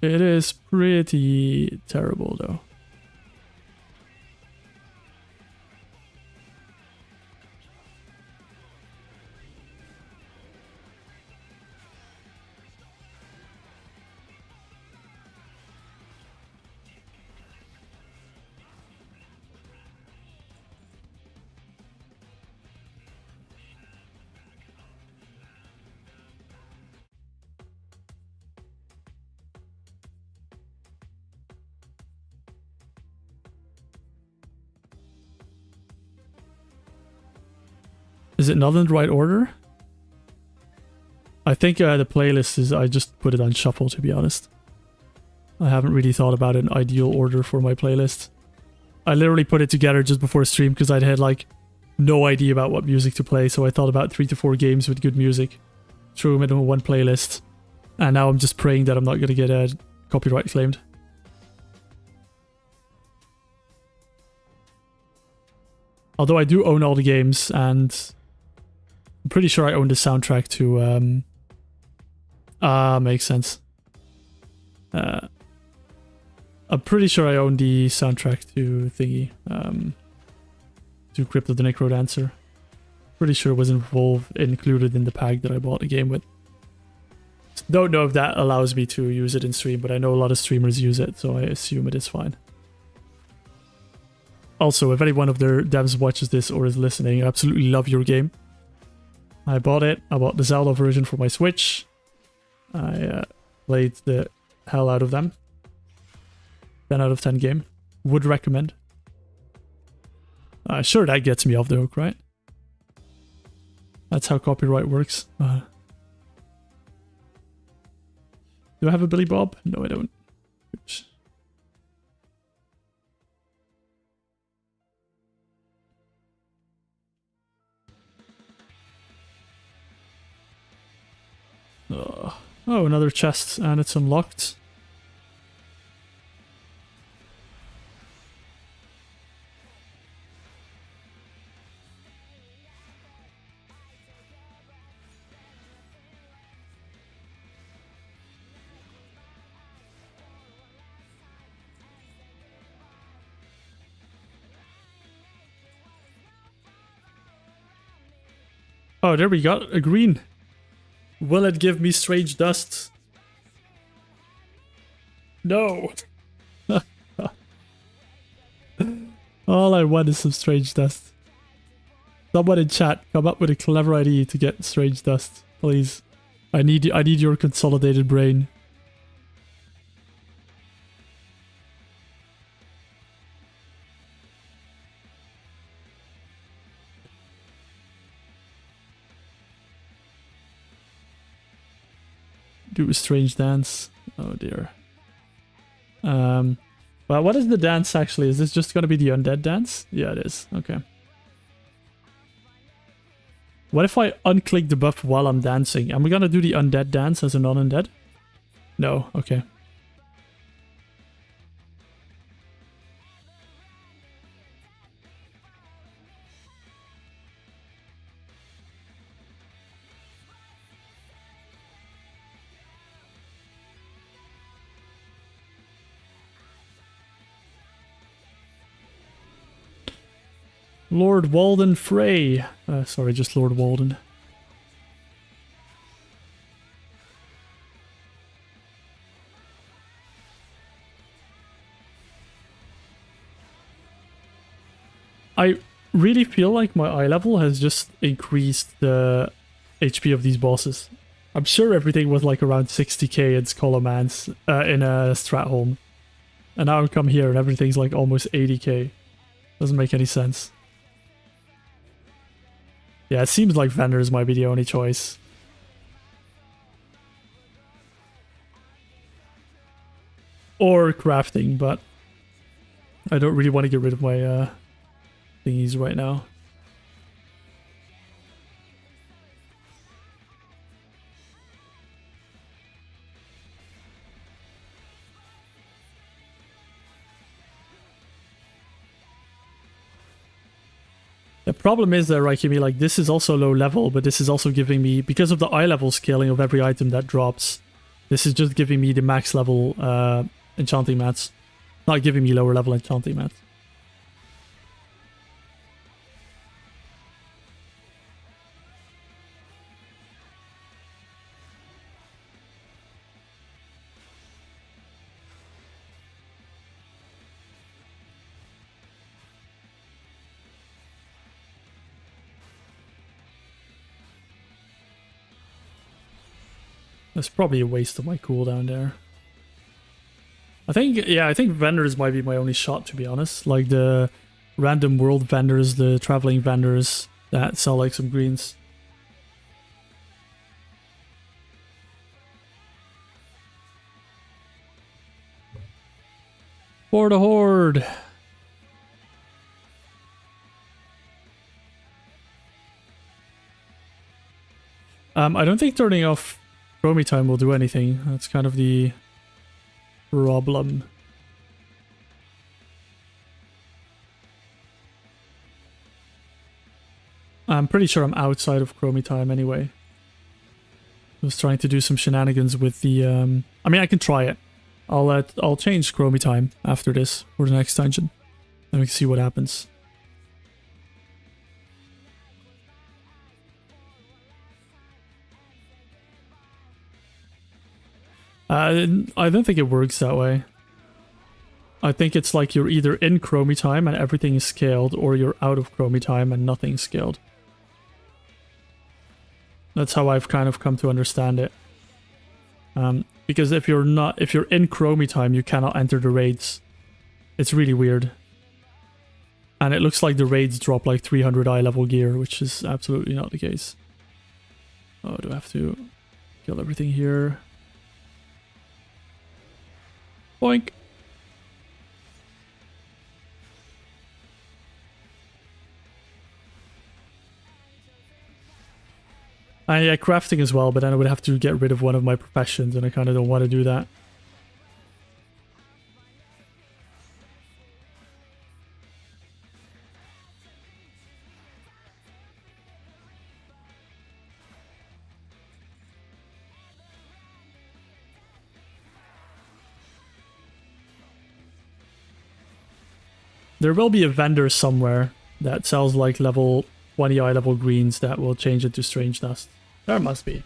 It is pretty terrible, though. Is it not in the right order? I think the playlist is... I just put it on shuffle, to be honest. I haven't really thought about an ideal order for my playlist. I literally put it together just before stream because I'd had like no idea about what music to play, so I thought about 3 to 4 games with good music. Threw them in one playlist. And now I'm just praying that I'm not going to get copyright claimed. Although I do own all the games, and I'm pretty sure I own the soundtrack to... makes sense. I'm pretty sure I own the soundtrack to thingy. To Crypt of the Necrodancer. Pretty sure it was included in the pack that I bought the game with. Don't know if that allows me to use it in stream, but I know a lot of streamers use it, so I assume it is fine. Also, if any one of their devs watches this or is listening, I absolutely love your game. I bought it. I bought the Zelda version for my Switch. I played the hell out of them. 10 out of 10 game. Would recommend. Sure, that gets me off the hook, right? That's how copyright works. Do I have a Billy Bob? No, I don't. Oops. Oh, another chest, and it's unlocked. Oh, there we got a green. Will it give me strange dust? No. All I want is some strange dust. Someone in chat, come up with a clever idea to get strange dust, please. I need your consolidated brain. Do a strange dance. Oh dear. Well, what is the dance actually? Is this just gonna be the undead dance? Yeah, it is. Okay. What if I unclick the buff while I'm dancing? Am I gonna do the undead dance as a non-undead? No, okay. Lord Walden Frey. Sorry, just Lord Walden. I really feel like my eye level has just increased the HP of these bosses. I'm sure everything was like around 60k in Scholomance in a Stratholme. And now I come here and everything's like almost 80k. Doesn't make any sense. Yeah, it seems like vendors might be the only choice. Or crafting, but I don't really want to get rid of my thingies right now. The problem is that, Raikimi, like, this is also low level, but this is also giving me, because of the eye level scaling of every item that drops, this is just giving me the max level enchanting mats. Not giving me lower level enchanting mats. That's probably a waste of my cooldown there. I think vendors might be my only shot, to be honest. Like the random world vendors, the traveling vendors that sell like some greens. For the horde! I don't think turning off Chromie time will do anything. That's kind of the problem. I'm pretty sure I'm outside of Chromie time anyway. I was trying to do some shenanigans with the I mean, I can try it. I'll change Chromie time after this for the next dungeon. Then we can see what happens. I don't think it works that way. I think it's like you're either in Chromie time and everything is scaled, or you're out of Chromie time and nothing's scaled. That's how I've kind of come to understand it. Because if you're in Chromie time, you cannot enter the raids. It's really weird. And it looks like the raids drop like 300 eye level gear, which is absolutely not the case. Oh, do I have to kill everything here? Boink. And yeah, crafting as well, but then I would have to get rid of one of my professions, and I kind of don't want to do that. There will be a vendor somewhere that sells like level 20 eye level greens that will change it to strange dust. There must be.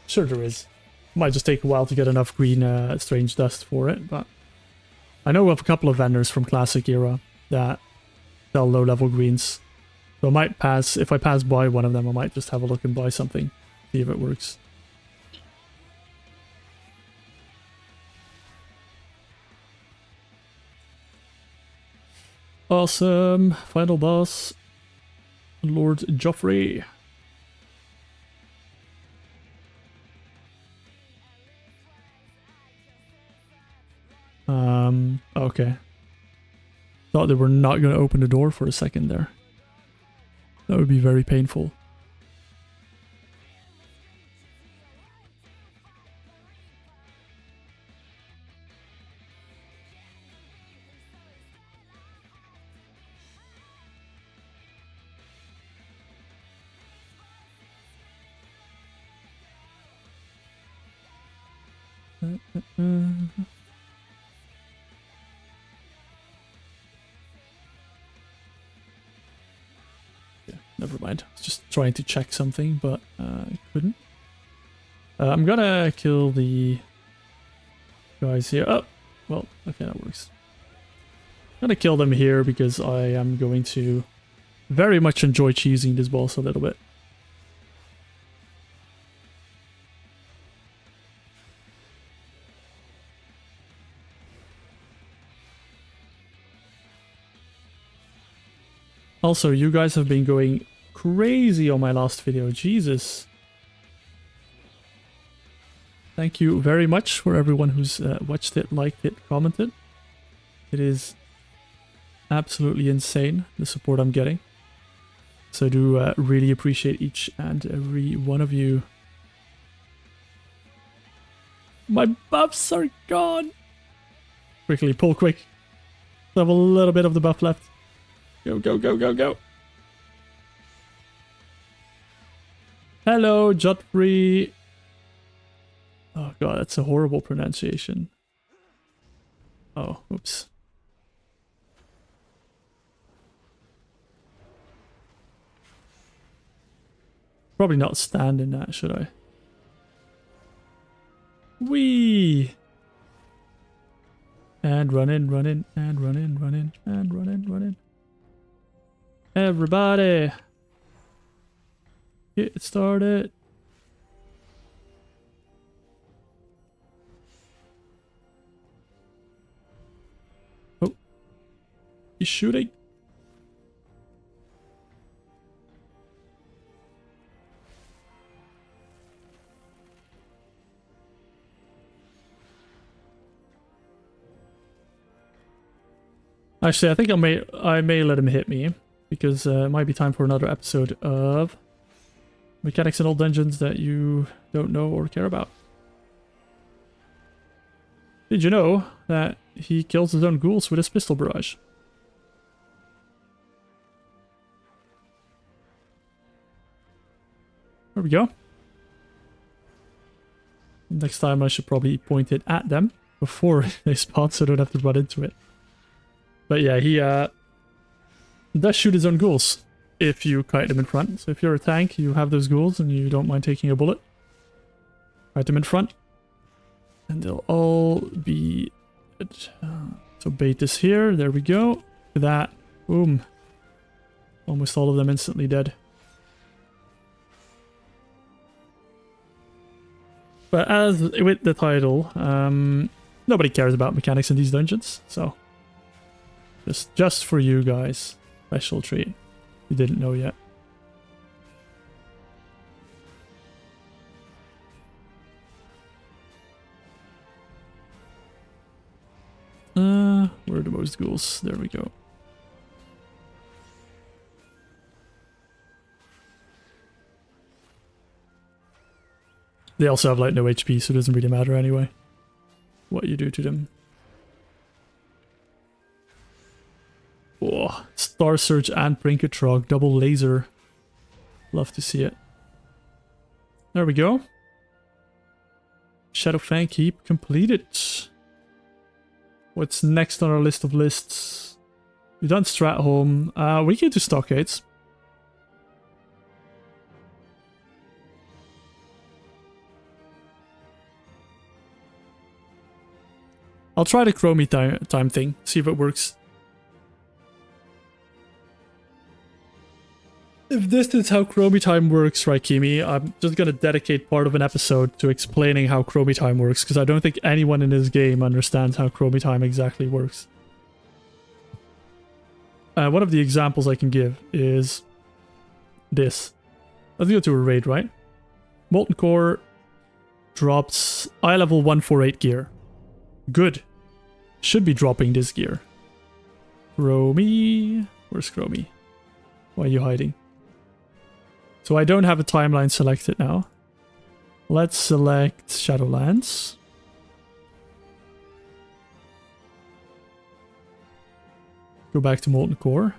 Sure there is. Might just take a while to get enough green strange dust for it, but I know of a couple of vendors from Classic era that sell low level greens. So I might pass, if I pass by one of them, I might just have a look and buy something, see if it works. Awesome. Final boss, Lord Joffrey. Okay. Thought they were not going to open the door for a second there. That would be very painful. Yeah, never mind. I was just trying to check something, but I couldn't. I'm gonna kill the guys here. Oh, well, okay, that works. I'm gonna kill them here because I am going to very much enjoy cheesing this boss a little bit. Also, you guys have been going crazy on my last video. Jesus. Thank you very much for everyone who's watched it, liked it, commented. It is absolutely insane, the support I'm getting. So I do really appreciate each and every one of you. My buffs are gone! Quickly, pull quick. I have a little bit of the buff left. Go, go, go, go, go. Hello, Jotfree. Oh god, that's a horrible pronunciation. Oh, oops. Probably not stand in that, should I? Whee! And run in, run in, and run in, run in, and run in, run in. Everybody! Get started! Oh. He's shooting! Actually, I think I may let him hit me. Because it might be time for another episode of mechanics in old dungeons that you don't know or care about. Did you know that he kills his own ghouls with his pistol barrage? There we go. Next time I should probably point it at them before they spawn so I don't have to run into it. But yeah, he does shoot his own ghouls if you kite them in front. So if you're a tank, you have those ghouls and you don't mind taking a bullet, kite them in front and they'll all be good. So bait this here, there we go. Look at that, boom. Almost all of them instantly dead. But as with the title, nobody cares about mechanics in these dungeons, so just for you guys. Special treat. You didn't know yet. Where are the most ghouls? There we go. They also have like no HP, so it doesn't really matter anyway what you do to them. Oh, Star Surge and Prinkatrog, double laser. Love to see it. There we go. Shadowfang Keep completed. What's next on our list of lists? We've done Stratholme. We can do Stockades. I'll try the Chromie time thing, see if it works. If this is how Chromie time works, Raikimi, I'm just gonna dedicate part of an episode to explaining how Chromie time works, because I don't think anyone in this game understands how Chromie time exactly works. One of the examples I can give is this. Let's go to a raid, right? Molten Core drops eye level 148 gear. Good. Should be dropping this gear. Chromie. Where's Chromie? Why are you hiding? So I don't have a timeline selected now. Let's select Shadowlands. Go back to Molten Core.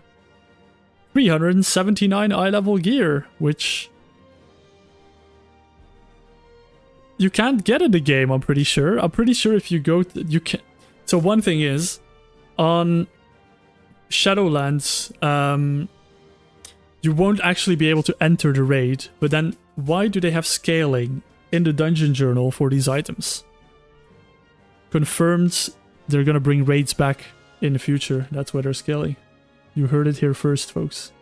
379 eye level gear, which you can't get in the game, I'm pretty sure. I'm pretty sure if you go you can. So one thing is, on Shadowlands, you won't actually be able to enter the raid, but then why do they have scaling in the dungeon journal for these items? Confirmed they're gonna bring raids back in the future. That's why they're scaling. You heard it here first, folks.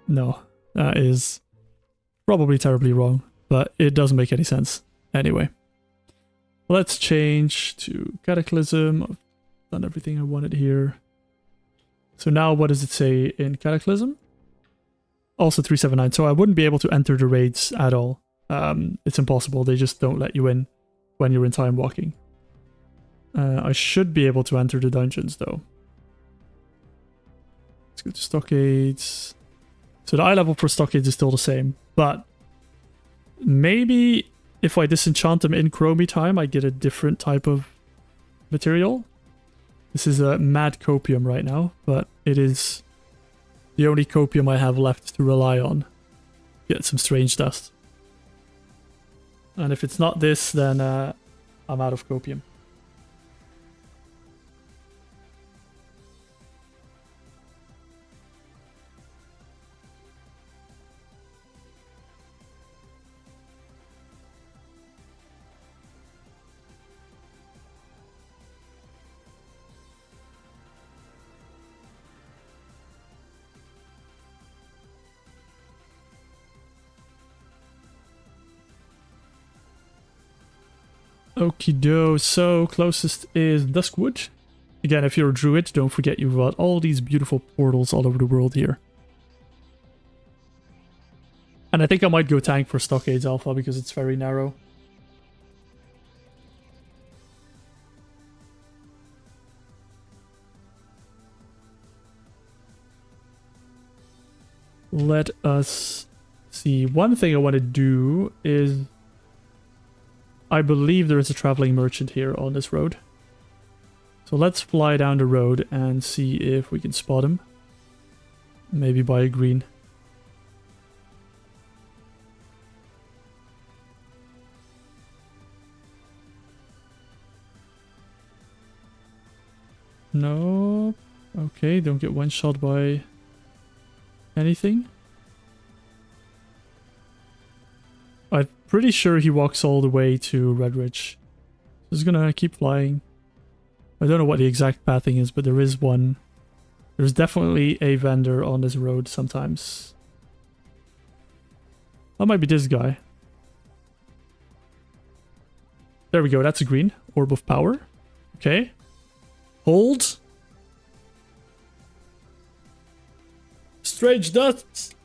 No, that is probably terribly wrong, but it doesn't make any sense. Anyway, let's change to Cataclysm. I've done everything I wanted here. So now what does it say in Cataclysm? Also 379. So I wouldn't be able to enter the raids at all. It's impossible. They just don't let you in when you're in time walking. I should be able to enter the dungeons though. Let's go to Stockades. So the eye level for Stockades is still the same, but maybe if I disenchant them in Chromie time, I get a different type of material. This is a mad copium right now, but it is the only copium I have left to rely on. Get some strange dust. And if it's not this, then I'm out of copium. Okie doke, so closest is Duskwood. Again, if you're a druid, don't forget you've got all these beautiful portals all over the world here. And I think I might go tank for Stockades Alpha because it's very narrow. Let us see. One thing I want to do is, I believe there is a traveling merchant here on this road. So let's fly down the road and see if we can spot him. Maybe buy a green. No. Okay, don't get one shot by anything. I'm pretty sure he walks all the way to Redridge. Just gonna keep flying. I don't know what the exact pathing is, but there is one. There's definitely a vendor on this road sometimes. That might be this guy. There we go, that's a green. Orb of Power. Okay. Hold. Strange Dust.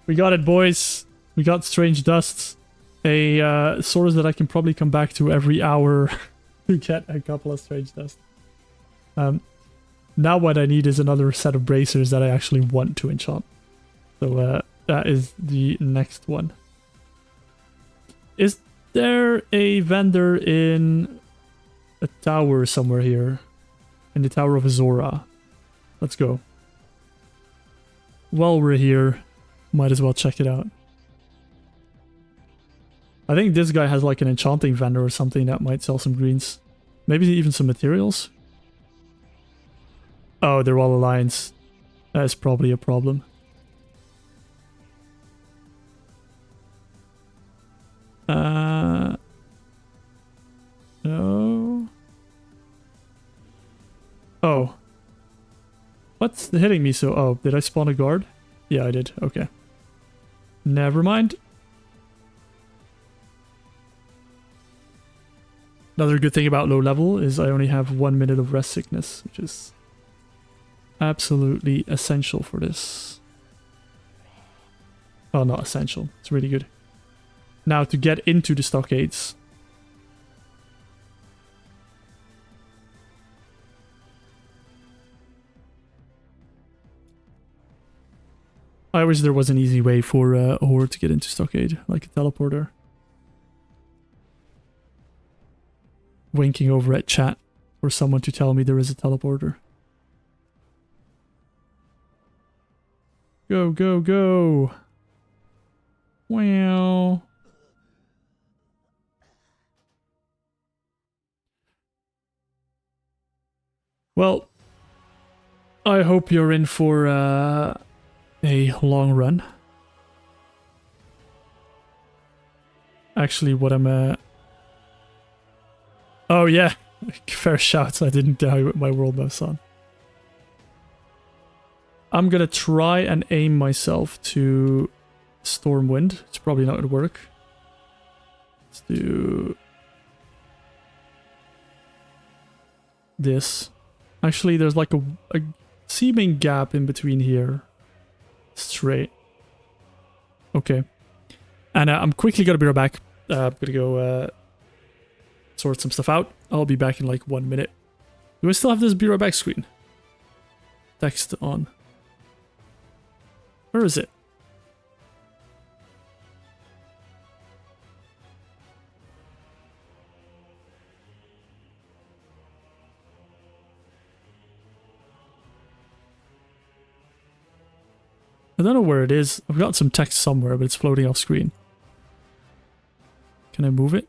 We got it, boys. We got Strange Dust. A source that I can probably come back to every hour to get a couple of Strange Dust. Now what I need is another set of bracers that I actually want to enchant. So that is the next one. Is there a vendor in a tower somewhere here? In the Tower of Azora. Let's go. While we're here, might as well check it out. I think this guy has like an enchanting vendor or something that might sell some greens. Maybe even some materials. Oh, they're all alliance. That is probably a problem. No. Oh. What's hitting me so... Oh, did I spawn a guard? Yeah, I did. Okay. Never mind. Another good thing about low level is I only have 1 minute of rest sickness, which is absolutely essential for this. Well, not essential. It's really good. Now to get into the stockades. I wish there was an easy way for a horde to get into stockade, like a teleporter. Winking over at chat for someone to tell me there is a teleporter. Go, go, go! Wow. Well, I hope you're in for a long run. Actually, what I'm Oh yeah, fair shouts. I didn't die with my world mouse on. I'm gonna try and aim myself to Stormwind. It's probably not gonna work. Let's do this. Actually, there's like a seeming gap in between here. Straight. Okay. And I'm quickly gonna be right back. I'm gonna go sort some stuff out. I'll be back in like 1 minute. Do I still have this be right back screen? Text on. Where is it? I don't know where it is. I've got some text somewhere, but it's floating off screen. Can I move it?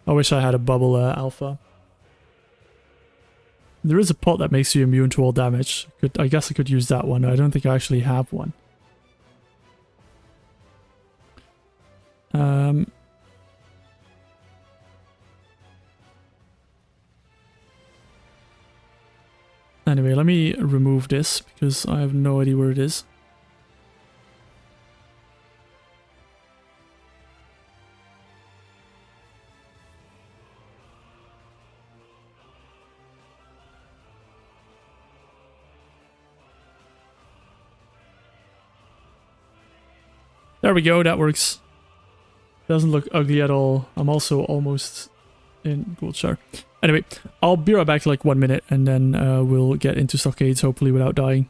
I wish I had a bubble alpha. There is a pot that makes you immune to all damage. I guess I could use that one. I don't think I actually have one. Anyway, let me remove this because I have no idea where it is. There we go, that works. Doesn't look ugly at all. I'm also almost in Goldshire. Anyway, I'll be right back like 1 minute and then we'll get into stockades hopefully without dying.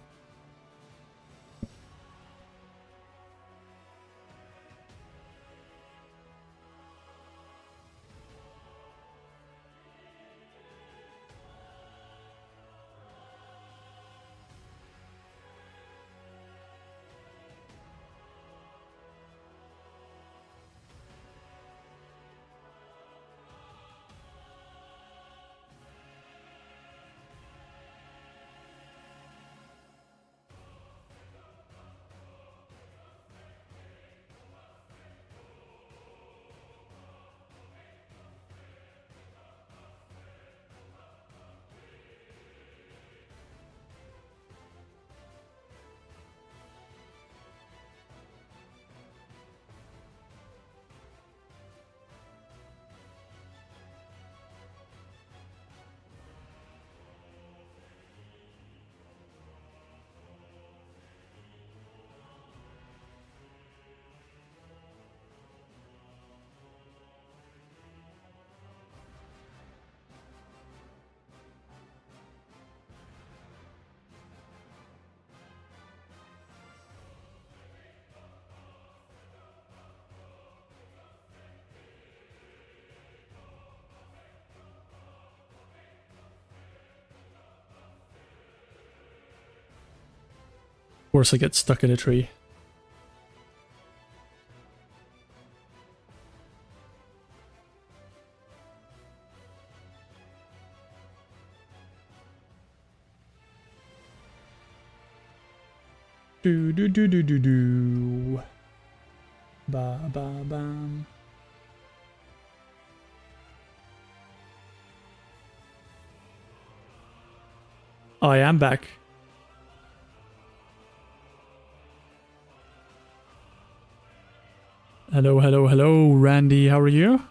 Of course I get stuck in a tree. Do do do do do do. Ba ba bam. I am back. Hello, hello, hello, Randy. How are you?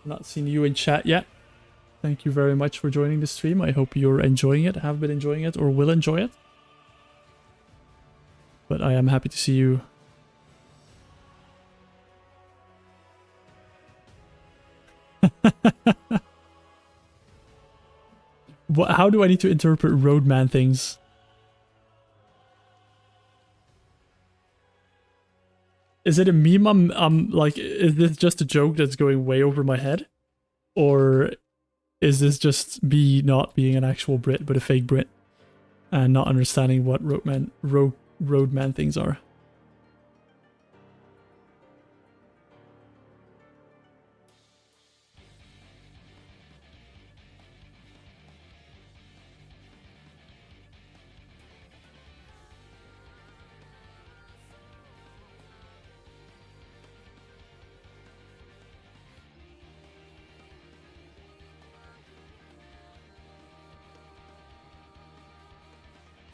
Not seen you in chat yet. Thank you very much for joining the stream. I hope you're enjoying it, have been enjoying it, or will enjoy it. But I am happy to see you. How do I need to interpret roadman things? Is it a meme? I'm like, is this just a joke that's going way over my head? Or is this just me not being an actual Brit, but a fake Brit? And not understanding what roadman things are?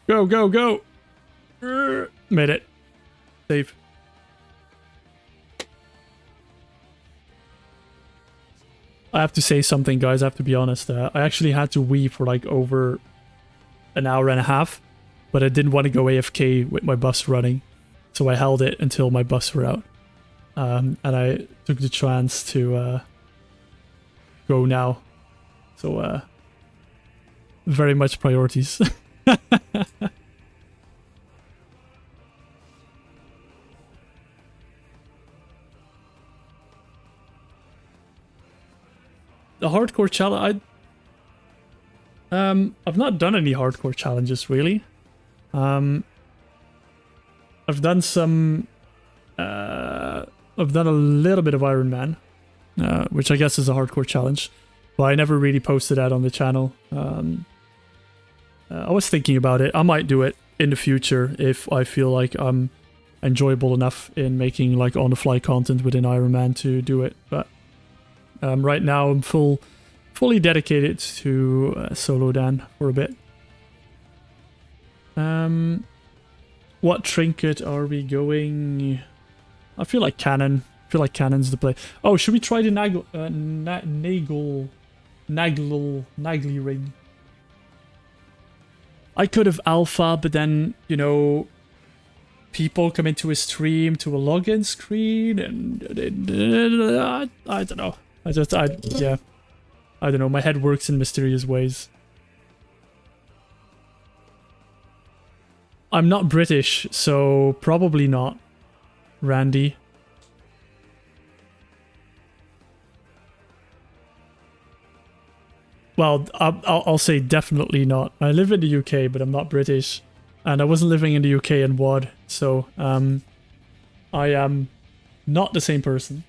Go, go, go! Made it. Save. I have to say something, guys. I have to be honest. I actually had to weave for like over an hour and a half, but I didn't want to go AFK with my buffs running, so I held it until my buffs were out. And I took the chance to go now. So, very much priorities. The hardcore challenge, I've not done any hardcore challenges really. I've done some, I've done a little bit of Iron Man, which I guess is a hardcore challenge, but I never really posted that on the channel. I was thinking about it. I might do it in the future if I feel like I'm enjoyable enough in making like on-the-fly content within Iron Man to do it. But right now I'm fully dedicated to Solodan for a bit. What trinket are we going? I feel like cannon. I feel like cannon's the play. Oh, should we try the Nagly ring? I could have alpha, but then, you know, people come into a stream to a login screen, and I don't know. Yeah, I don't know. My head works in mysterious ways. I'm not British, so probably not, Randy. Well, I'll say definitely not. I live in the UK, but I'm not British. And I wasn't living in the UK in WoD, so I am not the same person.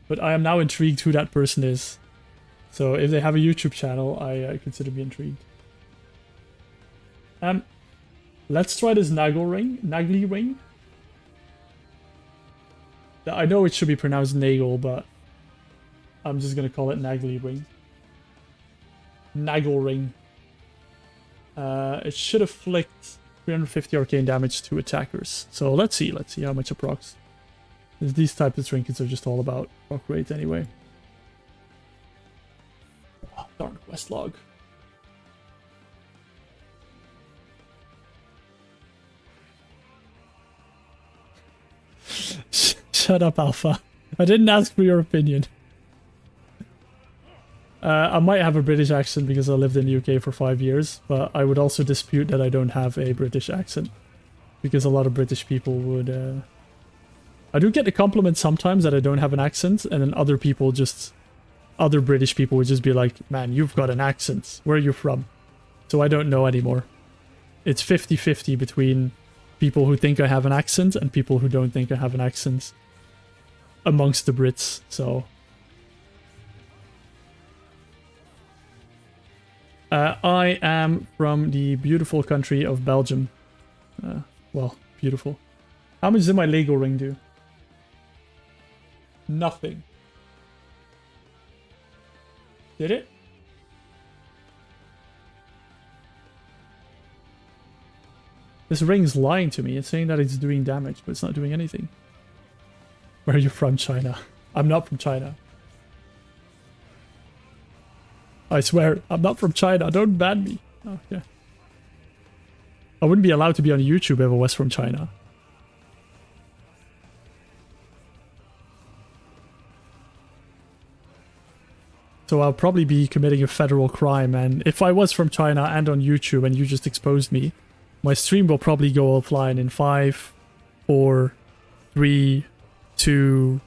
But I am now intrigued who that person is. So if they have a YouTube channel, I consider me intrigued. Let's try this Nagly ring. I know it should be pronounced Nagel, but I'm just gonna call it Nagly ring. Nagel ring. It should afflict 350 arcane damage to attackers. So let's see how much it procs. These types of trinkets are just all about proc rate anyway. Oh, darn quest log. Shut up, Alpha. I didn't ask for your opinion. I might have a British accent because I lived in the UK for 5 years, but I would also dispute that I don't have a British accent. Because a lot of British people would... I do get the compliment sometimes that I don't have an accent, and then other British people would just be like, man, you've got an accent. Where are you from? So I don't know anymore. It's 50-50 between people who think I have an accent and people who don't think I have an accent amongst the Brits, so... I am from the beautiful country of Belgium. Well, beautiful. How much did my Lego ring do? Nothing. Did it? This ring's lying to me. It's saying that it's doing damage, but it's not doing anything. Where are you from, China? I'm not from China. I swear, I'm not from China. Don't ban me. Oh, yeah. I wouldn't be allowed to be on YouTube if I was from China. So I'll probably be committing a federal crime, and if I was from China and on YouTube and you just exposed me, my stream will probably go offline in 5, 4, 3, 2,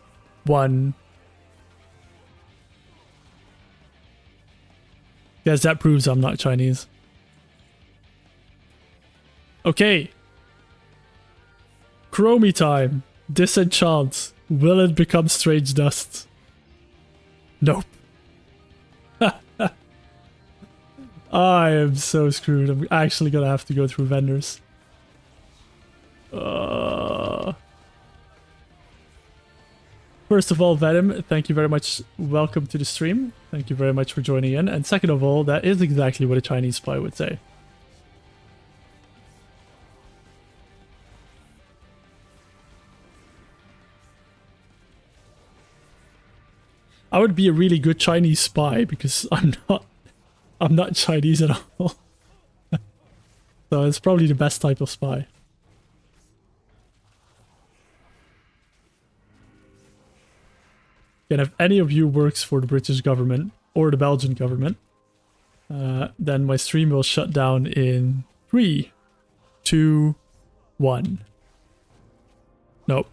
1. Yes, that proves I'm not Chinese. Okay. Chromie time. Disenchant. Will it become strange dust? Nope. I am so screwed. I'm actually gonna have to go through vendors. First of all, Venom, thank you very much. Welcome to the stream. Thank you very much for joining in. And second of all, that is exactly what a Chinese spy would say. I would be a really good Chinese spy because I'm not Chinese at all. So it's probably the best type of spy. And if any of you works for the British government or the Belgian government, then my stream will shut down in 3, 2, 1. Nope.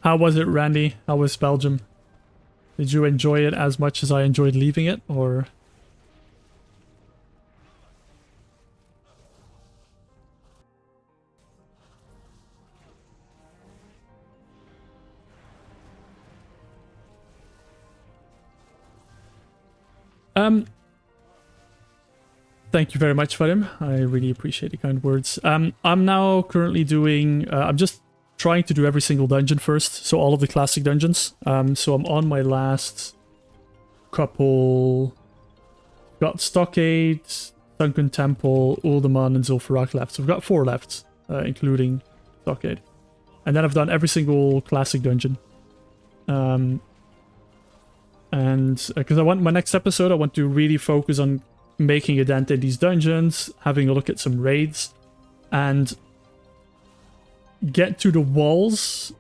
How was it, Randy? How was Belgium? Did you enjoy it as much as I enjoyed leaving it, or...? Thank you very much for him. I really appreciate the kind words. I'm now currently doing... I'm just trying to do every single dungeon first, so all of the classic dungeons. So I'm on my last couple... Got Stockades, Sunken Temple, Uldaman, and Zul'Farrak left. So I've got 4 left, including Stockade. And then I've done every single classic dungeon. And because I want my next episode, I want to really focus on making a dent in these dungeons, having a look at some raids, and get to the walls,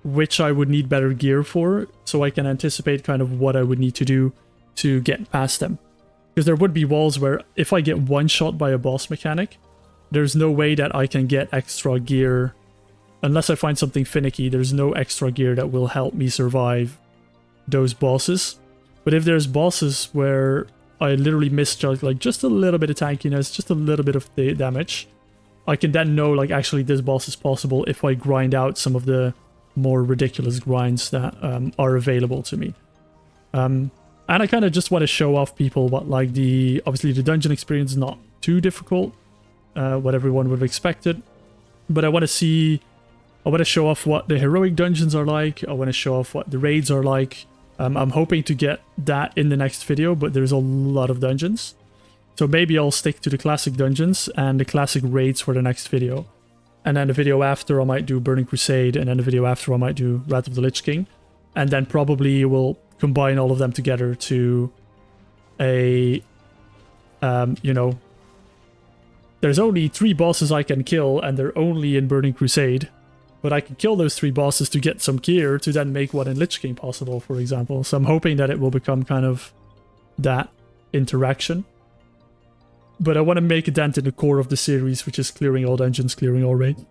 which I would need better gear for, so I can anticipate kind of what I would need to do to get past them. Because there would be walls where if I get one shot by a boss mechanic, there's no way that I can get extra gear. Unless I find something finicky, there's no extra gear that will help me survive those bosses. But if there's bosses where I literally misjudge like just a little bit of tankiness, just a little bit of the damage, I can then know like actually this boss is possible if I grind out some of the more ridiculous grinds that are available to me. And I kind of just want to show off people what like obviously the dungeon experience is not too difficult, what everyone would have expected, but I want to show off what the heroic dungeons are like. I want to show off what the raids are like. I'm hoping to get that in the next video, but there's a lot of dungeons. So maybe I'll stick to the classic dungeons and the classic raids for the next video. And then the video after I might do Burning Crusade, and then the video after I might do Wrath of the Lich King. And then probably we'll combine all of them together to a, you know, there's only 3 bosses I can kill and they're only in Burning Crusade. But I can kill those 3 bosses to get some gear to then make one in Lich King possible, for example. So I'm hoping that it will become kind of that interaction. But I want to make a dent in the core of the series, which is clearing all dungeons, clearing all raids.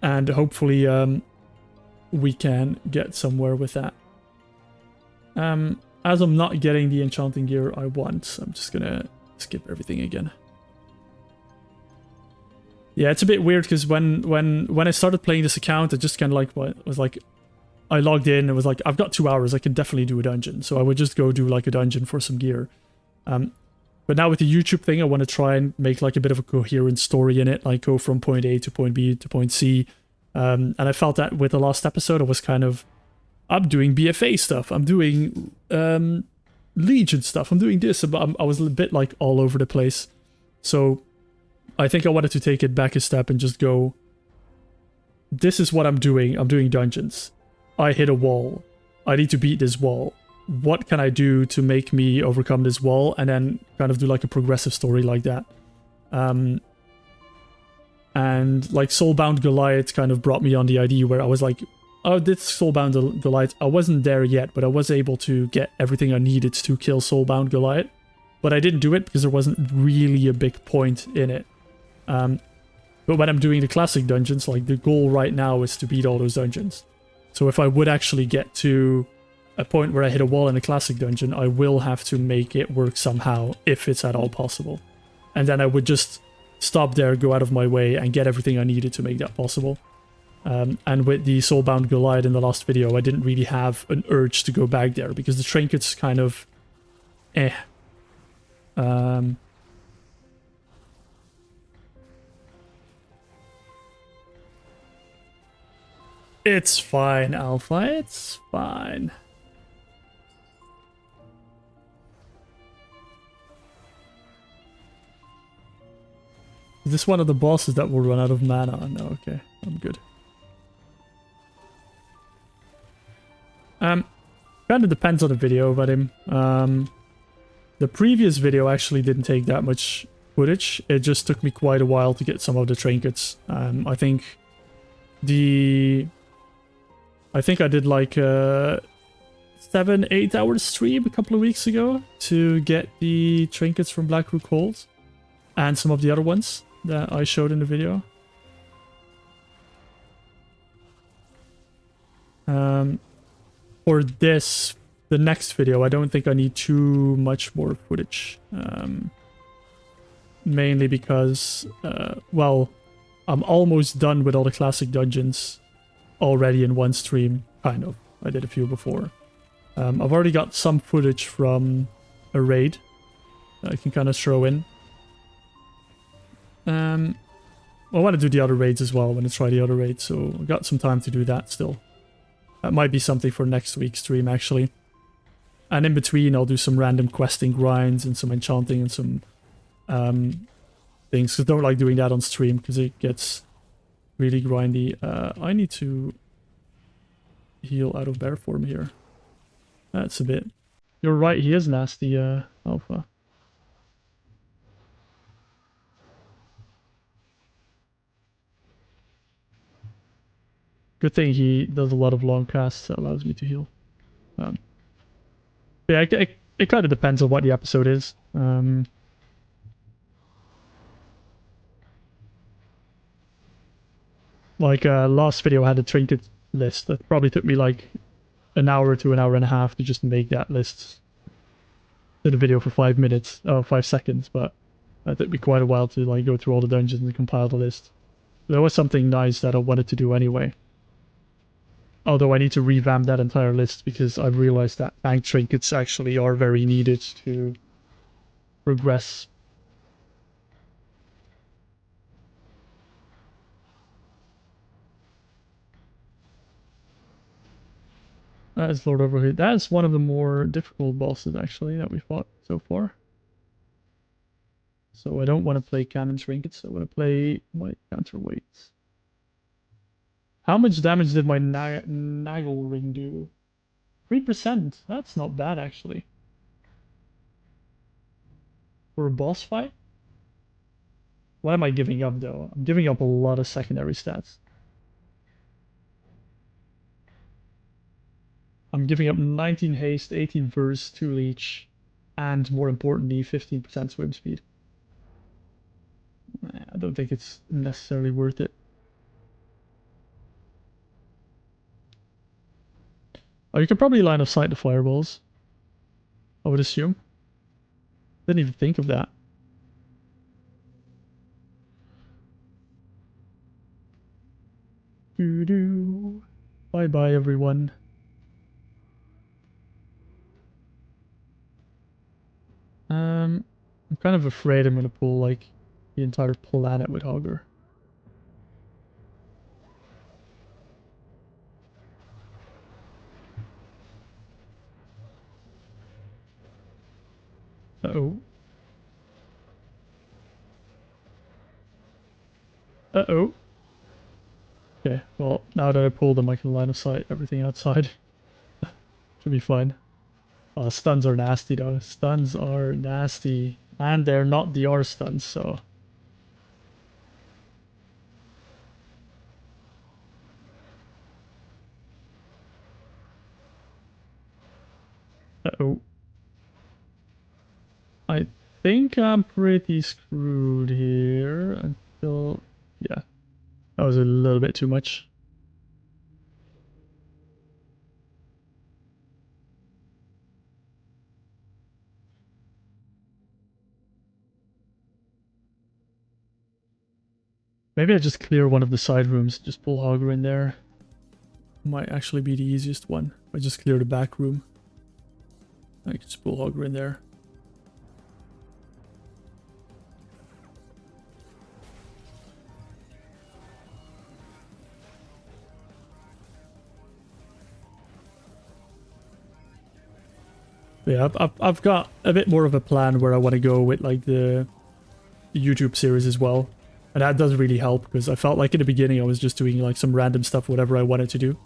And hopefully we can get somewhere with that. As I'm not getting the enchanting gear I want, I'm just gonna skip everything again. Yeah, it's a bit weird because when I started playing this account, it just kind of like was like I logged in and was like, I've got 2 hours, I can definitely do a dungeon. So I would just go do like a dungeon for some gear. But now with the YouTube thing, I want to try and make like a bit of a coherent story in it, like go from point A to point B to point C. And I felt that with the last episode, I was kind of, I'm doing BFA stuff, I'm doing Legion stuff, I'm doing this, but I was a bit like all over the place. So I think I wanted to take it back a step and just go, this is what I'm doing dungeons. I hit a wall. I need to beat this wall. What can I do to make me overcome this wall? And then kind of do like a progressive story like that. And like Soulbound Goliath kind of brought me on the idea where I was like, oh, this Soulbound Goliath, I wasn't there yet, but I was able to get everything I needed to kill Soulbound Goliath. But I didn't do it because there wasn't really a big point in it. But when I'm doing the classic dungeons, like the goal right now is to beat all those dungeons. So if I would actually get to a point where I hit a wall in a classic dungeon, I will have to make it work somehow, if it's at all possible. And then I would just stop there, go out of my way, and get everything I needed to make that possible. And with the Soulbound Goliath in the last video, I didn't really have an urge to go back there, because the trinkets kind of... It's fine, Alpha, it's fine. Is this one of the bosses that will run out of mana? No, okay, I'm good. Kind of depends on the video about him. The previous video actually didn't take that much footage. It just took me quite a while to get some of the trinkets. I think I did like a 7-8 hour stream a couple of weeks ago to get the trinkets from Blackrock Depths and some of the other ones that I showed in the video. For this, the next video, I don't think I need too much more footage. Mainly because, well, I'm almost done with all the classic dungeons already in one stream, kind of. I did a few before. I've already got some footage from a raid that I can kind of throw in. I want to do the other raids as well. I want to try the other raids, so I've got some time to do that still. That might be something for next week's stream, actually. And in between, I'll do some random questing grinds and some enchanting and some things. Because I don't like doing that on stream, because it gets really grindy. I need to heal out of bear form here. That's a bit... You're right, he is nasty, Alpha. Good thing he does a lot of long casts that allows me to heal. Yeah, it kind of depends on what the episode is. Like, last video I had a trinket list that probably took me like an hour to an hour and a half to just make that list. Did a video for 5 minutes, 5 seconds, but it took me quite a while to like go through all the dungeons and compile the list. There was something nice that I wanted to do anyway. Although I need to revamp that entire list because I've realized that bank trinkets actually are very needed to progress. That is Lord Overheat. That is one of the more difficult bosses actually that we fought so far. So I don't want to play cannon trinkets, I want to play my counterweights. How much damage did my Nagel ring do? 3%. That's not bad, actually. For a boss fight? What am I giving up, though? I'm giving up a lot of secondary stats. I'm giving up 19 haste, 18 verse, 2 leech, and more importantly, 15% swim speed. I don't think it's necessarily worth it. Oh, you can probably line of sight the fireballs, I would assume. Didn't even think of that. Doo-doo. Bye-bye, everyone. I'm kind of afraid I'm gonna pull, like, the entire planet with Hogger. Uh-oh. Uh-oh. Okay, well, now that I pulled them, I can line of sight everything outside. Should be fine. Stuns are nasty, though. Stuns are nasty. And they're not DR stuns, so... Uh-oh. I think I'm pretty screwed here until... Yeah. That was a little bit too much. Maybe I just clear one of the side rooms, just pull Hogger in there. Might actually be the easiest one. I just clear the back room. I can just pull Hogger in there. Yeah, I've got a bit more of a plan where I want to go with like the YouTube series as well. And that does really help because I felt like in the beginning I was just doing like some random stuff, whatever I wanted to do.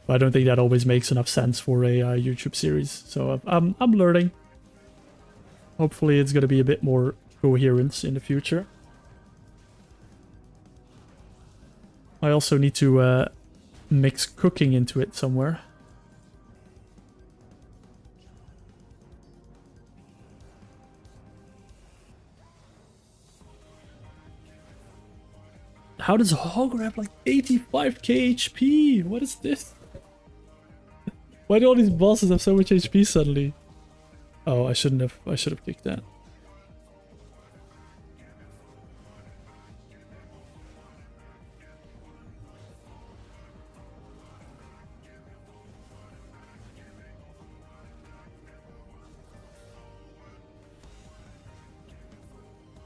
But I don't think that always makes enough sense for a YouTube series. So I'm learning. Hopefully it's going to be a bit more coherent in the future. I also need to mix cooking into it somewhere. How does Hogger have like 85k HP? What is this? Why do all these bosses have so much HP suddenly? Oh, I should have kicked that.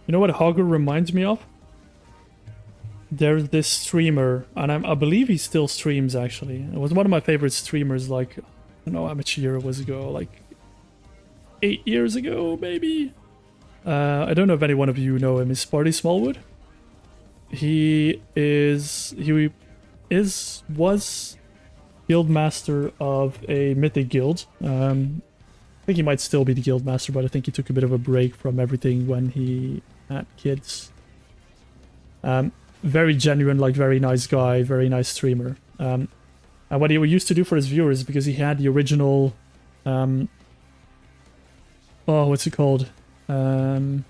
You know what Hogger reminds me of? There's this streamer, and I believe he still streams actually. It was one of my favorite streamers, like, I don't know how much year it was ago, like 8 years ago, maybe? I don't know if any one of you know him. Is Sparty Smallwood? He was guild master of a mythic guild. I think he might still be the guild master, but I think he took a bit of a break from everything when he had kids. Very genuine, like very nice guy, very nice streamer. And what he used to do for his viewers, because he had the original, oh, what's it called? Corrupted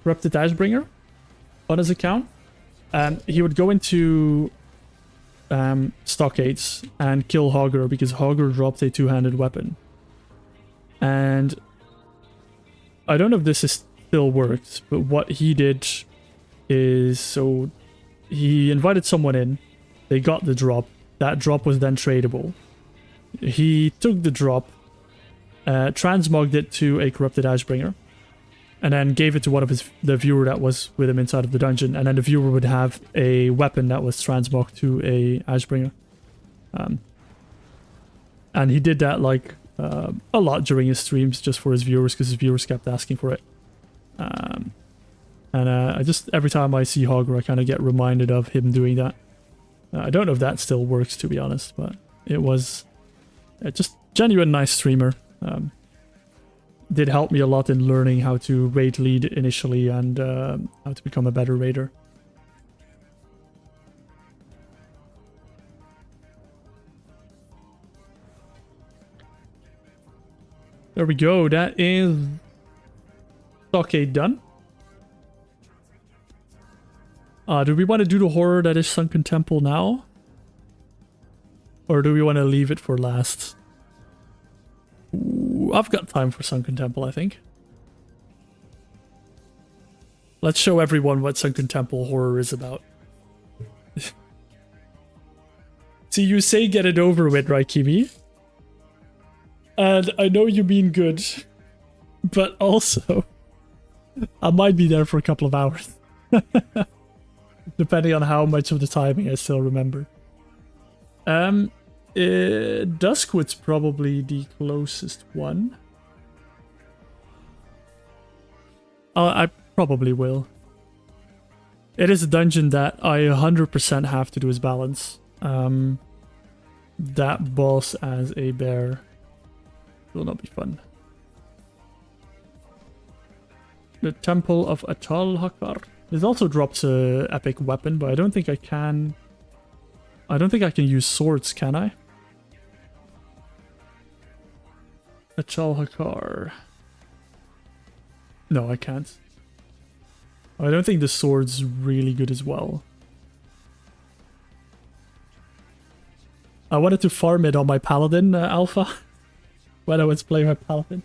Ashbringer on his account. He would go into Stockades and kill Hogger because Hogger dropped a two-handed weapon. And I don't know if this is still works, but what he did is, so he invited someone in, they got the drop, that drop was then tradable. He took the drop, transmogged it to a Corrupted Ashbringer, and then gave it to one of the viewer that was with him inside of the dungeon, and then the viewer would have a weapon that was transmogged to a Ashbringer. And he did that like a lot during his streams just for his viewers, because his viewers kept asking for it. And I just, every time I see Hogger, I kind of get reminded of him doing that. I don't know if that still works, to be honest, but it was just genuine nice streamer. Did help me a lot in learning how to raid lead initially and how to become a better raider. There we go, that is Stockade done. Do we want to do the horror that is Sunken Temple now? Or do we want to leave it for last? Ooh, I've got time for Sunken Temple, I think. Let's show everyone what Sunken Temple horror is about. See, you say get it over with, right, Kimi? And I know you mean good, but also, I might be there for a couple of hours. Depending on how much of the timing I still remember. Duskwood's probably the closest one. I probably will. It is a dungeon that I 100% have to do as balance. That boss as a bear will not be fun. The Temple of Atal Hakar. This also drops a epic weapon, but I don't think I can... I don't think I can use swords, can I? Atal Hakar. No, I can't. I don't think the sword's really good as well. I wanted to farm it on my paladin alpha when I was playing my paladin.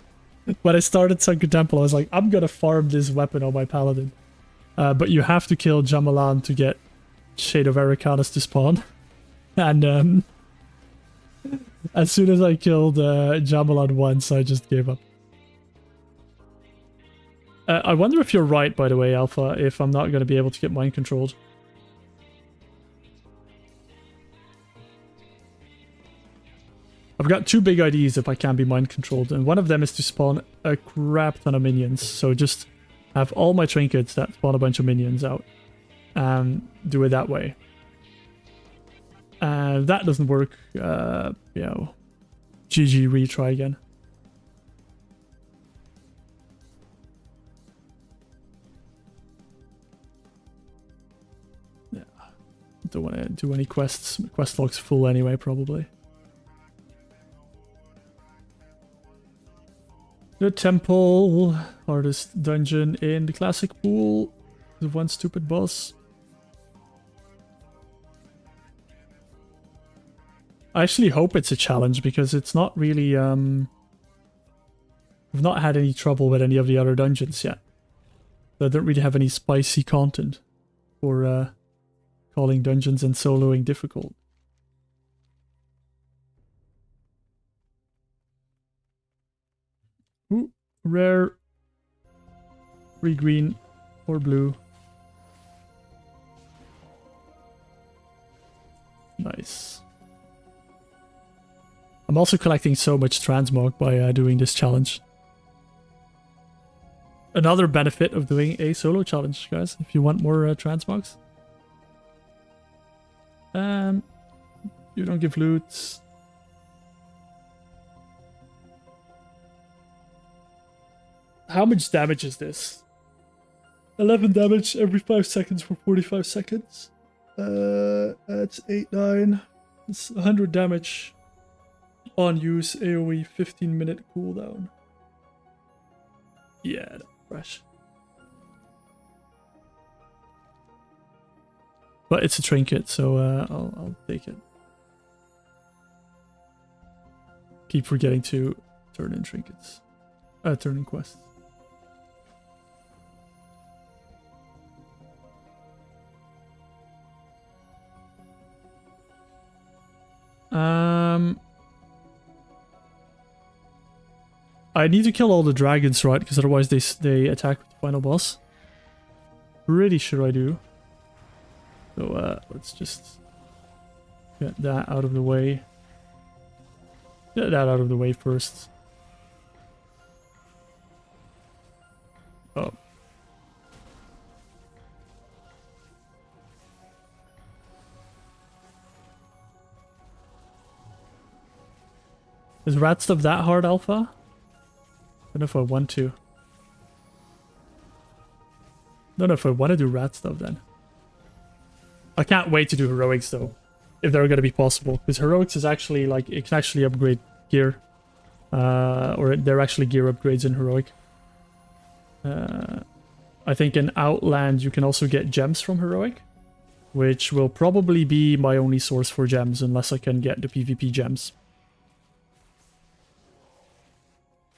When I started Sunken Temple, I was like, I'm gonna farm this weapon on my paladin. But you have to kill Jamalan to get Shade of Ericanus to spawn. And as soon as I killed Jamalan once, I just gave up. I wonder if you're right, by the way, Alpha, if I'm not going to be able to get mind controlled. I've got two big ideas if I can be mind controlled, and one of them is to spawn a crap ton of minions. So just have all my trinkets that spawn a bunch of minions out, and do it that way. If that doesn't work, you know, GG, retry again. Yeah, don't want to do any quests. Quest log's full anyway, probably. The temple, hardest dungeon in the classic pool. The one stupid boss. I actually hope it's a challenge because it's not really, we've not had any trouble with any of the other dungeons yet. So I don't really have any spicy content for calling dungeons and soloing difficult. Ooh, rare. 3 green, 4 blue. Nice. I'm also collecting so much transmog by doing this challenge. Another benefit of doing a solo challenge, guys, if you want more transmogs. You don't give loot. How much damage is this? 11 damage every 5 seconds for 45 seconds. That's 8, 9. It's 100 damage. On use, AoE 15-minute cooldown. Yeah, that's fresh. But it's a trinket, so I'll take it. Keep forgetting to turn in trinkets. Turn in quests. I need to kill all the dragons, right? Because otherwise they attack with the final boss. Pretty sure I do. So let's just get that out of the way. Get that out of the way first. Oh. Is rat stuff that hard, Alpha? I don't know if I want to. Don't know if I want to do rat stuff then. I can't wait to do heroics though, if they're going to be possible, because heroics is actually like it can actually upgrade gear, or they're actually gear upgrades in heroic. I think in Outland you can also get gems from heroic, which will probably be my only source for gems unless I can get the PvP gems.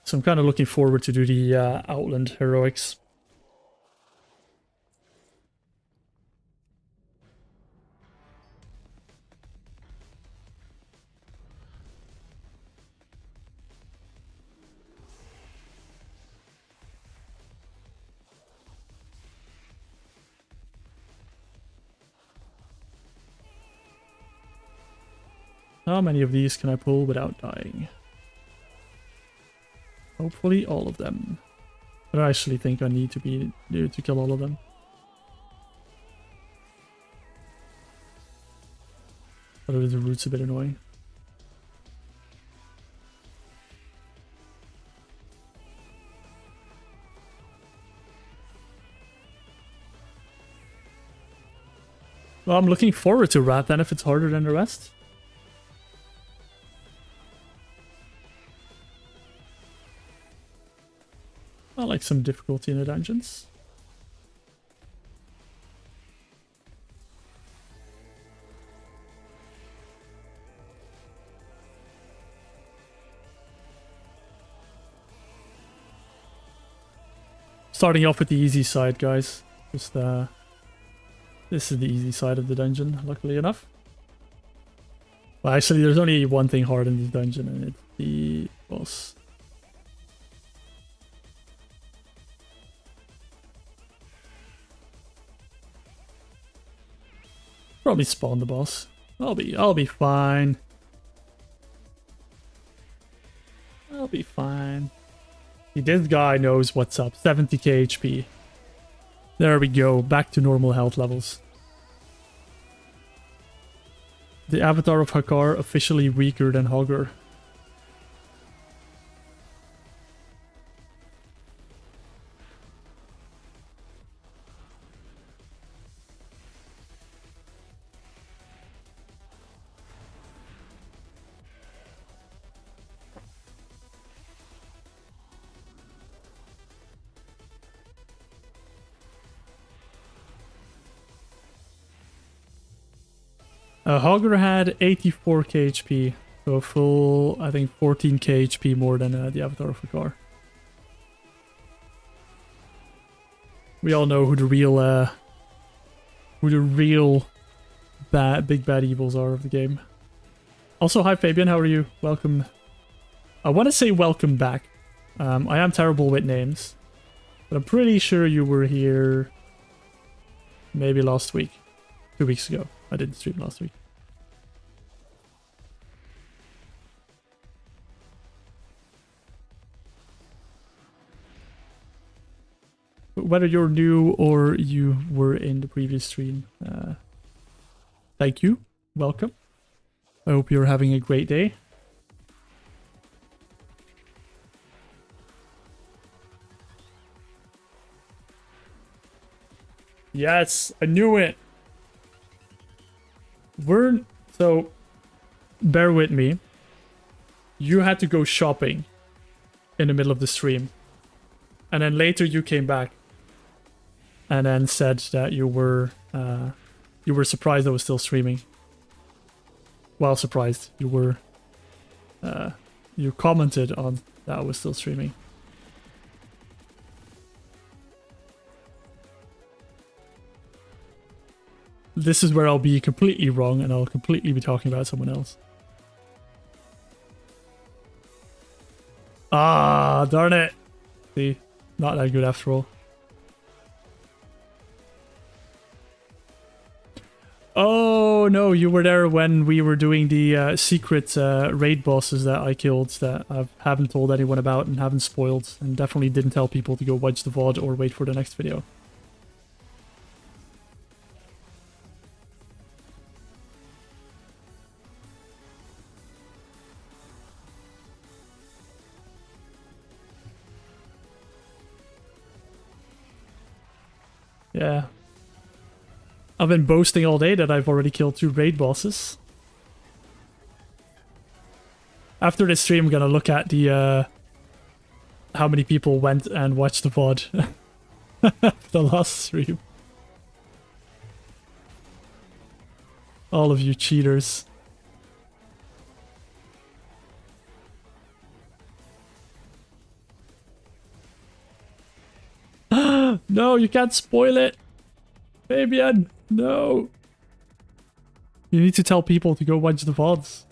So I'm kind of looking forward to do the Outland heroics. How many of these can I pull without dying? Hopefully all of them. But I actually think I need to kill all of them. Otherwise the root's a bit annoying. Well, I'm looking forward to Rat then if it's harder than the rest. I like some difficulty in the dungeons. Starting off with the easy side, guys. Just this is the easy side of the dungeon, luckily enough. Well, actually, there's only one thing hard in this dungeon, and it's the boss. Probably spawn the boss. I'll be fine. I'll be fine. See, this guy knows what's up. 70k HP. There we go. Back to normal health levels. The avatar of Hakar officially weaker than Hogger. Hogger had 84k HP, so a full, I think, 14k HP more than the Avatar of Hakar. We all know who the real big bad evils are of the game. Also, hi Fabian, how are you? Welcome. I want to say welcome back. I am terrible with names, but I'm pretty sure you were here maybe last week, 2 weeks ago. I didn't stream last week. Whether you're new or you were in the previous stream, thank you. Welcome. I hope you're having a great day. Yes, I knew it. So, bear with me. You had to go shopping in the middle of the stream. And then later you came back. And then said that you were surprised I was still streaming. Well, surprised. You were... you commented on that I was still streaming. This is where I'll be completely wrong and I'll completely be talking about someone else. Ah, darn it. See, not that good after all. Oh no, you were there when we were doing the secret raid bosses that I killed that I haven't told anyone about and haven't spoiled, and definitely didn't tell people to go watch the VOD or wait for the next video. Yeah. I've been boasting all day that I've already killed 2 raid bosses. After this stream, I'm gonna look at the how many people went and watched the VOD. The last stream. All of you cheaters. No, you can't spoil it. Fabian, no. You need to tell people to go watch the VODs.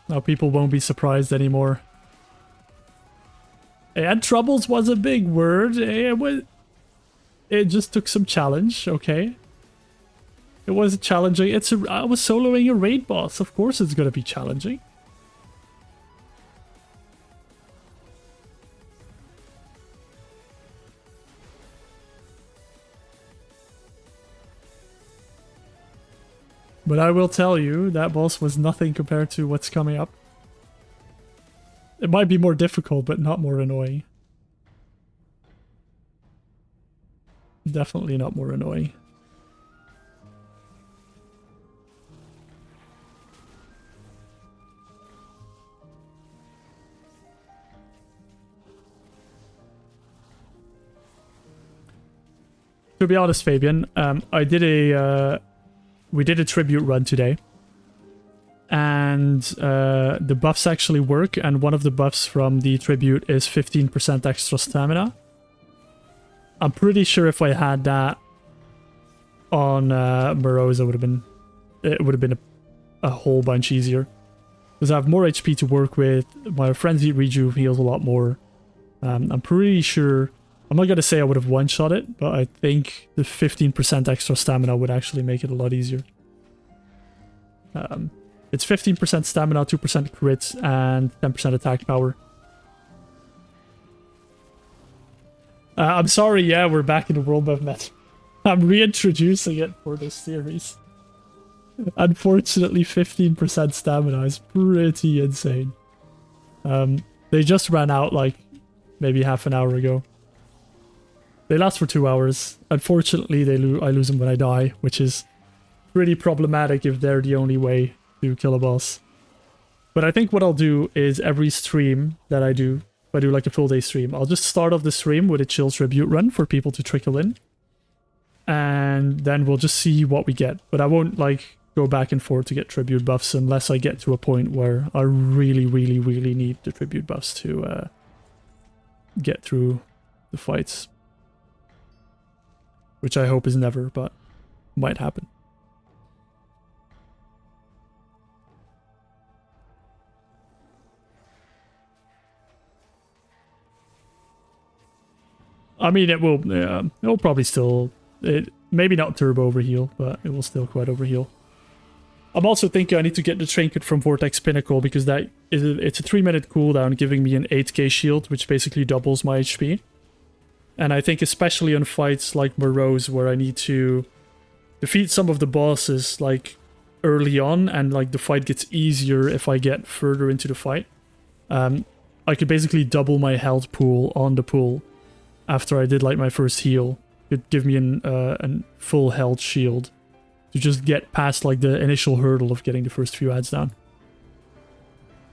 Now people won't be surprised anymore. And troubles was a big word. it just took some challenge, okay? It was challenging. I was soloing a raid boss. Of course it's gonna be challenging. But I will tell you, that boss was nothing compared to what's coming up. It might be more difficult, but not more annoying. Definitely not more annoying. To be honest, Fabian, we did a tribute run today. And the buffs actually work, and one of the buffs from the tribute is 15% extra stamina. I'm pretty sure if I had that on Maraudon, it would have been a whole bunch easier. Because I have more HP to work with, my Frenzy Rejuve heals a lot more. I'm pretty sure, I'm not going to say I would have one-shot it, but I think the 15% extra stamina would actually make it a lot easier. It's 15% stamina, 2% crit, and 10% attack power. I'm sorry, yeah, we're back in the world of meta. I'm reintroducing it for this series. Unfortunately, 15% stamina is pretty insane. They just ran out like maybe half an hour ago. They last for 2 hours. Unfortunately, I lose them when I die, which is pretty problematic if they're the only way to kill a boss. But I think what I'll do is every stream that I do, if I do like a full day stream, I'll just start off the stream with a chill tribute run for people to trickle in. And then we'll just see what we get. But I won't like go back and forth to get tribute buffs unless I get to a point where I really, really, really need the tribute buffs to get through the fights. Which I hope is never, but might happen. I mean, it will probably still, maybe not turbo overheal, but it will still quite overheal. I'm also thinking I need to get the trinket from Vortex Pinnacle because it's a 3-minute cooldown giving me an 8k shield, which basically doubles my HP. And I think especially on fights like Maraudon where I need to defeat some of the bosses like early on and like the fight gets easier if I get further into the fight. I could basically double my health pool on the pool after I did like my first heal. It'd give me a full health shield to just get past like the initial hurdle of getting the first few ads down.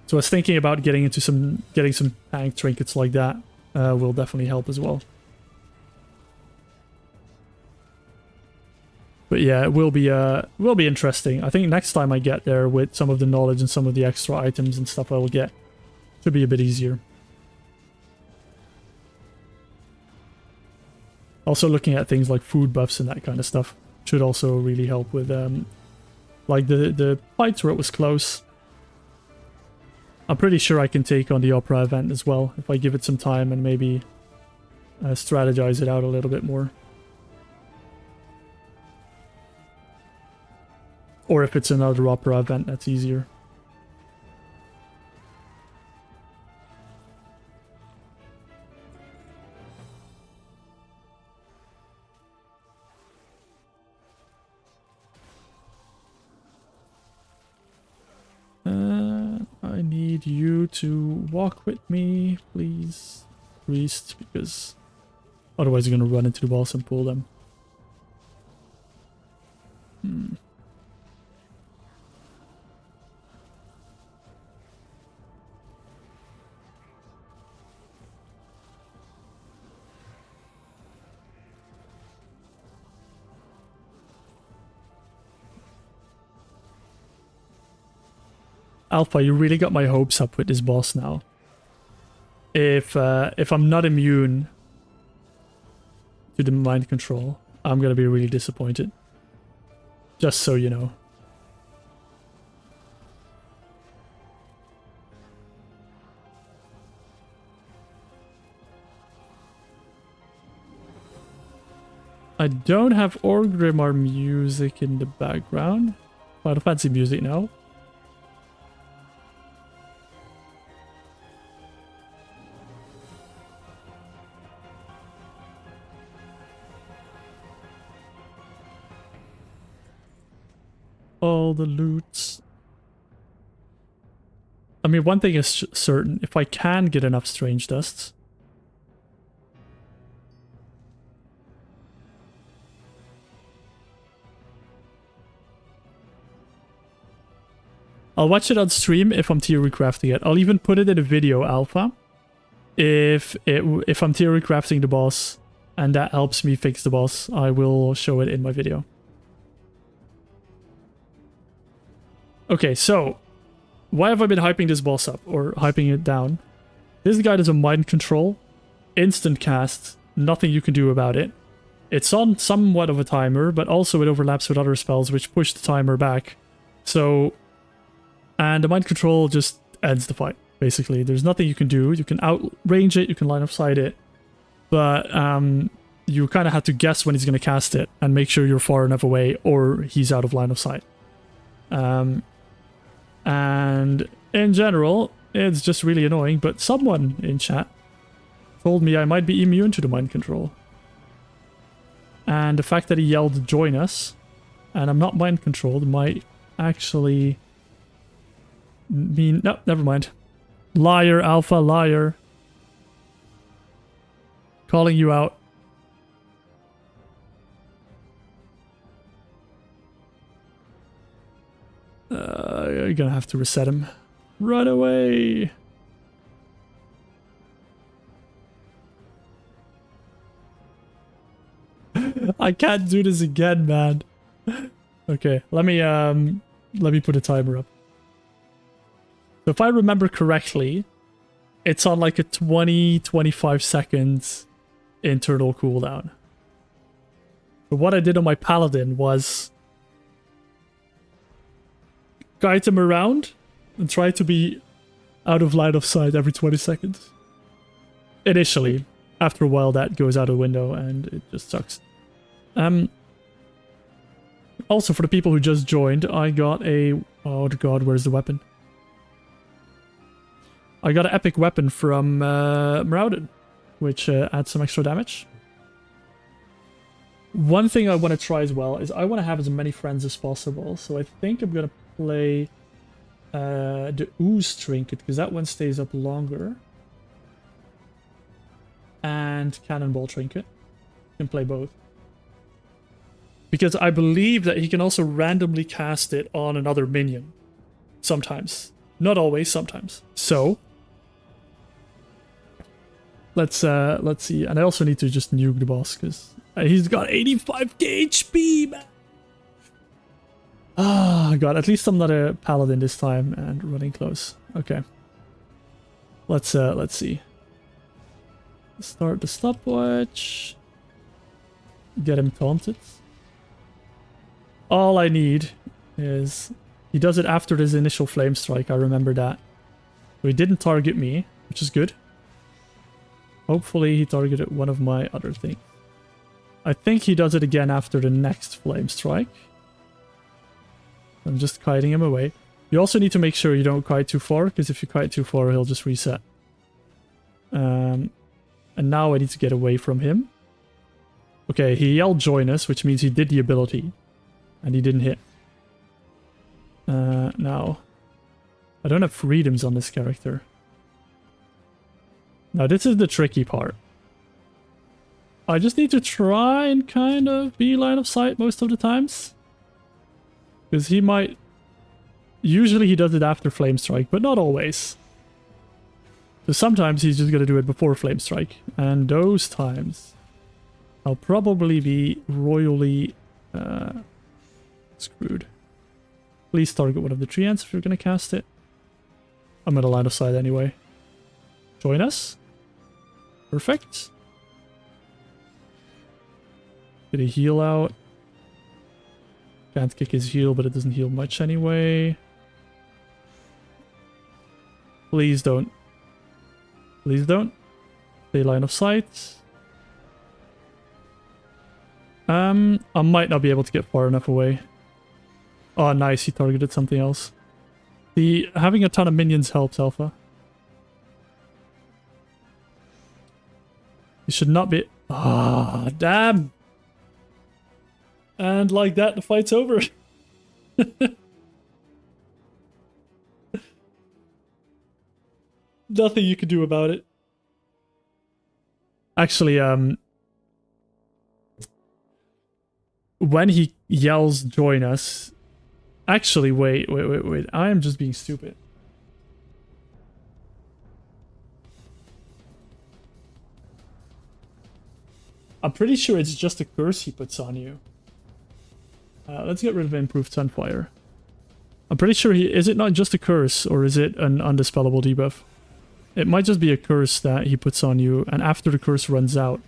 So I was thinking about getting some tank trinkets like that will definitely help as well. But yeah, it will be interesting. I think next time I get there with some of the knowledge and some of the extra items and stuff I will get, should be a bit easier. Also looking at things like food buffs and that kind of stuff should also really help with like the fights where it was close. I'm pretty sure I can take on the Opera event as well if I give it some time and maybe strategize it out a little bit more. Or if it's another Opera event, that's easier. I need you to walk with me, please, priest, because otherwise you're going to run into the boss and pull them. Alpha, you really got my hopes up with this boss now. If I'm not immune to the mind control, I'm gonna be really disappointed. Just so you know. I don't have Orgrimmar music in the background. Final Fantasy music now. All the loots. I mean, one thing is certain. If I can get enough strange dusts, I'll watch it on stream if I'm theory crafting it. I'll even put it in a video alpha if I'm theory crafting the boss and that helps me fix the boss. I will show it in my video. Okay, so why have I been hyping this boss up or hyping it down? This guy does a mind control, instant cast, nothing you can do about it. It's on somewhat of a timer, but also it overlaps with other spells which push the timer back. So, and the mind control just ends the fight, basically. There's nothing you can do. You can outrange it, you can line of sight it, but you kind of have to guess when he's going to cast it and make sure you're far enough away or he's out of line of sight. And in general, it's just really annoying, but someone in chat told me I might be immune to the mind control. And the fact that he yelled, "Join us," and I'm not mind controlled might actually mean... No, never mind. Liar, Alpha, liar. Calling you out. You're gonna have to reset him. Run away! I can't do this again, man. Okay, let me put a timer up. So if I remember correctly, it's on like a 20-25 seconds internal cooldown. But what I did on my paladin was guide him around and try to be out of line of sight every 20 seconds. Initially. After a while that goes out of the window and it just sucks. Also for the people who just joined, I got a... Oh god, where's the weapon? I got an epic weapon from Maraudon, which adds some extra damage. One thing I want to try as well is I want to have as many friends as possible, so I think I'm going to play the Ooze Trinket, because that one stays up longer. And Cannonball Trinket. You can play both. Because I believe that he can also randomly cast it on another minion. Sometimes. Not always, sometimes. So... Let's see. And I also need to just nuke the boss, because he's got 85k HP, man! Ah, god, at least I'm not a paladin this time and running close. Okay. Let's see. Start the stopwatch. Get him taunted. All I need is... He does it after his initial flame strike, I remember that. So he didn't target me, which is good. Hopefully he targeted one of my other things. I think he does it again after the next flame strike. I'm just kiting him away. You also need to make sure you don't kite too far, because if you kite too far, he'll just reset. And now I need to get away from him. Okay, he yelled join us, which means he did the ability. And he didn't hit. Now, I don't have freedoms on this character. Now, this is the tricky part. I just need to try and kind of be line of sight most of the times. Because he might... Usually he does it after Flame Strike, but not always. So sometimes he's just going to do it before Flame Strike. And those times, I'll probably be royally screwed. Please target one of the treants if you're going to cast it. I'm going to line of sight anyway. Join us. Perfect. Did he heal out? Can't kick his heal, but it doesn't heal much anyway. Please don't. Please don't. Stay line of sight. I might not be able to get far enough away. Oh, nice. He targeted something else. Having a ton of minions helps, Alpha. You should not be... Ah, damn! And like that, the fight's over. Nothing you can do about it. Actually, when he yells, join us... Actually, wait. I am just being stupid. I'm pretty sure it's just a curse he puts on you. Let's get rid of Improved Sunfire. I'm pretty sure is it not just a curse, or is it an undispellable debuff? It might just be a curse that he puts on you, and after the curse runs out,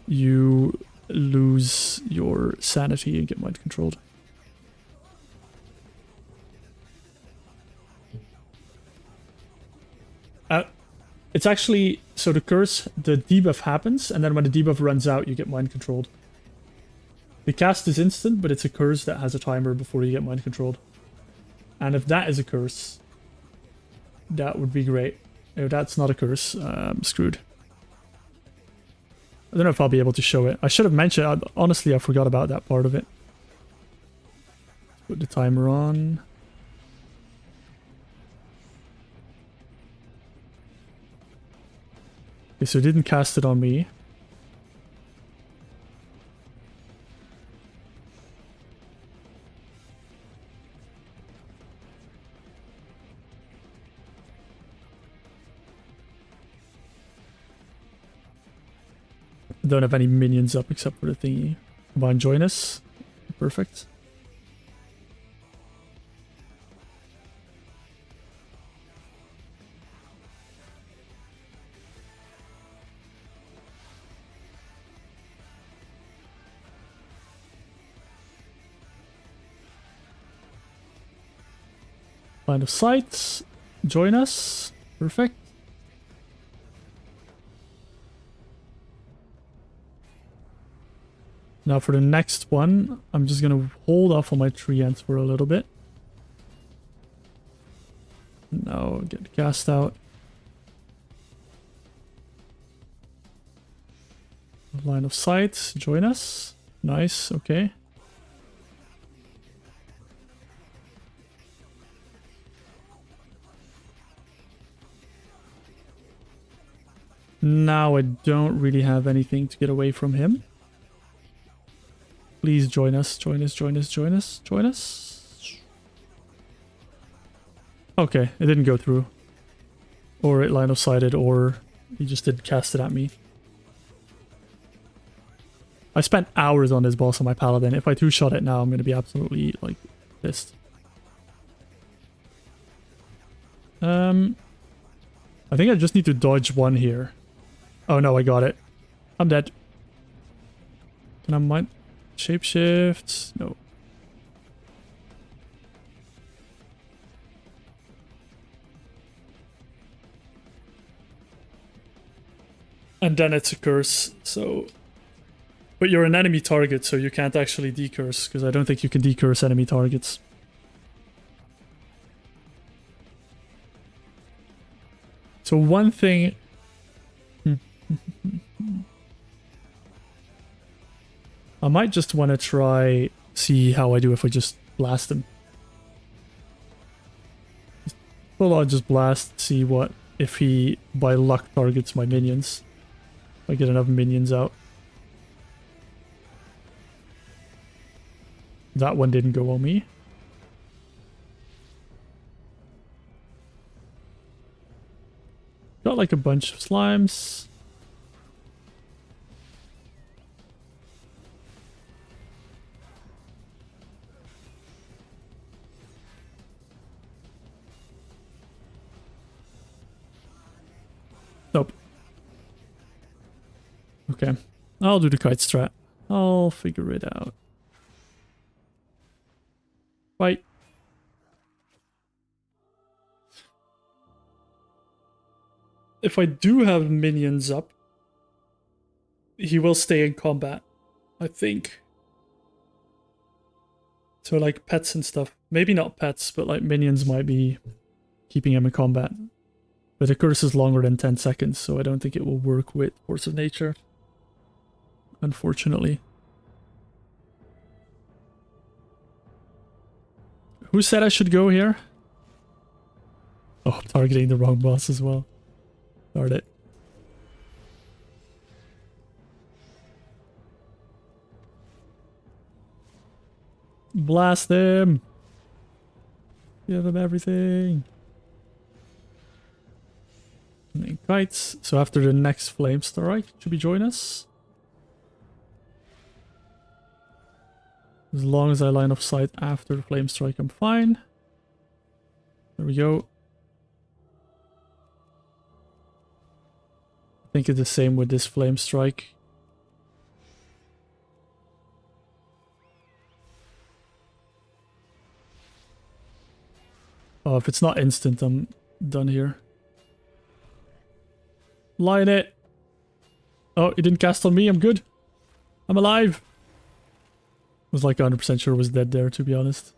you lose your sanity and get mind controlled. It's actually, so the curse, the debuff happens, and then when the debuff runs out, you get mind controlled. The cast is instant, but it's a curse that has a timer before you get mind controlled. And if that is a curse, that would be great. If that's not a curse, I'm screwed. I don't know if I'll be able to show it. I should have mentioned, honestly, I forgot about that part of it. Put the timer on. Okay, so it didn't cast it on me. Don't have any minions up except for the thingy. Come on, join us. Perfect. Line of sight. Join us. Perfect. Now for the next one, I'm just going to hold off on my tree ants for a little bit. Now get cast out. Line of sight. Join us. Nice. Okay. Now I don't really have anything to get away from him. Please join us, join us, join us, join us, join us. Okay, it didn't go through. Or it line of sighted, or he just didn't cast it at me. I spent hours on this boss on my paladin. If I two-shot it now, I'm gonna be absolutely, like, pissed. I think I just need to dodge one here. Oh no, I got it. I'm dead. Can I mind shapeshift? No. And then it's a curse, so... But you're an enemy target, so you can't actually decurse, because I don't think you can decurse enemy targets. So one thing... I might just want to try, see how I do if I just blast him. Well, I'll just blast, see what, if he, by luck, targets my minions. If I get enough minions out. That one didn't go on me. Got like a bunch of slimes. Nope. Okay. I'll do the kite strat. I'll figure it out. Bye. If I do have minions up, he will stay in combat. I think. So like pets and stuff. Maybe not pets, but like minions might be keeping him in combat. But the curse is longer than 10 seconds, so I don't think it will work with Force of Nature. Unfortunately. Who said I should go here? Oh, I'm targeting the wrong boss as well. Darn it. Blast them! Give them everything! And then kites. So after the next flame strike, should he join us? As long as I line of sight after the flame strike, I'm fine. There we go. I think it's the same with this flame strike. Oh, if it's not instant, I'm done here. Line it! Oh, he didn't cast on me, I'm good. I'm alive! Was like 100% sure was dead there, to be honest.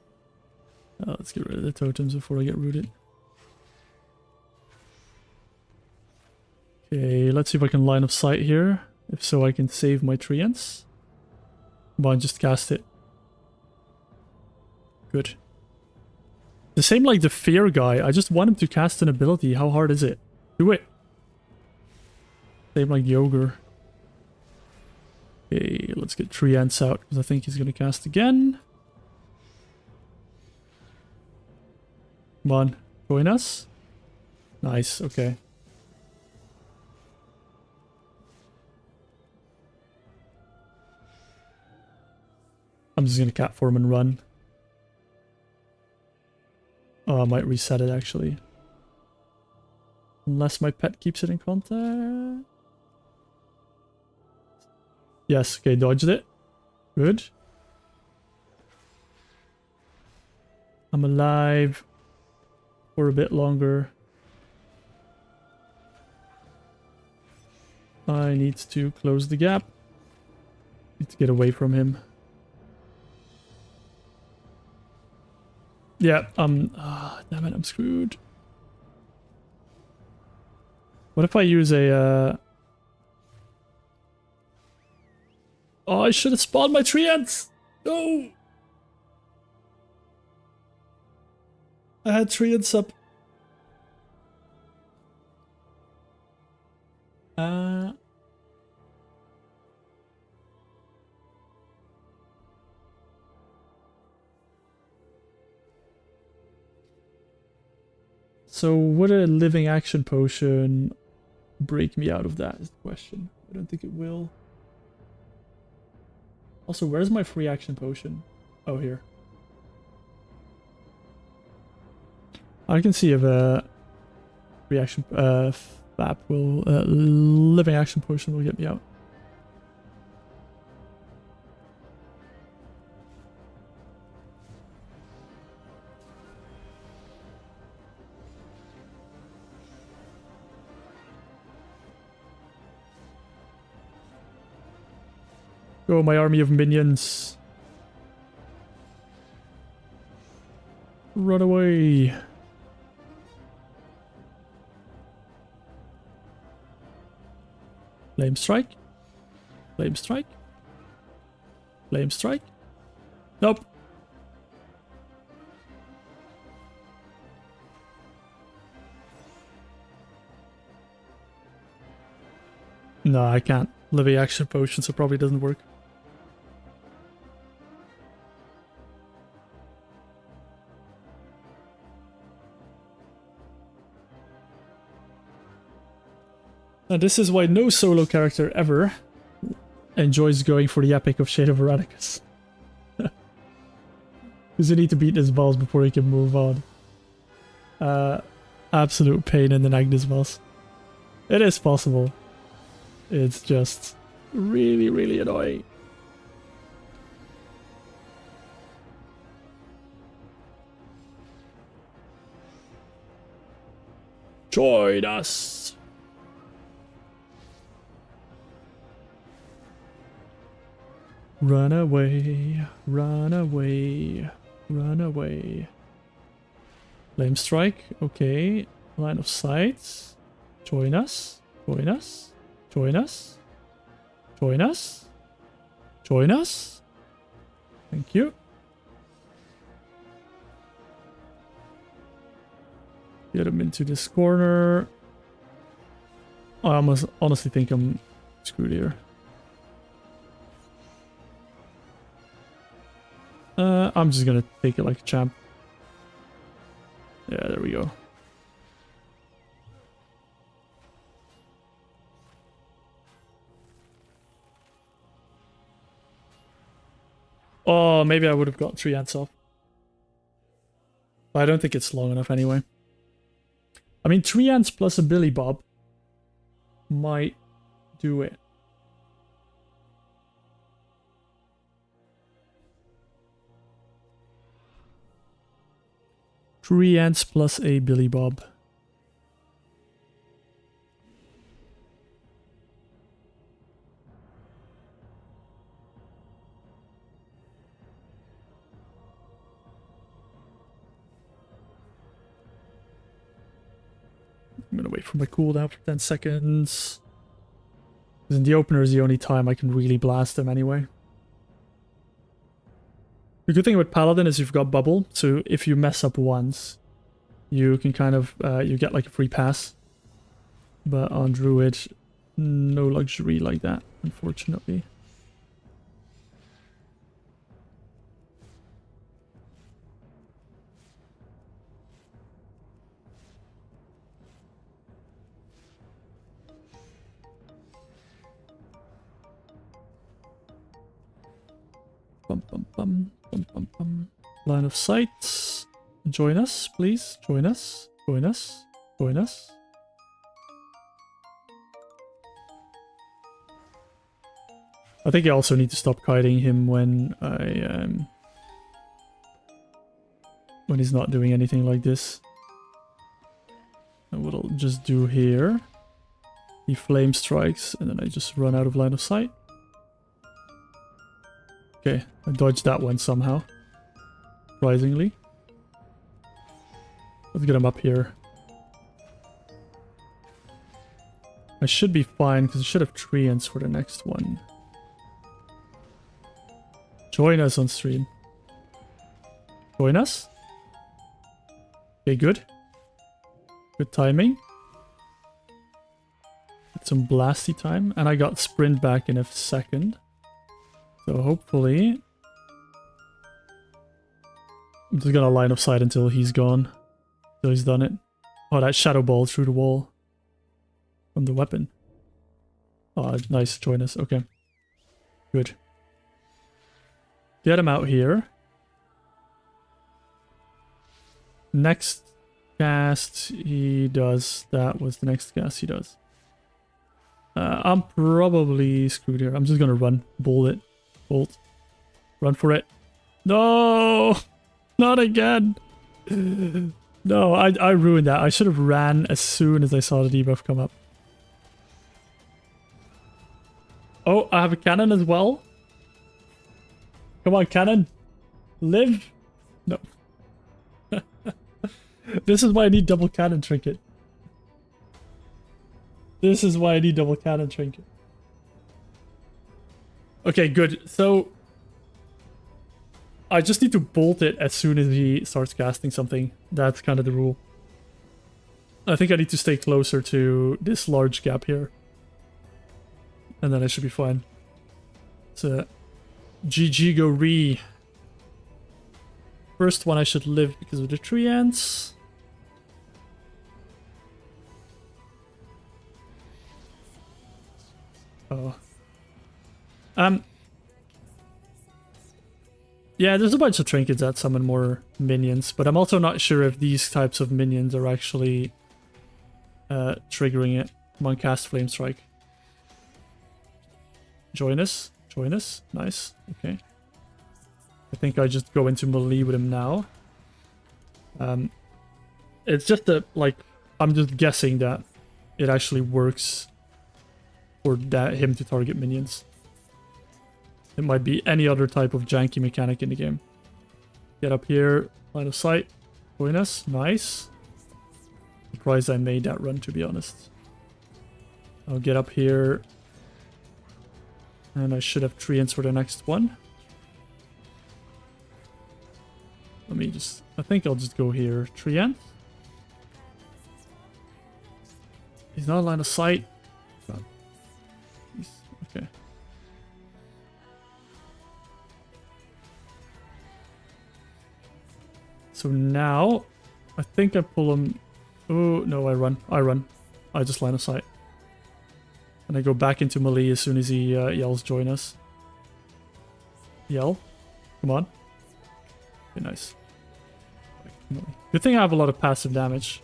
Let's get rid of the totems before I get rooted. Okay, let's see if I can line of sight here. If so, I can save my treants. Come on, just cast it. Good. The same like the fear guy. I just want him to cast an ability. How hard is it? Do it. Same like the ogre. Okay, let's get treants out because I think he's going to cast again. Come on, join us. Nice, okay. I'm just going to cat form and run. Oh, I might reset it actually. Unless my pet keeps it in contact. Yes, okay, dodged it. Good. I'm alive for a bit longer. I need to close the gap. Need to get away from him. Yeah, damn it, I'm screwed. What if I use a, Oh, I should have spawned my treants! No! I had treants up. So would a living action potion break me out of that is the question. I don't think it will. Also, where's my free action potion? Oh, here. I can see if a reaction FAP will living action potion will get me out. Go, my army of minions. Run away. Flame strike. Flame strike. Flame strike. Nope. No, I can't. Living action potion, so probably doesn't work. Now this is why no solo character ever enjoys going for the epic of Shade of Eradicus. Because you need to beat this boss before you can move on. Absolute pain in the neck, this boss. It is possible. It's just really, really annoying. Join us! Run away, run away, run away. Flame strike, okay. Line of sight. Join us, join us, join us, join us, join us. Thank you. Get him into this corner. I almost honestly think I'm screwed here. I'm just gonna take it like a champ. Yeah, there we go. Oh, maybe I would have got 3 ants off. But I don't think it's long enough anyway. I mean, 3 ants plus a Billy Bob might do it. Three ants plus a Billy Bob. I'm gonna wait for my cooldown for 10 seconds. Because in the opener is the only time I can really blast them anyway. The good thing with Paladin is you've got Bubble, so if you mess up once, you can kind of, you get like a free pass. But on Druid, no luxury like that, unfortunately. Bum, bum, bum, bum, bum, bum. Line of sight. Join us, please. Join us. Join us. Join us. I think I also need to stop kiting him when when he's not doing anything like this. And what I'll just do here, he flame strikes, and then I just run out of line of sight. Okay, I dodged that one somehow. Surprisingly. Let's get him up here. I should be fine, because I should have 3 ants for the next one. Join us on stream. Join us. Okay, good. Good timing. Get some blasty time. And I got sprint back in a second. So hopefully... I'm just gonna line of sight until he's gone. Until he's done it. Oh, that shadow ball through the wall. From the weapon. Oh, nice. Join us. Okay. Good. Get him out here. Next cast he does. That was the next cast he does. I'm probably screwed here. I'm just gonna run. Bolt it. Bolt. Run for it. No! Not again! No, I ruined that. I should have ran as soon as I saw the debuff come up. Oh, I have a cannon as well. Come on, cannon. Live. No. This is why I need double cannon trinket. This is why I need double cannon trinket. Okay, good. So I just need to bolt it as soon as he starts casting something. That's kind of the rule. I think I need to stay closer to this large gap here. And then I should be fine. So, GG go re. First one I should live because of the 3 ants. Oh. Yeah, there's a bunch of trinkets that summon more minions, but I'm also not sure if these types of minions are actually triggering it. Come on, cast Flame Strike. Join us. Join us. Nice. Okay. I think I just go into melee with him now. It's just that, like, I'm just guessing that it actually works for him to target minions. It might be any other type of janky mechanic in the game. Get up here, line of sight, join us, nice. Surprised I made that run, to be honest. I'll get up here. And I should have treants for the next one. Let me just... I think I'll just go here. Treant. He's not line of sight. Okay. So now, I think I pull him... Oh, no, I run. I just line of sight. And I go back into melee as soon as he yells join us. Yell. Come on. Okay, nice. Good thing I have a lot of passive damage.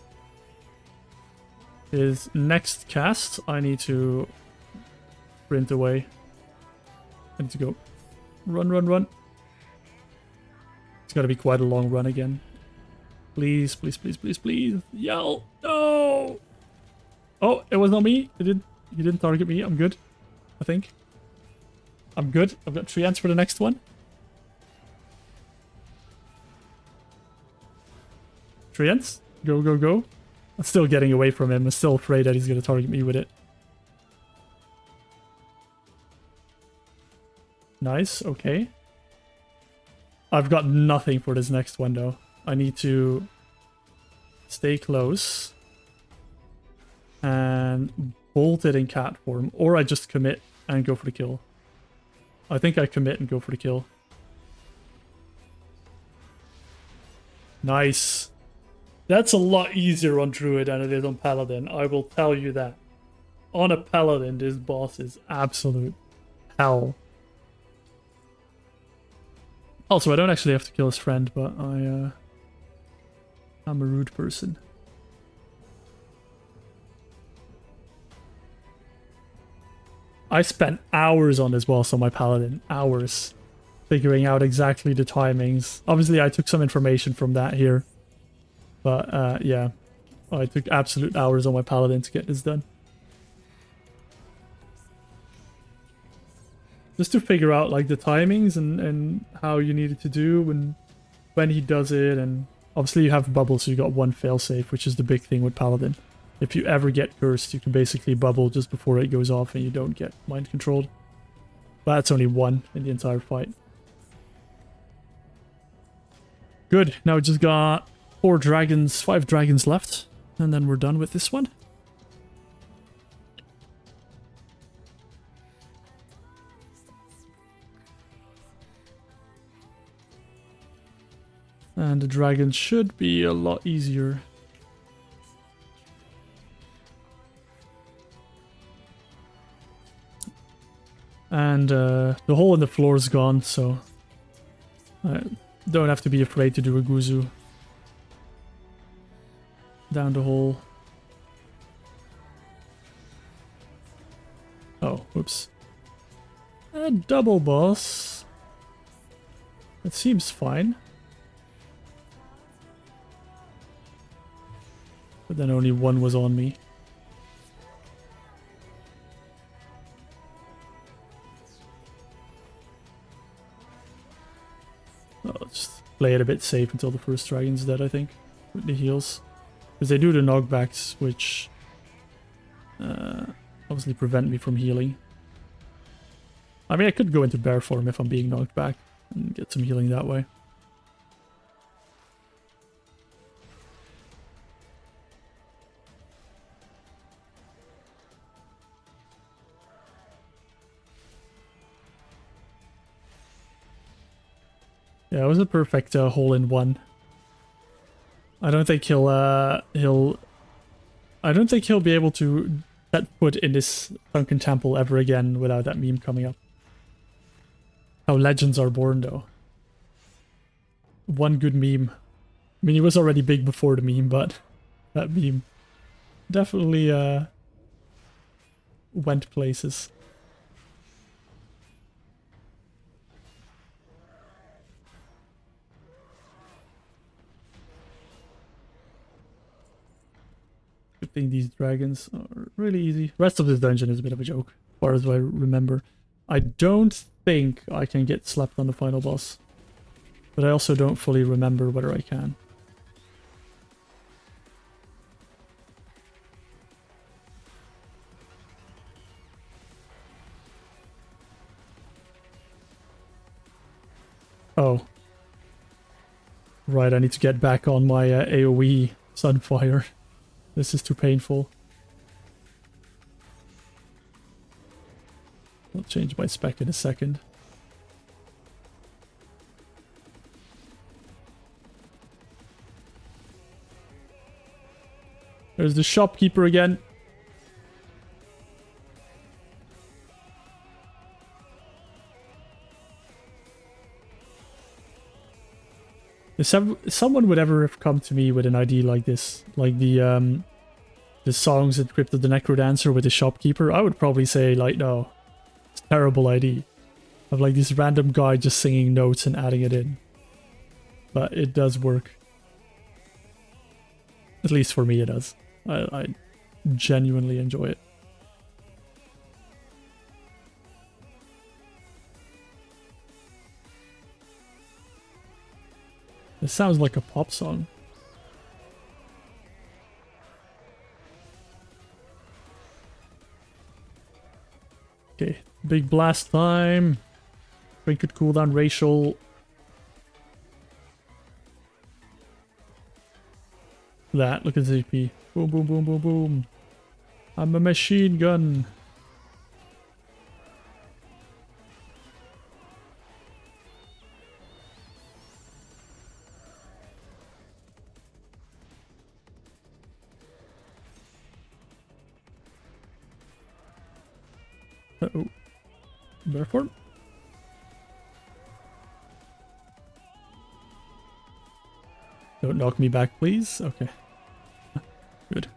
His next cast, I need to sprint away. I need to go. Run. It's gotta be quite a long run again. Please. Yell. No! Oh, it was not me. He didn't target me. I'm good. I think. I'm good. I've got treants for the next one. Treants. Go. I'm still getting away from him. I'm still afraid that he's going to target me with it. Nice. Okay. I've got nothing for this next one, though. I need to stay close and bolt it in cat form, or I just commit and go for the kill. I think I commit and go for the kill. Nice. That's a lot easier on Druid than it is on Paladin, I will tell you that. On a Paladin, this boss is absolute hell. Also, I don't actually have to kill his friend, but I'm a rude person. I spent hours on this boss on my Paladin. Hours. Figuring out exactly the timings. Obviously, I took some information from that here. But, yeah. I took absolute hours on my Paladin to get this done. Just to figure out, like, the timings and how you need it to do and when he does it. And obviously you have bubbles, so you got one failsafe, which is the big thing with Paladin. If you ever get cursed, you can basically bubble just before it goes off and you don't get mind controlled. But that's only one in the entire fight. Good. Now we just got 5 dragons left. And then we're done with this one. And the dragons should be a lot easier. And the hole in the floor is gone, so I don't have to be afraid to do a Guzu. Down the hole. Oh, whoops. A double boss. It seems fine. But then only one was on me. I'll just play it a bit safe until the first dragon's dead, I think, with the heals. Because they do the knockbacks, which obviously prevent me from healing. I mean, I could go into bear form if I'm being knocked back and get some healing that way. Yeah, it was a perfect hole-in-one. I don't think I don't think he'll be able to set foot in this sunken temple ever again without that meme coming up. How legends are born, though. One good meme. I mean, he was already big before the meme, but that meme definitely went places. Good thing these dragons are really easy. The rest of this dungeon is a bit of a joke, as far as I remember. I don't think I can get slapped on the final boss. But I also don't fully remember whether I can. Oh. Right, I need to get back on my AoE Sunfire. This is too painful. I'll change my spec in a second. There's the shopkeeper again. If someone would ever have come to me with an idea like this, like the songs that Crypt of the Necrodancer with the shopkeeper, I would probably say like, no, it's a terrible idea. Of like this random guy just singing notes and adding it in. But it does work. At least for me it does. I genuinely enjoy it. This sounds like a pop song. Okay, big blast time. Trinket cooldown racial. That, look at the HP. Boom, boom, boom, boom, boom. I'm a machine gun. Uh-oh. Therefore. Don't knock me back, please. Okay. Good.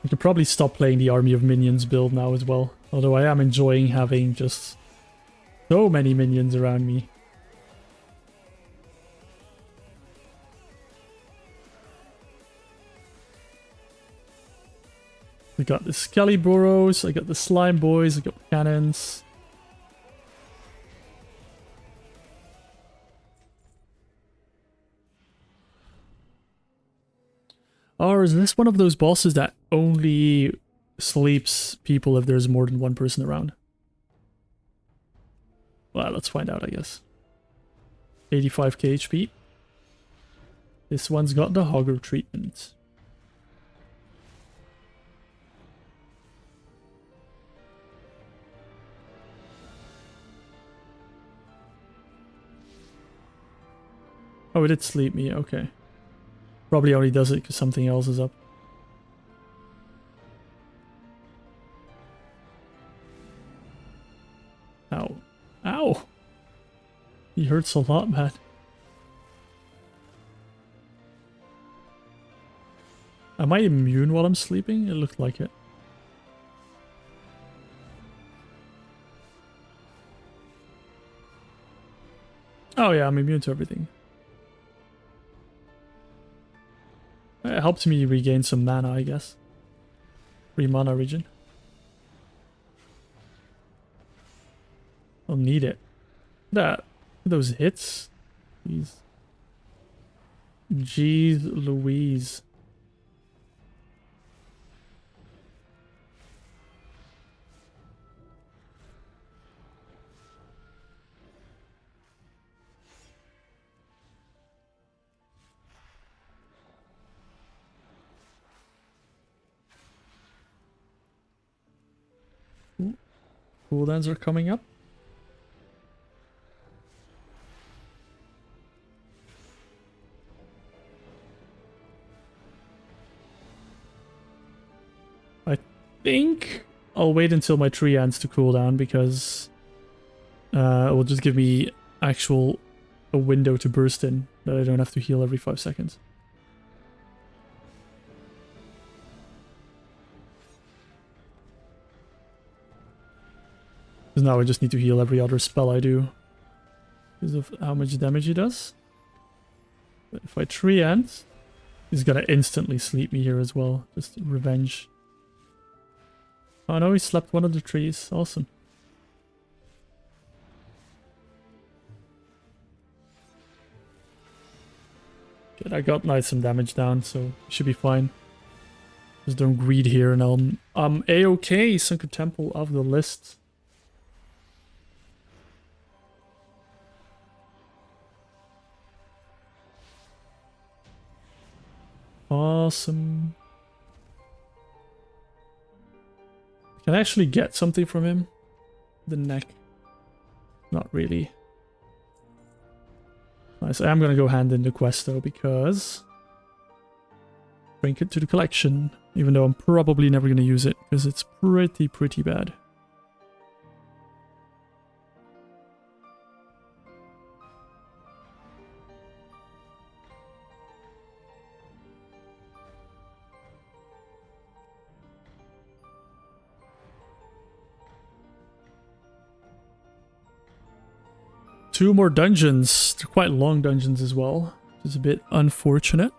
I could probably stop playing the Army of Minions build now as well. Although I am enjoying having just so many minions around me. I got the Skelly Burrows, I got the Slime Boys, I got cannons. Or is this one of those bosses that only sleeps people if there's more than one person around? Well, let's find out, I guess. 85k HP. This one's got the Hogger treatment. Oh, it did sleep me, okay. Probably already does it because something else is up. Ow. Ow! He hurts a lot, man. Am I immune while I'm sleeping? It looked like it. Oh yeah, I'm immune to everything. It helps me regain some mana, I guess. Free mana regen. I'll need it. That those hits. Jeez. Jeez Louise. Cooldowns are coming up. I think I'll wait until my tree ends to cool down because it will just give me a window to burst in that I don't have to heal every 5 seconds. Because now I just need to heal every other spell I do. Because of how much damage he does. But if I tree end, He's gonna instantly sleep me here as well. Just revenge. Oh no, he slept one of the trees. Awesome. Good, I got some damage down, so should be fine. Just don't greed here and I'm A-okay. Sunken Temple of the list. Awesome. Can I actually get something from him? The neck. Not really. Nice. I am going to go hand in the quest though, because bring it to the collection. Even though I'm probably never going to use it, because it's pretty bad. Two more dungeons. They're quite long dungeons as well, which is a bit unfortunate.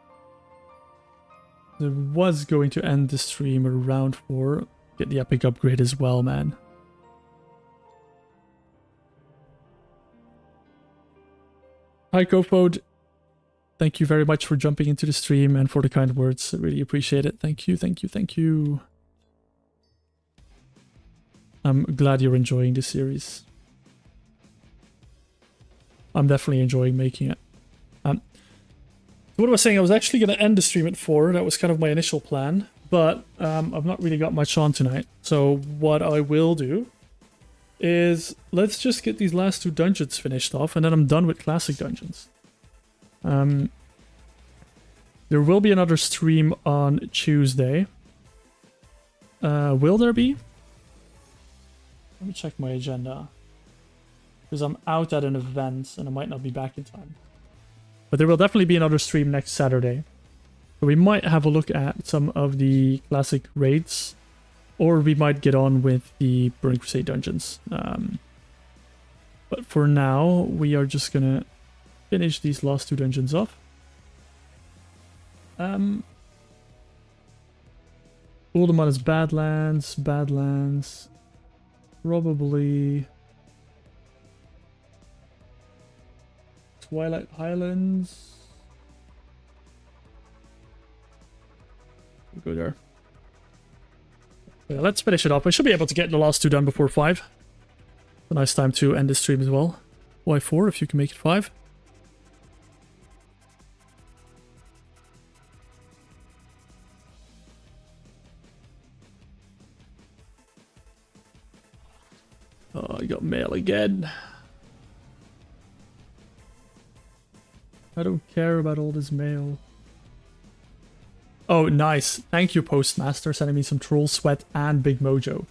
I was going to end the stream around 4. Get the epic upgrade as well, man. Hi, Kofod. Thank you very much for jumping into the stream and for the kind words. I really appreciate it. Thank you, thank you, thank you. I'm glad you're enjoying this series. I'm definitely enjoying making it. What I was saying, I was actually going to end the stream at 4. That was kind of my initial plan. But I've not really got much on tonight. So what I will do is let's just get these last 2 dungeons finished off. And then I'm done with classic dungeons. There will be another stream on Tuesday. Will there be? Let me check my agenda. Because I'm out at an event and I might not be back in time. But there will definitely be another stream next Saturday. So we might have a look at some of the classic raids. Or we might get on with the Burning Crusade dungeons. But for now, we are just going to finish these last 2 dungeons off. Uldaman is Badlands. Badlands. Probably Twilight Highlands. We'll go there. Yeah, let's finish it up. I should be able to get the last 2 done before 5. A nice time to end this stream as well. Why 4 if you can make it 5? Oh, I got mail again. I don't care about all this mail. Oh, nice. Thank you, Postmaster, sending me some Troll Sweat and Big Mojo.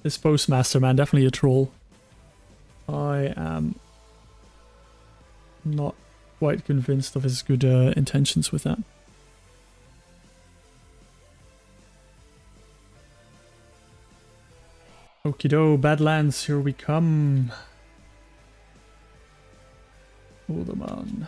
This Postmaster, man, definitely a troll. I am not quite convinced of his good intentions with that. Okido, Badlands, here we come. Uldaman.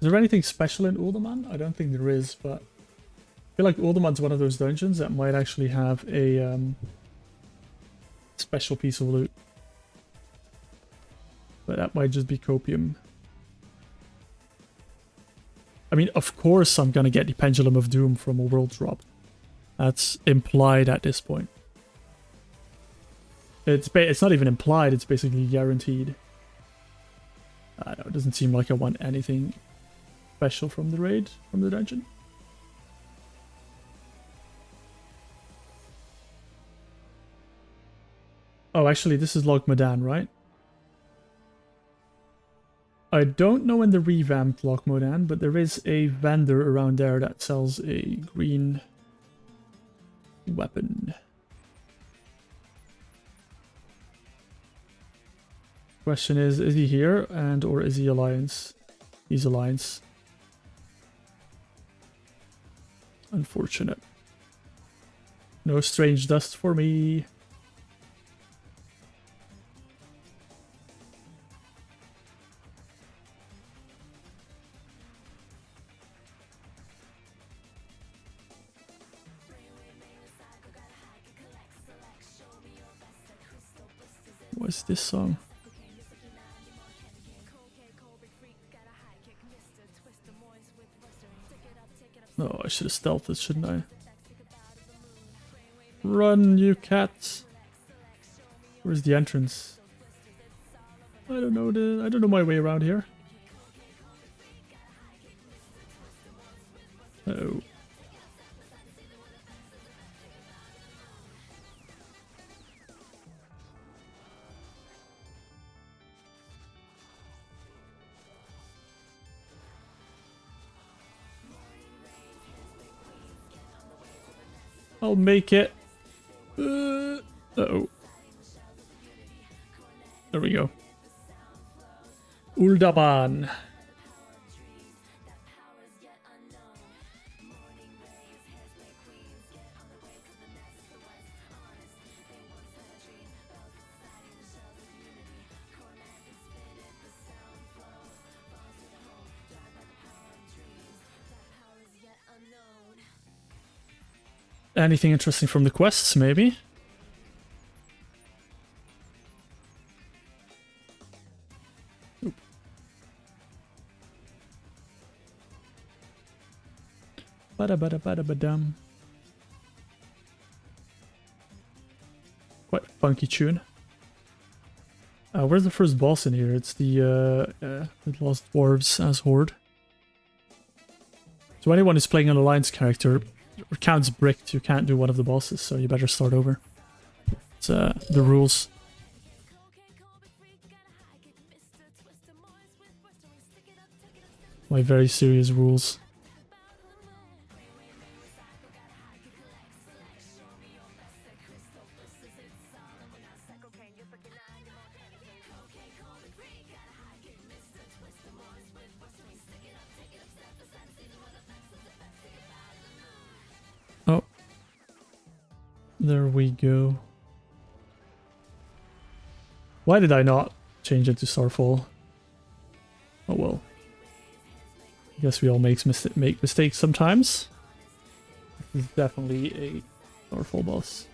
Is there anything special in Uldaman? I don't think there is, but I feel like Uldaman's one of those dungeons that might actually have a special piece of loot. But that might just be copium. I mean, of course I'm gonna get the Pendulum of Doom from a world drop. That's implied at this point. It's not even implied, it's basically guaranteed. I don't know, it doesn't seem like I want anything special from the raid, from the dungeon. Oh, actually, this is Log Modan, right? I don't know in the revamped Log Modan, but there is a vendor around there that sells a green weapon. Question is he here and or is he Alliance? He's Alliance. Unfortunate. No strange dust for me. What's this song? Oh, I should have stealthed it, shouldn't I? Run, you cats! Where's the entrance? I don't know my way around here. Uh-oh. I'll make it. Uh-oh. There we go. Uldaman. Anything interesting from the quests, maybe? Oop. Bada-bada-bada-ba-dum. Quite a funky tune. Where's the first boss in here? It's the Lost Dwarves as Horde. So anyone who's playing an Alliance character or counts bricked, you can't do one of the bosses, so you better start over. It's the rules. My very serious rules. Oh. There we go. Why did I not change it to Starfall? Oh well. I guess we all make mistakes sometimes. This is definitely a Starfall boss.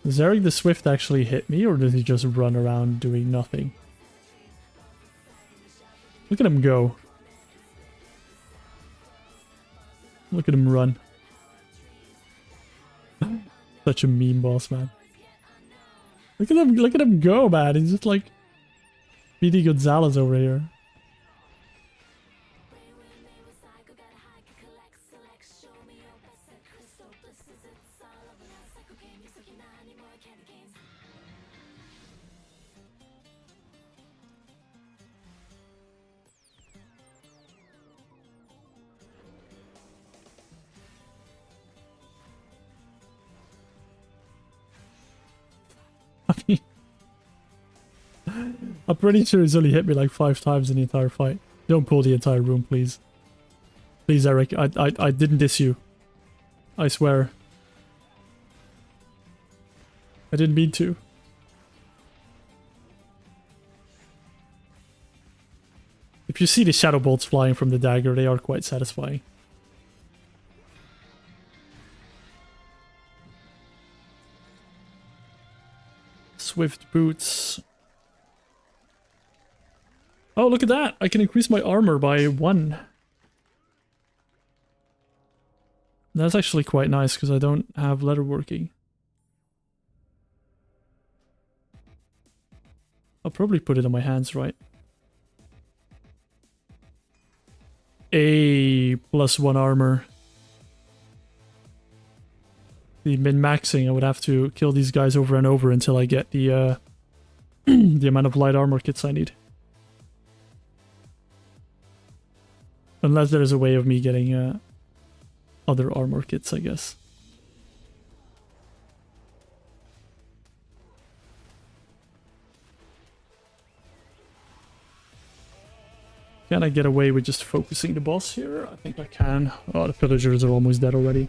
Does Eric the Swift actually hit me, or does he just run around doing nothing? Look at him go. Look at him run. Such a meme boss, man. Look at him go, man. He's just like Speedy Gonzalez over here. I'm pretty sure he's only hit me like 5 times in the entire fight. Don't pull the entire room, please. Please, Eric. I didn't diss you. I swear. I didn't mean to. If you see the shadow bolts flying from the dagger, they are quite satisfying. Swift boots. Oh, look at that! I can increase my armor by 1. That's actually quite nice, because I don't have leatherworking. I'll probably put it on my hands, right? A +1 armor. The min-maxing, I would have to kill these guys over and over until I get the the amount of light armor kits I need. Unless there's a way of me getting other armor kits, I guess. Can I get away with just focusing the boss here? I think I can. Oh, the pillagers are almost dead already.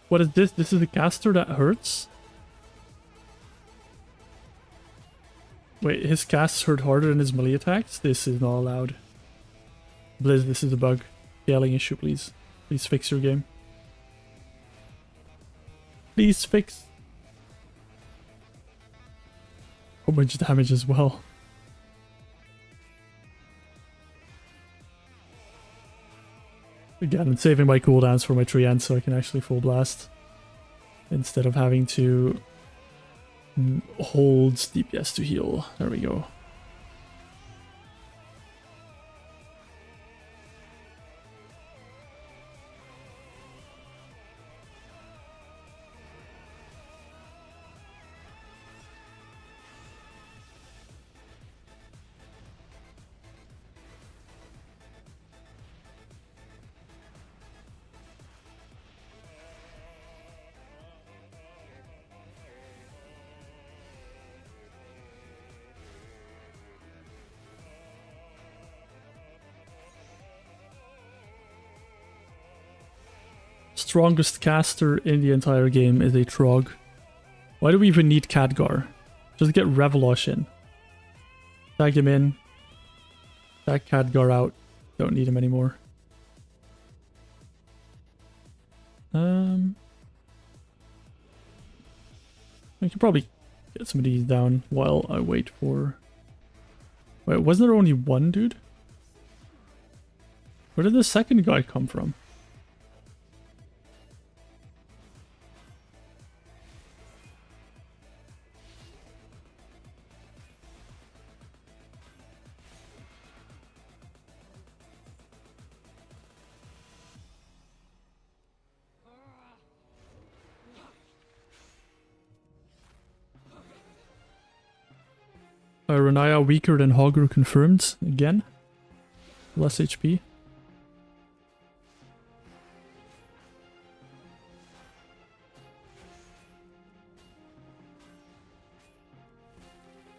What is this? This is a caster that hurts? Wait, his casts hurt harder than his melee attacks? This is not allowed. Blizz, this is a bug. Scaling issue, please. Please fix your game. Please fix. How much damage as well? Again, I'm saving my cooldowns for my Treant so I can actually full blast. Instead of having to hold DPS to heal. There we go. Strongest caster in the entire game is a Trog. Why do we even need Khadgar? Just get Revelosh in. Tag him in. Tag Khadgar out. Don't need him anymore. I can probably get some of these down while I wait for... Wait, wasn't there only one dude? Where did the second guy come from? Renaya weaker than Hogger confirmed again. Less HP.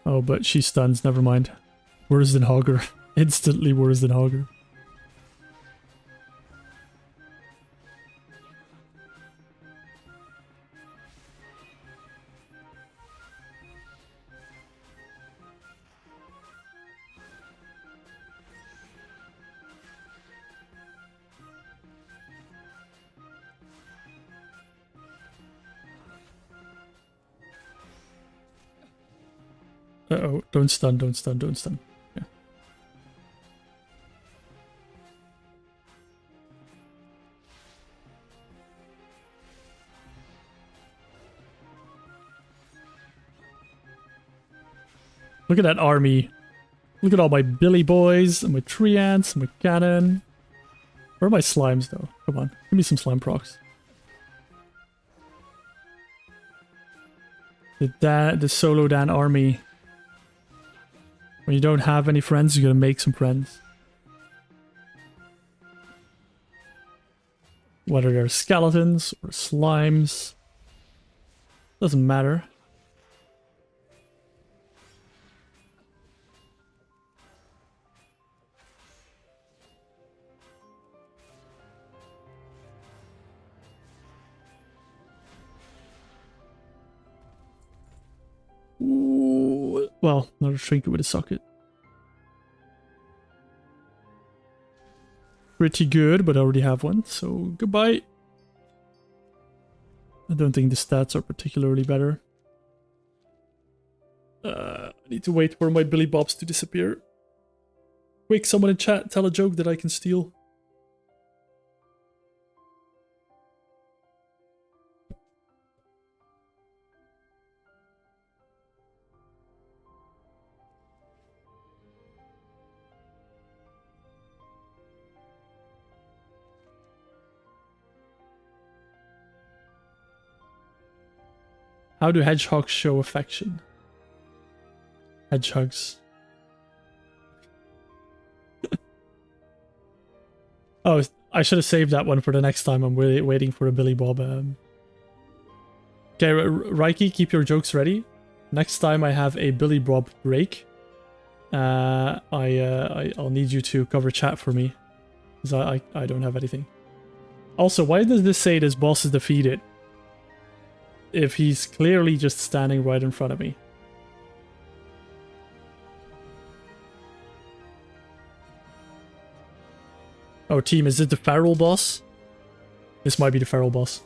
Oh, but she stuns, never mind. Worse than Hogger. Instantly worse than Hogger. Uh-oh, don't stun, don't stun, don't stun. Yeah. Look at that army. Look at all my Billy boys, and my Treants, and my cannon. Where are my slimes though? Come on, give me some slime procs. The Solodan army. When you don't have any friends, you gotta make some friends. Whether they're skeletons or slimes, doesn't matter. Ooh, well, another trinket with a socket. Pretty good, but I already have one, so goodbye. I don't think the stats are particularly better. I need to wait for my Billy Bobs to disappear. Quick, someone in chat, tell a joke that I can steal. How do hedgehogs show affection? Hedgehogs. Oh, I should have saved that one for the next time. I'm really waiting for a Billy Bob. Okay, Reiki, keep your jokes ready. Next time I have a Billy Bob break, I'll need you to cover chat for me, because I don't have anything. Also, why does this say this boss is defeated? if he's clearly just standing right in front of me? Oh, team, is it the feral boss? This might be the feral boss.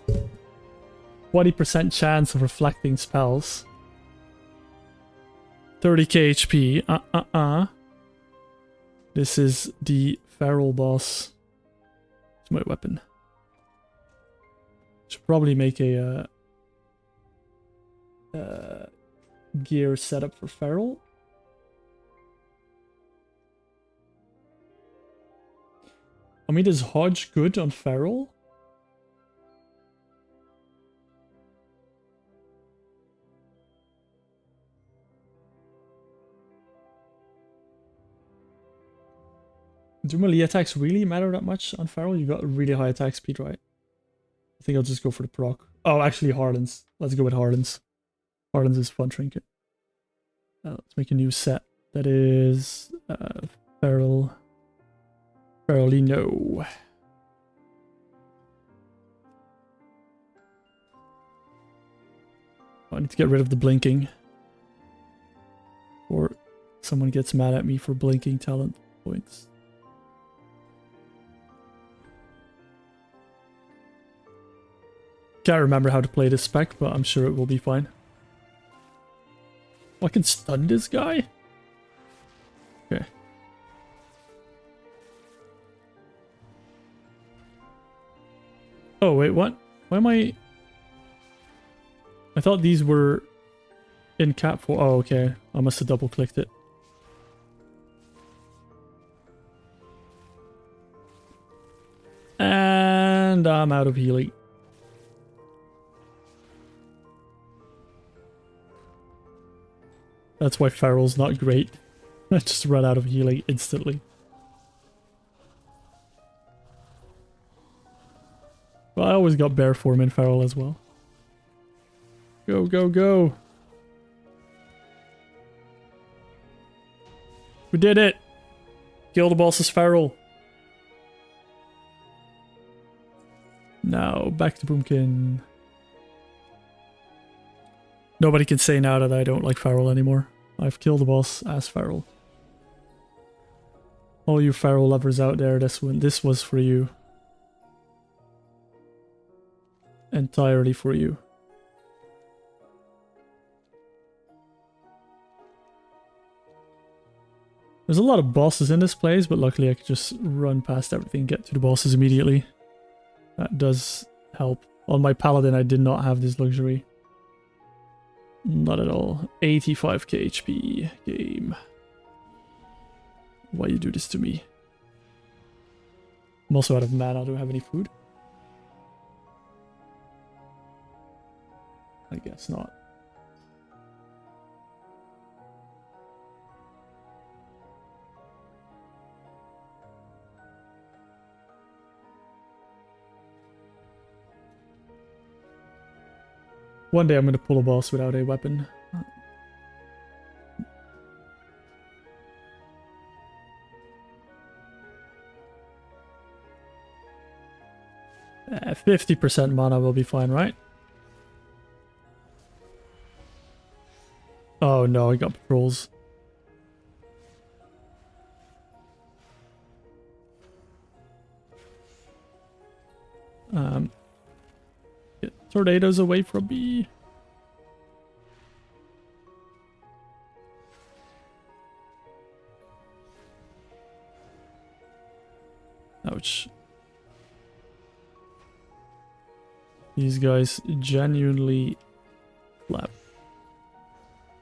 20% chance of reflecting spells. 30k HP. This is the feral boss. It's my weapon. Should probably make a gear setup for feral. I mean, is Hodge good on feral? Do melee attacks really matter that much on feral? You got a really high attack speed, right? I think I'll just go for the proc. Oh, actually, Harlan's. Let's go with Harlan's. Harlan's is fun trinket. Let's make a new set. That is feral. Ferally no. I need to get rid of the blinking. Or someone gets mad at me for blinking talent points. Can't remember how to play this spec, but I'm sure it will be fine. Oh, I can stun this guy? Okay. Oh, wait, what? Why am I thought these were in cap for... Oh, okay. I must have double-clicked it. And I'm out of healing. That's why Feral's not great. I just run out of healing instantly. Well, I always got bear form in Feral as well. Go, go, go! We did it! Kill the boss's Feral. Now, back to Boomkin. Nobody can say now that I don't like Feral anymore. I've killed the boss as Feral. All you Feral lovers out there, this was for you. Entirely for you. There's a lot of bosses in this place, but luckily I could just run past everything and get to the bosses immediately. That does help. On my Paladin I did not have this luxury. Not at all. 85k HP game. Why you do this to me? I'm also out of mana. I don't have any food. I guess not. One day I'm going to pull a boss without a weapon. 50% mana will be fine, right? Oh no, I got patrols. Get tornadoes away from me. Ouch. These guys genuinely flap.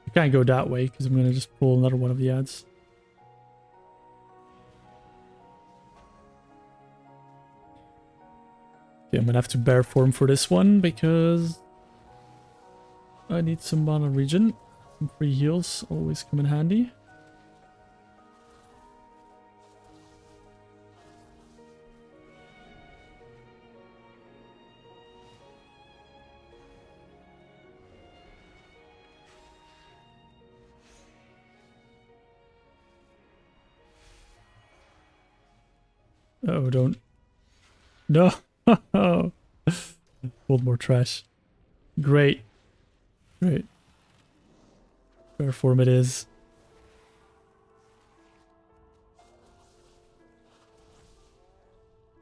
I can't go that way because I'm going to just pull another one of the ads. Okay, I'm going to have to bear form for this one because I need some mana regen. Some free heals always come in handy. Oh, don't. No! Pulled more trash. Great. Great. Bear form it is.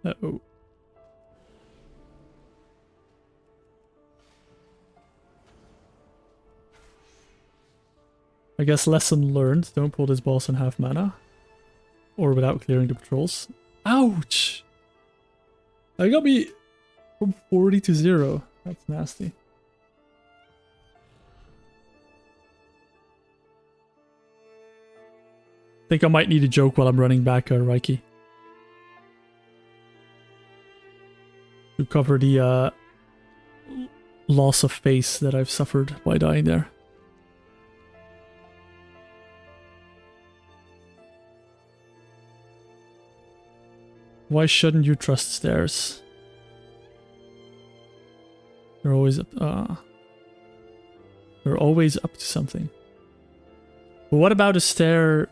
Uh-oh. I guess lesson learned, don't pull this boss on half mana. Or without clearing the patrols. Ouch! That got me from 40 to 0. That's nasty. Think I might need a joke while I'm running back, Reiki. To cover the loss of face that I've suffered by dying there. Why shouldn't you trust stairs? They're always up. They're always up to something. But what about a stair?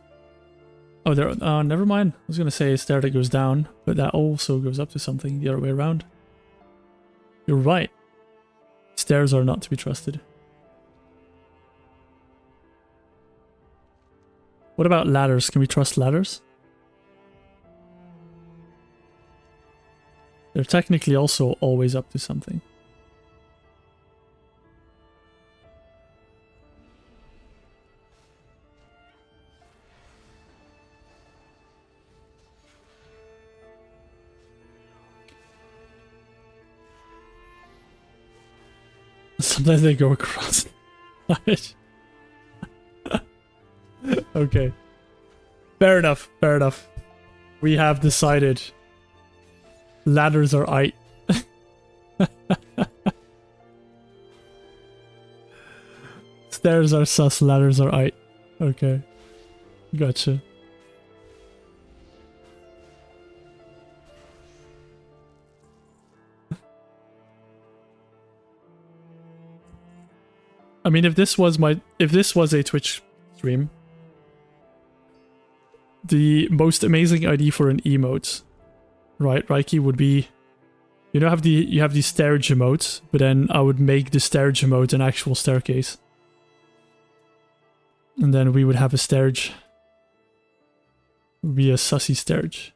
Oh, there. Never mind. I was gonna say a stair that goes down, but that also goes up to something the other way around. You're right. Stairs are not to be trusted. What about ladders? Can we trust ladders? They're technically also always up to something. Sometimes they go across. Okay. Fair enough, fair enough. We have decided ladders are aight. Stairs are sus, ladders are aight. Okay. Gotcha. I mean, if this was a Twitch stream, the most amazing ID for an emote, right, Reiki, would be, you know, you have the stairage emote, but then I would make the stairage emote an actual staircase, and then we would have a stairage. It would be a sussy stairage.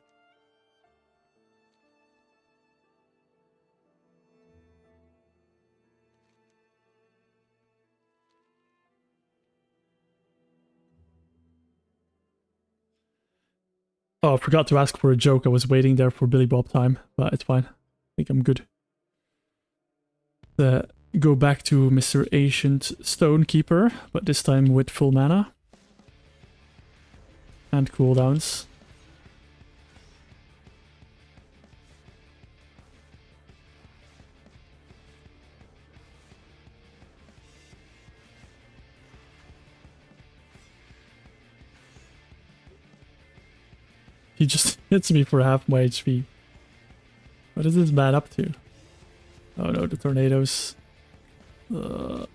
Oh, I forgot to ask for a joke. I was waiting there for Billy Bob time, but it's fine. I think I'm good. Go back to Mr. Ancient Stonekeeper, but this time with full mana. And cooldowns. He just hits me for half my HP. What is this man up to? Oh no, the tornadoes. No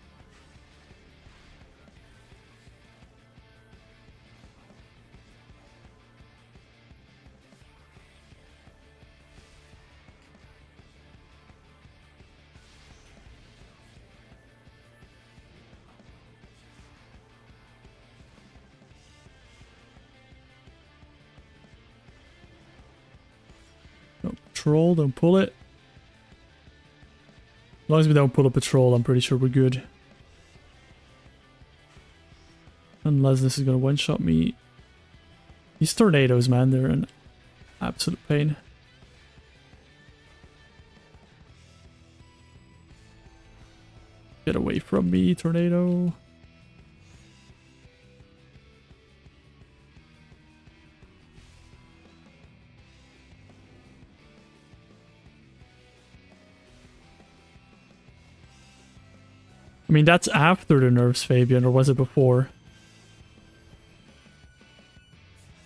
patrol, don't pull it. As long as we don't pull a patrol, I'm pretty sure we're good. Unless this is gonna one-shot me. These tornadoes, man, they're an absolute pain. Get away from me, tornado. I mean, that's after the nerfs, Fabian, or was it before?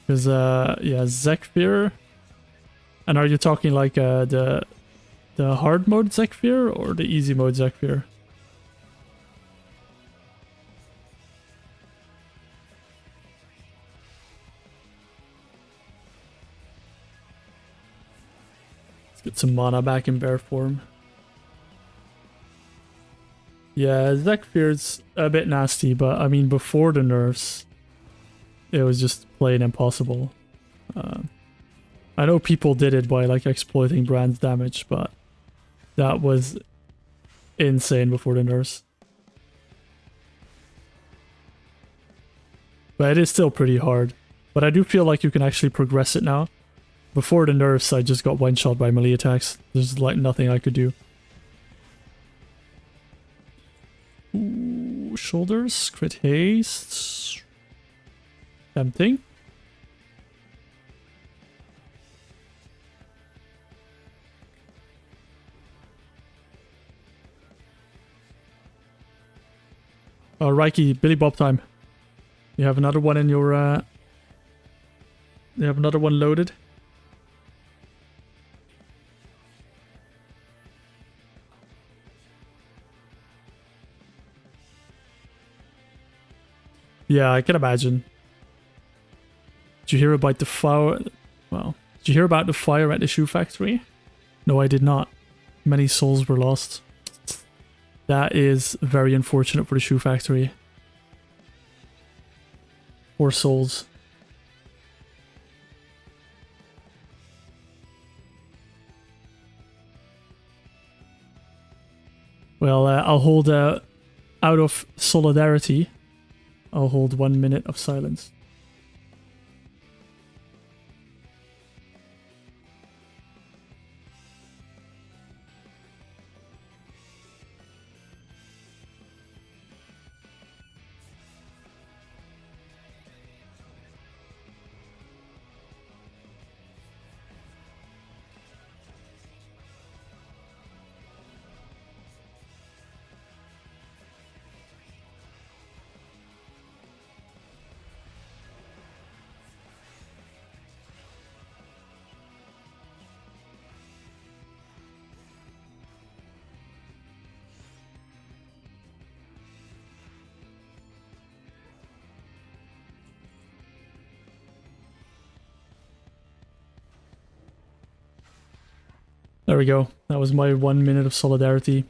Because, yeah, Zekfir. And are you talking like the hard mode Zekfir or the easy mode Zekfir? Let's get some mana back in bear form. Yeah, Zekfir's a bit nasty, but I mean, before the nerfs, it was just plain impossible. I know people did it by like exploiting Brand's damage, but that was insane before the nerfs. But it is still pretty hard. But I do feel like you can actually progress it now. Before the nerfs, I just got one-shot by melee attacks. There's like nothing I could do. Ooh, shoulders, crit haste. Tempting. Oh, Reiki, Billy Bob time. You have another one in your, you have another one loaded? Yeah, I can imagine. Did you hear about the fire? Well, did you hear about the fire at the shoe factory? No, I did not. Many souls were lost. That is very unfortunate for the shoe factory. Poor souls. Well, I'll hold out of solidarity. I'll hold 1 minute of silence. There we go. That was my 1 minute of solidarity.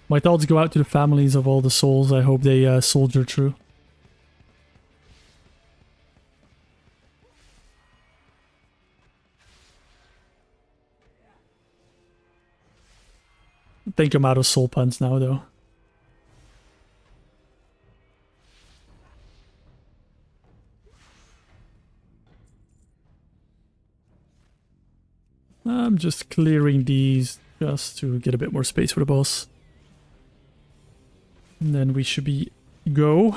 My thoughts go out to the families of all the souls. I hope they soldier through. I think I'm out of soul puns now, though. I'm just clearing these just to get a bit more space for the boss. And then we should be go.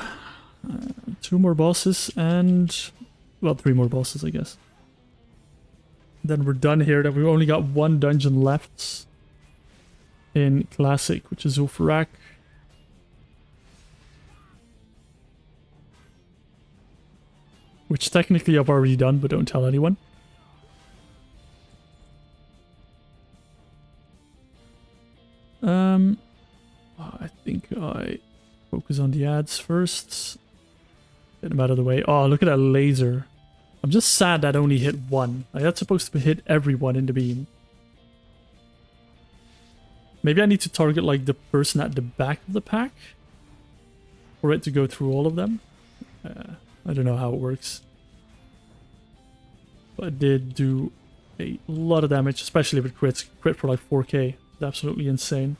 2 more bosses and... well, 3 more bosses, I guess. Then we're done here. Then we've only got 1 dungeon left in Classic, which is Ulfarak. Which technically I've already done, but don't tell anyone. I think I focus on the ads first. Get them out of the way. Oh, look at that laser. I'm just sad that only hit 1. Like, that's supposed to hit everyone in the beam. Maybe I need to target like the person at the back of the pack for it to go through all of them. I don't know how it works. But it did do a lot of damage, especially with crits. Crit for like 4k. It's absolutely insane.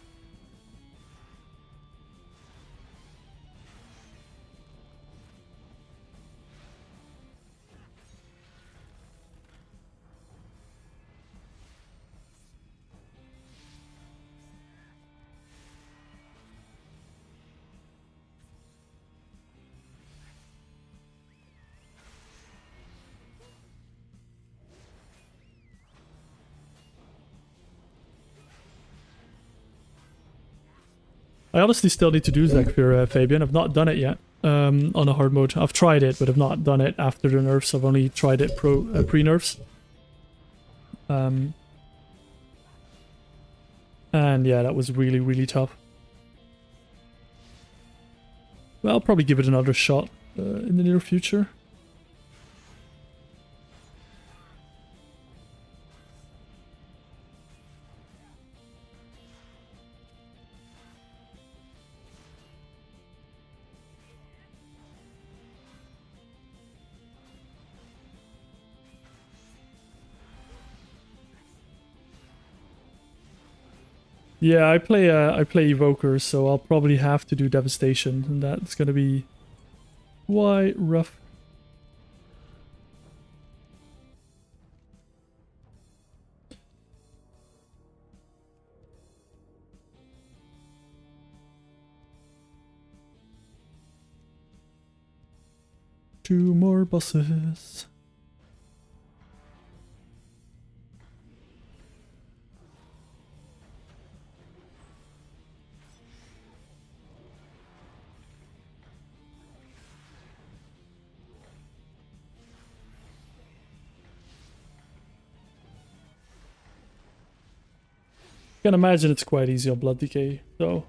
I honestly still need to do Zekfir, Fabian. I've not done it yet on a hard mode. I've tried it, but I've not done it after the nerfs. I've only tried it pre-nerfs. And yeah, that was really, really tough. Well, I'll probably give it another shot in the near future. Yeah, I play Evoker, so I'll probably have to do Devastation, and that's gonna be quite rough. Two more bosses. I can imagine it's quite easy on Blood Decay, so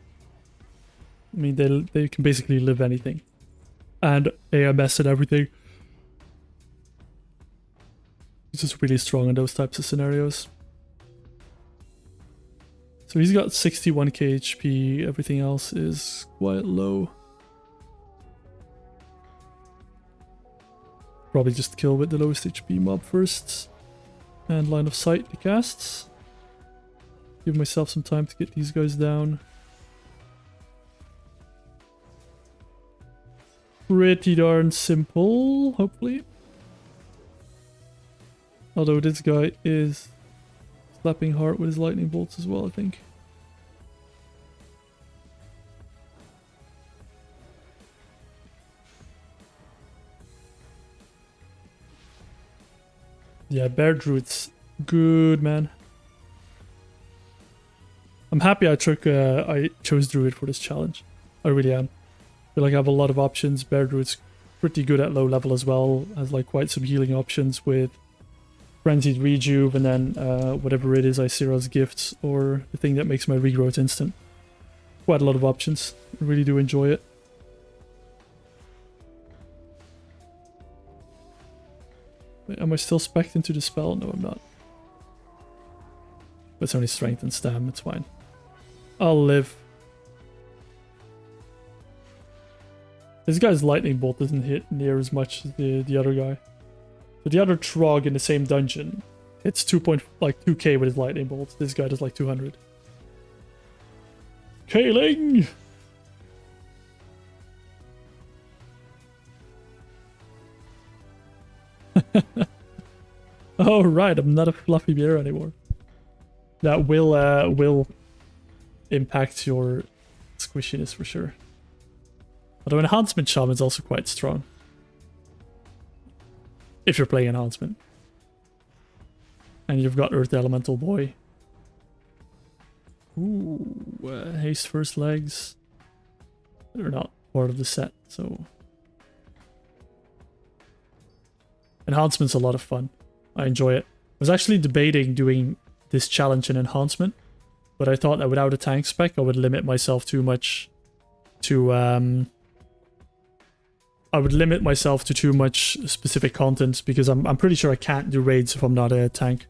I mean they can basically live anything. And AMS and everything. He's just really strong in those types of scenarios. So he's got 61k HP, everything else is quite low. Probably just kill with the lowest HP mob first. And line of sight the casts. Give myself some time to get these guys down. Pretty darn simple, hopefully. Although this guy is slapping hard with his lightning bolts as well, I think. Yeah, Bear Druid's good, man. I'm happy I chose Druid for this challenge. I really am. I feel like I have a lot of options. Bear Druid's pretty good at low level as well. Has like quite some healing options with Frenzied Rejuve and then whatever it is, Icera's Gifts or the thing that makes my regrowth instant. Quite a lot of options. I really do enjoy it. Wait, am I still specced into the spell? No, I'm not. It's only strength and stam, it's fine. I'll live. This guy's lightning bolt doesn't hit near as much as the other guy. So the other Trog in the same dungeon hits 2k with his lightning bolts. This guy does like 200. Kaling! Oh right, I'm not a fluffy bear anymore. That will impact your squishiness for sure. Although Enhancement Shaman is also quite strong. If you're playing Enhancement. And you've got Earth Elemental Boy. Ooh, Haste First Legs. They're not part of the set, so... Enhancement's a lot of fun. I enjoy it. I was actually debating doing this challenge in Enhancement, but I thought that without a tank spec I would limit myself too much to too much specific content, because I'm pretty sure I can't do raids if I'm not a tank.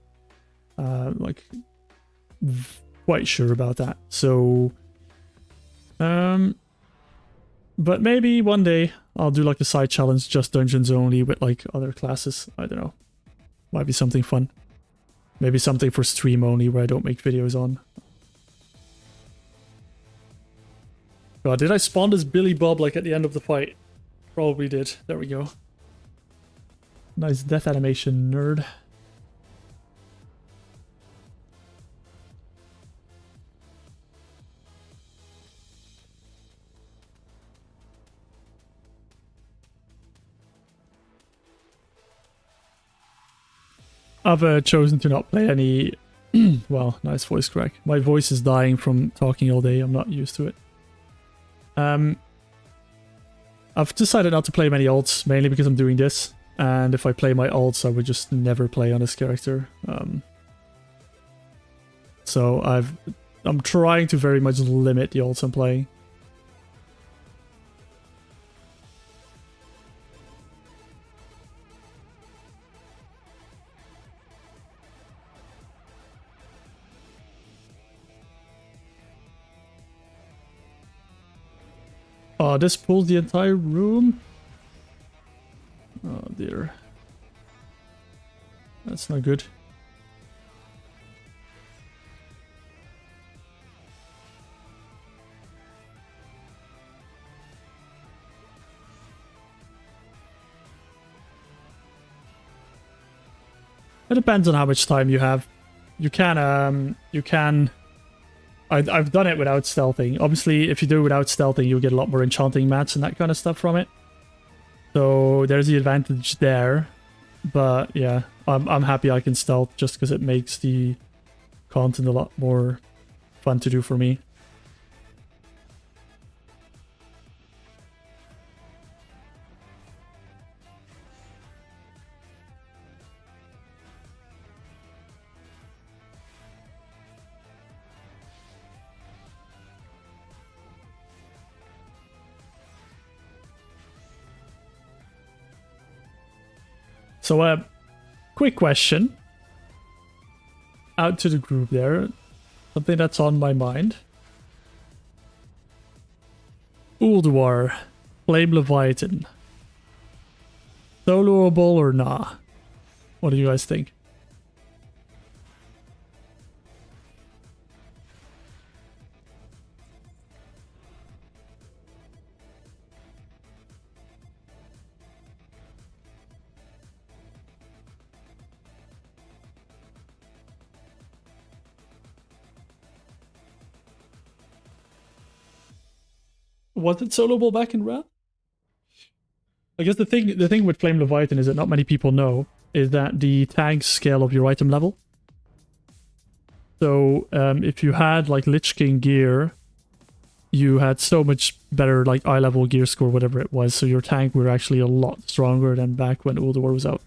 Like quite sure about that. So but maybe one day I'll do like a side challenge just dungeons only with like other classes. I don't know. Might be something fun. Maybe something for stream only where I don't make videos on. God, did I spawn this Billy Bob like at the end of the fight? Probably did. There we go. Nice death animation, nerd. I've chosen to not play any... well, nice voice crack. My voice is dying from talking all day. I'm not used to it. I've decided not to play many ults, mainly because I'm doing this. And if I play my ults, I would just never play on this character. So I'm trying to very much limit the ults I'm playing. Oh, this pulls the entire room? Oh dear. That's not good. It depends on how much time you have. You can I've done it without stealthing. Obviously, if you do it without stealthing, you'll get a lot more enchanting mats and that kind of stuff from it. So there's the advantage there. But yeah, I'm happy I can stealth just because it makes the content a lot more fun to do for me. So, quick question. Out to the group there. Something that's on my mind. Ulduar. Flame Leviathan. Soloable or nah? What do you guys think? Was it soloable back in Wrath? I guess the thing with Flame Leviathan is that not many people know is that the tank scale of your item level. So if you had like Lich King gear, you had so much better like eye level gear score, whatever it was. So your tank were actually a lot stronger than back when Ulduar was out.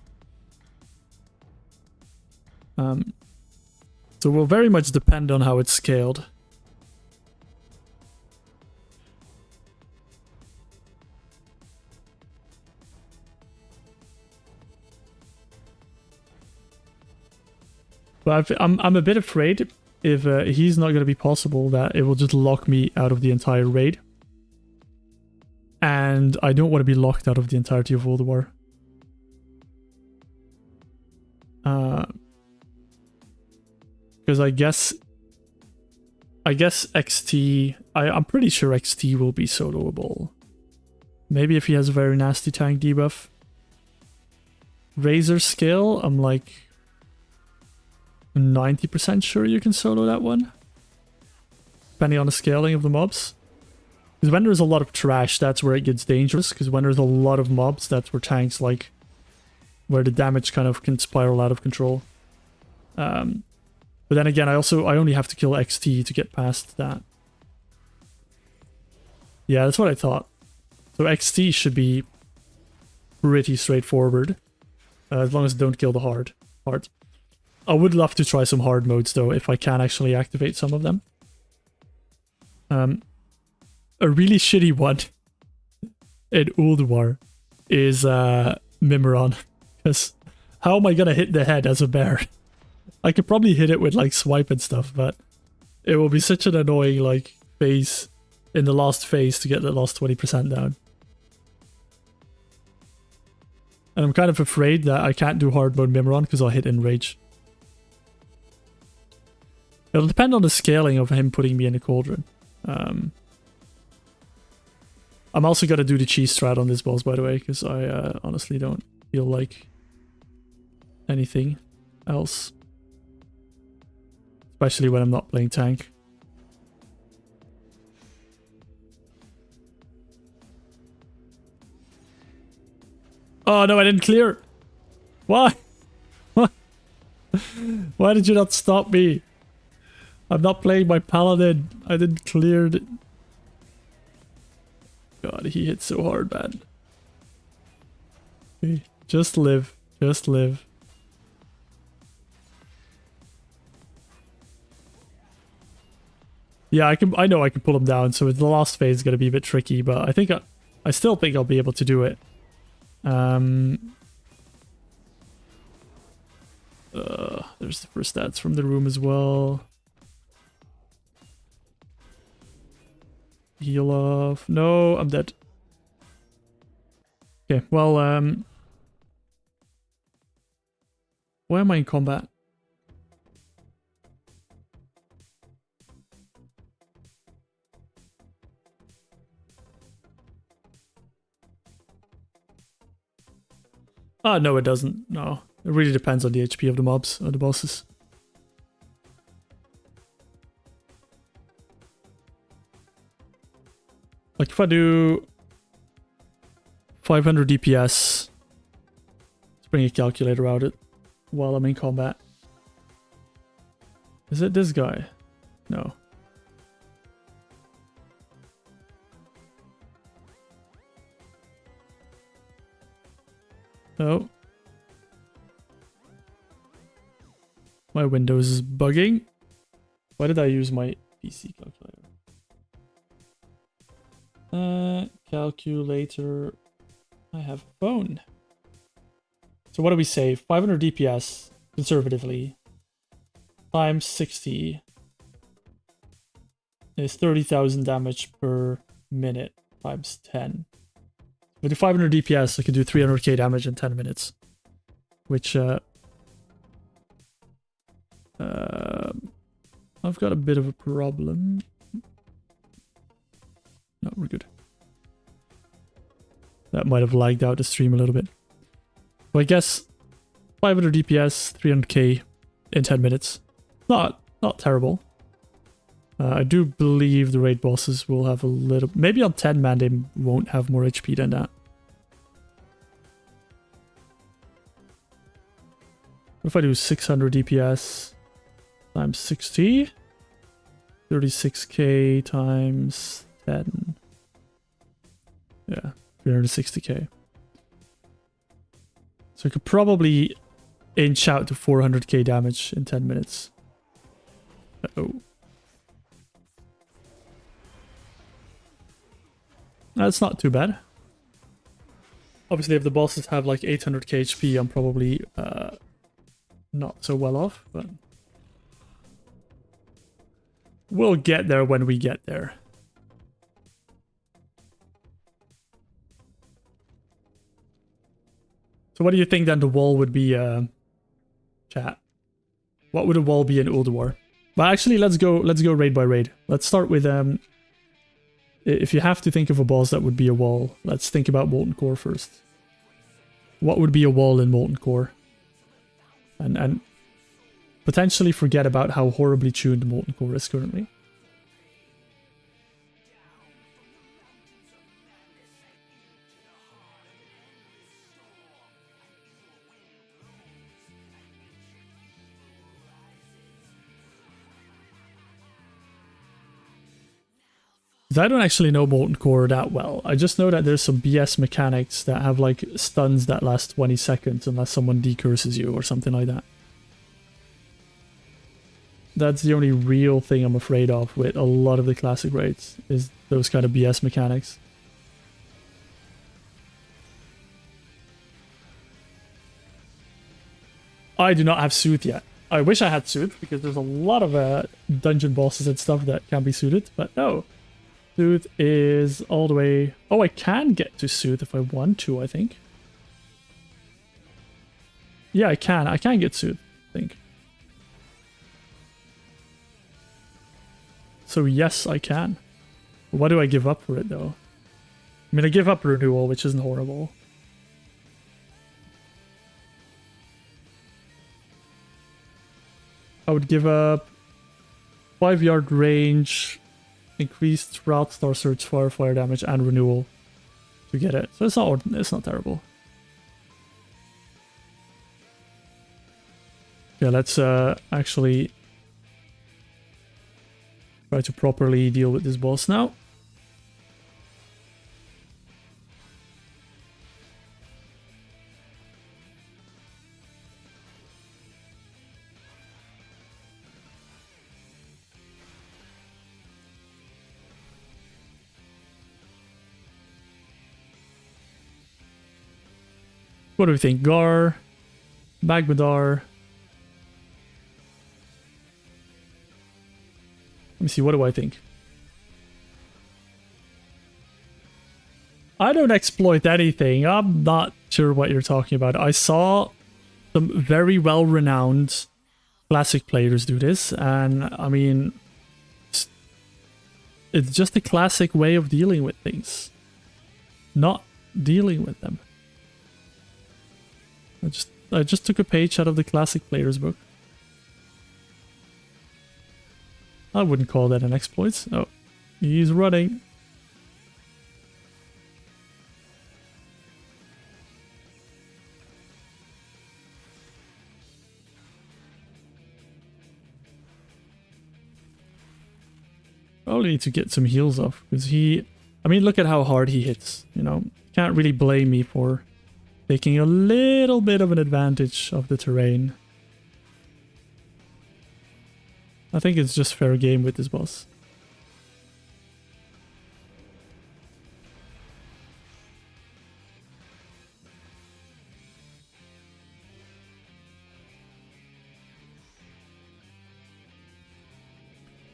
So it will very much depend on how it's scaled. But I'm a bit afraid if he's not going to be possible that it will just lock me out of the entire raid. And I don't want to be locked out of the entirety of Ulduar. Because I guess XT... I'm pretty sure XT will be soloable. Maybe if he has a very nasty tank debuff. Razor skill, I'm like 90% sure you can solo that one. Depending on the scaling of the mobs. Because when there's a lot of trash, that's where it gets dangerous. Because when there's a lot of mobs, that's where tanks like... where the damage kind of can spiral out of control. But then again, I only have to kill XT to get past that. Yeah, that's what I thought. So XT should be pretty straightforward. As long as I don't kill the hard. I would love to try some hard modes though, if I can actually activate some of them. A really shitty one in Ulduar is Maraudon. Because how am I gonna hit the head as a bear? I could probably hit it with like swipe and stuff, but it will be such an annoying like phase in the last phase to get the last 20% down. And I'm kind of afraid that I can't do hard mode Maraudon because I'll hit Enrage. It'll depend on the scaling of him putting me in a cauldron. I'm also going to do the cheese strat on this boss, by the way, because I honestly don't feel like anything else. Especially when I'm not playing tank. Oh no, I didn't clear. Why? What? Why did you not stop me? I'm not playing my paladin. I didn't clear it. God, he hit so hard, man. Okay, just live. Just live. Yeah, I know I can pull him down, so the last phase is going to be a bit tricky, but I still think I'll be able to do it. There's the first stats from the room as well. Heal off. No, I'm dead. Okay, well, why am I in combat? Oh, no, it doesn't. No. It really depends on the HP of the mobs or the bosses. Like if I do 500 DPS, let's bring a calculator out it while I'm in combat. Is it this guy? No. Oh. My Windows is bugging. Why did I use my PC calculator? Calculator. I have a phone. So what do we say? 500 DPS, conservatively, times 60 is 30,000 damage per minute times 10. With the 500 DPS, I can do 300k damage in 10 minutes. Which, I've got a bit of a problem. No, we're good. That might have lagged out the stream a little bit. So I guess 500 DPS, 300k in 10 minutes. Not terrible. I do believe the raid bosses will have a little... Maybe on 10 man they won't have more HP than that. What if I do 600 DPS times 60? 36k times 10. Yeah, 360k. So I could probably inch out to 400k damage in 10 minutes. Uh-oh. That's not too bad. Obviously, if the bosses have like 800k HP, I'm probably not so well off, but we'll get there when we get there. So what do you think then the wall would be, chat? What would a wall be in Ulduar? Well, actually, let's go raid by raid. Let's start with, if you have to think of a boss that would be a wall, let's think about Molten Core first. What would be a wall in Molten Core? And potentially forget about how horribly tuned Molten Core is currently. I don't actually know Molten Core that well. I just know that there's some BS mechanics that have like stuns that last 20 seconds unless someone decurses you or something like that. That's the only real thing I'm afraid of with a lot of the classic raids, is those kind of BS mechanics. I do not have Soothe yet. I wish I had Soothe because there's a lot of dungeon bosses and stuff that can be suited, but no. Soothe is all the way... Oh, I can get to Soothe if I want to, I think. Yeah, I can. I can get Soothe, I think. So yes, I can. What do I give up for it, though? I mean, I give up Renewal, which isn't horrible. I would give up 5-yard range... Increased Route Star Surge fire damage and renewal to get it. So it's not terrible. Yeah, let's actually try to properly deal with this boss now. What do we think? Gar, Bagmadar. Let me see, what do I think? I don't exploit anything. I'm not sure what you're talking about. I saw some very well-renowned classic players do this, and I mean, it's just a classic way of dealing with things. Not dealing with them. I just took a page out of the classic player's book. I wouldn't call that an exploit. Oh, he's running. Probably need to get some heals off, because he... I mean, look at how hard he hits, you know. Can't really blame me for taking a little bit of an advantage of the terrain. I think it's just fair game with this boss.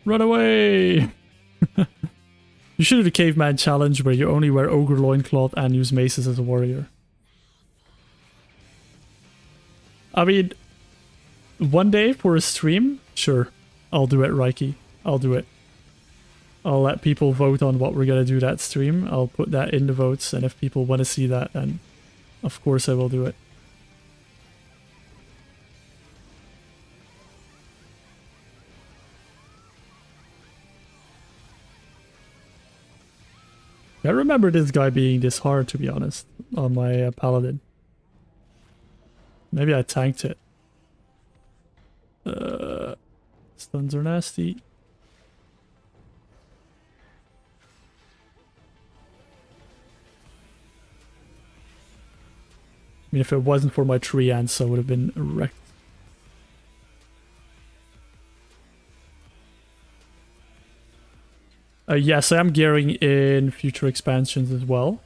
Run away! You should do the caveman challenge where you only wear ogre loincloth and use maces as a warrior. I mean, one day for a stream? Sure. I'll do it, Reiki. I'll do it. I'll let people vote on what we're gonna do that stream. I'll put that in the votes, and if people want to see that, then of course I will do it. I remember this guy being this hard, to be honest, on my paladin. Maybe I tanked it. Stuns are nasty. I mean, if it wasn't for my 3 ants, I would have been wrecked. Yes, I am gearing in future expansions as well.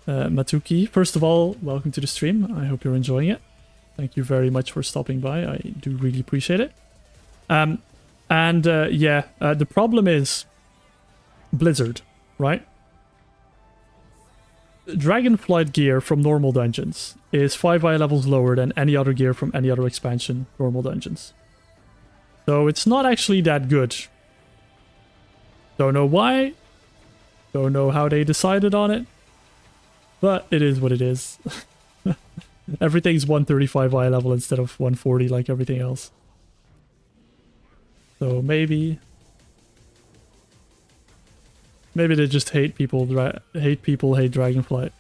Matuki, first of all, welcome to the stream. I hope you're enjoying it. Thank you very much for stopping by. I do really appreciate it. Yeah, the problem is Blizzard, right? Dragonflight gear from normal dungeons is 5 eye levels lower than any other gear from any other expansion normal dungeons. So it's not actually that good. Don't know why. Don't know how they decided on it. But it is what it is. Everything's 135 eye level instead of 140 like everything else. So maybe they just hate people, hate Dragonflight.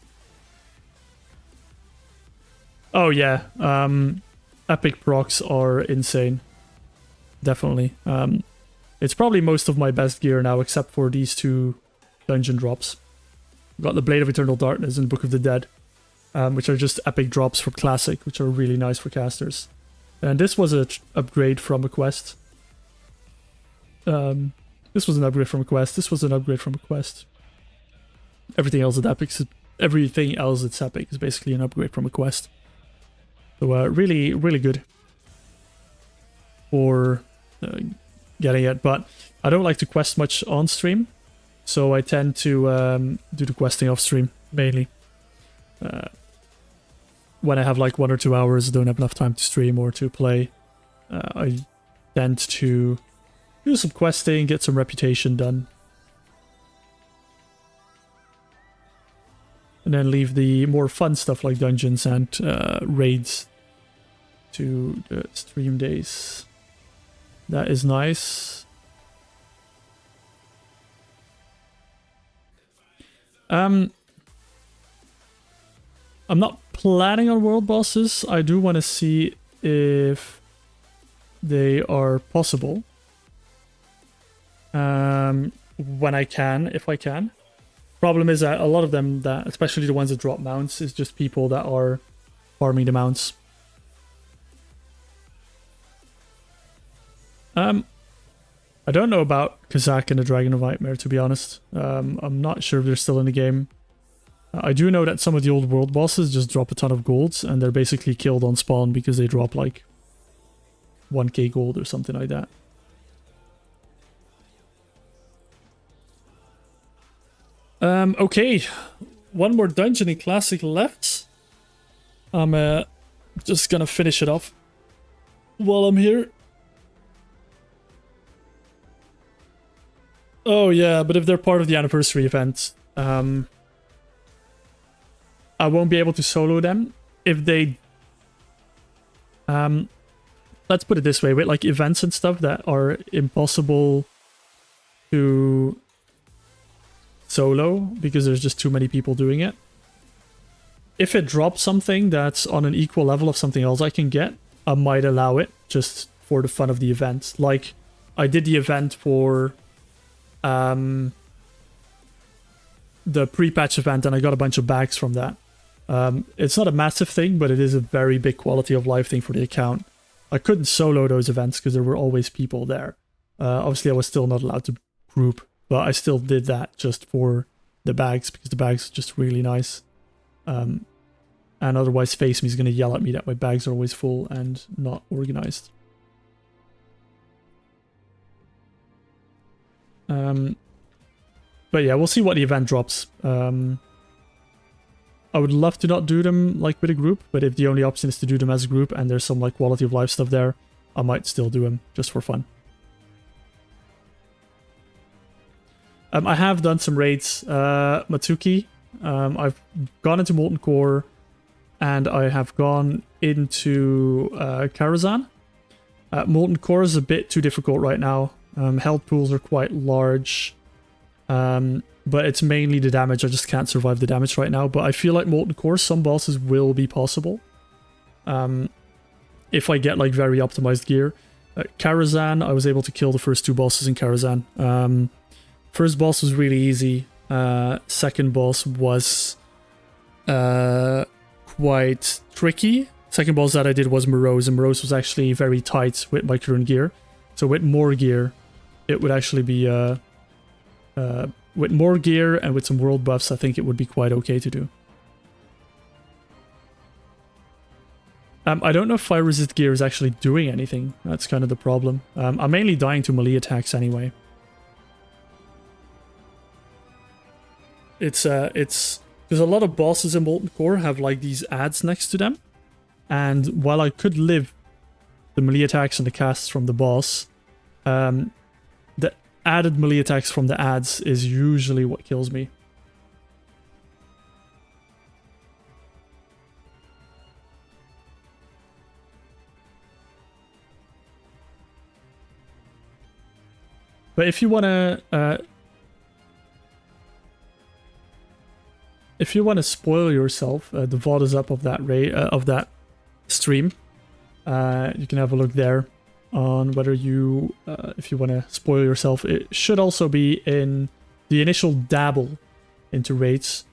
Oh yeah, epic procs are insane. Definitely. It's probably most of my best gear now, except for these 2 dungeon drops. Got the Blade of Eternal Darkness and Book of the Dead, which are just epic drops from Classic, which are really nice for casters. And this was an upgrade from a quest. This was an upgrade from a quest. This was an upgrade from a quest. Everything else that's epic is basically an upgrade from a quest. So really, really good for getting it. But I don't like to quest much on stream, so I tend to do the questing off stream mainly. When I have like 1 or 2 hours, don't have enough time to stream or to play, I tend to do some questing, get some reputation done. And then leave the more fun stuff like dungeons and raids to the stream days. That is nice. I'm not planning on world bosses. I do want to see if they are possible. When I can, if I can. Problem is that a lot of them, that especially the ones that drop mounts, is just people that are farming the mounts. I don't know about Kazak and the Dragon of Nightmare, to be honest. I'm not sure if they're still in the game. I do know that some of the old world bosses just drop a ton of golds, and they're basically killed on spawn because they drop like 1k gold or something like that. Okay, one more dungeon in Classic left. I'm just gonna finish it off while I'm here. Oh yeah, but if they're part of the anniversary event, I won't be able to solo them. If they Let's put it this way, with like events and stuff that are impossible to solo because there's just too many people doing it. If it drops something that's on an equal level of something else I can get, I might allow it just for the fun of the event. Like, I did the event for the pre-patch event and I got a bunch of bags from that. It's not a massive thing, but it is a very big quality of life thing for the account. I couldn't solo those events because there were always people there. Obviously, I was still not allowed to group, but I still did that just for the bags because the bags are just really nice. And otherwise, FaceMe is going to yell at me that my bags are always full and not organized. But yeah, we'll see what the event drops. I would love to not do them like with a group, but if the only option is to do them as a group and there's some like quality of life stuff there, I might still do them just for fun. I have done some raids. Matsuki. I've gone into Molten Core and I have gone into Karazhan. Molten Core is a bit too difficult right now. Health pools are quite large. But it's mainly the damage. I just can't survive the damage right now. But I feel like Molten Core, some bosses will be possible. If I get like very optimized gear. Karazhan, I was able to kill the first two bosses in Karazhan. First boss was really easy. Second boss was quite tricky. Second boss that I did was Morose, and Morose was actually very tight with my current gear. So with more gear, it would actually be... with more gear and with some world buffs, I think it would be quite okay to do. I don't know if fire resist gear is actually doing anything. That's kind of the problem. I'm mainly dying to melee attacks anyway. It's because a lot of bosses in Molten Core have like these ads next to them, and while I could live the melee attacks and the casts from the boss, the added melee attacks from the ads is usually what kills me. But if you want to spoil yourself, the VOD is up of that stream. You can have a look there on whether you, if you want to spoil yourself. It should also be in the initial dabble into raids.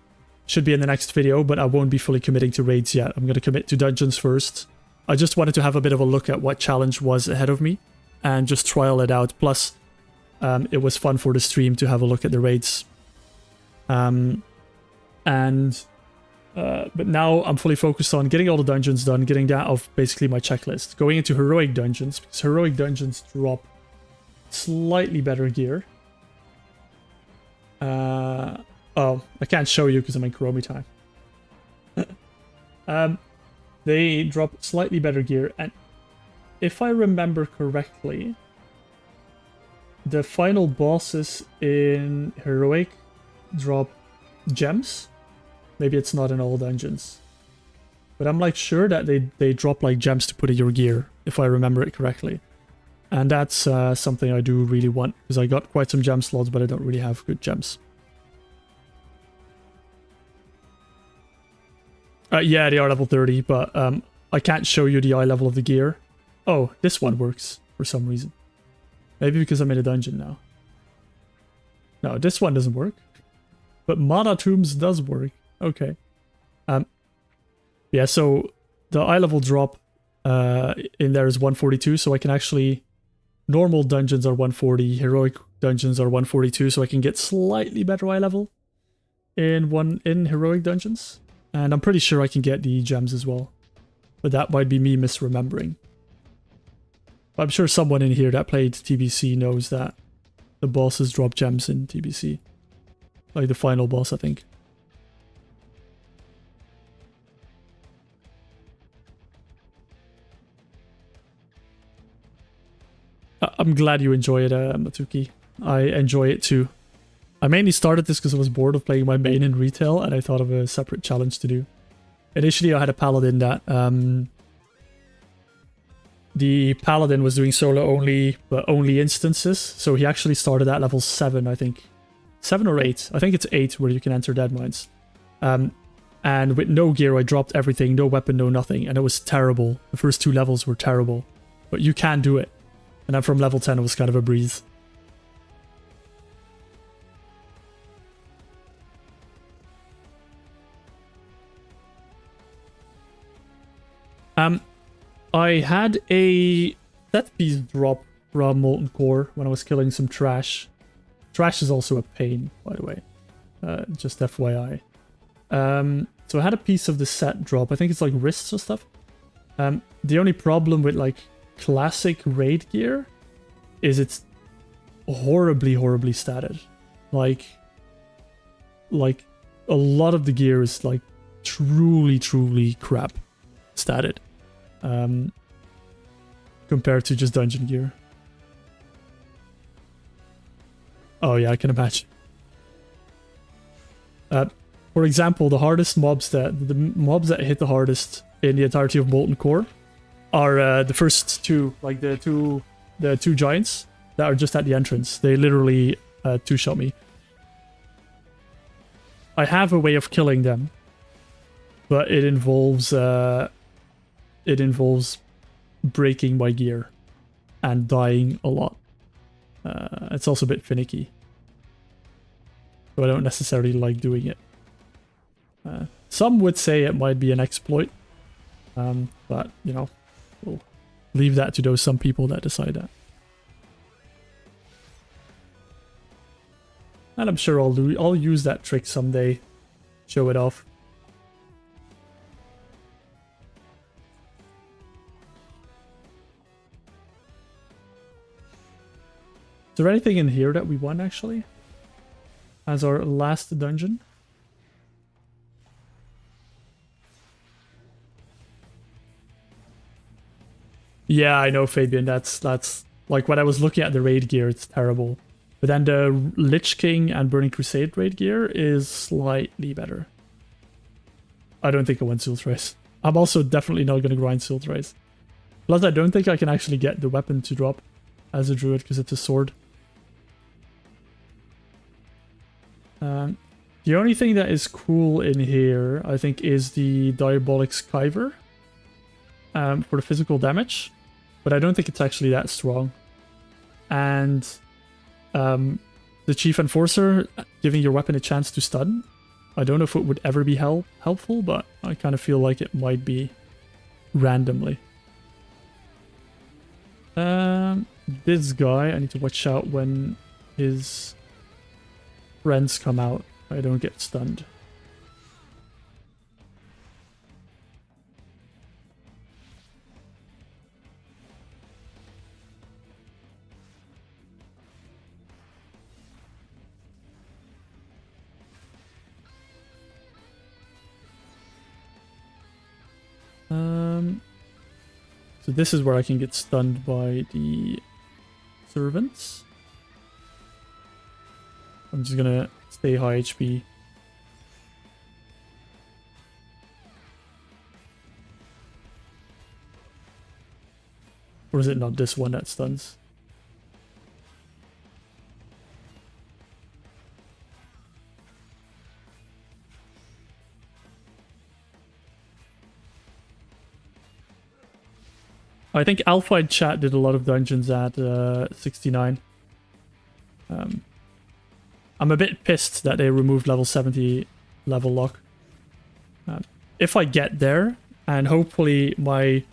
Should be in the next video, but I won't be fully committing to raids yet. I'm going to commit to dungeons first. I just wanted to have a bit of a look at what challenge was ahead of me and just trial it out. Plus, it was fun for the stream to have a look at the raids. But now I'm fully focused on getting all the dungeons done, getting that off basically my checklist. Going into heroic dungeons, because heroic dungeons drop slightly better gear. Oh, I can't show you because I'm in Chromie time. They drop slightly better gear, and if I remember correctly, the final bosses in heroic drop gems. Maybe it's not in all dungeons. But I'm like sure that they drop like gems to put in your gear, if I remember it correctly. And that's something I do really want, because I got quite some gem slots, but I don't really have good gems. Yeah, they are level 30, but I can't show you the eye level of the gear. Oh, this one works for some reason. Maybe because I'm in a dungeon now. No, this one doesn't work. But Mana Tombs does work. Okay. Yeah, so the eye level drop in there is 142, so I can actually... Normal dungeons are 140, heroic dungeons are 142, so I can get slightly better eye level in heroic dungeons. And I'm pretty sure I can get the gems as well. But that might be me misremembering. I'm sure someone in here that played TBC knows that the bosses drop gems in TBC. Like the final boss, I think. I'm glad you enjoy it, Matsuki. I enjoy it too. I mainly started this because I was bored of playing my main in retail, and I thought of a separate challenge to do. Initially, I had a paladin that the paladin was doing solo only, but only instances. So he actually started at level 7, I think. 7 or 8. I think it's 8 where you can enter dead mines. And with no gear, I dropped everything. No weapon, no nothing. And it was terrible. The first 2 levels were terrible. But you can do it. And then from level 10, it was kind of a breeze. I had a set piece drop from Molten Core when I was killing some trash. Trash is also a pain, by the way. Just FYI. So I had a piece of the set drop. I think it's like wrists or stuff. The only problem with like classic raid gear is it's horribly statted. Like a lot of the gear is like truly crap statted. Compared to just dungeon gear. Oh yeah, I can imagine. For example, the mobs that hit the hardest in the entirety of Molten Core are the first 2, like the two giants that are just at the entrance. They literally 2-shot me. I have a way of killing them, but it involves breaking my gear and dying a lot. It's also a bit finicky, so I don't necessarily like doing it. Some would say it might be an exploit, but you know, we'll leave that to those some people that decide that. And I'm sure I'll use that trick someday, show it off. Is there anything in here that we won, actually? As our last dungeon? Yeah, I know, Fabian. That's like when I was looking at the raid gear, it's terrible. But then the Lich King and Burning Crusade raid gear is slightly better. I don't think I want Sultrais. I'm also definitely not going to grind Sultrais. Plus, I don't think I can actually get the weapon to drop as a druid because it's a sword. The only thing that is cool in here, I think, is the Diabolic Skiver for the physical damage, but I don't think it's actually that strong. And the Chief Enforcer, giving your weapon a chance to stun, I don't know if it would ever be helpful, but I kind of feel like it might be randomly. This guy, I need to watch out when his friends come out. I don't get stunned. So this is where I can get stunned by the servants. I'm just gonna stay high HP. Or is it not this one that stuns? I think Alpha Chat did a lot of dungeons at 69. I'm a bit pissed that they removed level 70 level lock. If I get there, and hopefully my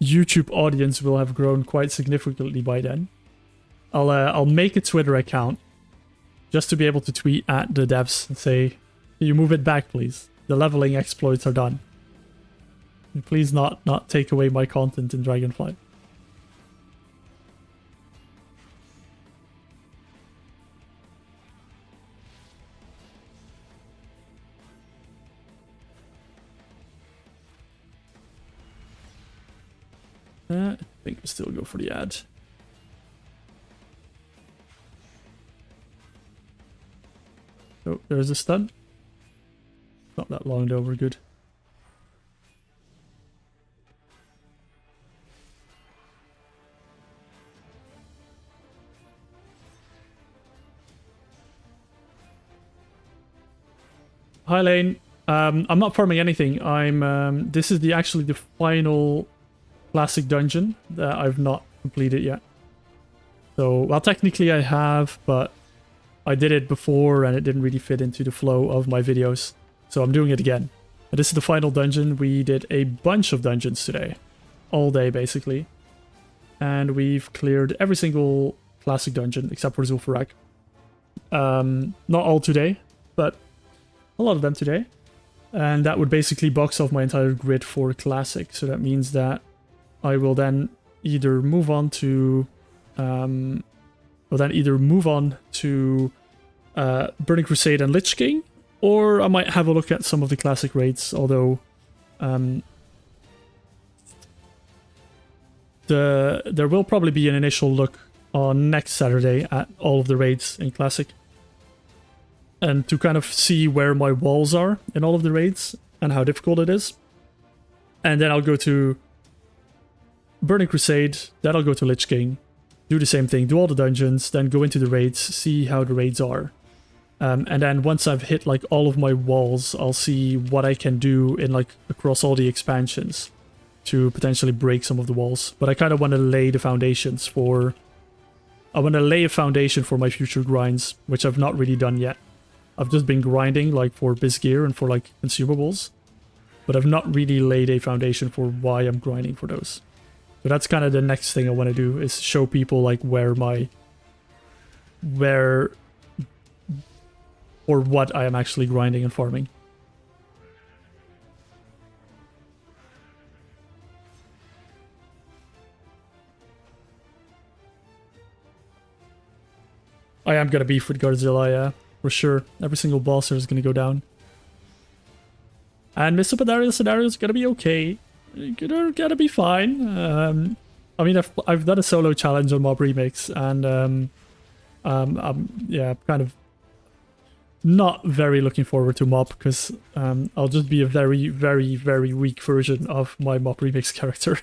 YouTube audience will have grown quite significantly by then, I'll make a Twitter account just to be able to tweet at the devs and say, "Can you move it back, please? The leveling exploits are done. And please not take away my content in Dragonflight." I think we'll still go for the ad. Oh, there's a stun. Not that long though, we're good. Hi Lane. I'm not farming anything. I'm this is actually the final classic dungeon that I've not completed yet. So, well, technically I have, but I did it before and it didn't really fit into the flow of my videos. So I'm doing it again. But this is the final dungeon. We did a bunch of dungeons today. All day, basically. And we've cleared every single classic dungeon except for Zul'Farrak. Not all today, but a lot of them today. And that would basically box off my entire grid for classic. So that means that I will then either move on to Burning Crusade and Lich King, or I might have a look at some of the classic raids, although there will probably be an initial look on next Saturday at all of the raids in classic, and to kind of see where my walls are in all of the raids and how difficult it is. And then I'll go to Burning Crusade, then I'll go to Lich King, do the same thing, do all the dungeons, then go into the raids, see how the raids are. And then once I've hit like all of my walls, I'll see what I can do in like across all the expansions to potentially break some of the walls. But I kind of want to lay the foundations for... I want to lay a foundation for my future grinds, which I've not really done yet. I've just been grinding like for biz gear and for like consumables, but I've not really laid a foundation for why I'm grinding for those. So that's kind of the next thing I want to do, is show people like where or what I am actually grinding and farming. I am gonna beef with Godzilla, yeah, for sure. Every single boss there is gonna go down. And Mr. Padario scenario is gonna be okay. You're gonna be fine. I mean, I've done a solo challenge on Mob Remix, and yeah, kind of not very looking forward to Mob, because I'll just be a very, very, very weak version of my Mob Remix character.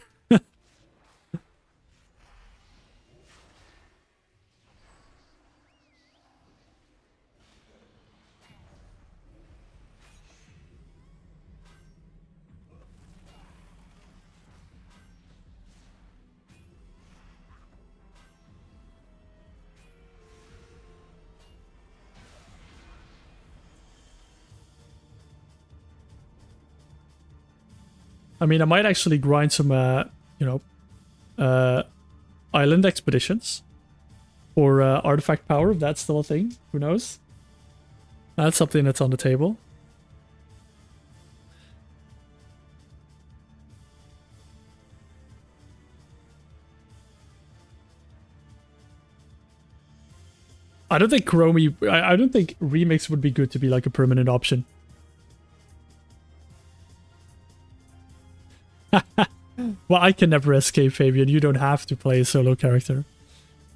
I mean, I might actually grind some, island expeditions for artifact power, if that's still a thing. Who knows? That's something that's on the table. I don't think I don't think Remix would be good to be like a permanent option. Well, I can never escape, Fabian. You don't have to play a solo character.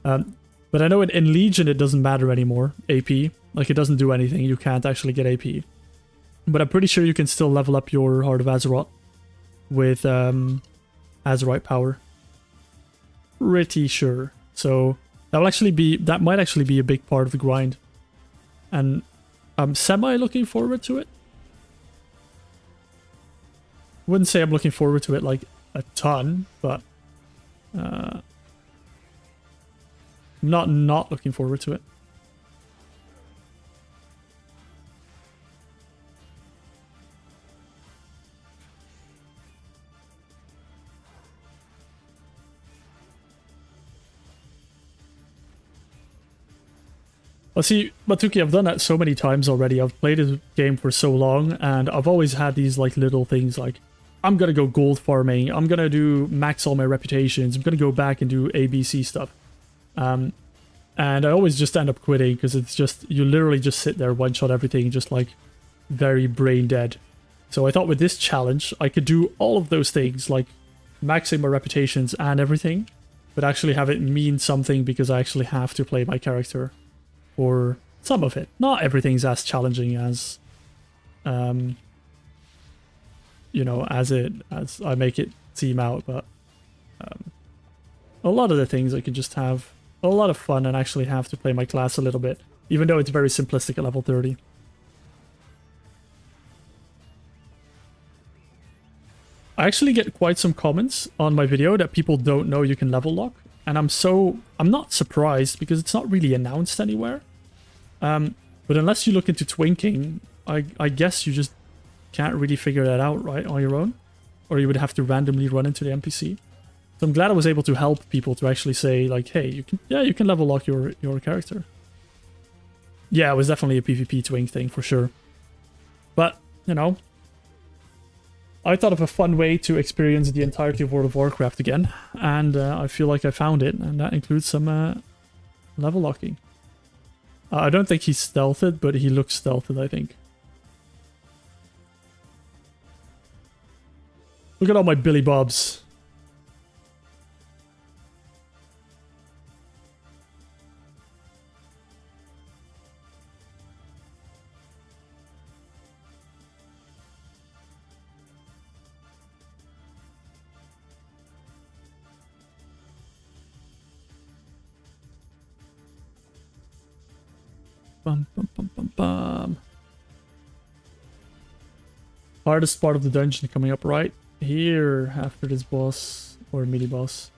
But I know in Legion it doesn't matter anymore, AP. Like, it doesn't do anything. You can't actually get AP. But I'm pretty sure you can still level up your Heart of Azeroth with Azerite power. Pretty sure. So that might actually be a big part of the grind. And I'm semi looking forward to it. Wouldn't say I'm looking forward to it like a ton, but not looking forward to it. Well, see, Matuki, I've done that so many times already. I've played this game for so long, and I've always had these like little things like, I'm gonna go gold farming, I'm gonna do max all my reputations, I'm gonna go back and do ABC stuff. And I always just end up quitting, because it's just, you literally just sit there, one-shot everything, just like very brain dead. So I thought with this challenge, I could do all of those things, like maxing my reputations and everything, but actually have it mean something, because I actually have to play my character for some of it. Not everything's as challenging as you know, as I make it seem out, but a lot of the things I can just have a lot of fun and actually have to play my class a little bit, even though it's very simplistic at level 30. I actually get quite some comments on my video that people don't know you can level lock. And I'm not surprised because it's not really announced anywhere. But unless you look into Twinking, I guess you just can't really figure that out, right, on your own. Or you would have to randomly run into the NPC. So I'm glad I was able to help people to actually say, like, hey, you can level lock your character. Yeah, it was definitely a PvP twink thing, for sure. But, you know, I thought of a fun way to experience the entirety of World of Warcraft again. And I feel like I found it, and that includes some level locking. I don't think he's stealthed, but he looks stealthed, I think. Look at all my Billy Bobs. Bum, bum, bum, bum, bum. Hardest part of the dungeon coming up right here after this boss or mini boss.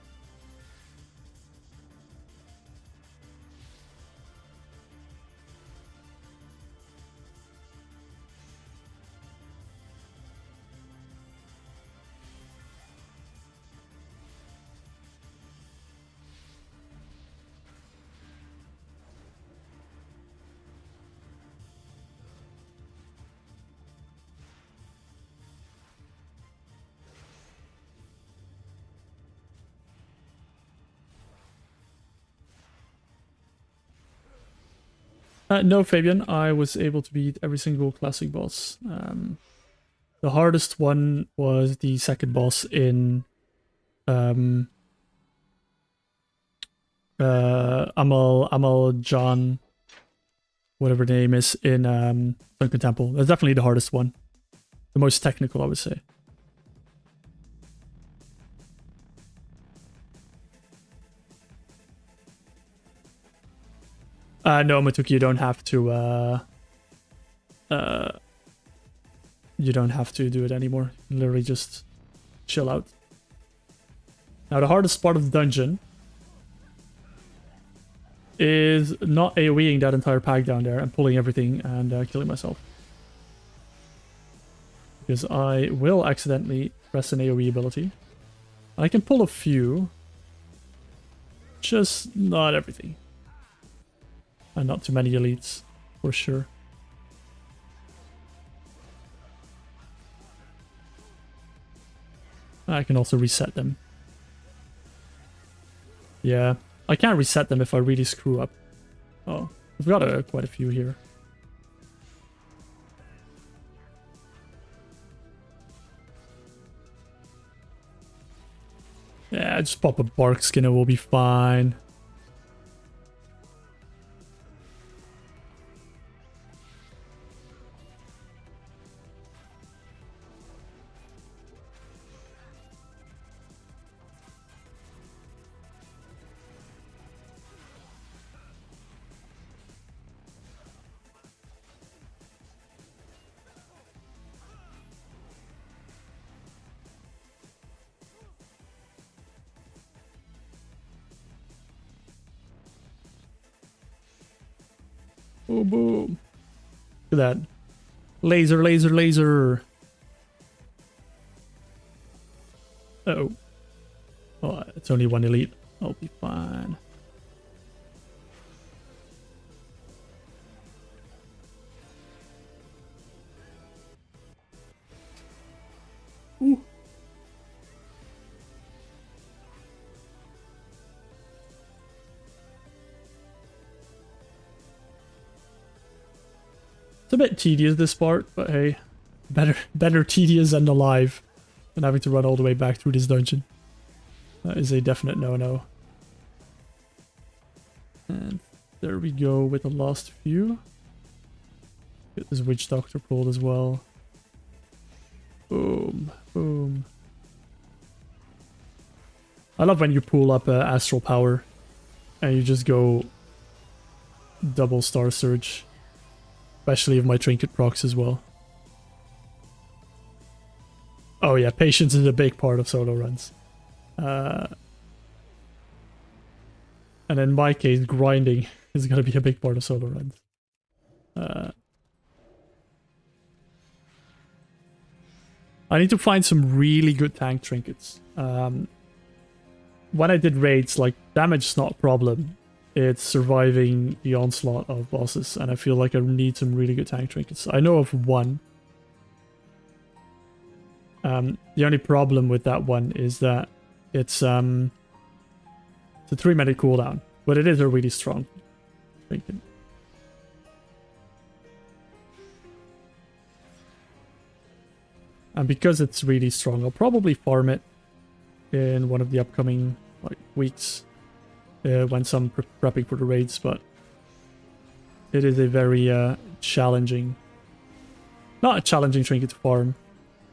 No, Fabian, I was able to beat every single classic boss. The hardest one was the second boss in Amal John, whatever the name is, in Sunken Temple. That's definitely the hardest one. The most technical, I would say. No, Matuki, you don't have to do it anymore. Literally just chill out. Now, the hardest part of the dungeon is not AoEing that entire pack down there and pulling everything and killing myself. Because I will accidentally press an AoE ability. I can pull a few, just not everything. And not too many elites, for sure. I can also reset them. Yeah, I can't reset them if I really screw up. Oh, we've got quite a few here. Yeah, just pop a bark skin and we'll be fine. Boom, boom. Look at that. Laser, laser, laser. Uh-oh. Oh, it's only one elite. I'll be fine. Ooh. It's a bit tedious, this part, but hey, better tedious than alive than having to run all the way back through this dungeon. That is a definite no-no. And there we go with the last few. Get this Witch Doctor pulled as well. Boom, boom. I love when you pull up Astral Power and you just go double Star Surge. Especially if my trinket procs as well. Oh, Oh yeah, patience is a big part of solo runs. And in my case, grinding is going to be a big part of solo runs. I need to find some really good tank trinkets. When I did raids, like, damage is not a problem. It's surviving the onslaught of bosses, and I feel like I need some really good tank trinkets. I know of one. The only problem with that one is that it's a 3-minute cooldown, but it is a really strong trinket. And because it's really strong, I'll probably farm it in one of the upcoming weeks once I'm prepping for the raids, but it is a very challenging... Not a challenging trinket to farm.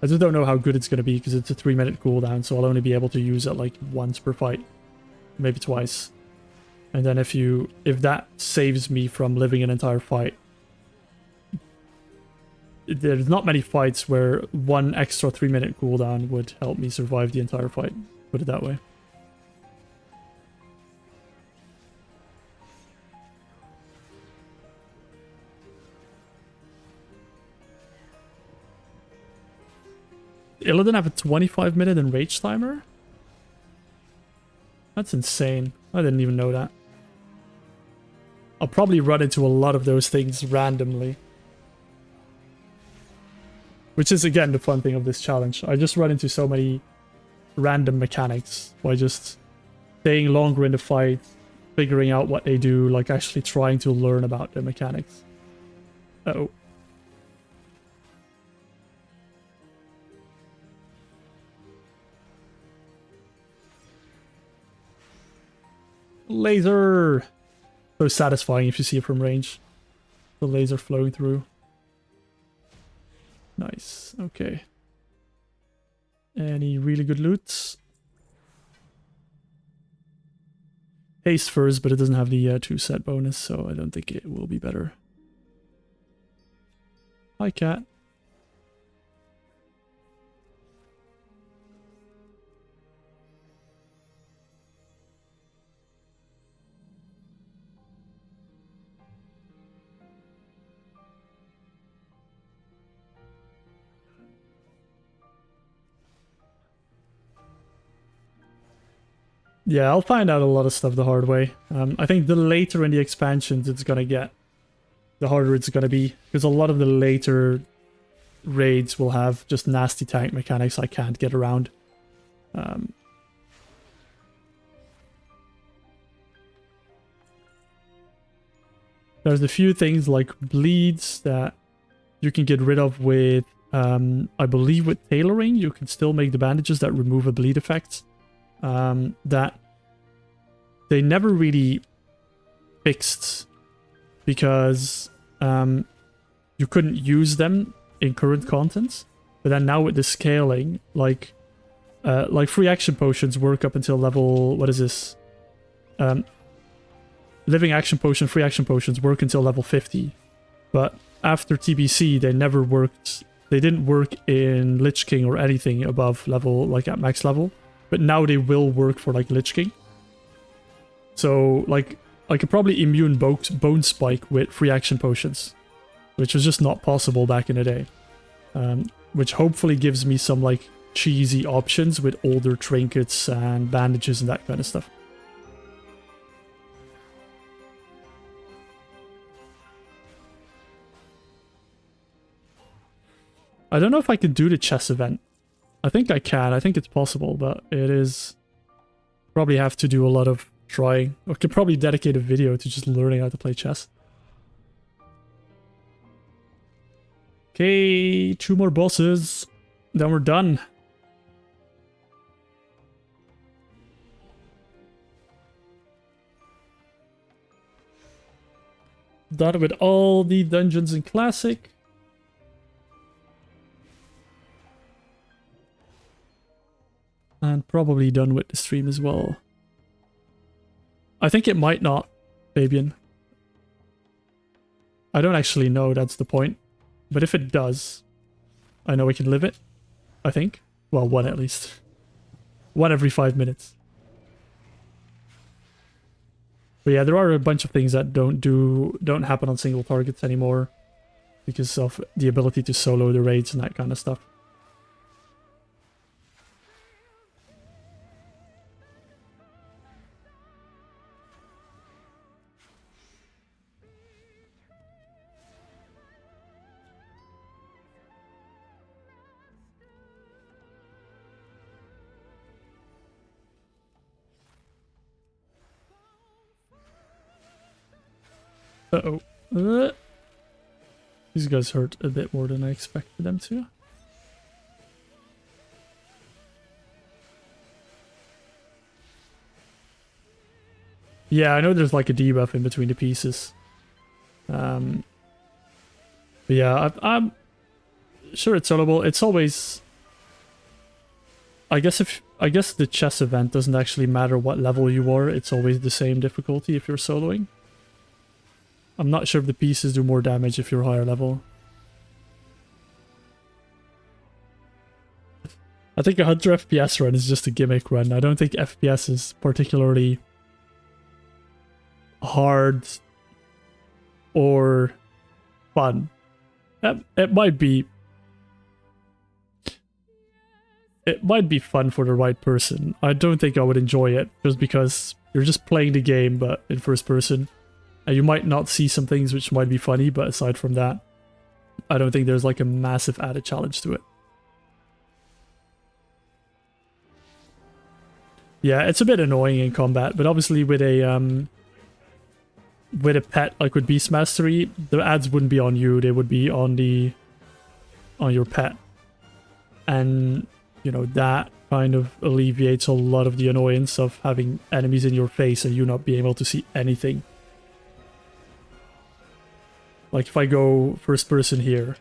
I just don't know how good it's going to be because it's a 3-minute cooldown, so I'll only be able to use it like once per fight. Maybe twice. And then if that saves me from living an entire fight, there's not many fights where one extra 3-minute cooldown would help me survive the entire fight. Put it that way. Illidan have a 25-minute enrage timer? That's insane. I didn't even know that. I'll probably run into a lot of those things randomly. Which is, again, the fun thing of this challenge. I just run into so many random mechanics by just staying longer in the fight, figuring out what they do, like actually trying to learn about the mechanics. Uh-oh. Laser! So satisfying if you see it from range. The laser flowing through. Nice. Okay. Any really good loot? Haste first, but it doesn't have the 2-set bonus, so I don't think it will be better. Hi, cat. Yeah, I'll find out a lot of stuff the hard way. I think the later in the expansions it's gonna get, the harder it's gonna be. Because a lot of the later raids will have just nasty tank mechanics I can't get around. There's a few things like bleeds that you can get rid of with, I believe with tailoring, you can still make the bandages that remove a bleed effect. That they never really fixed because you couldn't use them in current content, but then now with the scaling, like free action potions work up until level, what is this? Living action potion, free action potions work until level 50, but after TBC they never worked. They didn't work in Lich King or anything above level, like at max level. But now they will work for like Lich King. So like I could probably immune Bone Spike with free action potions, which was just not possible back in the day. Which hopefully gives me some like cheesy options with older trinkets and bandages and that kind of stuff. I don't know if I can do the chess event. I think I can. I think it's possible, but it is... Probably have to do a lot of trying. I could probably dedicate a video to just learning how to play chess. Okay, 2 more bosses. Then we're done. Done with all the dungeons in Classic. And probably done with the stream as well. I think it might not, Fabian. I don't actually know, that's the point. But if it does, I know we can live it. I think. Well, one at least. One every 5 minutes. But yeah, there are a bunch of things that don't happen on single targets anymore because of the ability to solo the raids and that kind of stuff. Uh-oh. These guys hurt a bit more than I expected them to. Yeah, I know there's like a debuff in between the pieces. But yeah, I'm sure it's soloable. It's always... I guess the chess event doesn't actually matter what level you are. It's always the same difficulty if you're soloing. I'm not sure if the pieces do more damage if you're higher level. I think a Hunter FPS run is just a gimmick run. I don't think FPS is particularly hard or fun. It might be fun for the right person. I don't think I would enjoy it just because you're just playing the game but in first person. And you might not see some things which might be funny, but aside from that, I don't think there's like a massive added challenge to it. Yeah, it's a bit annoying in combat, but obviously with a pet like with Beast Mastery, the ads wouldn't be on you, they would be on your pet. And you know, that kind of alleviates a lot of the annoyance of having enemies in your face and you not being able to see anything. Like if I go first person here,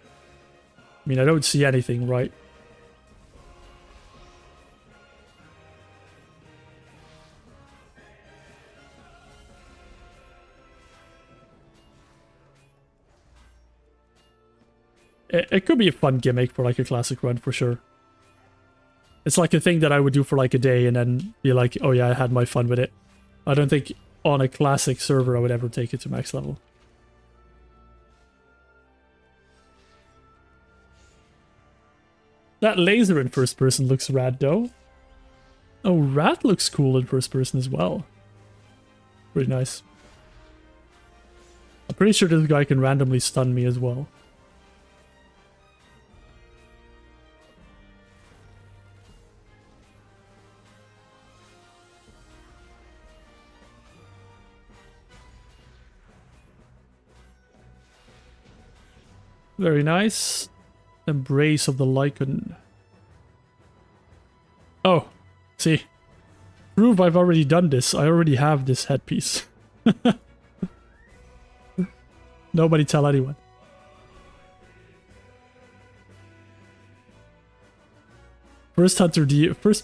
I mean, I don't see anything, right? It could be a fun gimmick for like a classic run for sure. It's like a thing that I would do for like a day and then be like, oh yeah, I had my fun with it. I don't think on a classic server I would ever take it to max level. That laser in first person looks rad though. Oh, Rat looks cool in first person as well. Pretty nice. I'm pretty sure this guy can randomly stun me as well. Very nice. Embrace of the Lycan. Oh, see. Prove I've already done this. I already have this headpiece. Nobody tell anyone. First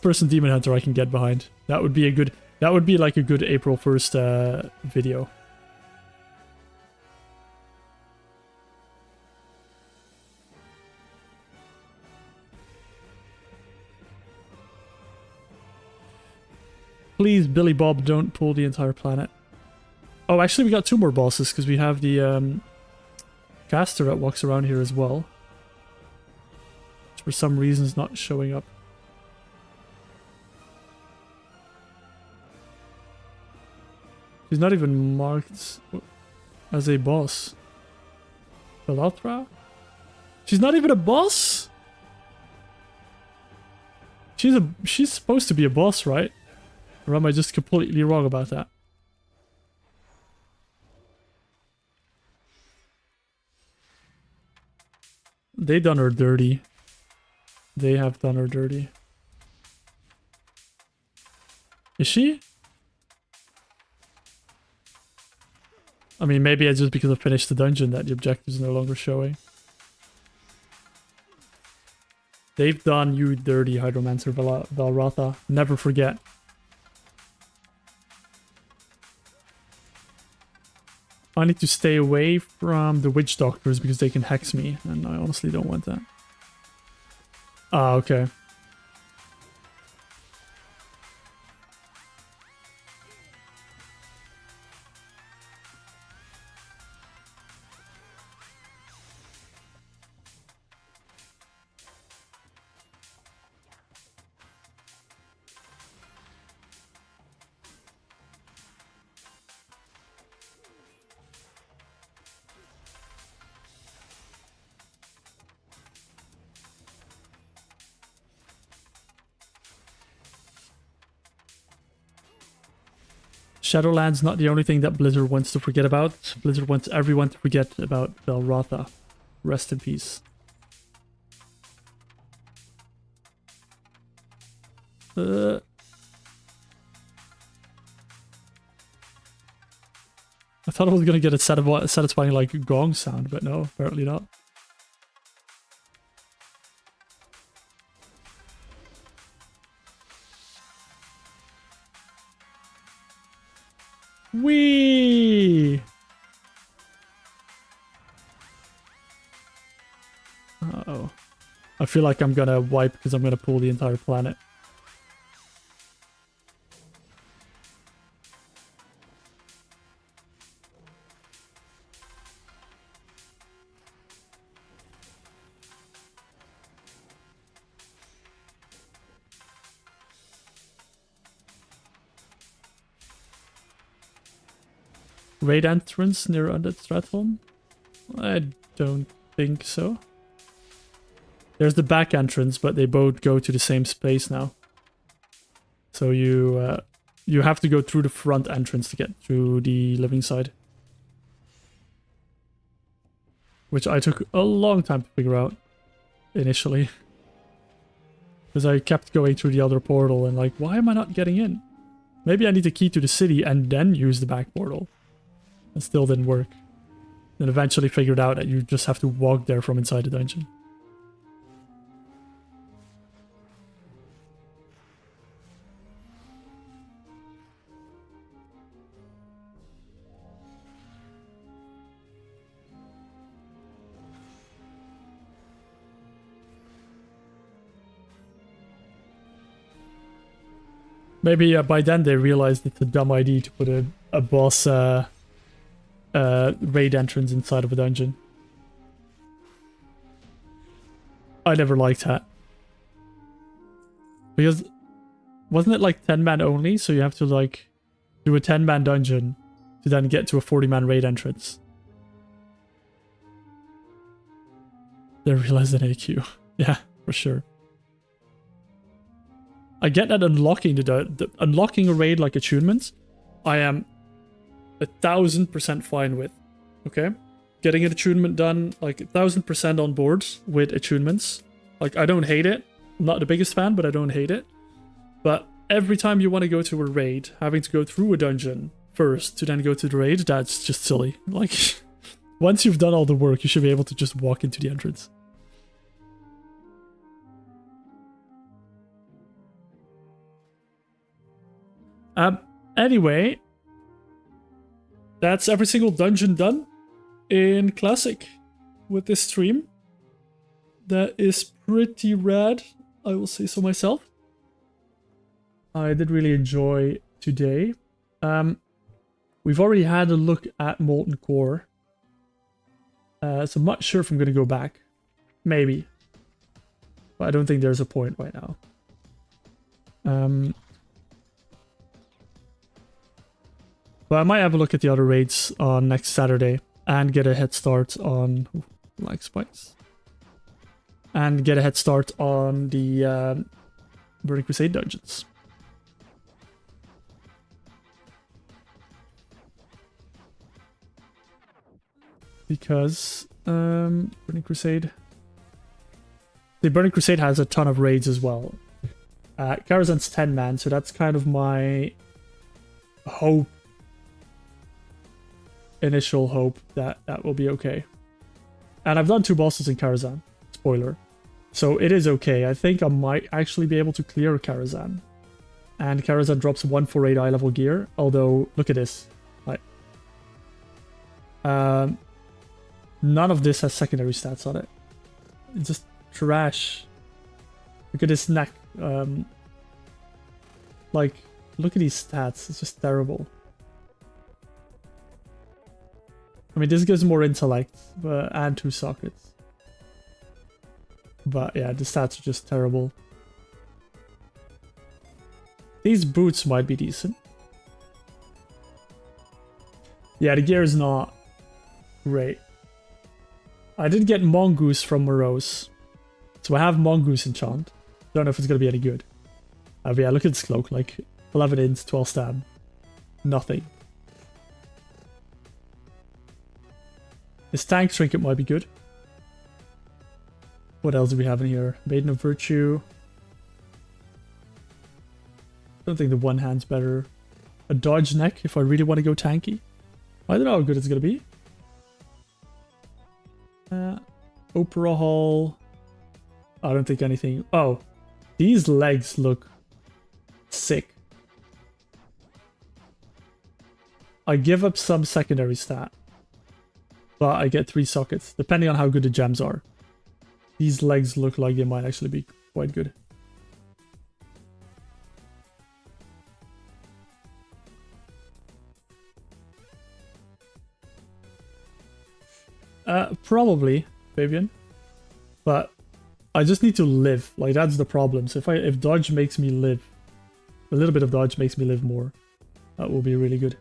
person demon hunter I can get behind. That would be a good. That would be like a good April 1st video. Please, Billy Bob, don't pull the entire planet. Oh, actually, we got 2 more bosses because we have the caster that walks around here as well. Which for some reason is not showing up. She's not even marked as a boss. Belatra? She's not even a boss? She's supposed to be a boss, right? Or am I just completely wrong about that? They done her dirty. They have done her dirty. Is she? I mean, maybe it's just because I finished the dungeon that the objective is no longer showing. They've done you dirty, Hydromancer Valratha. Never forget. I need to stay away from the witch doctors because they can hex me, and I honestly don't want that. Ah, okay. Shadowland's not the only thing that Blizzard wants to forget about. Blizzard wants everyone to forget about Belrotha. Rest in peace. I thought I was gonna get a satisfying like gong sound, but no, apparently not. Whee! Uh-oh. I feel like I'm gonna wipe because I'm gonna pull the entire planet. Raid entrance near Undead Stratholme? I don't think so. There's the back entrance, but they both go to the same space now. So you have to go through the front entrance to get through the living side. Which I took a long time to figure out initially. Because I kept going through the other portal and like, why am I not getting in? Maybe I need a key to the city and then use the back portal. It still didn't work. Then eventually figured out that you just have to walk there from inside the dungeon. Maybe by then they realized it's a dumb idea to put a boss raid entrance inside of a dungeon. I never liked that. Because wasn't it like 10-man only? So you have to like do a 10-man dungeon to then get to a 40-man raid entrance. They realized an AQ. Yeah, for sure. I get that unlocking unlocking a raid like attunements, I am 1000% fine with. Okay, getting an attunement done, like 1000% on board with attunements. Like I don't hate it. I'm not the biggest fan, but I don't hate it. But every time you want to go to a raid, having to go through a dungeon first to then go to the raid, that's just silly. Like once you've done all the work, you should be able to just walk into the entrance. Anyway, that's every single dungeon done in Classic with this stream. That is pretty rad, I will say so myself. I did really enjoy today. We've already had a look at Molten Core. So I'm not sure if I'm going to go back. Maybe. But I don't think there's a point right now. But I might have a look at the other raids on next Saturday and get a head start on like spikes. And get a head start on the Burning Crusade dungeons. Because Burning Crusade. The Burning Crusade has a ton of raids as well. Karazhan's 10-man, so that's kind of my hope. Initial hope that that will be okay. And I've done 2 bosses in Karazhan. Spoiler. So it is okay. I think I might actually be able to clear Karazhan. And Karazhan drops 148 eye level gear. Although, look at this. Like, none of this has secondary stats on it. It's just trash. Look at his neck. Like, look at these stats. It's just terrible. I mean, this gives more intellect and 2 sockets. But yeah, the stats are just terrible. These boots might be decent. Yeah, the gear is not great. I did get Mongoose from Morose. So I have Mongoose enchant. Don't know if it's going to be any good. But yeah, look at this cloak. Like 11 int, 12 stab. Nothing. This tank trinket might be good. What else do we have in here? Maiden of Virtue. I don't think the one hand's better. A dodge neck if I really want to go tanky. I don't know how good it's going to be. Opera Hall. I don't think anything. Oh, these legs look sick. I give up some secondary stat, but I get 3 sockets, depending on how good the gems are. These legs look like they might actually be quite good. Probably, Fabian. But I just need to live. Like, that's the problem. So if dodge makes me live, a little bit of dodge makes me live more. That will be really good.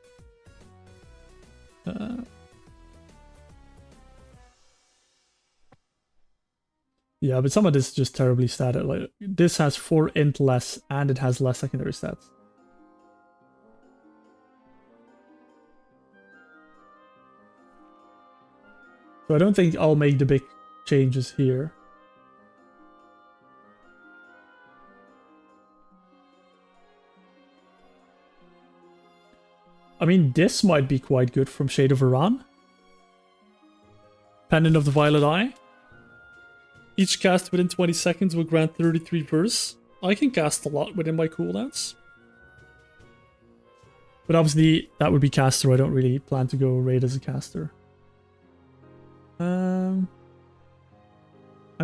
Yeah, but some of this is just terribly statted. Like, this has 4 int less, and it has less secondary stats. So I don't think I'll make the big changes here. I mean, this might be quite good from Shade of Iran. Pendant of the Violet Eye. Each cast within 20 seconds will grant 33 verse. I can cast a lot within my cooldowns. But obviously, that would be caster. I don't really plan to go raid as a caster. I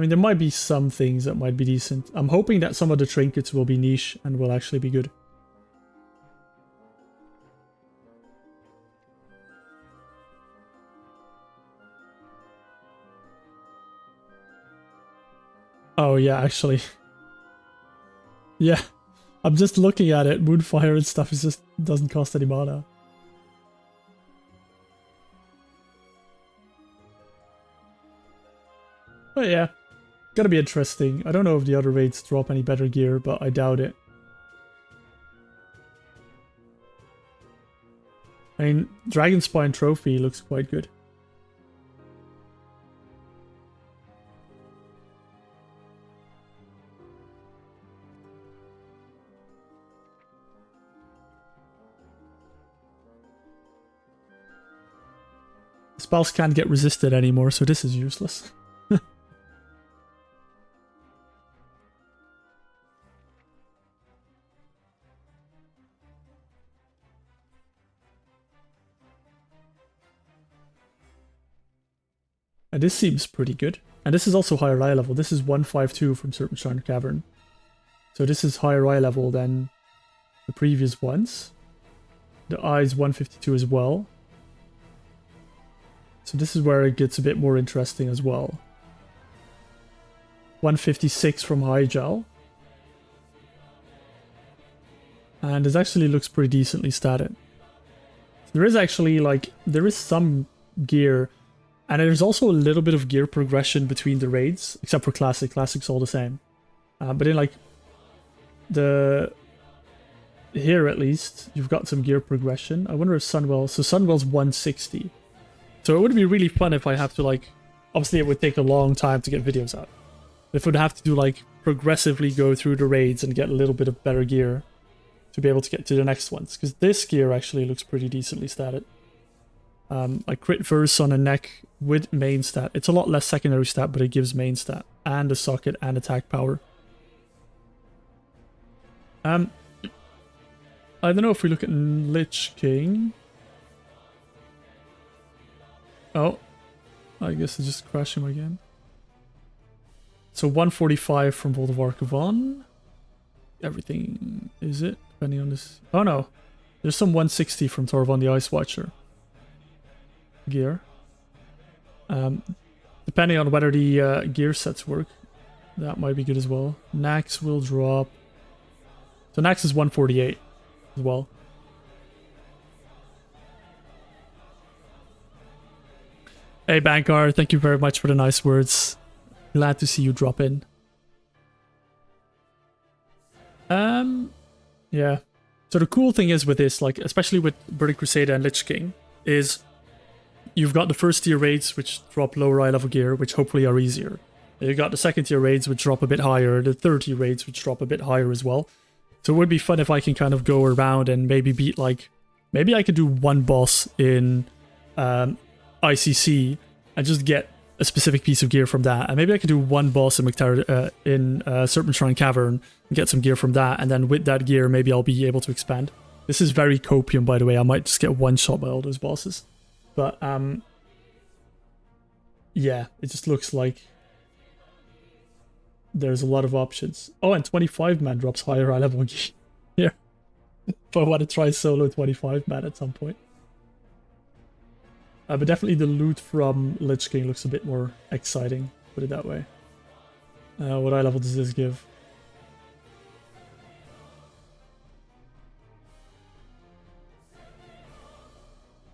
mean, there might be some things that might be decent. I'm hoping that some of the trinkets will be niche and will actually be good. Oh, yeah, actually. Yeah, I'm just looking at it. Moonfire and stuff is just doesn't cost any mana. But yeah, gonna be interesting. I don't know if the other raids drop any better gear, but I doubt it. I mean, Dragon Spine Trophy looks quite good. Spells can't get resisted anymore, so this is useless. And this seems pretty good. And this is also higher eye level. This is 152 from Serpent Cavern. So this is higher eye level than the previous ones. The eye is 152 as well. So this is where it gets a bit more interesting as well. 156 from High Gel. And this actually looks pretty decently statted. There is actually, like, there is some gear. And there's also a little bit of gear progression between the raids. Except for Classic. Classic's all the same. But in, like, here at least, you've got some gear progression. I wonder if Sunwell... So Sunwell's 160. So it would be really fun if I have to, like... Obviously, it would take a long time to get videos out. If I would have to do, like, progressively go through the raids and get a little bit of better gear to be able to get to the next ones. Because this gear actually looks pretty decently statted. Like crit verse on a neck with main stat. It's a lot less secondary stat, but it gives main stat. And a socket and attack power. I don't know if we look at Lich King... Oh, I guess it's just crashing again. So 145 from Vault of Arcavon. Everything, is it? Depending on this. Oh no, there's some 160 from Torvon the Ice Watcher. Gear. Depending on whether the gear sets work, that might be good as well. Nax will drop. So Nax is 148 as well. Hey Bankar, thank you very much for the nice words. Glad to see you drop in. Yeah. So the cool thing is with this, like especially with Burning Crusader and Lich King, is you've got the first tier raids which drop lower eye level gear, which hopefully are easier. You got the second tier raids which drop a bit higher, the third tier raids which drop a bit higher as well. So it would be fun if I can kind of go around and maybe beat like, maybe I could do one boss in ICC and just get a specific piece of gear from that. And maybe I could do one boss in Serpent Shrine Cavern and get some gear from that. And then with that gear, maybe I'll be able to expand. This is very copium, by the way. I might just get one shot by all those bosses. But, yeah, it just looks like there's a lot of options. Oh, and 25-man drops higher eye level gear. Yeah. If I want to try solo 25-man at some point. But definitely the loot from Lich King looks a bit more exciting, put it that way. What eye level does this give?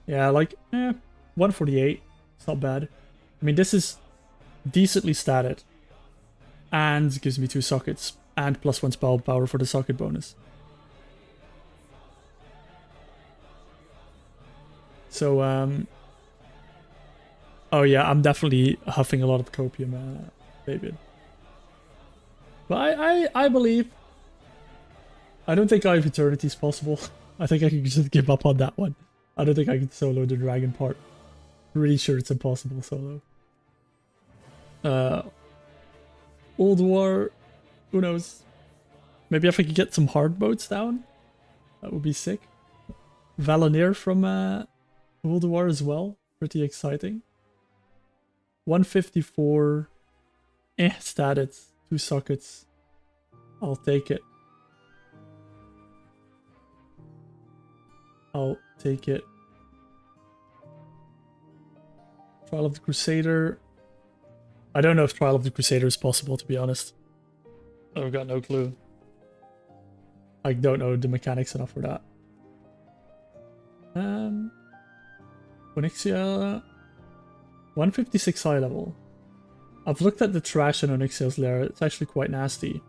Yeah, like, 148. It's not bad. I mean, this is decently statted. And gives me 2 sockets. And +1 spell power for the socket bonus. So, oh yeah, I'm definitely huffing a lot of copium, David. But I believe. I don't think Eye of Eternity is possible. I think I can just give up on that one. I don't think I can solo the dragon part. Pretty sure it's impossible solo. Old War, who knows? Maybe if I could get some hard boats down, that would be sick. Valonir from Old War as well, pretty exciting. 154, statted, 2 sockets. I'll take it. I'll take it. Trial of the Crusader. I don't know if Trial of the Crusader is possible, to be honest. I've got no clue. I don't know the mechanics enough for that. Onyxia, 156 high level. I've looked at the trash in Onyxia's lair. It's actually quite nasty.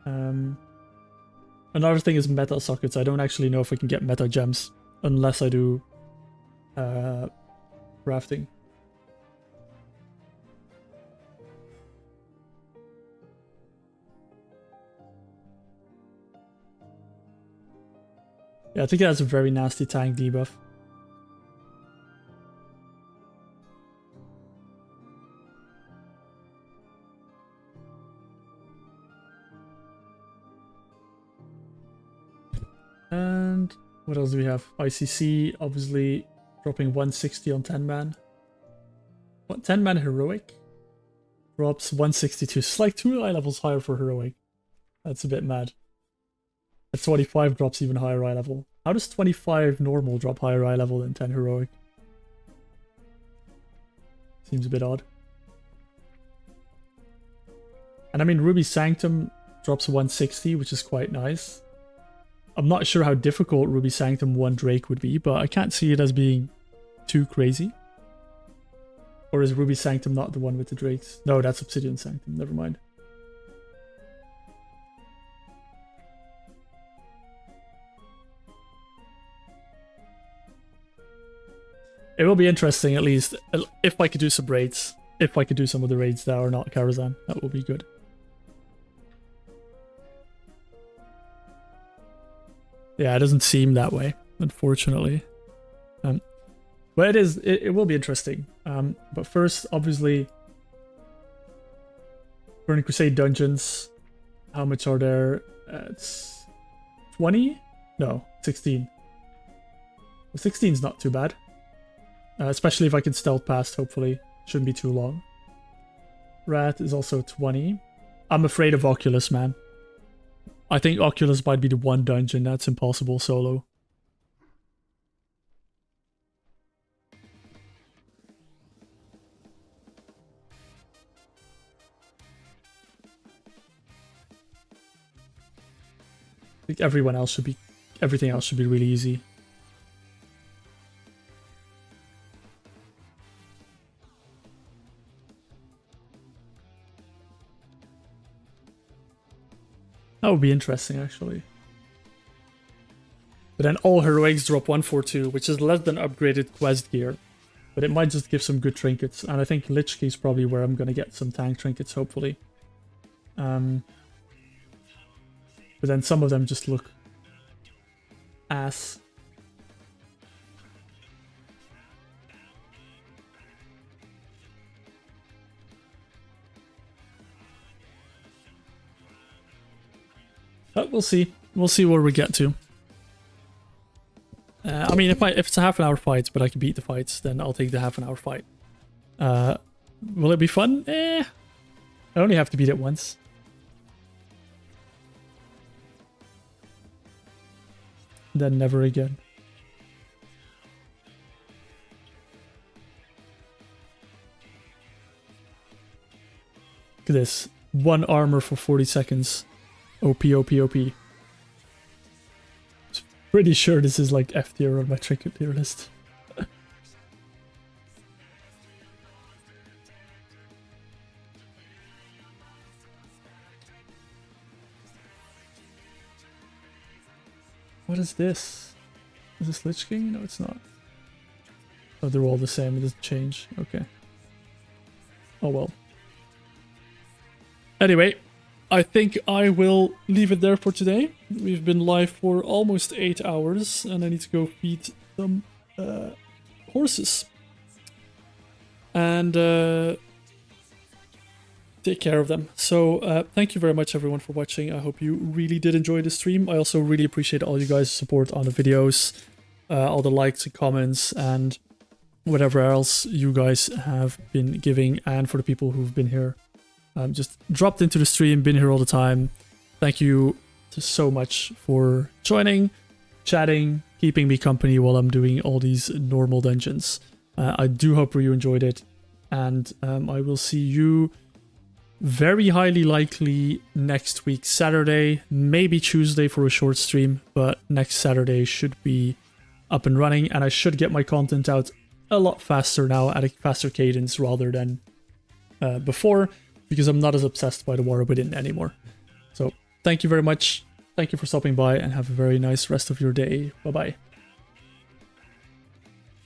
Another thing is meta sockets. I don't actually know if I can get meta gems unless I do crafting. Yeah, I think it has a very nasty tank debuff. And what else do we have? ICC, obviously dropping 160 on 10-man. What, 10-man heroic? Drops 162. It's like 2 eye levels higher for heroic. That's a bit mad. At 25 drops even higher eye level. How does 25 normal drop higher eye level than 10 heroic? Seems a bit odd. And I mean, Ruby Sanctum drops 160, which is quite nice. I'm not sure how difficult Ruby Sanctum 1 Drake would be, but I can't see it as being too crazy. Or is Ruby Sanctum not the one with the drakes? No, that's Obsidian Sanctum. Never mind. It will be interesting, at least, if I could do some raids. If I could do some of the raids that are not Karazhan, that would be good. Yeah, it doesn't seem that way, unfortunately. But it will be interesting. But first, obviously, Burning Crusade dungeons. How much are there? It's 20? No, 16. 16 is not too bad. Especially if I can stealth past, hopefully. Shouldn't be too long. Rat is also 20. I'm afraid of Oculus, man. I think Oculus might be the one dungeon that's impossible solo. I think everything else should be really easy. That would be interesting, actually. But then all heroics drop 142, which is less than upgraded quest gear. But it might just give some good trinkets. And I think Lich Key is probably where I'm going to get some tank trinkets, hopefully. But then some of them just look ass. But we'll see. We'll see where we get to. I mean, if it's a half an hour fight, but I can beat the fights, then I'll take the half an hour fight. Will it be fun? I only have to beat it once. Then never again. Look at this. 1 armor for 40 seconds. OP, OP, OP. Pretty sure this is like F tier on my trinket tier list. What is this? Is this Lich King? No, it's not. Oh, they're all the same. It doesn't change. Okay. Oh well. Anyway, I think I will leave it there for today. We've been live for almost 8 hours, and I need to go feed some horses. And take care of them. So thank you very much everyone for watching. I hope you really did enjoy the stream. I also really appreciate all you guys' support on the videos, all the likes and comments, and whatever else you guys have been giving, and for the people who've been here. Just dropped into the stream, been here all the time. Thank you so much for joining, chatting, keeping me company while I'm doing all these normal dungeons. I do hope you enjoyed it, and I will see you very highly likely next week, Saturday, maybe Tuesday for a short stream, but next Saturday should be up and running, and I should get my content out a lot faster now at a faster cadence rather than before, because I'm not as obsessed by the War Within anymore. So thank you very much. Thank you for stopping by, and have a very nice rest of your day. Bye bye.